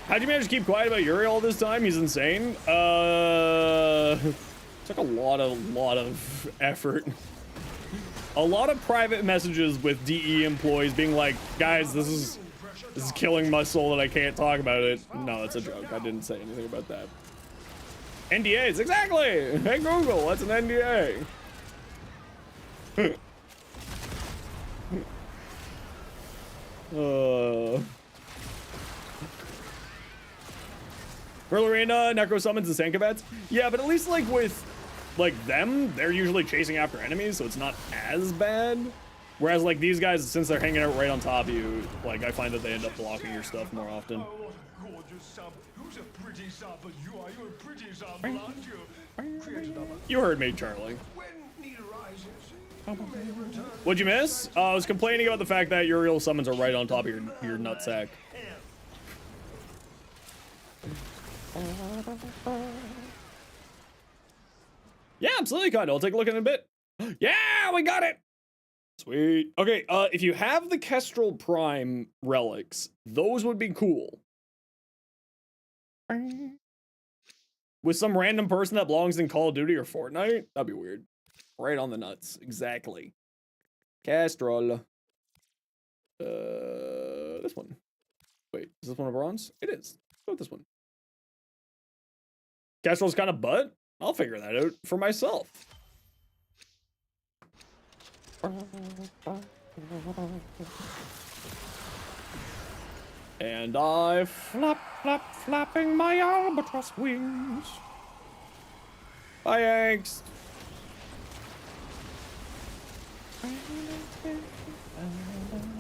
How'd you manage to keep quiet about Yuri all this time? He's insane. Took a lot of effort. A lot of private messages with DE employees being like, guys, this is killing my soul that I can't talk about it. No, it's a joke. I didn't say anything about that. NDAs, exactly. Hey Google, that's an NDA. Pearl Arena, Necro Summons, and Sankavets. Yeah, but at least like with like them, they're usually chasing after enemies, so it's not as bad. Whereas like these guys, since they're hanging out right on top of you, like I find that they end up blocking your stuff more often. Oh, what a gorgeous sub. Who's a pretty sub? But you are. You're a pretty sub, aren't you? Create another. You heard me, Charlie. When need arises, you may return. What'd you miss? I was complaining about the fact that Uriel summons are right on top of your nutsack. Yeah, absolutely, Kyle. I'll take a look in a bit. Yeah, we got it. Sweet. Okay, if you have the Kestrel Prime relics, those would be cool. With some random person that belongs in Call of Duty or Fortnite, that'd be weird. Right on the nuts, exactly. Kestrel. This one. Wait, is this one a bronze? It is. Let's go with this one. Kestrel's kind of butt. I'll figure that out for myself. And I flap, flapping my albatross wings. Bye, Angst.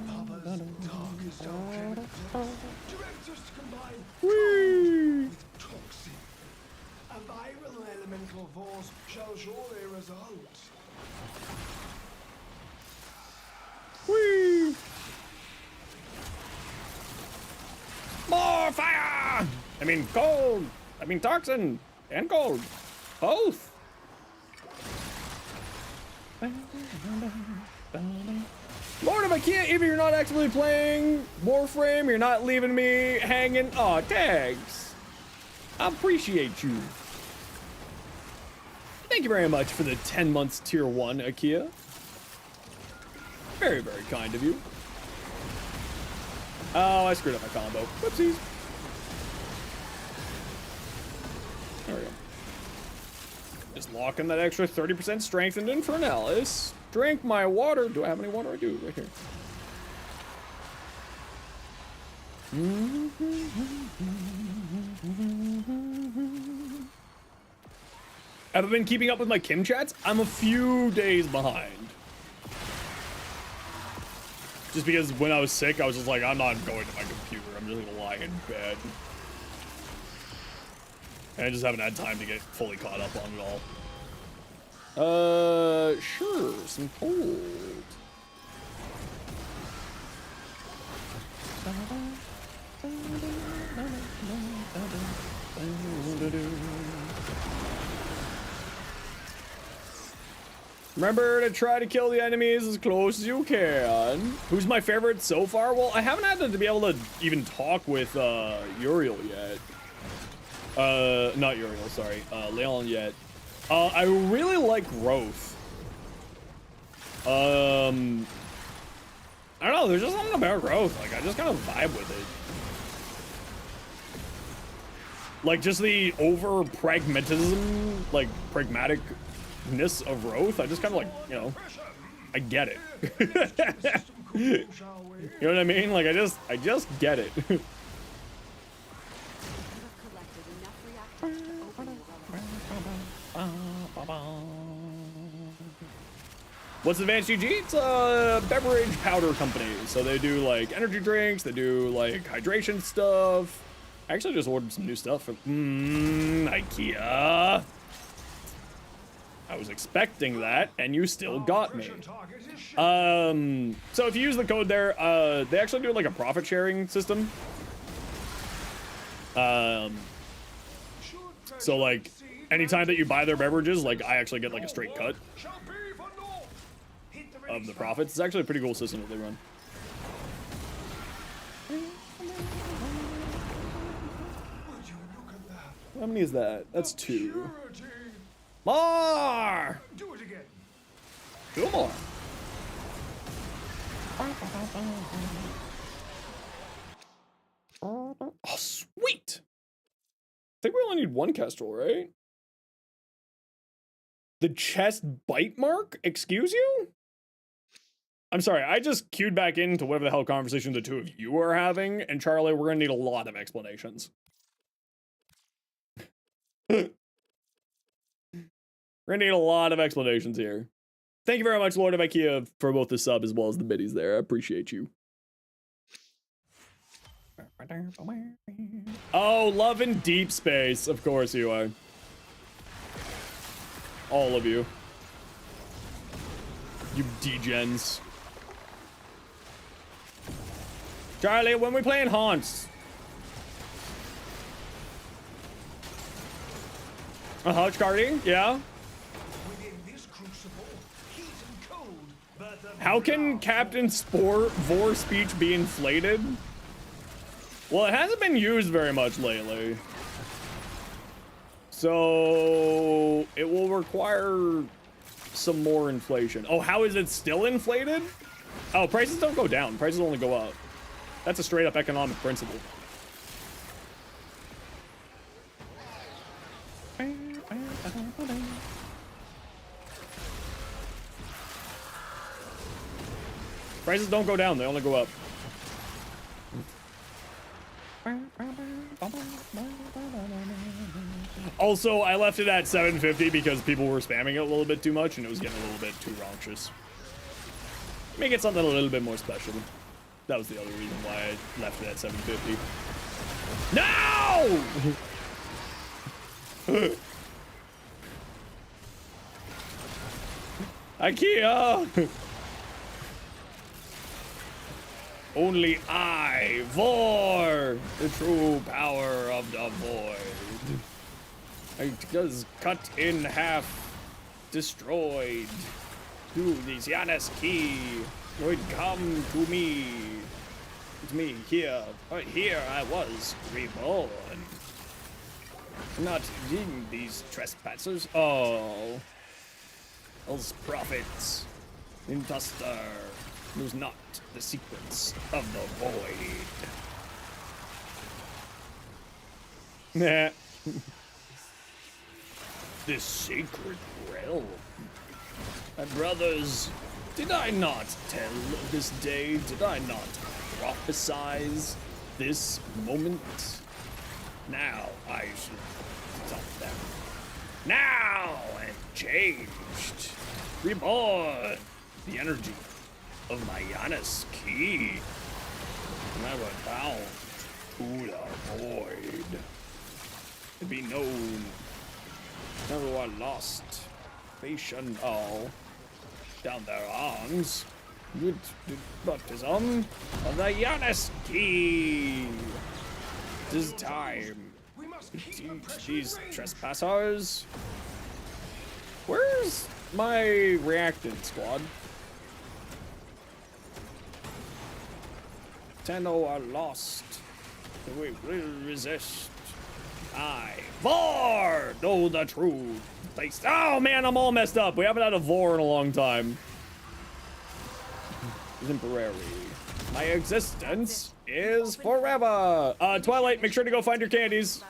Papa's darkest objectives. Directors to combine Whee! with toxin. A viral elemental force shall surely result. Whee! More fire! I mean cold. I mean toxin and cold. Both. Lord of Ikea, if you're not actively playing Warframe, you're not leaving me hanging. Aw, thanks. I appreciate you. Thank you very much for the 10 months tier 1, Ikea. Very, very kind of you. Oh, I screwed up my combo. Whoopsies. There we go. Just lock in that extra 30% strength into Infernalis. Drink my water. Do I have any water? I do, right here. Have I been keeping up with my Kim chats? I'm a few days behind. Just because when I was sick, I was just like, I'm not going to my computer. I'm just gonna lie in bed. And I just haven't had time to get fully caught up on it all. Sure, some cold. Remember to try to kill the enemies as close as you can. Who's my favorite so far? Well, I haven't had to be able to even talk with Uriel yet. Not Uriel, sorry. Leon yet. I really like Growth. I don't know, there's just something about Growth. Like, I just kind of vibe with it. Like, just the over-pragmatism, like, pragmaticness of Growth. I just kind of like, you know, I get it. You know what I mean? Like, I just get it. What's Advanced GG? It's a beverage powder company. So they do like energy drinks, they do like hydration stuff. I actually just ordered some new stuff from IKEA. I was expecting that, and you still got me. So if you use the code there, they actually do like a profit sharing system. So like anytime that you buy their beverages, like I actually get like a straight cut of the profits. It's actually a pretty cool system that they run. How many is that? That's 2. More! Do it again. 2 more. Oh, sweet! I think we only need 1 Kestrel, right? The chest bite mark? Excuse you? I'm sorry, I just queued back into whatever the hell conversation the two of you are having, and Charlie, we're gonna need a lot of explanations. We're gonna need a lot of explanations here. Thank you very much, Lord of Ikea, for both the sub as well as the biddies there. I appreciate you. Oh, love in deep space. Of course you are. All of you. You degens. Charlie, when we playing Haunts? Cardi? Yeah? How can Captain Vor speech be inflated? Well, it hasn't been used very much lately. So it will require some more inflation. Oh, how is it still inflated? Oh, prices don't go down. Prices only go up. That's a straight up economic principle. Prices don't go down, they only go up. Also, I left it at 750 because people were spamming it a little bit too much and it was getting a little bit too rauncous. Make it something a little bit more special. That was the other reason why I left it at 750. No! IKEA! Only I, Vor, the true power of the void. It was cut in half, destroyed. To the Giannis key would come to me. It's me here. Right here I was reborn. Not in these trespassers. Oh. Those prophets. Imposter knows not the secrets of the void. Nah. This sacred realm. My brothers, did I not tell of this day? Did I not prophesize this moment? Now I should stop them. Now I'm changed. Reborn. The energy of my Giannis key. Never bound to the void. To be known. Never one lost. Patient all. Down their arms. Good baptism of the Giannis key. It is time to teach these trespassers. Where's my reactant squad? 10 are lost. We will resist. I, Vor, know the truth. Oh man, I'm all messed up. We haven't had a Vor in a long time. Temporary. My existence is forever. Twilight, make sure to go find your candies.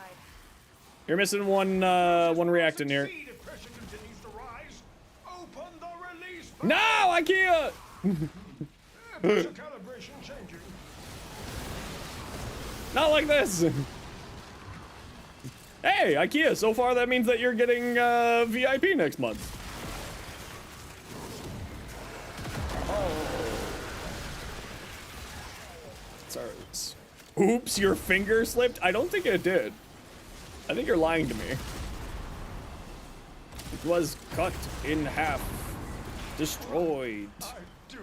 You're missing one reactant here. No, IKEA! Not like this. Hey, IKEA, so far that means that you're getting VIP next month. Oh. Sorry. Oops, your finger slipped? I don't think it did. I think you're lying to me. It was cut in half. Destroyed.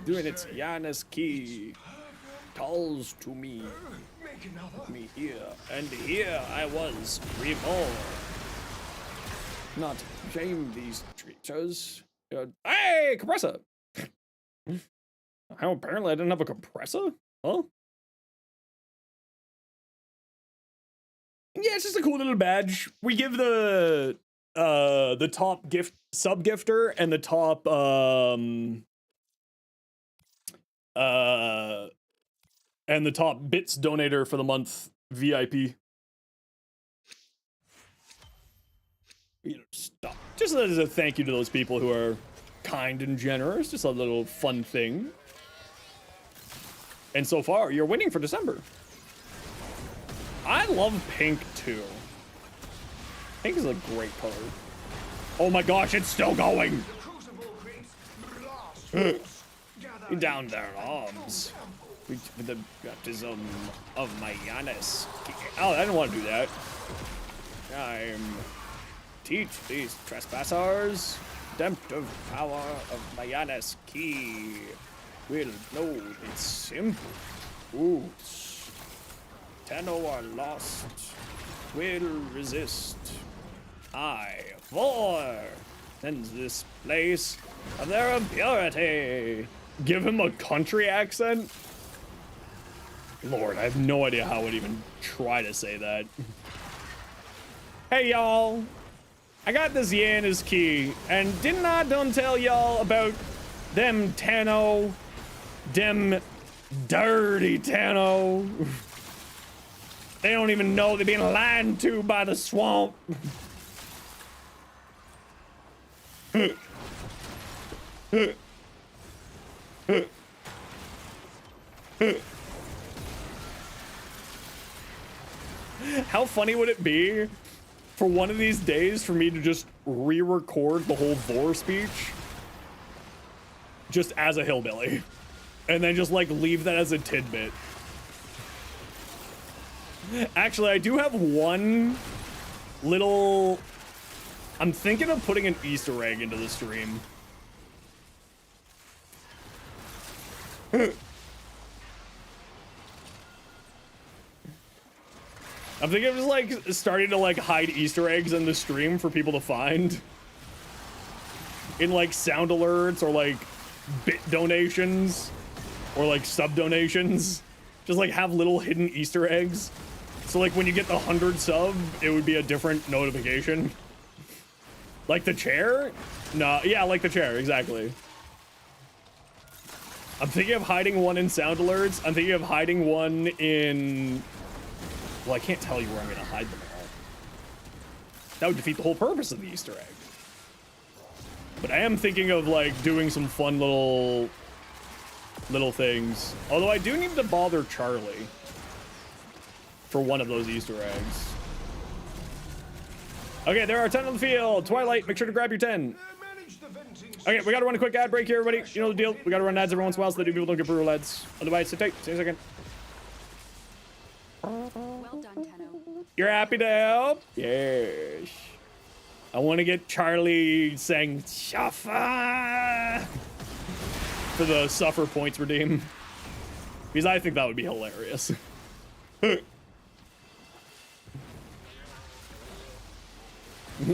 Doing its Giannis key. Calls to me. Me here. And here I was reborn. Not shame these creatures. Hey, compressor! How apparently I didn't have a compressor? Huh? Yeah, it's just a cool little badge. We give the top gift sub gifter and the top and the top bits donator for the month VIP. Stop. Just as a thank you to those people who are kind and generous. Just a little fun thing. And so far, you're winning for December. I love pink too. Pink is a great color. Oh my gosh, it's still going! Down their arms. With the baptism of my Giannis. Oh, I didn't want to do that. Teach these trespassers redemptive power of my Giannis key. Will know it's simple. Roots. 10 are lost. Will resist. I, Vor, sends this place of their impurity. Give him a country accent? Lord, I have no idea how I would even try to say that. Hey, y'all. I got this Giannis key, and didn't I done tell y'all about them Tano? Them dirty Tano? They don't even know they're being lied to by the swamp. How funny would it be for one of these days for me to just re-record the whole Vor speech just as a hillbilly and then just like leave that as a tidbit? Actually, I do have one little... I'm thinking of putting an Easter egg into the stream. I'm thinking of just like starting to like hide Easter eggs in the stream for people to find. In like sound alerts or like bit donations or like sub donations. Just like have little hidden Easter eggs. So like when you get the 100 sub, it would be a different notification. Like the chair? No, yeah, like the chair, exactly. I'm thinking of hiding one in sound alerts. I'm thinking of hiding one in... Well, I can't tell you where I'm gonna hide them all. That would defeat the whole purpose of the Easter egg. But I am thinking of like doing some fun little things. Although I do need to bother Charlie for one of those Easter eggs. Okay, there are 10 on the field. Twilight, make sure to grab your 10. Okay, we gotta run a quick ad break here, everybody. You know the deal. We gotta run ads every once in a while so that people don't get brutal ads. Otherwise, sit tight. See you in a second. Well done, Tenno. You're happy to help? Yes. I want to get Charlie saying "Suffer" for the suffer points redeem. Because I think that would be hilarious.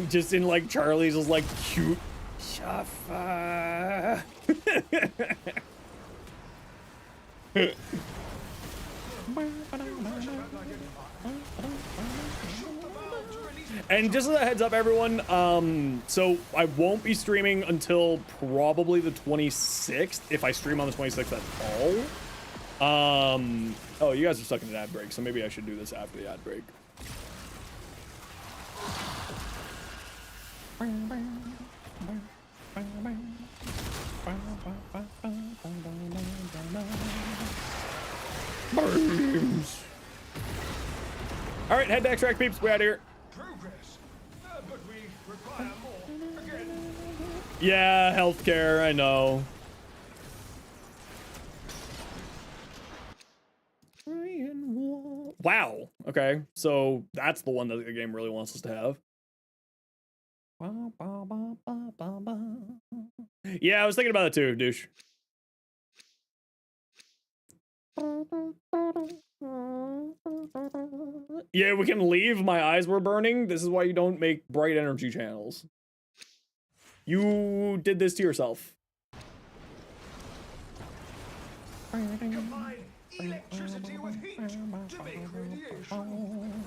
Just in like Charlie's just like cute "Suffer." And just as a heads up, everyone, so I won't be streaming until probably the 26th, if I stream on the 26th at all. Oh, you guys are stuck in an ad break, so maybe I should do this after the ad break. Burns. All right, head to extract peeps. We're out of here. But we require more. Again. Yeah, healthcare, I know. Wow. Okay, so that's the one that the game really wants us to have. Yeah, I was thinking about it too, douche. Yeah, we can leave. My eyes were burning. This is why you don't make bright energy channels. You did this to yourself. Combine electricity with heat to make radiation.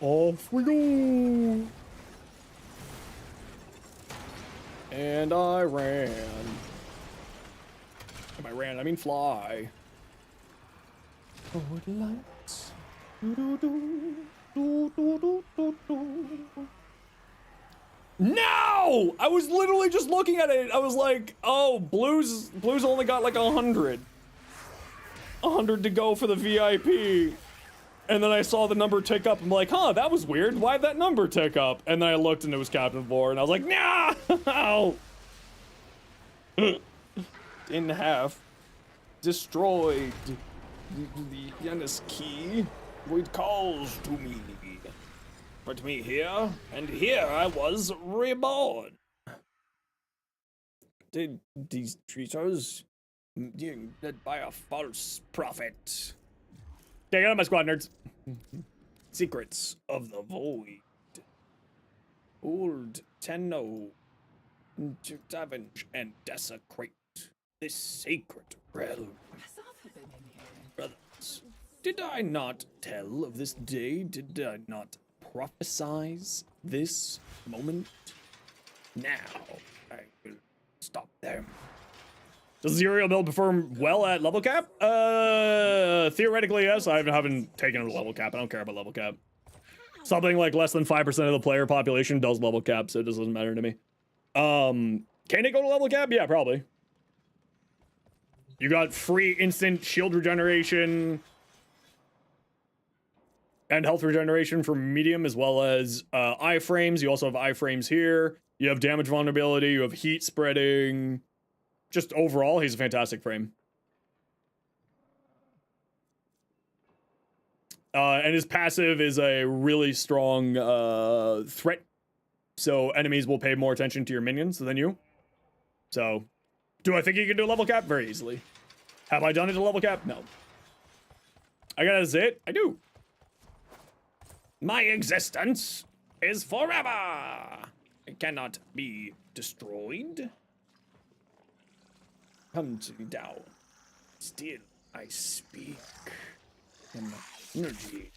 Off we go. And I ran. If I ran, I mean fly. Forward lights. No! I was literally just looking at it. I was like, oh, Blue's only got like 100. 100 to go for the VIP. And then I saw the number tick up. I'm like, huh, that was weird. Why'd that number tick up? And then I looked and it was Captain Vor, and I was like, no! In half. Destroyed. The Yanis key. It calls to me. Put me here, and here I was reborn. Did these traitors led by a false prophet? Take out of my squad, nerds. Secrets of the Void. Old Tenno to avenge and desecrate this sacred realm. Brothers, did I not tell of this day? Did I not prophesize this moment? Now I will stop them. Does the Zero build perform well at level cap? Theoretically, yes. I haven't taken it to level cap. I don't care about level cap. Something like less than 5% of the player population does level cap, so it just doesn't matter to me. Can it go to level cap? Yeah, probably. You got free instant shield regeneration. and health regeneration for medium, as well as iframes. You also have iframes here. You have damage vulnerability. You have heat spreading. Just overall, he's a fantastic frame. And his passive is a really strong threat. So enemies will pay more attention to your minions than you. So, do I think he can do a level cap? Very easily. Have I done it to level cap? No. I gotta say it. I do. My existence is forever. It cannot be destroyed. Come to me down. Still, I speak. In energy.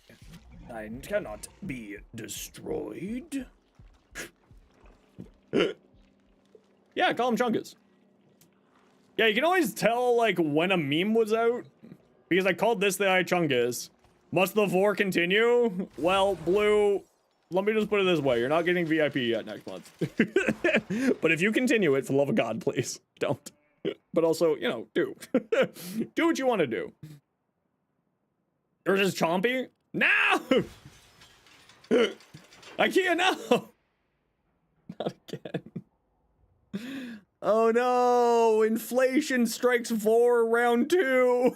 I cannot be destroyed. Yeah, call him Chungus. Yeah, you can always tell, like, when a meme was out. Because I called this the Chungus. Must the vor continue? Well, Blue, let me just put it this way. You're not getting VIP yet next month. But if you continue it, for the love of God, please, don't. But also, you know, do. Do what you want to do. Or just Chompy? No! IKEA, no! Not again. Oh no! Inflation strikes 4 round 2!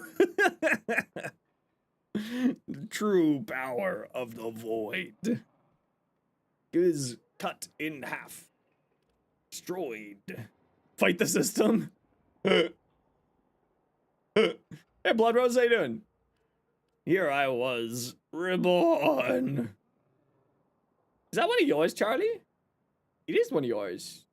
The true power of the void is cut in half. Destroyed. Fight the system. Hey, Blood Rose, how you doing? Here I was, reborn. Is that one of yours, Charlie? It is one of yours.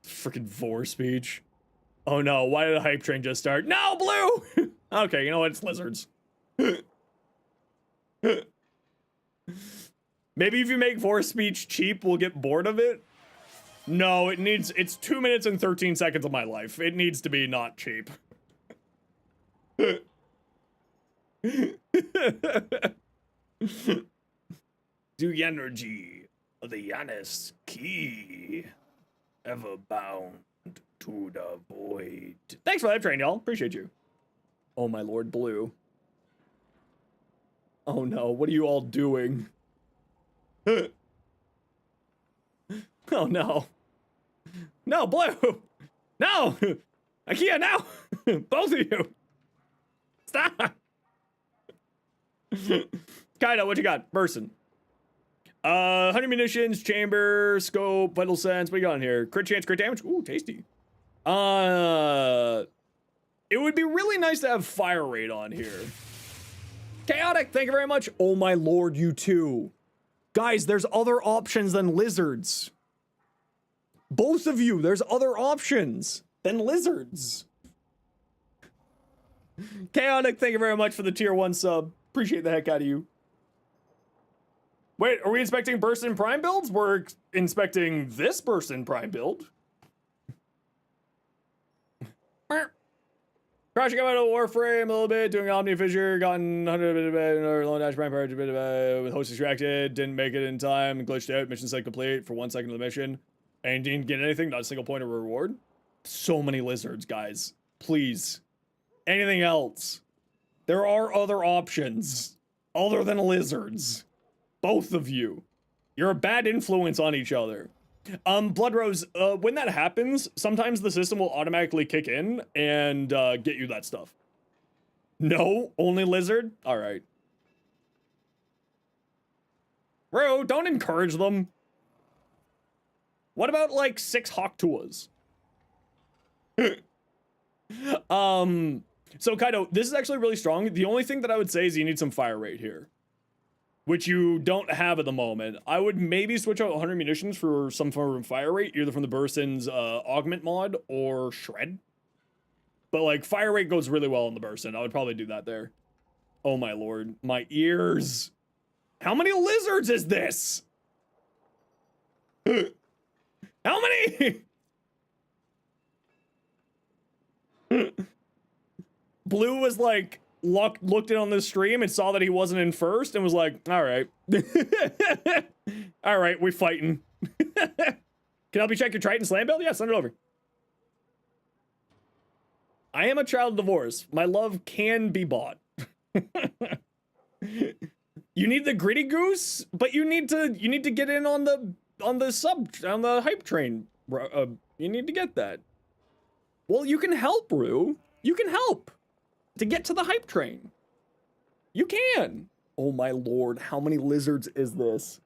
Freaking vor speech. Oh no, why did the hype train just start? No, Blue! Okay, you know what? It's lizards. Maybe if you make vor speech cheap, we'll get bored of it. No, it's 2 minutes and 13 seconds of my life. It needs to be not cheap. The energy of the Yanis key, ever bound to the void. Thanks for that train, y'all. Appreciate you. Oh my lord, Blue. Oh no, what are you all doing? Oh no. No, Blue! No! IKEA, no! Both of you! Stop! Kaido, what you got? Burson. 100 munitions, chamber, scope, vital sense. What you got in here? Crit chance, crit damage. Ooh, tasty. It would be really nice to have fire rate on here. Chaotic, thank you very much. Oh my lord, you too. Guys, there's other options than lizards. Both of you, there's other options than lizards. Chaotic, thank you very much for the tier 1 sub. Appreciate the heck out of you. Wait, are we inspecting burst and prime builds? We're inspecting this burst and prime build. Crashing out of Warframe a little bit, doing Omni Fissure, gotten 100 lone dash prime purge, with host extracted, didn't make it in time, glitched out, mission set complete for 1 second of the mission, and didn't get anything, not a single point of reward. So many lizards, guys. Please. Anything else? There are other options other than lizards. Both of you. You're a bad influence on each other. Blood Rose, when that happens, sometimes the system will automatically kick in and get you that stuff. No? Only lizard? Alright. Bro, don't encourage them. What about, like, 6 Hawk Tuas? So, Kaido, this is actually really strong. The only thing that I would say is you need some fire rate here, which you don't have at the moment. I would maybe switch out 100 munitions for some form of fire rate, either from the Burson's augment mod or shred. But like fire rate goes really well in the Burson. I would probably do that there. Oh my lord, my ears. How many lizards is this? How many? Blue was like, looked in on this stream and saw that he wasn't in first and was like, all right. All right, we fighting. Can I help you check your Triton slam build? Yeah, send it over. I am a child of divorce. My love can be bought. You need the gritty goose, but you need to get in on the hype train. You need to get that. Well, you can help, Rue. You can help to get to the hype train. You can. Oh my lord, how many lizards is this?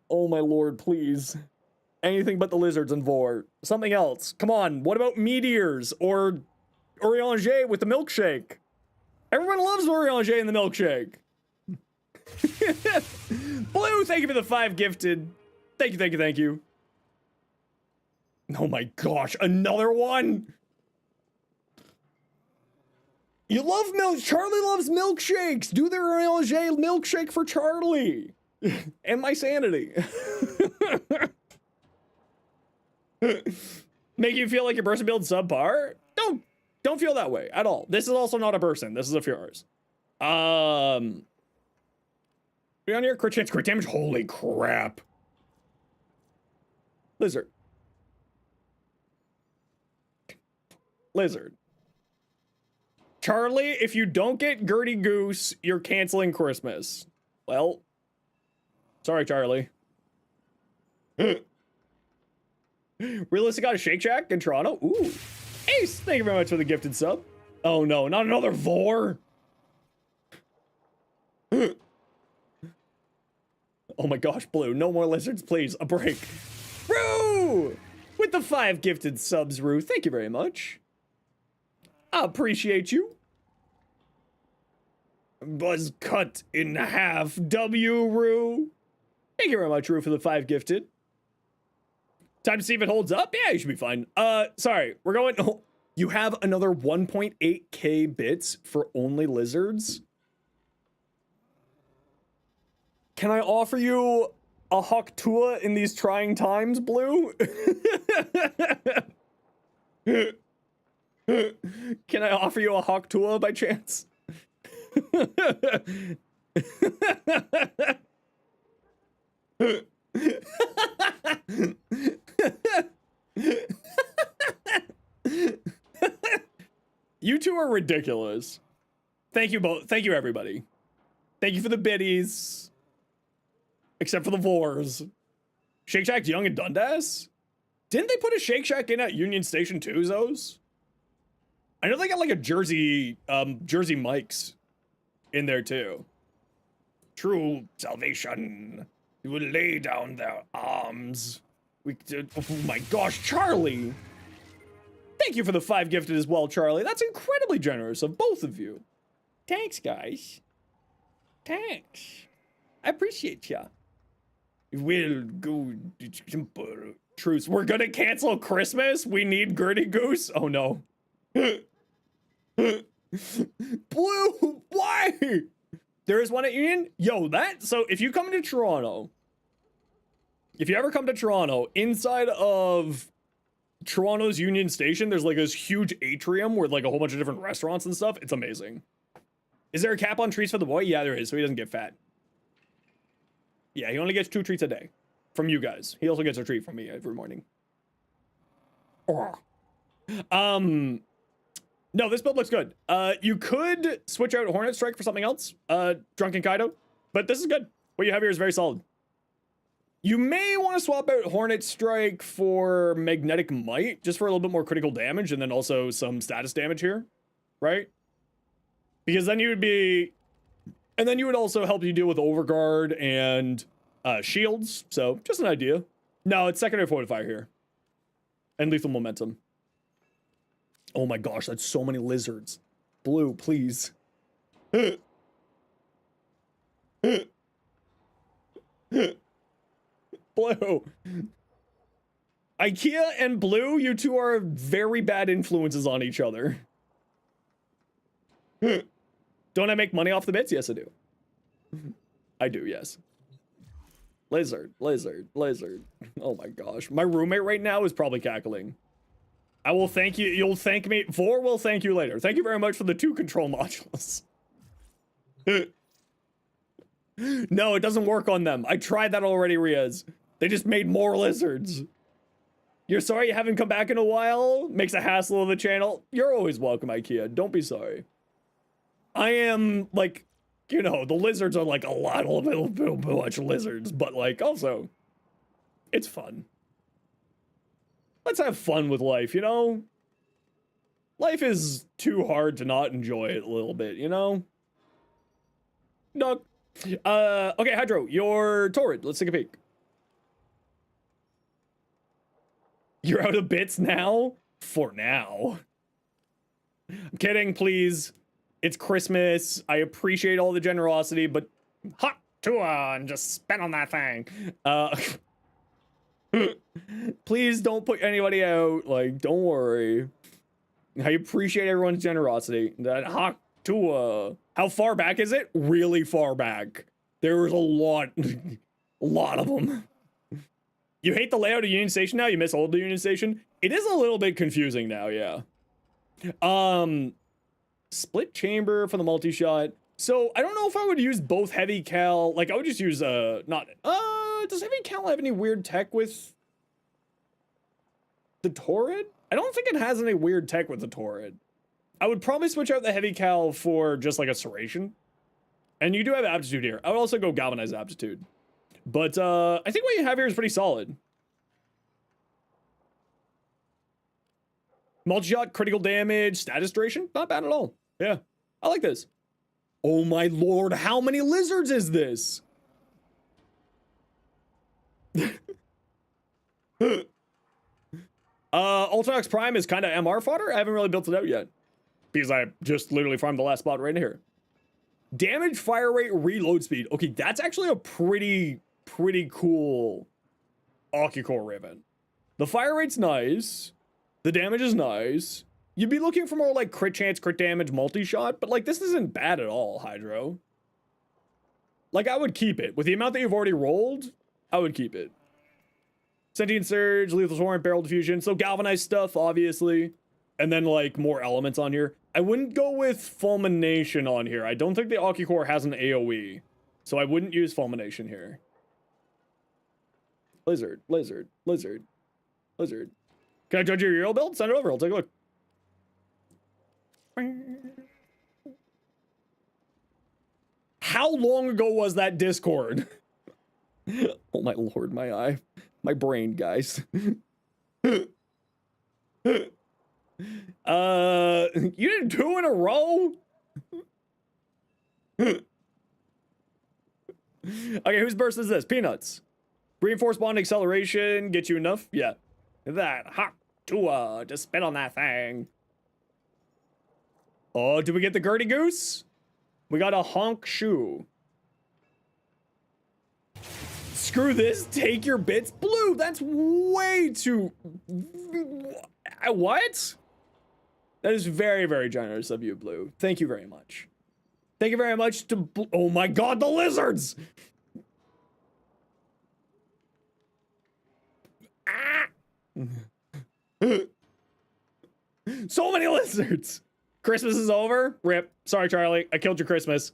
Oh my lord, please. Anything but the lizards and vor. Something else. Come on, what about meteors or Orianger with the milkshake? Everyone loves Orianger and the milkshake. Blue, thank you for the 5 gifted. Thank you, thank you, thank you. Oh my gosh, another one? You love milk. Charlie loves milkshakes. Do the Orianger milkshake for Charlie. And my sanity. Make you feel like your person builds subpar? Don't feel that way at all. This is also not a person. This is a Furors. Be on here, crit chance, crit damage. Holy crap. Lizard. Lizard. Charlie, if you don't get Gertie Goose, you're canceling Christmas. Well, sorry, Charlie. Realistic got a Shake Shack in Toronto. Ooh. Ace, thank you very much for the gifted sub. Oh no, not another vor. Oh my gosh, Blue, no more lizards, please. A break. Rue! With the 5 gifted subs, Rue. Thank you very much. I appreciate you. Was cut in half. W, Rue. Thank you very much, Rue, for the 5 gifted. Time to see if it holds up? Yeah, you should be fine. Sorry, we're going... Oh, you have another 1.8k bits for only lizards? Can I offer you a Hawktua in these trying times, Blue? Can I offer you a Hawktua by chance? You two are ridiculous. Thank you both. Thank you, everybody. Thank you for the biddies. Except for the vors. Shake Shack's young and Dundas? Didn't they put a Shake Shack in at Union Station too, Zos? I know they got like a Jersey Mike's in there too. True salvation. You will lay down their arms. Oh my gosh, Charlie. Thank you for the 5 gifted as well, Charlie. That's incredibly generous of both of you. Thanks, guys. Thanks. I appreciate ya. We'll go simple truce. We're gonna cancel Christmas? We need Gertie Goose? Oh no. Blue, why? There is one at Union? Yo, so if you come to Toronto, if you ever come to Toronto, inside of Toronto's Union Station, there's like this huge atrium with like a whole bunch of different restaurants and stuff. It's amazing. Is there a cap on treats for the boy? Yeah, there is, so he doesn't get fat. Yeah, he only gets 2 treats a day from you guys. He also gets a treat from me every morning. No, this build looks good. You could switch out Hornet Strike for something else, Drunken Kaido, but this is good. What you have here is very solid. You may want to swap out Hornet Strike for Magnetic Might, just for a little bit more critical damage, and then also some status damage here, right? Because then you would be... And then you would also help you deal with Overguard and shields, so just an idea. No, it's secondary fortifier here. And lethal momentum. Oh my gosh, that's so many lizards. Blue, please. Blue. IKEA and Blue, you two are very bad influences on each other. Don't I make money off the bits? Yes, I do. I do, yes. Lizard, lizard, lizard. Oh my gosh. My roommate right now is probably cackling. I will thank you. You'll thank me. Vor will thank you later. Thank you very much for the 2 control modules. No, it doesn't work on them. I tried that already, Riaz. They just made more lizards. You're sorry you haven't come back in a while? Makes a hassle of the channel. You're always welcome, IKEA. Don't be sorry. I am, like, you know, the lizards are like a little much lizards, but like, also, it's fun. Let's have fun with life, you know? Life is too hard to not enjoy it a little bit, you know? No. Okay, Hydro, your Torrid. Let's take a peek. You're out of bits now? For now. I'm kidding, please. It's Christmas. I appreciate all the generosity, but hot to and just spend on that thing. Please don't put anybody out. Like, don't worry. I appreciate everyone's generosity. That hot to how far back is it? Really far back. There was a lot of them. You hate the layout of Union Station now? You miss old Union Station? It is a little bit confusing now, yeah. Split chamber for the multi-shot. So, I don't know if I would use both heavy cal. Like, I would just use, does heavy cal have any weird tech with the Torrid? I don't think it has any weird tech with the Torrid. I would probably switch out the heavy cal for just like a serration. And you do have aptitude here. I would also go galvanized aptitude. But, I think what you have here is pretty solid. Multi-shot, critical damage, status duration, not bad at all. Yeah, I like this. Oh my lord, how many lizards is this? Ultranox Prime is kind of MR fodder. I haven't really built it out yet. Because I just literally farmed the last spot right here. Damage, fire rate, reload speed. Okay, that's actually a pretty cool Occucore ribbon. The fire rate's nice. The damage is nice. You'd be looking for more like crit chance, crit damage, multi-shot, but like this isn't bad at all, Hydro. Like I would keep it. With the amount that you've already rolled, I would keep it. Sentient Surge, Lethal Torrent, Barrel Diffusion, so galvanized stuff, obviously. And then like more elements on here. I wouldn't go with Fulmination on here. I don't think the Occucore has an AoE. So I wouldn't use Fulmination here. Lizard, lizard, lizard, lizard. Can I judge your Euro build? Send it over, I'll take a look. How long ago was that Discord? Oh my lord, my eye. My brain, guys. You did 2 in a row? Okay, whose burst is this? Peanuts. Reinforced bond acceleration, get you enough? Yeah. That hot to just spit on that thing. Oh, did we get the Gertie Goose? We got a honk shoe. Screw this, take your bits. Blue, that's way too... What? That is very, very generous of you, Blue. Thank you very much. Thank you very much to... Oh my god, the lizards! Ah! So many lizards! Christmas is over? Rip. Sorry, Charlie. I killed your Christmas.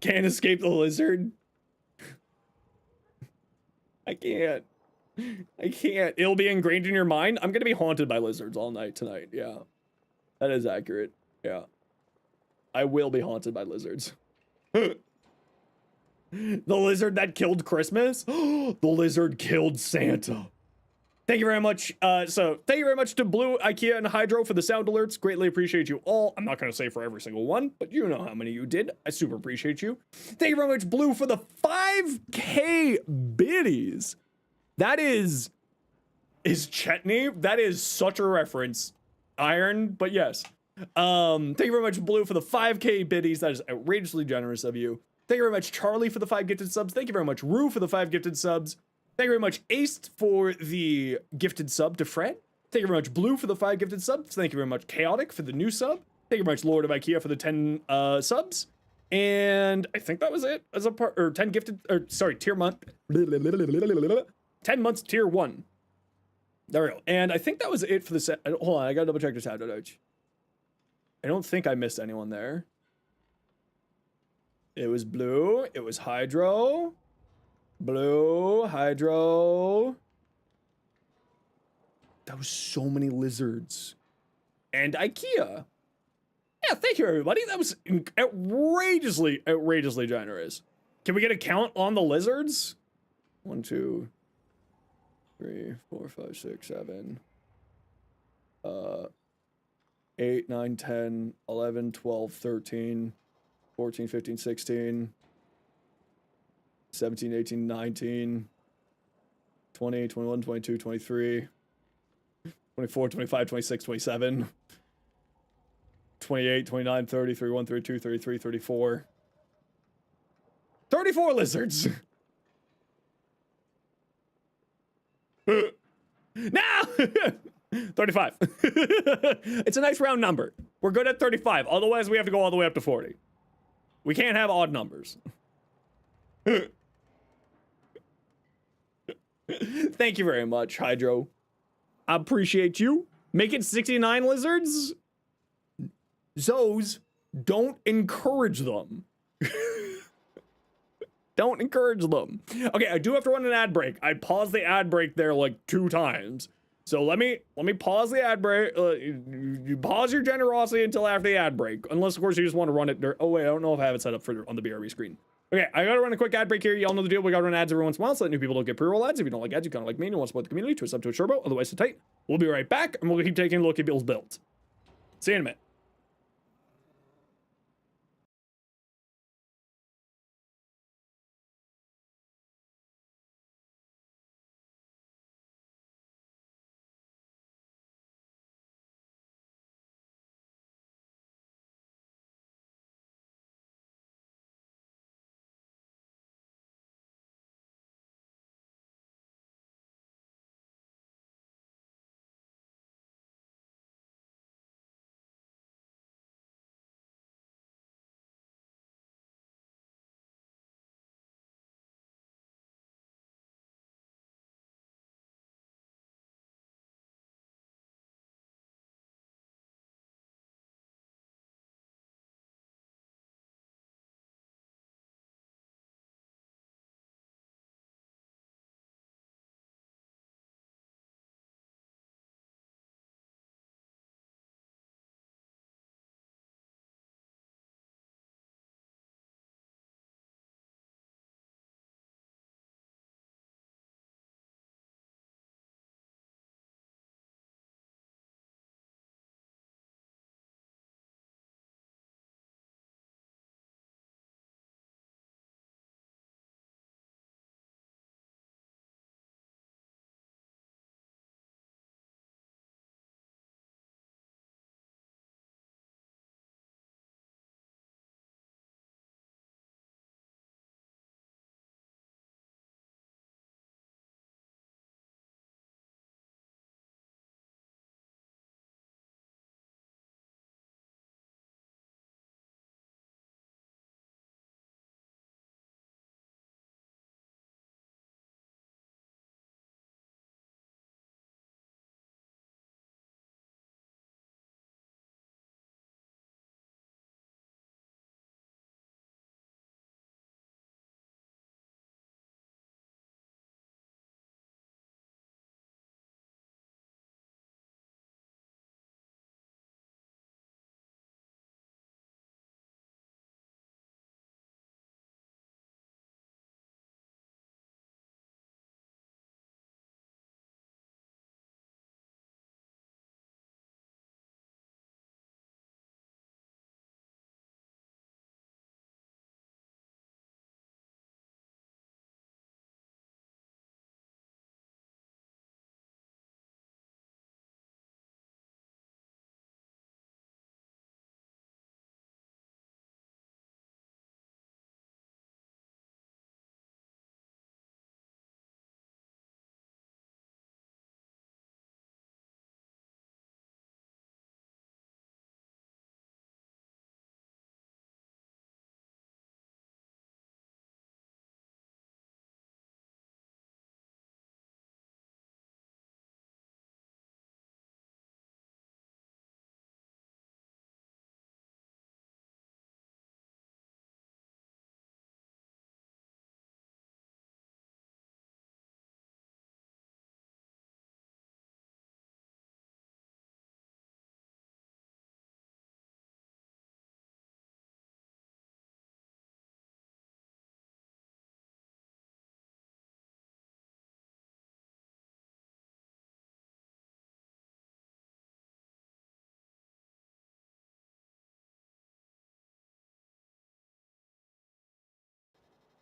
Can't escape the lizard. I can't. I can't. It'll be ingrained in your mind. I'm gonna be haunted by lizards all night tonight. Yeah. That is accurate. Yeah. I will be haunted by lizards. The lizard that killed Christmas? The lizard killed Santa. Thank you very much. So thank you very much to Blue, IKEA, and Hydro for the sound alerts. Greatly appreciate you all. I'm not going to say for every single one, but you know how many you did. I super appreciate you. Thank you very much, Blue, for the 5K biddies. That is Chetney. That is such a reference. Iron, but yes. Thank you very much, Blue, for the 5K biddies. That is outrageously generous of you. Thank you very much, Charlie, for the 5 gifted subs. Thank you very much, Rue, for the 5 gifted subs. Thank you very much, Ace, for the gifted sub to Fred. Thank you very much, Blue, for the 5 gifted subs. Thank you very much, Chaotic, for the new sub. Thank you very much, Lord of IKEA, for the 10 subs. And I think that was it as a part, or 10 gifted, or sorry, tier month. 10 months, tier 1. There we go. And I think that was it for the set. Hold on, I gotta double check this out. I don't think I missed anyone there. It was Blue. It was Hydro. Blue, Hydro. That was so many lizards. And IKEA. Yeah, thank you, everybody. That was outrageously generous. Can we get a count on the lizards? 1, 2, 3, 4, 5, 6, 7. 8, 9, 10, 11, 12, 13, 14, 15, 16, 17, 18, 19, 20, 21, 22, 23, 24, 25, 26, 27, 28, 29, 30, 31, 32, 33, 34. 34 lizards! No! 35. It's a nice round number. We're good at 35. Otherwise, we have to go all the way up to 40. We can't have odd numbers. Thank you very much, Hydro. I appreciate you. Make it 69 lizards? Zoes, don't encourage them. Don't encourage them. Okay, I do have to run an ad break. I paused the ad break there like 2 times. So let me pause the ad break. You pause your generosity until after the ad break. Unless, of course, you just want to run it. Oh, wait, I don't know if I have it set up for on the BRB screen. Okay, I gotta run a quick ad break here. Y'all know the deal. We gotta run ads every once in a while so that new people don't get pre-roll ads. If you don't like ads, you kind of like me and you want to support the community, twist up to a turbo. Otherwise, sit tight. We'll be right back, and we'll keep taking a look at Bill's build. See you in a minute.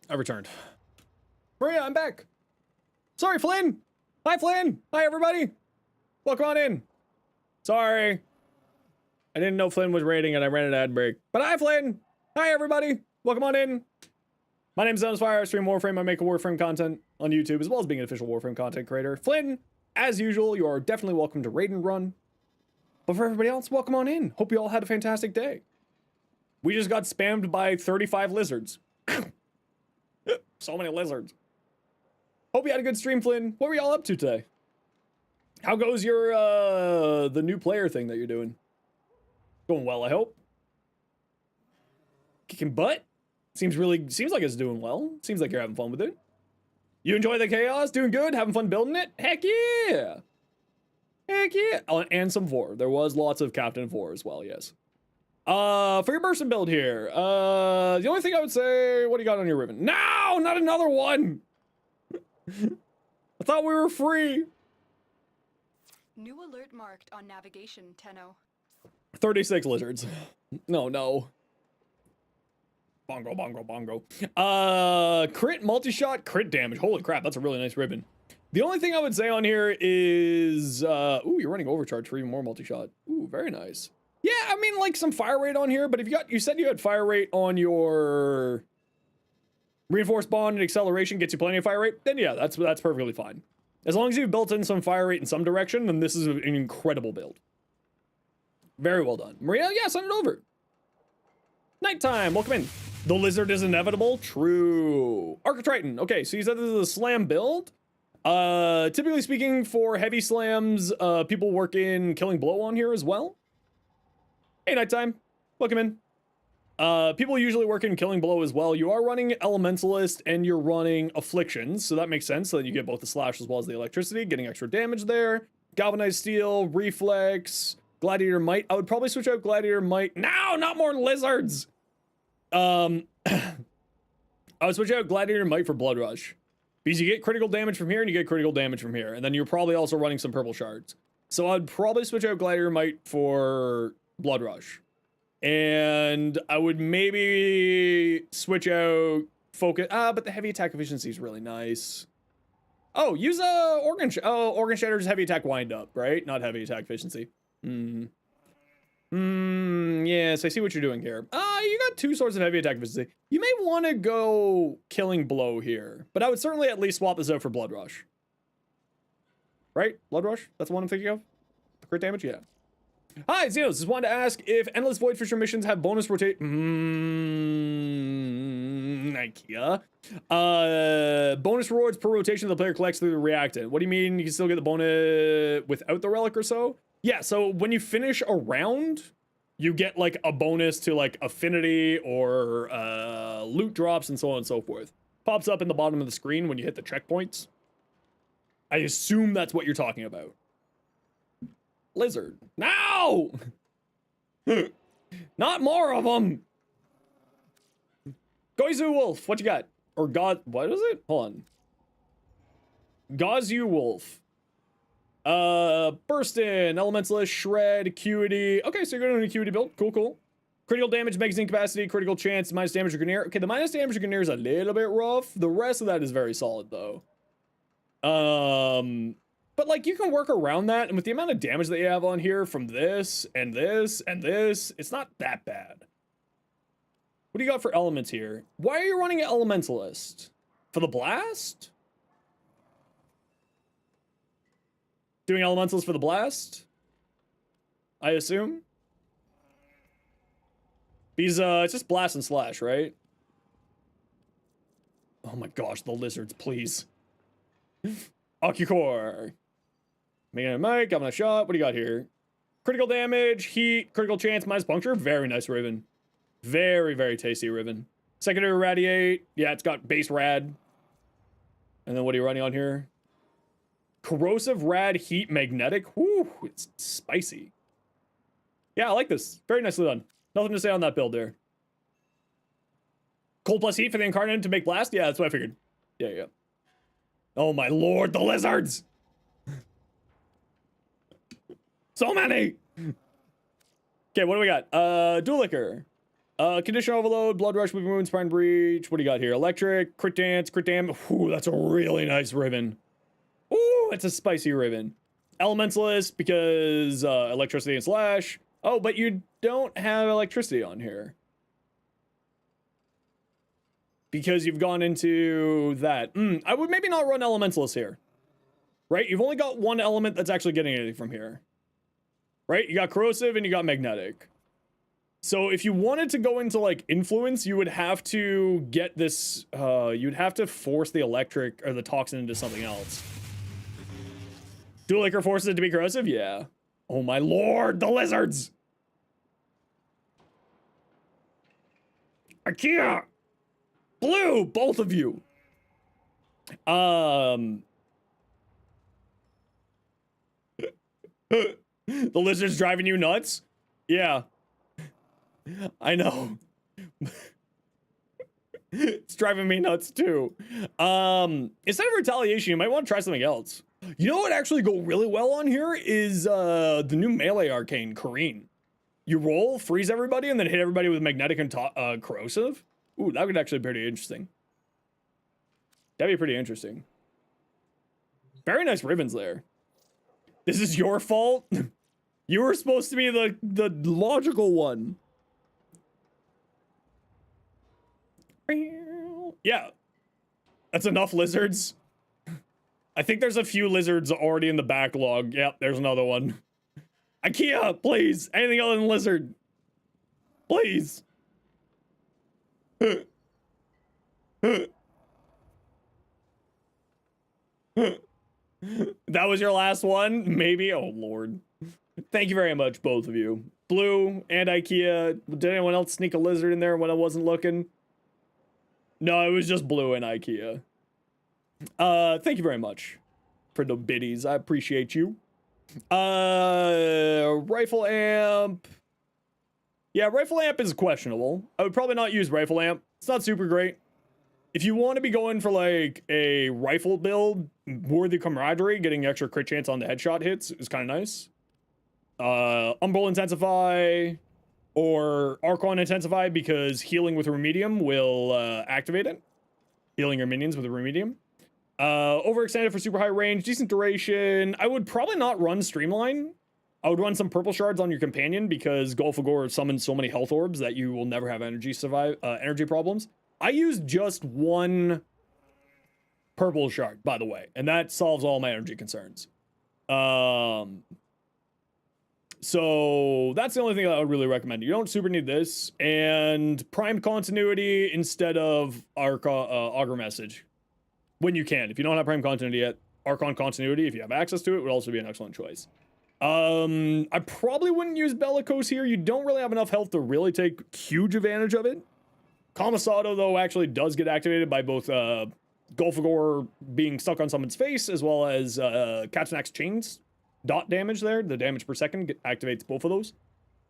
I returned. Maria, I'm back. Sorry, Flynn. Hi, Flynn. Hi, everybody. Welcome on in. Sorry. I didn't know Flynn was raiding and I ran an ad break. But hi, Flynn. Hi, everybody. Welcome on in. My name's Zenosfire. I stream Warframe. I make Warframe content on YouTube, as well as being an official Warframe content creator. Flynn, as usual, you are definitely welcome to raid and run. But for everybody else, welcome on in. Hope you all had a fantastic day. We just got spammed by 35 lizards. So many lizards. Hope you had a good stream, Flynn. What were y'all up to today? How goes your, the new player thing that you're doing? Going well, I hope. Kicking butt? Seems like it's doing well. Seems like you're having fun with it. You enjoy the chaos? Doing good? Having fun building it? Heck yeah! Heck yeah! Oh, and some vor. There was lots of Captain vor as well, yes. For your Burson build here, the only thing I would say, what do you got on your ribbon? No! Not another one! I thought we were free. New alert marked on navigation, Tenno. 36 lizards. No. Bongo, bongo, bongo. Crit, multi-shot, crit damage. Holy crap, that's a really nice ribbon. The only thing I would say on here is, ooh, you're running overcharge for even more multi-shot. Ooh, very nice. Yeah, I mean, like some fire rate on here, but if you said you had fire rate on your reinforced bond and acceleration gets you plenty of fire rate, then yeah, that's perfectly fine. As long as you've built in some fire rate in some direction, then this is an incredible build. Very well done. Maria, yeah, send it over. Nighttime, welcome in. The lizard is inevitable. True. Architriton. Okay, so you said this is a slam build. Typically speaking, for heavy slams, people work in Killing Blow on here as well. Hey, Nighttime. Welcome in. People usually work in Killing Blow as well. You are running Elementalist and you're running Afflictions, so that makes sense. So that you get both the slash as well as the electricity, getting extra damage there. Galvanized Steel, Reflex, Gladiator Might. I would probably switch out Gladiator Might. No, not more lizards! I would switch out Gladiator Might for Blood Rush. Because you get critical damage from here and you get critical damage from here. And then you're probably also running some purple shards. So I'd probably switch out Gladiator Might for Blood Rush. And I would maybe switch out Focus. But the heavy attack efficiency is really nice. Oh, use Organ Shatter's heavy attack wind up, right? Not heavy attack efficiency. Yes, I see what you're doing here. You got two sorts of heavy attack efficiency. You may want to go Killing Blow here, but I would certainly at least swap this out for Blood Rush. Right? Blood Rush? That's the one I'm thinking of? The crit damage? Yeah. Hi, Zenos. Just wanted to ask if Endless Void Fisher missions have bonus rotate. IKEA. Bonus rewards per rotation the player collects through the reactant. What do you mean you can still get the bonus without the relic or so? Yeah, so when you finish a round, you get like a bonus to like affinity or loot drops and so on and so forth. Pops up in the bottom of the screen when you hit the checkpoints. I assume that's what you're talking about. Lizard. No! Not more of them! Goizu Wolf, what you got? Or God, what is it? Hold on. Gazu Wolf. Burstin, Elementalist, Shred, Acuity. Okay, so you're going to an Acuity build. Cool. Critical damage, magazine capacity, critical chance, minus damage to Grenier. Okay, the minus damage to Grenier is a little bit rough. The rest of that is very solid, though. But, like, you can work around that, and with the amount of damage that you have on here from this, and this, and this, it's not that bad. What do you got for elements here? Why are you running an Elementalist? For the blast? Doing elementals for the blast? I assume? These, it's just blast and slash, right? Oh my gosh, the lizards, please. Ocucore. Making a mic, having a shot. What do you got here? Critical damage, heat, critical chance, minus puncture. Very nice ribbon. Very, very tasty ribbon. Secondary radiate. Yeah, it's got base rad. And then what are you running on here? Corrosive rad heat magnetic. Whoo, it's spicy. Yeah, I like this. Very nicely done. Nothing to say on that build there. Cold plus heat for the incarnate to make blast? Yeah, that's what I figured. Yeah. Oh my lord, the lizards! So many! Okay, what do we got? Dual Liquor. Condition overload, blood rush, moving wounds, spine breach. What do you got here? Electric, crit dance, crit dam. Ooh, that's a really nice ribbon. Ooh, it's a spicy ribbon. Elementalist because electricity and slash. Oh, but you don't have electricity on here. Because you've gone into that. I would maybe not run Elementalist here. Right? You've only got one element that's actually getting anything from here. Right? You got corrosive and you got magnetic. So if you wanted to go into like influence, you would have to get this, you'd have to force the electric or the toxin into something else. Dual liquor forces it to be corrosive? Yeah. Oh my lord, the lizards! IKEA! Blue, both of you. The lizard's driving you nuts? Yeah. I know. It's driving me nuts too. Instead of retaliation, you might want to try something else. You know what actually go really well on here is the new melee arcane, Kareen. You roll, freeze everybody, and then hit everybody with magnetic and corrosive. Ooh, that would actually be pretty interesting. That'd be pretty interesting. Very nice ribbons there. This is your fault. You were supposed to be the logical one. Yeah. That's enough lizards. I think there's a few lizards already in the backlog. Yep, there's another one. IKEA, please. Anything other than lizard. Please. That was your last one? Maybe? Oh, Lord. Thank you very much, both of you. Blue and IKEA. Did anyone else sneak a lizard in there when I wasn't looking? No, it was just Blue and IKEA. Thank you very much for the biddies. I appreciate you. Rifle amp. Yeah, rifle amp is questionable. I would probably not use rifle amp. It's not super great. If you want to be going for like a rifle build, worthy camaraderie, getting extra crit chance on the headshot hits is kind of nice. Umbral Intensify or Archon Intensify because healing with Remedium will activate it. Healing your minions with a Remedium. Overextended for super high range, decent duration. I would probably not run Streamline. I would run some purple shards on your companion because Golfagor summons so many health orbs that you will never have energy problems. I use just one purple shard, by the way, and that solves all my energy concerns. So that's the only thing that I would really recommend. You don't super need this, and primed continuity instead of Augur Message when you can. If you don't have primed continuity yet, Archon Continuity, if you have access to it, would also be an excellent choice. I probably wouldn't use Bellicose here. You don't really have enough health to really take huge advantage of it. Kamisado, though, actually does get activated by both Golfagor being stuck on someone's face as well as Katsunak's chains dot damage there. The damage per second activates both of those.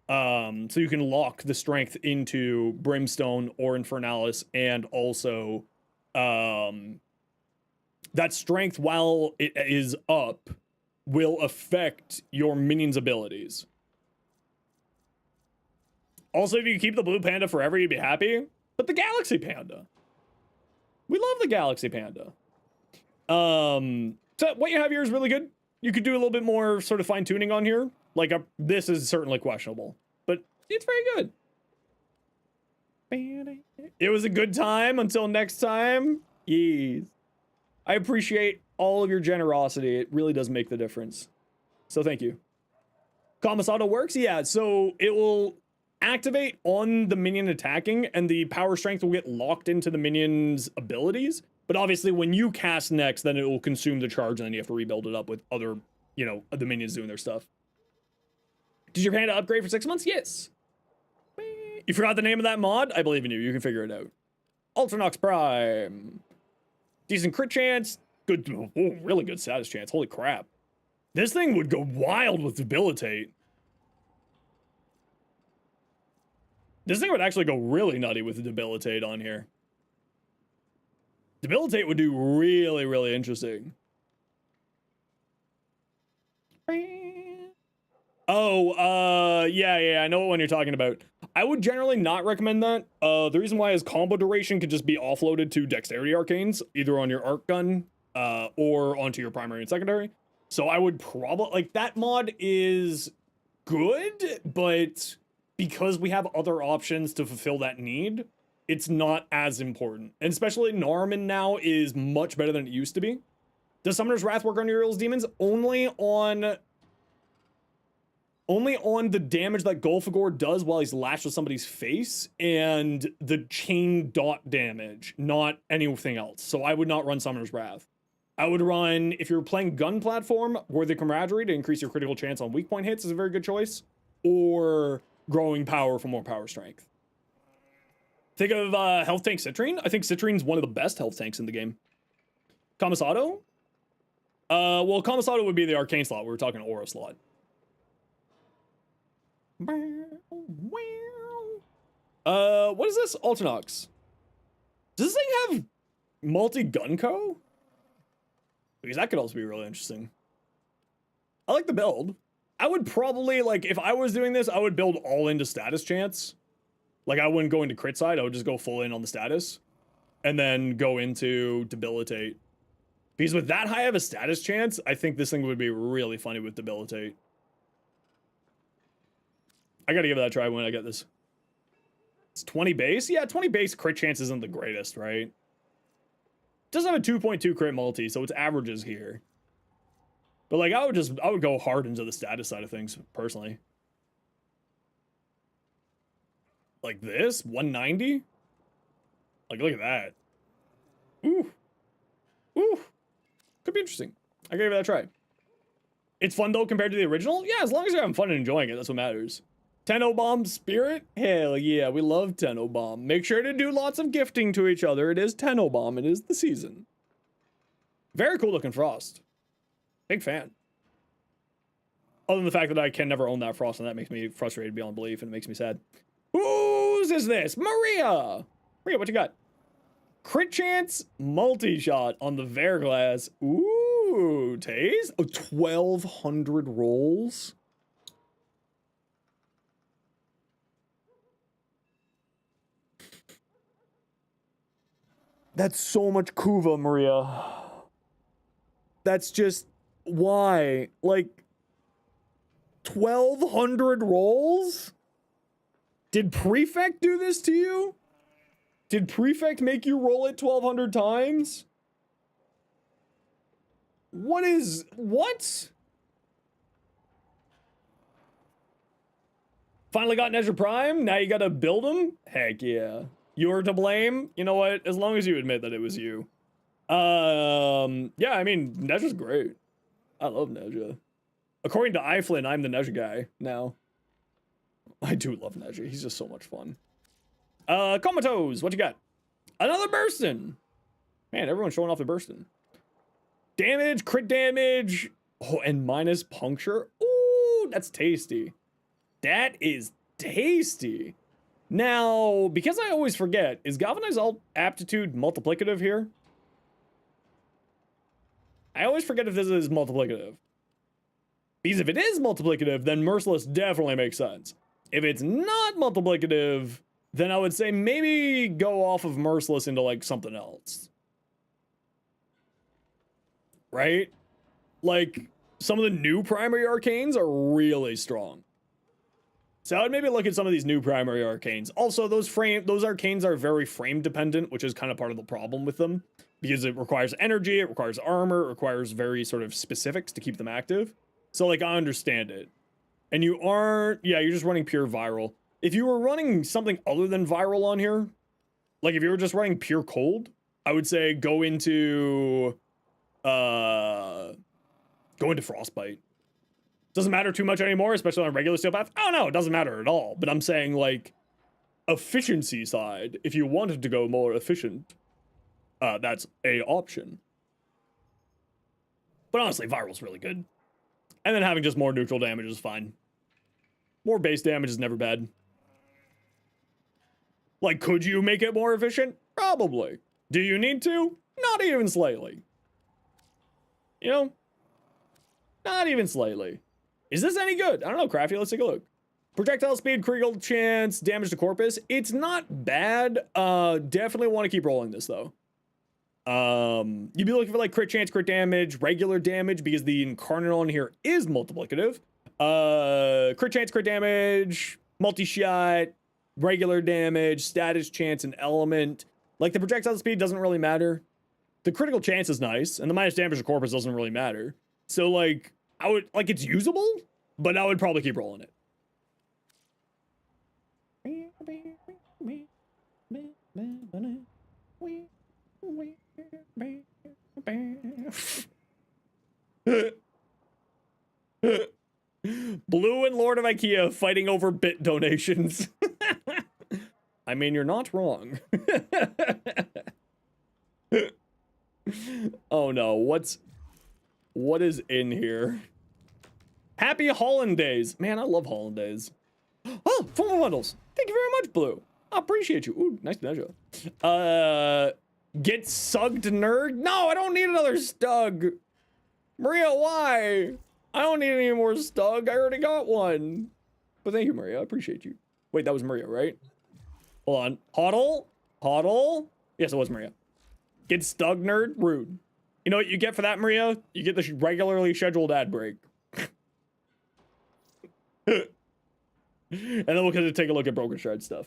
So you can lock the strength into Brimstone or Infernalis, and also that strength, while it is up, will affect your minions' abilities. Also, if you keep the blue panda forever, you'd be happy. But the Galaxy Panda. We love the Galaxy Panda. So what you have here is really good. You could do a little bit more sort of fine-tuning on here. Like, this is certainly questionable. But it's very good. It was a good time until next time. Yes. I appreciate all of your generosity. It really does make the difference. So thank you. Kamisado works? Yeah, so it will activate on the minion attacking, and the power strength will get locked into the minion's abilities. But obviously, when you cast next, then it will consume the charge, and then you have to rebuild it up with other, you know, the minions doing their stuff. Did your panda upgrade for 6 months? Yes. You forgot the name of that mod? I believe in you. You can figure it out. Ultranox Prime. Decent crit chance. Good, oh, really good status chance. Holy crap. This thing would go wild with Debilitate. This thing would actually go really nutty with the Debilitate on here. Debilitate would do really, really interesting. Oh, yeah, I know what one you're talking about. I would generally not recommend that. The reason why is combo duration could just be offloaded to dexterity arcanes, either on your arc gun or onto your primary and secondary. So I would probably, like, that mod is good, but because we have other options to fulfill that need, it's not as important. And especially Narman now is much better than it used to be. Does Summoner's Wrath work on Uriel's demons? Only on the damage that Golfagor does while he's lashed with somebody's face and the chain dot damage, not anything else. So I would not run Summoner's Wrath. I would run, if you're playing gun platform, Worthy Camaraderie to increase your critical chance on weak point hits is a very good choice, or Growing Power for more power strength. Think of health tank Citrine. I think Citrine's one of the best health tanks in the game. Kamisato? Well, Kamisato would be the arcane slot. We were talking aura slot. What is this? Ultranox. Does this thing have multi-gun co? Because that could also be really interesting. I like the build. I would probably, like, if I was doing this, I would build all into status chance. Like, I wouldn't go into crit side. I would just go full in on the status. And then go into debilitate. Because with that high of a status chance, I think this thing would be really funny with debilitate. I gotta give that a try when I get this. It's 20 base? Yeah, 20 base crit chance isn't the greatest, right? Does have a 2.2 crit multi, so its averages here. But like, I would go hard into the status side of things, personally. Like this? 190? Like, look at that. Ooh. Ooh. Could be interesting. I gotta give that a try. It's fun, though, compared to the original? Yeah, as long as you're having fun and enjoying it, that's what matters. Tenno Bomb Spirit? Hell yeah, we love Tenno Bomb. Make sure to do lots of gifting to each other. It is Tenno Bomb. It is the season. Very cool looking Frost. Big fan. Other than the fact that I can never own that Frost, and that makes me frustrated beyond belief, and it makes me sad. Whose is this? Maria! Maria, what you got? Crit chance, multi-shot on the Verglass. Ooh, Taze? Oh, 1,200 rolls? That's so much Kuva, Maria. That's just... why? Like... 1,200 rolls? Did Prefect do this to you? Did Prefect make you roll it 1,200 times? What? Finally got Nezha Prime? Now you gotta build him? Heck yeah. You're to blame? You know what? As long as you admit that it was you. Yeah, I mean, Nezha's great. I love Nezha. According to iFlynn, I'm the Nezha guy now. I do love Nezha. He's just so much fun. Comatose, what you got? Another Burstin. Man, everyone's showing off the Burstin. Damage, crit damage. Oh, and minus puncture. Ooh, that's tasty. That is tasty. Now, because I always forget, is Galvanized Aptitude multiplicative here? I always forget if this is multiplicative. Because if it is multiplicative, then Merciless definitely makes sense. If it's not multiplicative, then I would say maybe go off of Merciless into like something else. Right? Like, some of the new primary arcanes are really strong. So I would maybe look at some of these new primary arcanes. Also, those arcanes are very frame dependent, which is kind of part of the problem with them. Because it requires energy, it requires armor, it requires very sort of specifics to keep them active. So like, I understand it. And you aren't, yeah, you're just running pure viral. If you were running something other than viral on here, like if you were just running pure cold, I would say go into Frostbite. Doesn't matter too much anymore, especially on regular steel path. Oh no, it doesn't matter at all. But I'm saying like efficiency side, if you wanted to go more efficient, that's a option. But honestly, viral's really good. And then having just more neutral damage is fine. More base damage is never bad. Like, could you make it more efficient? Probably. Do you need to? Not even slightly. You know? Not even slightly. Is this any good? I don't know, Crafty. Let's take a look. Projectile speed, critical chance, damage to corpus. It's not bad. Definitely want to keep rolling this though. You'd be looking for like crit chance, crit damage, regular damage, because the incarnate on here is multiplicative. Crit chance, crit damage, multi-shot, regular damage, status chance, and element. Like the projectile speed doesn't really matter. The critical chance is nice, and the minus damage to corpus doesn't really matter. So like, I would, like, it's usable, but I would probably keep rolling it. Blue and Lord of IKEA fighting over bit donations. I mean, you're not wrong. Oh no, what is in here? Happy Hollandaise. Man, I love Hollandaise. Oh, 4 bundles. Thank you very much, Blue. I appreciate you. Ooh, nice measure. Get sugged, nerd? No, I don't need another stug. Maria, why? I don't need any more stug. I already got one. But thank you, Maria. I appreciate you. Wait, that was Maria, right? Hold on. Huddle? Huddle? Yes, it was Maria. Get stug, nerd? Rude. You know what you get for that, Maria? You get the regularly scheduled ad break. And then we'll get to take a look at Broken Shard stuff.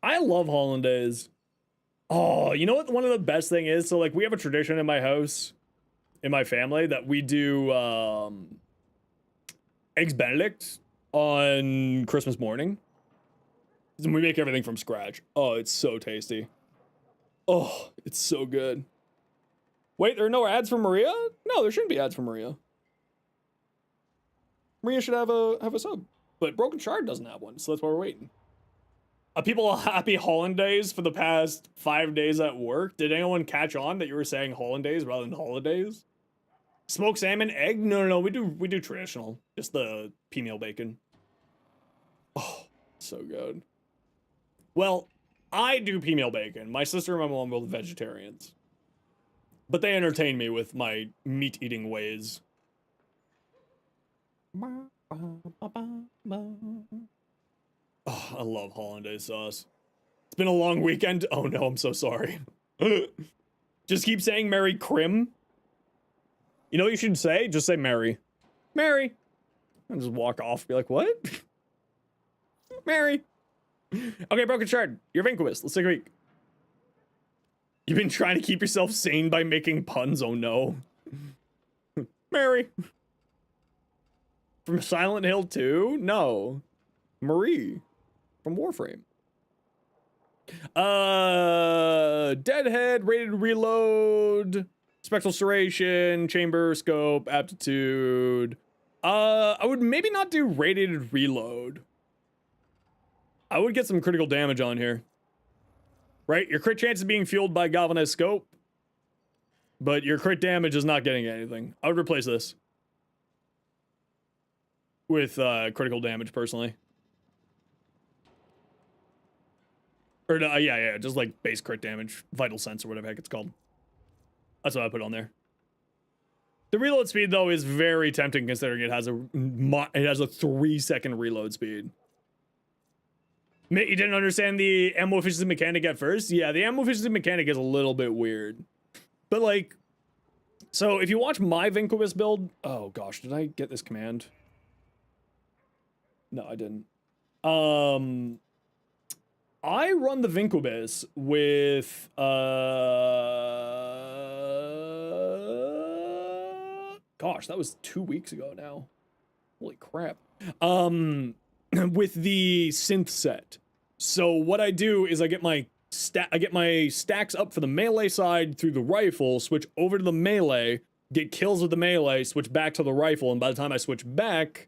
I love Hollandaise. Oh, you know what one of the best thing is? So like we have a tradition in my house, in my family, that we do Eggs Benedict on Christmas morning. And we make everything from scratch. Oh, it's so tasty. Oh, it's so good. Wait, there are no ads for Maria? No, there shouldn't be ads for Maria. Maria should have a sub. But Broken Shard doesn't have one, so that's why we're waiting. People are happy Hollandaise for the past 5 days at work. Did anyone catch on that you were saying Hollandaise rather than holidays? Smoked salmon, egg? No, we do traditional. Just the pea meal bacon. Oh, so good. Well, I do pea meal bacon. My sister and my mom are both vegetarians. But they entertain me with my meat-eating ways. Oh, I love hollandaise sauce. It's been a long weekend. Oh no, I'm so sorry. Just keep saying Merry Crim. You know what you should say? Just say Mary. Mary. And just walk off. Be like, what? Mary. Okay, Broken Shard. You're Vinquist. Let's take a week. You've been trying to keep yourself sane by making puns. Oh no. Mary. From Silent Hill 2? No. Marie. From Warframe. Deadhead, rated reload, spectral serration, chamber, scope, aptitude. I would maybe not do rated reload. I would get some critical damage on here. Right? Your crit chance is being fueled by galvanized scope, but your crit damage is not getting anything. I would replace this with critical damage personally. Or, yeah, just like base crit damage, vital sense, or whatever the heck it's called. That's what I put on there. The reload speed, though, is very tempting considering it has a 3-second reload speed. You didn't understand the ammo efficiency mechanic at first? Yeah, the ammo efficiency mechanic is a little bit weird. But, like, so if you watch my Vinquist build... Oh, gosh, did I get this command? No, I didn't. I run the Vincubus with, gosh, that was 2 weeks ago now. Holy crap. With the synth set. So what I do is I get my stacks up for the melee side through the rifle, switch over to the melee, get kills with the melee, switch back to the rifle, and by the time I switch back,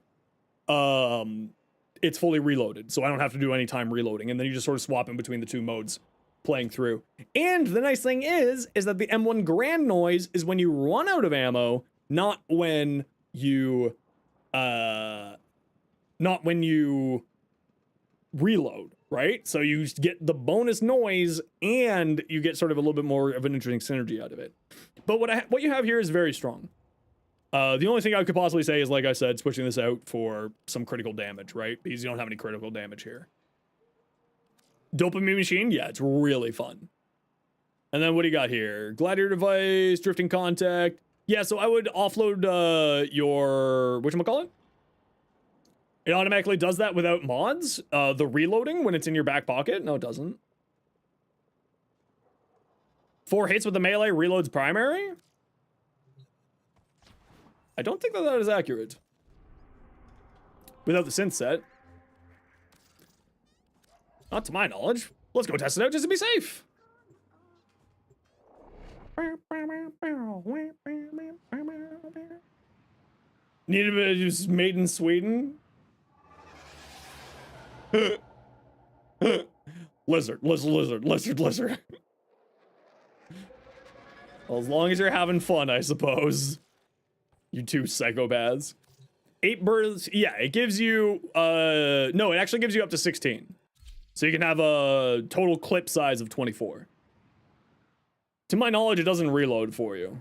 it's fully reloaded, so I don't have to do any time reloading, and then you just sort of swap in between the two modes playing through. And the nice thing is that the M1 Grand noise is when you run out of ammo, not when you reload, right? So you get the bonus noise and you get sort of a little bit more of an interesting synergy out of it. But what you have here is very strong. The only thing I could possibly say is, like I said, switching this out for some critical damage, right? Because you don't have any critical damage here. Dopamine machine, yeah, it's really fun. And then what do you got here? Gladiator device, drifting contact. Yeah, so I would offload your whatchamacallit? It automatically does that without mods. The reloading when it's in your back pocket? No, it doesn't. 4 hits with the melee reloads primary? I don't think that is accurate. Without the synth set. Not to my knowledge. Let's go test it out just to be safe. Need a bit of just made in Sweden. Lizard. Well, as long as you're having fun, I suppose. You two psychopaths. 8 birds. Yeah, it gives you, no, it actually gives you up to 16. So you can have a total clip size of 24. To my knowledge, it doesn't reload for you.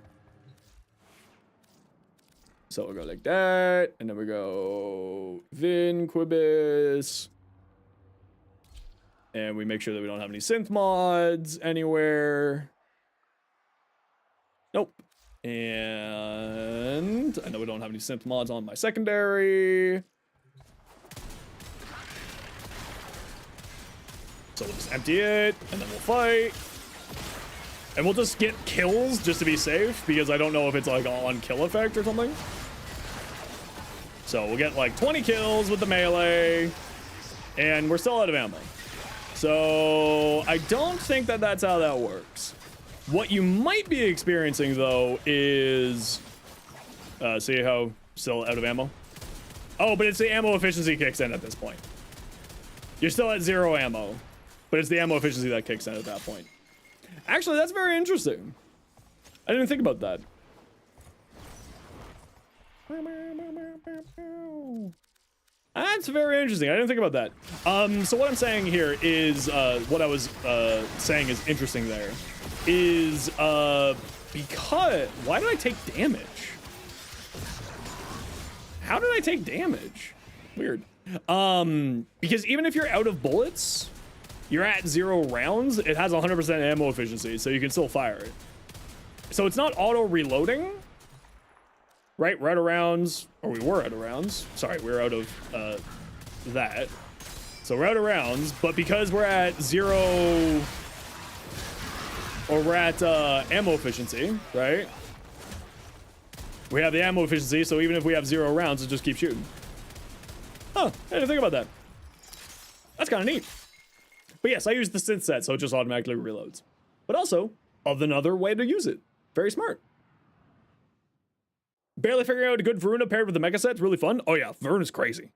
So we'll go like that, and then we go Vin, Quibus. And we make sure that we don't have any synth mods anywhere. Nope. And I know we don't have any synth mods on my secondary. So we'll just empty it, and then we'll fight. And we'll just get kills just to be safe, because I don't know if it's like on kill effect or something. So we'll get like 20 kills with the melee, and we're still out of ammo. So I don't think that that's how that works. What you might be experiencing, though, is... see how still out of ammo? Oh, but it's the ammo efficiency kicks in at this point. You're still at 0 ammo, but it's the ammo efficiency that kicks in at that point. Actually, that's very interesting. I didn't think about that. That's very interesting. I didn't think about that. So what I'm saying here is, what I was saying is interesting there, is because... Why did I take damage? How did I take damage? Weird. Because even if you're out of bullets, you're at 0 rounds, it has 100% ammo efficiency, so you can still fire it. So it's not auto-reloading, right? We're out of rounds, or we were out of rounds. Sorry, we're out of that. So we're out of rounds, but because we're at 0, or we're at ammo efficiency, right? We have the ammo efficiency, so even if we have 0 rounds, it just keeps shooting. Huh, I didn't think about that. That's kind of neat. But yes, I use the synth set, so it just automatically reloads. But also, of another way to use it. Very smart. Barely figuring out a good Varuna paired with the Mecha set. It's really fun. Oh yeah, Varuna's crazy.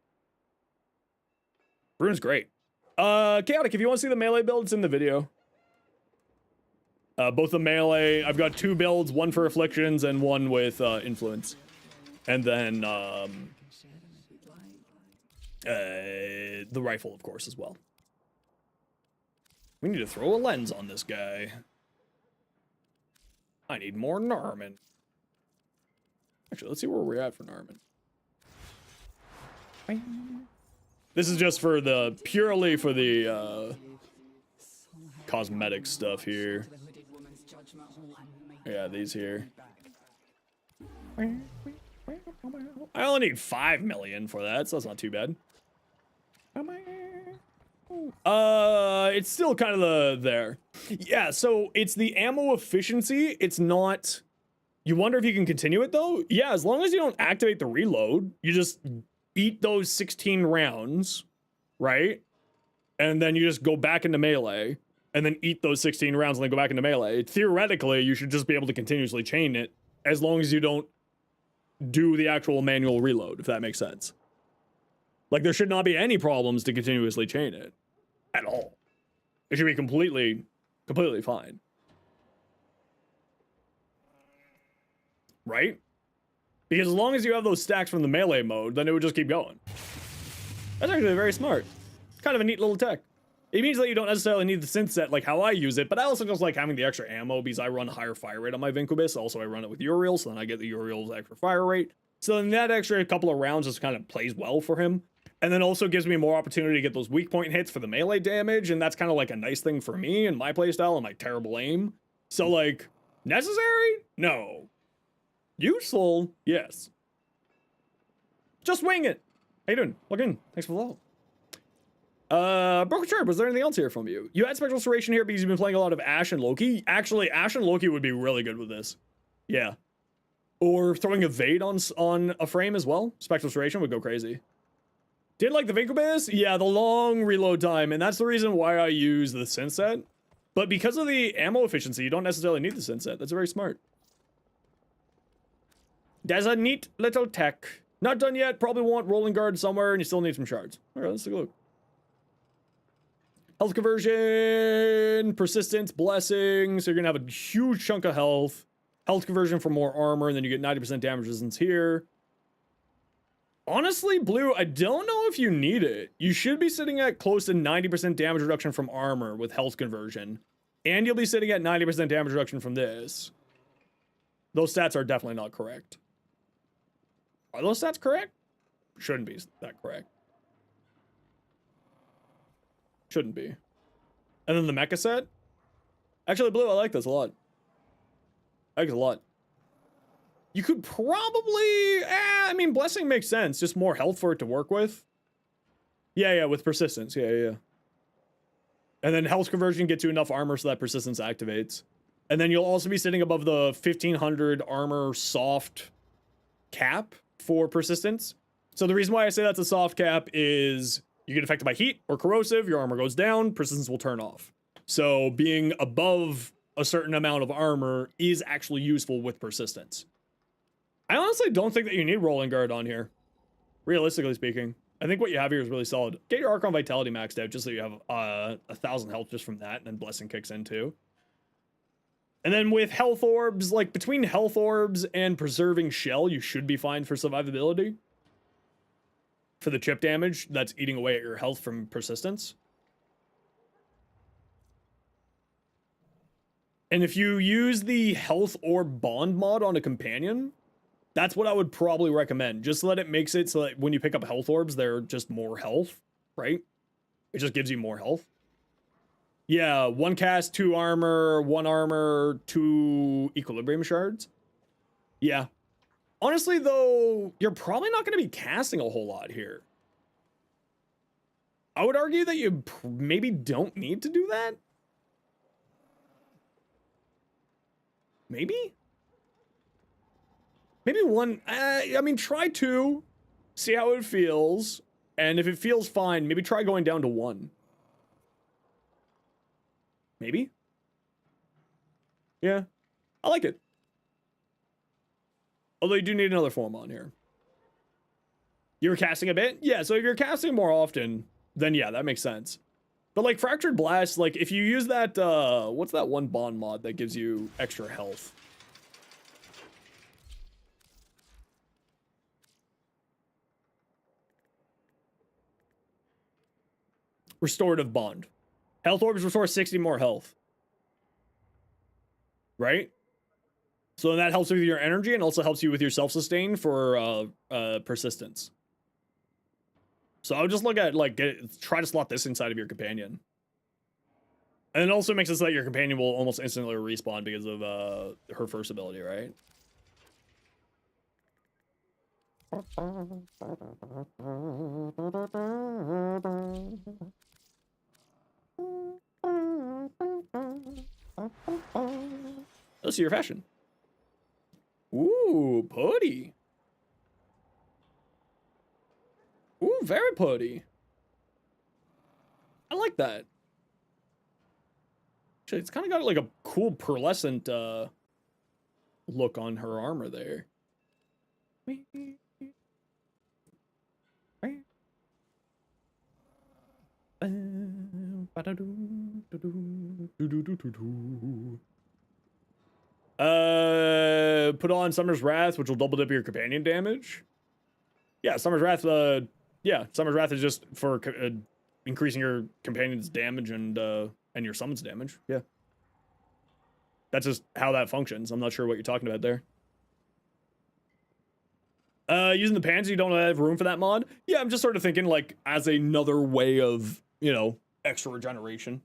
Varuna's great. Chaotic, if you want to see the melee build, it's in the video. Both the melee, I've got 2 builds, one for afflictions and one with influence. And then the rifle, of course, as well. We need to throw a lens on this guy. I need more Narman. Actually, let's see where we're at for Narman. This is just for the, purely for the cosmetic stuff here. Yeah, these here. I only need 5 million for that, so that's not too bad. It's still kind of there. Yeah, so it's the ammo efficiency. It's not... You wonder if you can continue it, though? Yeah, as long as you don't activate the reload, you just eat those 16 rounds, right? And then you just go back into melee, and then eat those 16 rounds and then go back into melee. Theoretically, you should just be able to continuously chain it, as long as you don't do the actual manual reload, if that makes sense. Like, there should not be any problems to continuously chain it. At all. It should be completely fine. Right? Because as long as you have those stacks from the melee mode, then it would just keep going. That's actually very smart. It's kind of a neat little tech. It means that you don't necessarily need the synth set like how I use it, but I also just like having the extra ammo because I run a higher fire rate on my Vincubus. Also, I run it with Uriel, so then I get the Uriel's extra fire rate. So then that extra couple of rounds just kind of plays well for him. And then also gives me more opportunity to get those weak point hits for the melee damage, and that's kind of like a nice thing for me and my playstyle and my terrible aim. So like, necessary? No. Useful? Yes. Just wing it. How you doing? Look in. Thanks for the follow. Broken Sharp, was there anything else here from you? You had Spectral Restoration here because you've been playing a lot of Ash and Loki. Actually, Ash and Loki would be really good with this. Yeah. Or throwing Evade on a frame as well. Spectral Restoration would go crazy. Did like the Vincubus? Yeah, the long reload time, and that's the reason why I use the synth set. But because of the ammo efficiency, you don't necessarily need the synth set. That's very smart. That's a neat little tech. Not done yet. Probably want Rolling Guard somewhere, and you still need some shards. All right, let's take a look. Health conversion, persistence, blessing. So you're gonna have a huge chunk of health. Health conversion for more armor, and then you get 90% damage resistance here. Honestly, Blue, I don't know if you need it. You should be sitting at close to 90% damage reduction from armor with health conversion. And you'll be sitting at 90% damage reduction from this. Those stats are definitely not correct. Are those stats correct? Shouldn't be that correct. Shouldn't be. And then the mecha set. Actually, Blue, I like this a lot. I like it a lot. You could probably... I mean, Blessing makes sense. Just more health for it to work with. Yeah, with persistence. Yeah. And then health conversion gets you enough armor so that persistence activates. And then you'll also be sitting above the 1500 armor soft cap for persistence. So the reason why I say that's a soft cap is you get affected by heat or corrosive, your armor goes down, persistence will turn off. So being above a certain amount of armor is actually useful with persistence. I honestly don't think that you need Rolling Guard on here. Realistically speaking. I think what you have here is really solid. Get your Archon Vitality maxed out just so you have 1,000 health just from that, and then Blessing kicks in too. And then with Health Orbs, like between Health Orbs and Preserving Shell, you should be fine for survivability. For the chip damage that's eating away at your health from persistence. And if you use the Health Orb Bond mod on a companion, that's what I would probably recommend. Just let it makes it so that when you pick up Health Orbs, they're just more health, right? It just gives you more health. Yeah, 1 cast, 2 armor, 1 armor, 2 equilibrium shards. Yeah. Honestly, though, you're probably not going to be casting a whole lot here. I would argue that you maybe don't need to do that. Maybe? Maybe 1, I mean, try 2, see how it feels, and if it feels fine, maybe try going down to 1. Maybe? Yeah, I like it. Although you do need another form on here. You were casting a bit? Yeah, so if you're casting more often, then yeah, that makes sense. But like Fractured Blast, like if you use that, what's that one bond mod that gives you extra health? Restorative Bond. Health Orbs restore 60 more health. Right? So then that helps with your energy and also helps you with your self-sustain for persistence. So I would just look at, like, try to slot this inside of your companion. And it also makes it so that your companion will almost instantly respawn because of her first ability, right? Let's see your fashion. Ooh, putty. Ooh, very putty. I like that. Actually, it's kind of got like a cool pearlescent look on her armor there. Put on Summer's Wrath, which will double dip your companion damage. Yeah, Summer's Wrath. Yeah, Summer's Wrath is just for increasing your companion's damage and your summon's damage. Yeah, that's just how that functions. I'm not sure what you're talking about there. Using the pants, you don't have room for that mod. Yeah, I'm just sort of thinking like as another way of, you know, extra regeneration.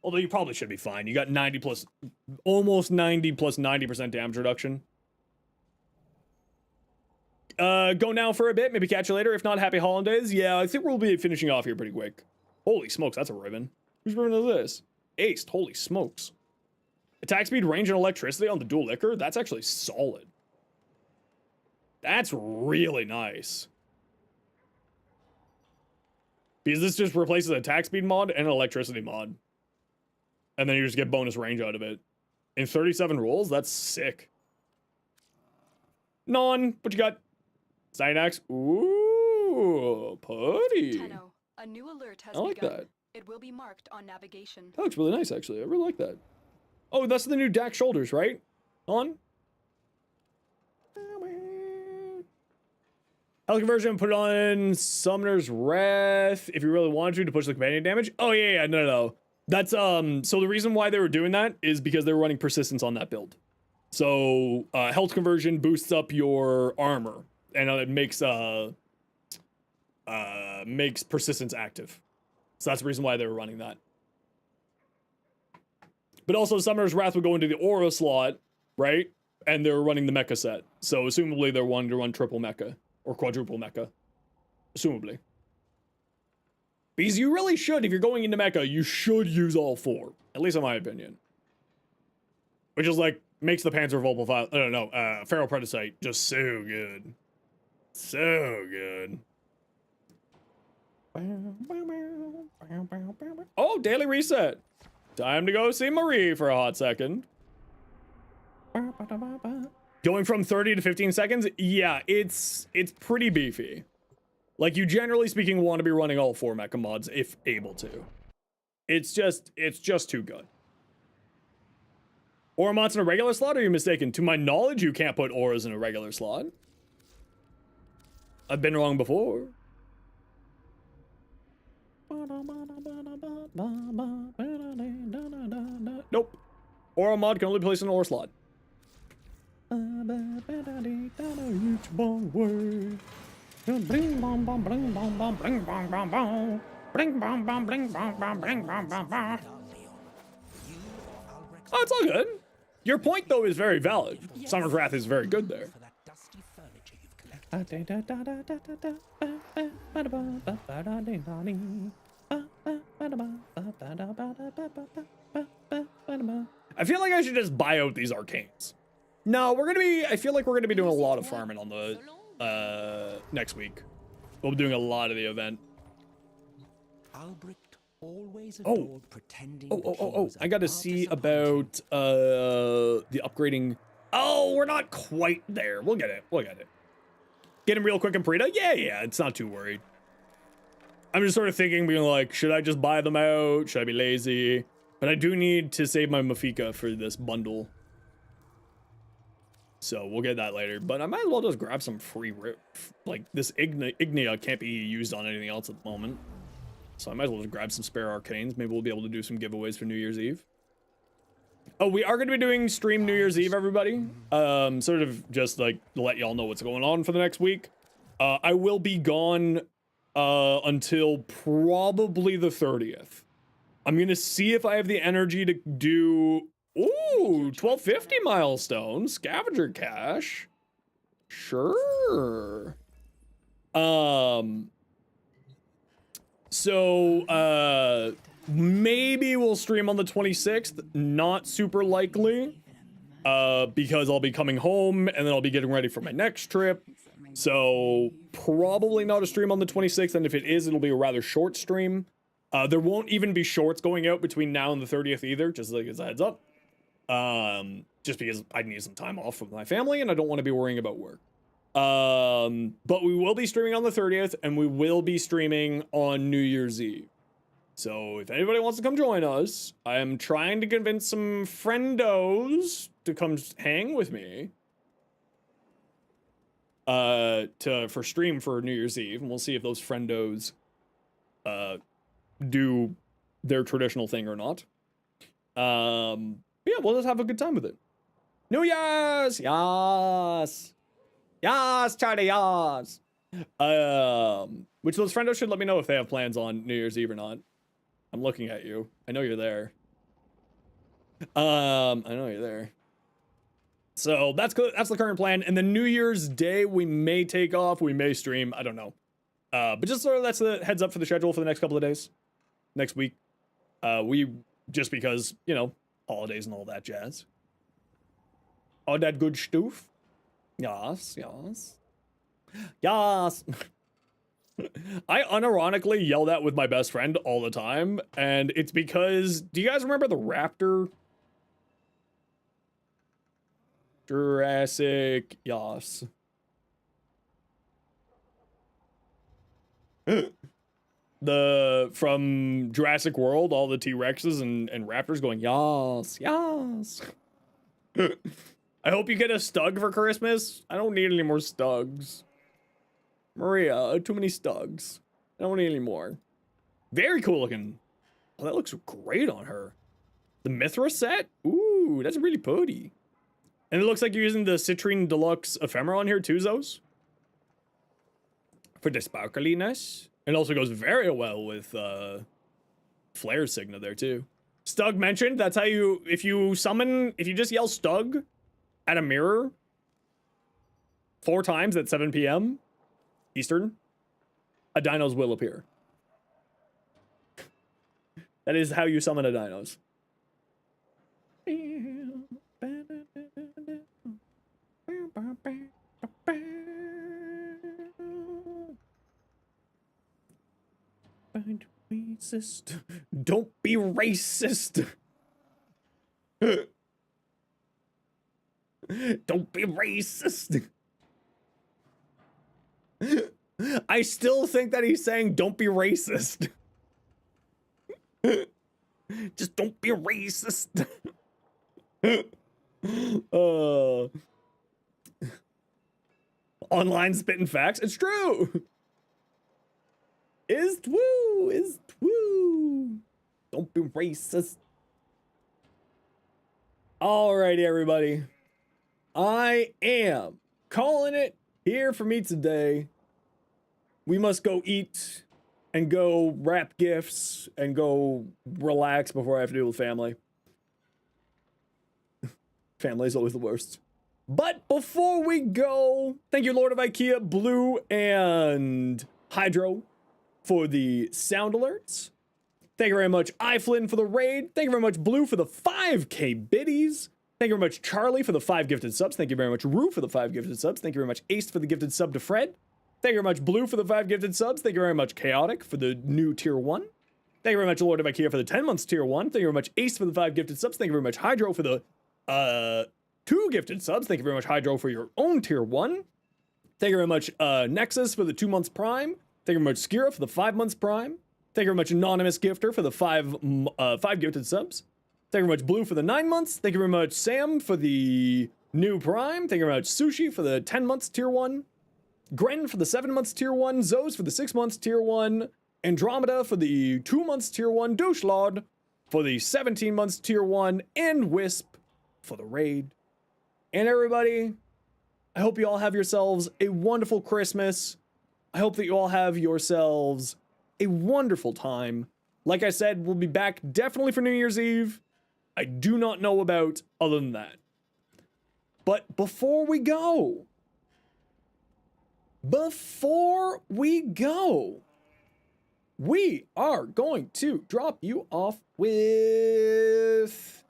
Although you probably should be fine. You got 90 plus, almost 90 plus 90% damage reduction. Go now for a bit, maybe catch you later. If not, happy holidays. Yeah, I think we'll be finishing off here pretty quick. Holy smokes, that's a ribbon. Whose ribbon is this? Aced, holy smokes. Attack speed, range, and electricity on the dual liquor? That's actually solid. That's really nice. Because this just replaces an attack speed mod and an electricity mod. And then you just get bonus range out of it. In 37 rolls? That's sick. Non, what you got? Cynax. Ooh, putty. Tenno, a new alert has I like begun. that. It will be marked on navigation. That looks really nice, actually. I really like that. Oh, that's the new DAC shoulders, right? On? Health conversion, put it on Summoner's Wrath if you really wanted to push the companion damage. Oh, yeah, no. That's, so the reason why they were doing that is because they were running persistence on that build. So, health conversion boosts up your armor, and it makes persistence active. So that's the reason why they were running that. But also, Summoner's Wrath would go into the Aura slot, right? And they were running the mecha set. So, assumably, they're wanting to run triple mecha. Or quadruple mecha. Assumably. Because you really should, if you're going into mecha, you should use all four. At least in my opinion. Which is like, makes the Panzer Volpal file, I don't know, Feral Predicite just so good. So good. Oh, daily reset. Time to go see Marie for a hot second. Going from 30 to 15 seconds? Yeah, it's pretty beefy. Like, you generally speaking want to be running all four mecha mods if able to. It's just too good. Aura mods in a regular slot, or are you mistaken? To my knowledge, you can't put auras in a regular slot. I've been wrong before. Nope. Aura mod can only place in an aura slot. Oh, it's all good. Your point, though, is very valid. Summer's Wrath is very good there. I feel like I should just buy out these arcanes. No, I feel like we're gonna be doing a lot of farming on the, next week. We'll be doing a lot of the event. Oh, I gotta see about, the upgrading. Oh, we're not quite there. We'll get it. Get him real quick in Prita? Yeah, it's not too worried. I'm just sort of thinking, being like, should I just buy them out? Should I be lazy? But I do need to save my Mafika for this bundle. So we'll get that later. But I might as well just grab some free like, this Ignea can't be used on anything else at the moment. So I might as well just grab some spare arcanes. Maybe we'll be able to do some giveaways for New Year's Eve. Oh, we are going to be doing stream New Year's Eve, everybody. Sort of just like to let y'all know what's going on for the next week. I will be gone until probably the 30th. I'm going to see if I have the energy to do... Ooh, 1250 milestone. Scavenger cache. Sure. So, maybe we'll stream on the 26th. Not super likely. Because I'll be coming home and then I'll be getting ready for my next trip. So, probably not a stream on the 26th. And if it is, it'll be a rather short stream. There won't even be shorts going out between now and the 30th either, just like as a heads up. Just because I need some time off with my family and I don't want to be worrying about work. But we will be streaming on the 30th and we will be streaming on New Year's Eve. So if anybody wants to come join us, I am trying to convince some friendos to come hang with me. For stream for New Year's Eve, and we'll see if those friendos do their traditional thing or not. Yeah, we'll just have a good time with it. New Year's! Yes! Yes, Charlie, yes! Which those friendos should let me know if they have plans on New Year's Eve or not. I'm looking at you. I know you're there. I know you're there. So that's the current plan. And then New Year's Day, we may take off. We may stream. I don't know. But just sort of that's the heads up for the schedule for the next couple of days. Next week. Just because, you know, holidays and all that jazz. All that good stuff. Yes, yes. Yes. I unironically yell that with my best friend all the time, and it's because, do you guys remember the raptor? Jurassic, yes. From Jurassic World, all the T-Rexes and raptors going, yes, yes. I hope you get a stug for Christmas. I don't need any more stugs. Maria, too many stugs. I don't need any more. Very cool looking. Oh, that looks great on her. The Mithra set? Ooh, that's really pretty. And it looks like you're using the Citrine Deluxe Ephemera on here too, Zos. For the sparkliness. It also goes very well with Flare Signa there too. Stug mentioned, that's how you, if you just yell Stug at a mirror 4 times at 7 p.m. Eastern, a dinos will appear. That is how you summon a dinos. Racist. Don't be racist. Don't be racist. I still think that he's saying don't be racist. Just don't be racist. Online spitting facts. It's true. Is woo. Is woo. Don't be racist. Alrighty, everybody. I am calling it here for me today. We must go eat and go wrap gifts and go relax before I have to deal with family. Family's always the worst. But before we go, thank you, Lord of IKEA, Blue, and Hydro for the sound alerts. Thank you very much, iFlynn, for the raid. Thank you very much, Blue, for the 5K biddies. Thank you very much, Charlie, for the 5 gifted subs. Thank you very much, Rue, for the 5 gifted subs. Thank you very much, Ace, for the gifted sub to Fred. Thank you very much, Blue, for the 5 gifted subs. Thank you very much, Chaotic, for the new tier 1. Thank you very much, Lord of IKEA, for the 10 months tier 1. Thank you very much, Ace, for the 5 gifted subs. Thank you very much, Hydro, for the 2 gifted subs. Thank you very much, Hydro, for your own tier 1. Thank you very much, Nexus, for the 2 months prime. Thank you very much, Skira, for the 5 months prime. Thank you very much, Anonymous Gifter, for the 5 gifted subs. Thank you very much, Blue, for the 9 months. Thank you very much, Sam, for the new prime. Thank you very much, Sushi, for the 10 months tier 1. Gren for the 7 months tier 1. Zos for the 6 months tier 1. Andromeda for the 2 months tier 1. Douchelord for the 17 months tier 1. And Wisp for the raid. And everybody, I hope you all have yourselves a wonderful Christmas. I hope that you all have yourselves a wonderful time. Like I said, we'll be back definitely for New Year's Eve. I do not know about other than that. But before we go, we are going to drop you off with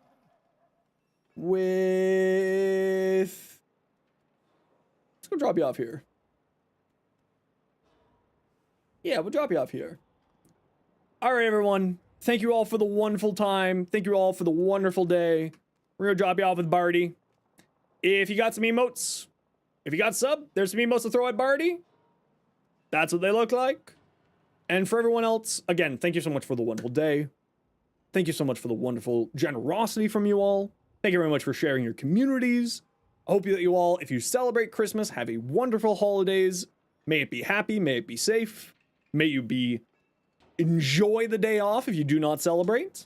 let's go drop you off here. Yeah, we'll drop you off here. All right, everyone. Thank you all for the wonderful time. Thank you all for the wonderful day. We're gonna drop you off with Barty. If you got some emotes, if you got sub, there's some emotes to throw at Barty. That's what they look like. And for everyone else, again, thank you so much for the wonderful day. Thank you so much for the wonderful generosity from you all. Thank you very much for sharing your communities. I hope that you all, if you celebrate Christmas, have a wonderful holidays. May it be happy, may it be safe. May you enjoy the day off if you do not celebrate.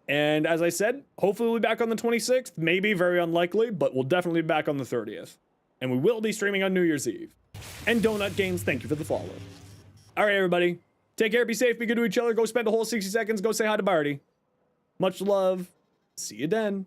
And as I said, hopefully we'll be back on the 26th. Maybe, very unlikely, but we'll definitely be back on the 30th. And we will be streaming on New Year's Eve. And Donut Games, thank you for the follow. All right, everybody. Take care, be safe, be good to each other. Go spend a whole 60 seconds, go say hi to Barty. Much love. See you then.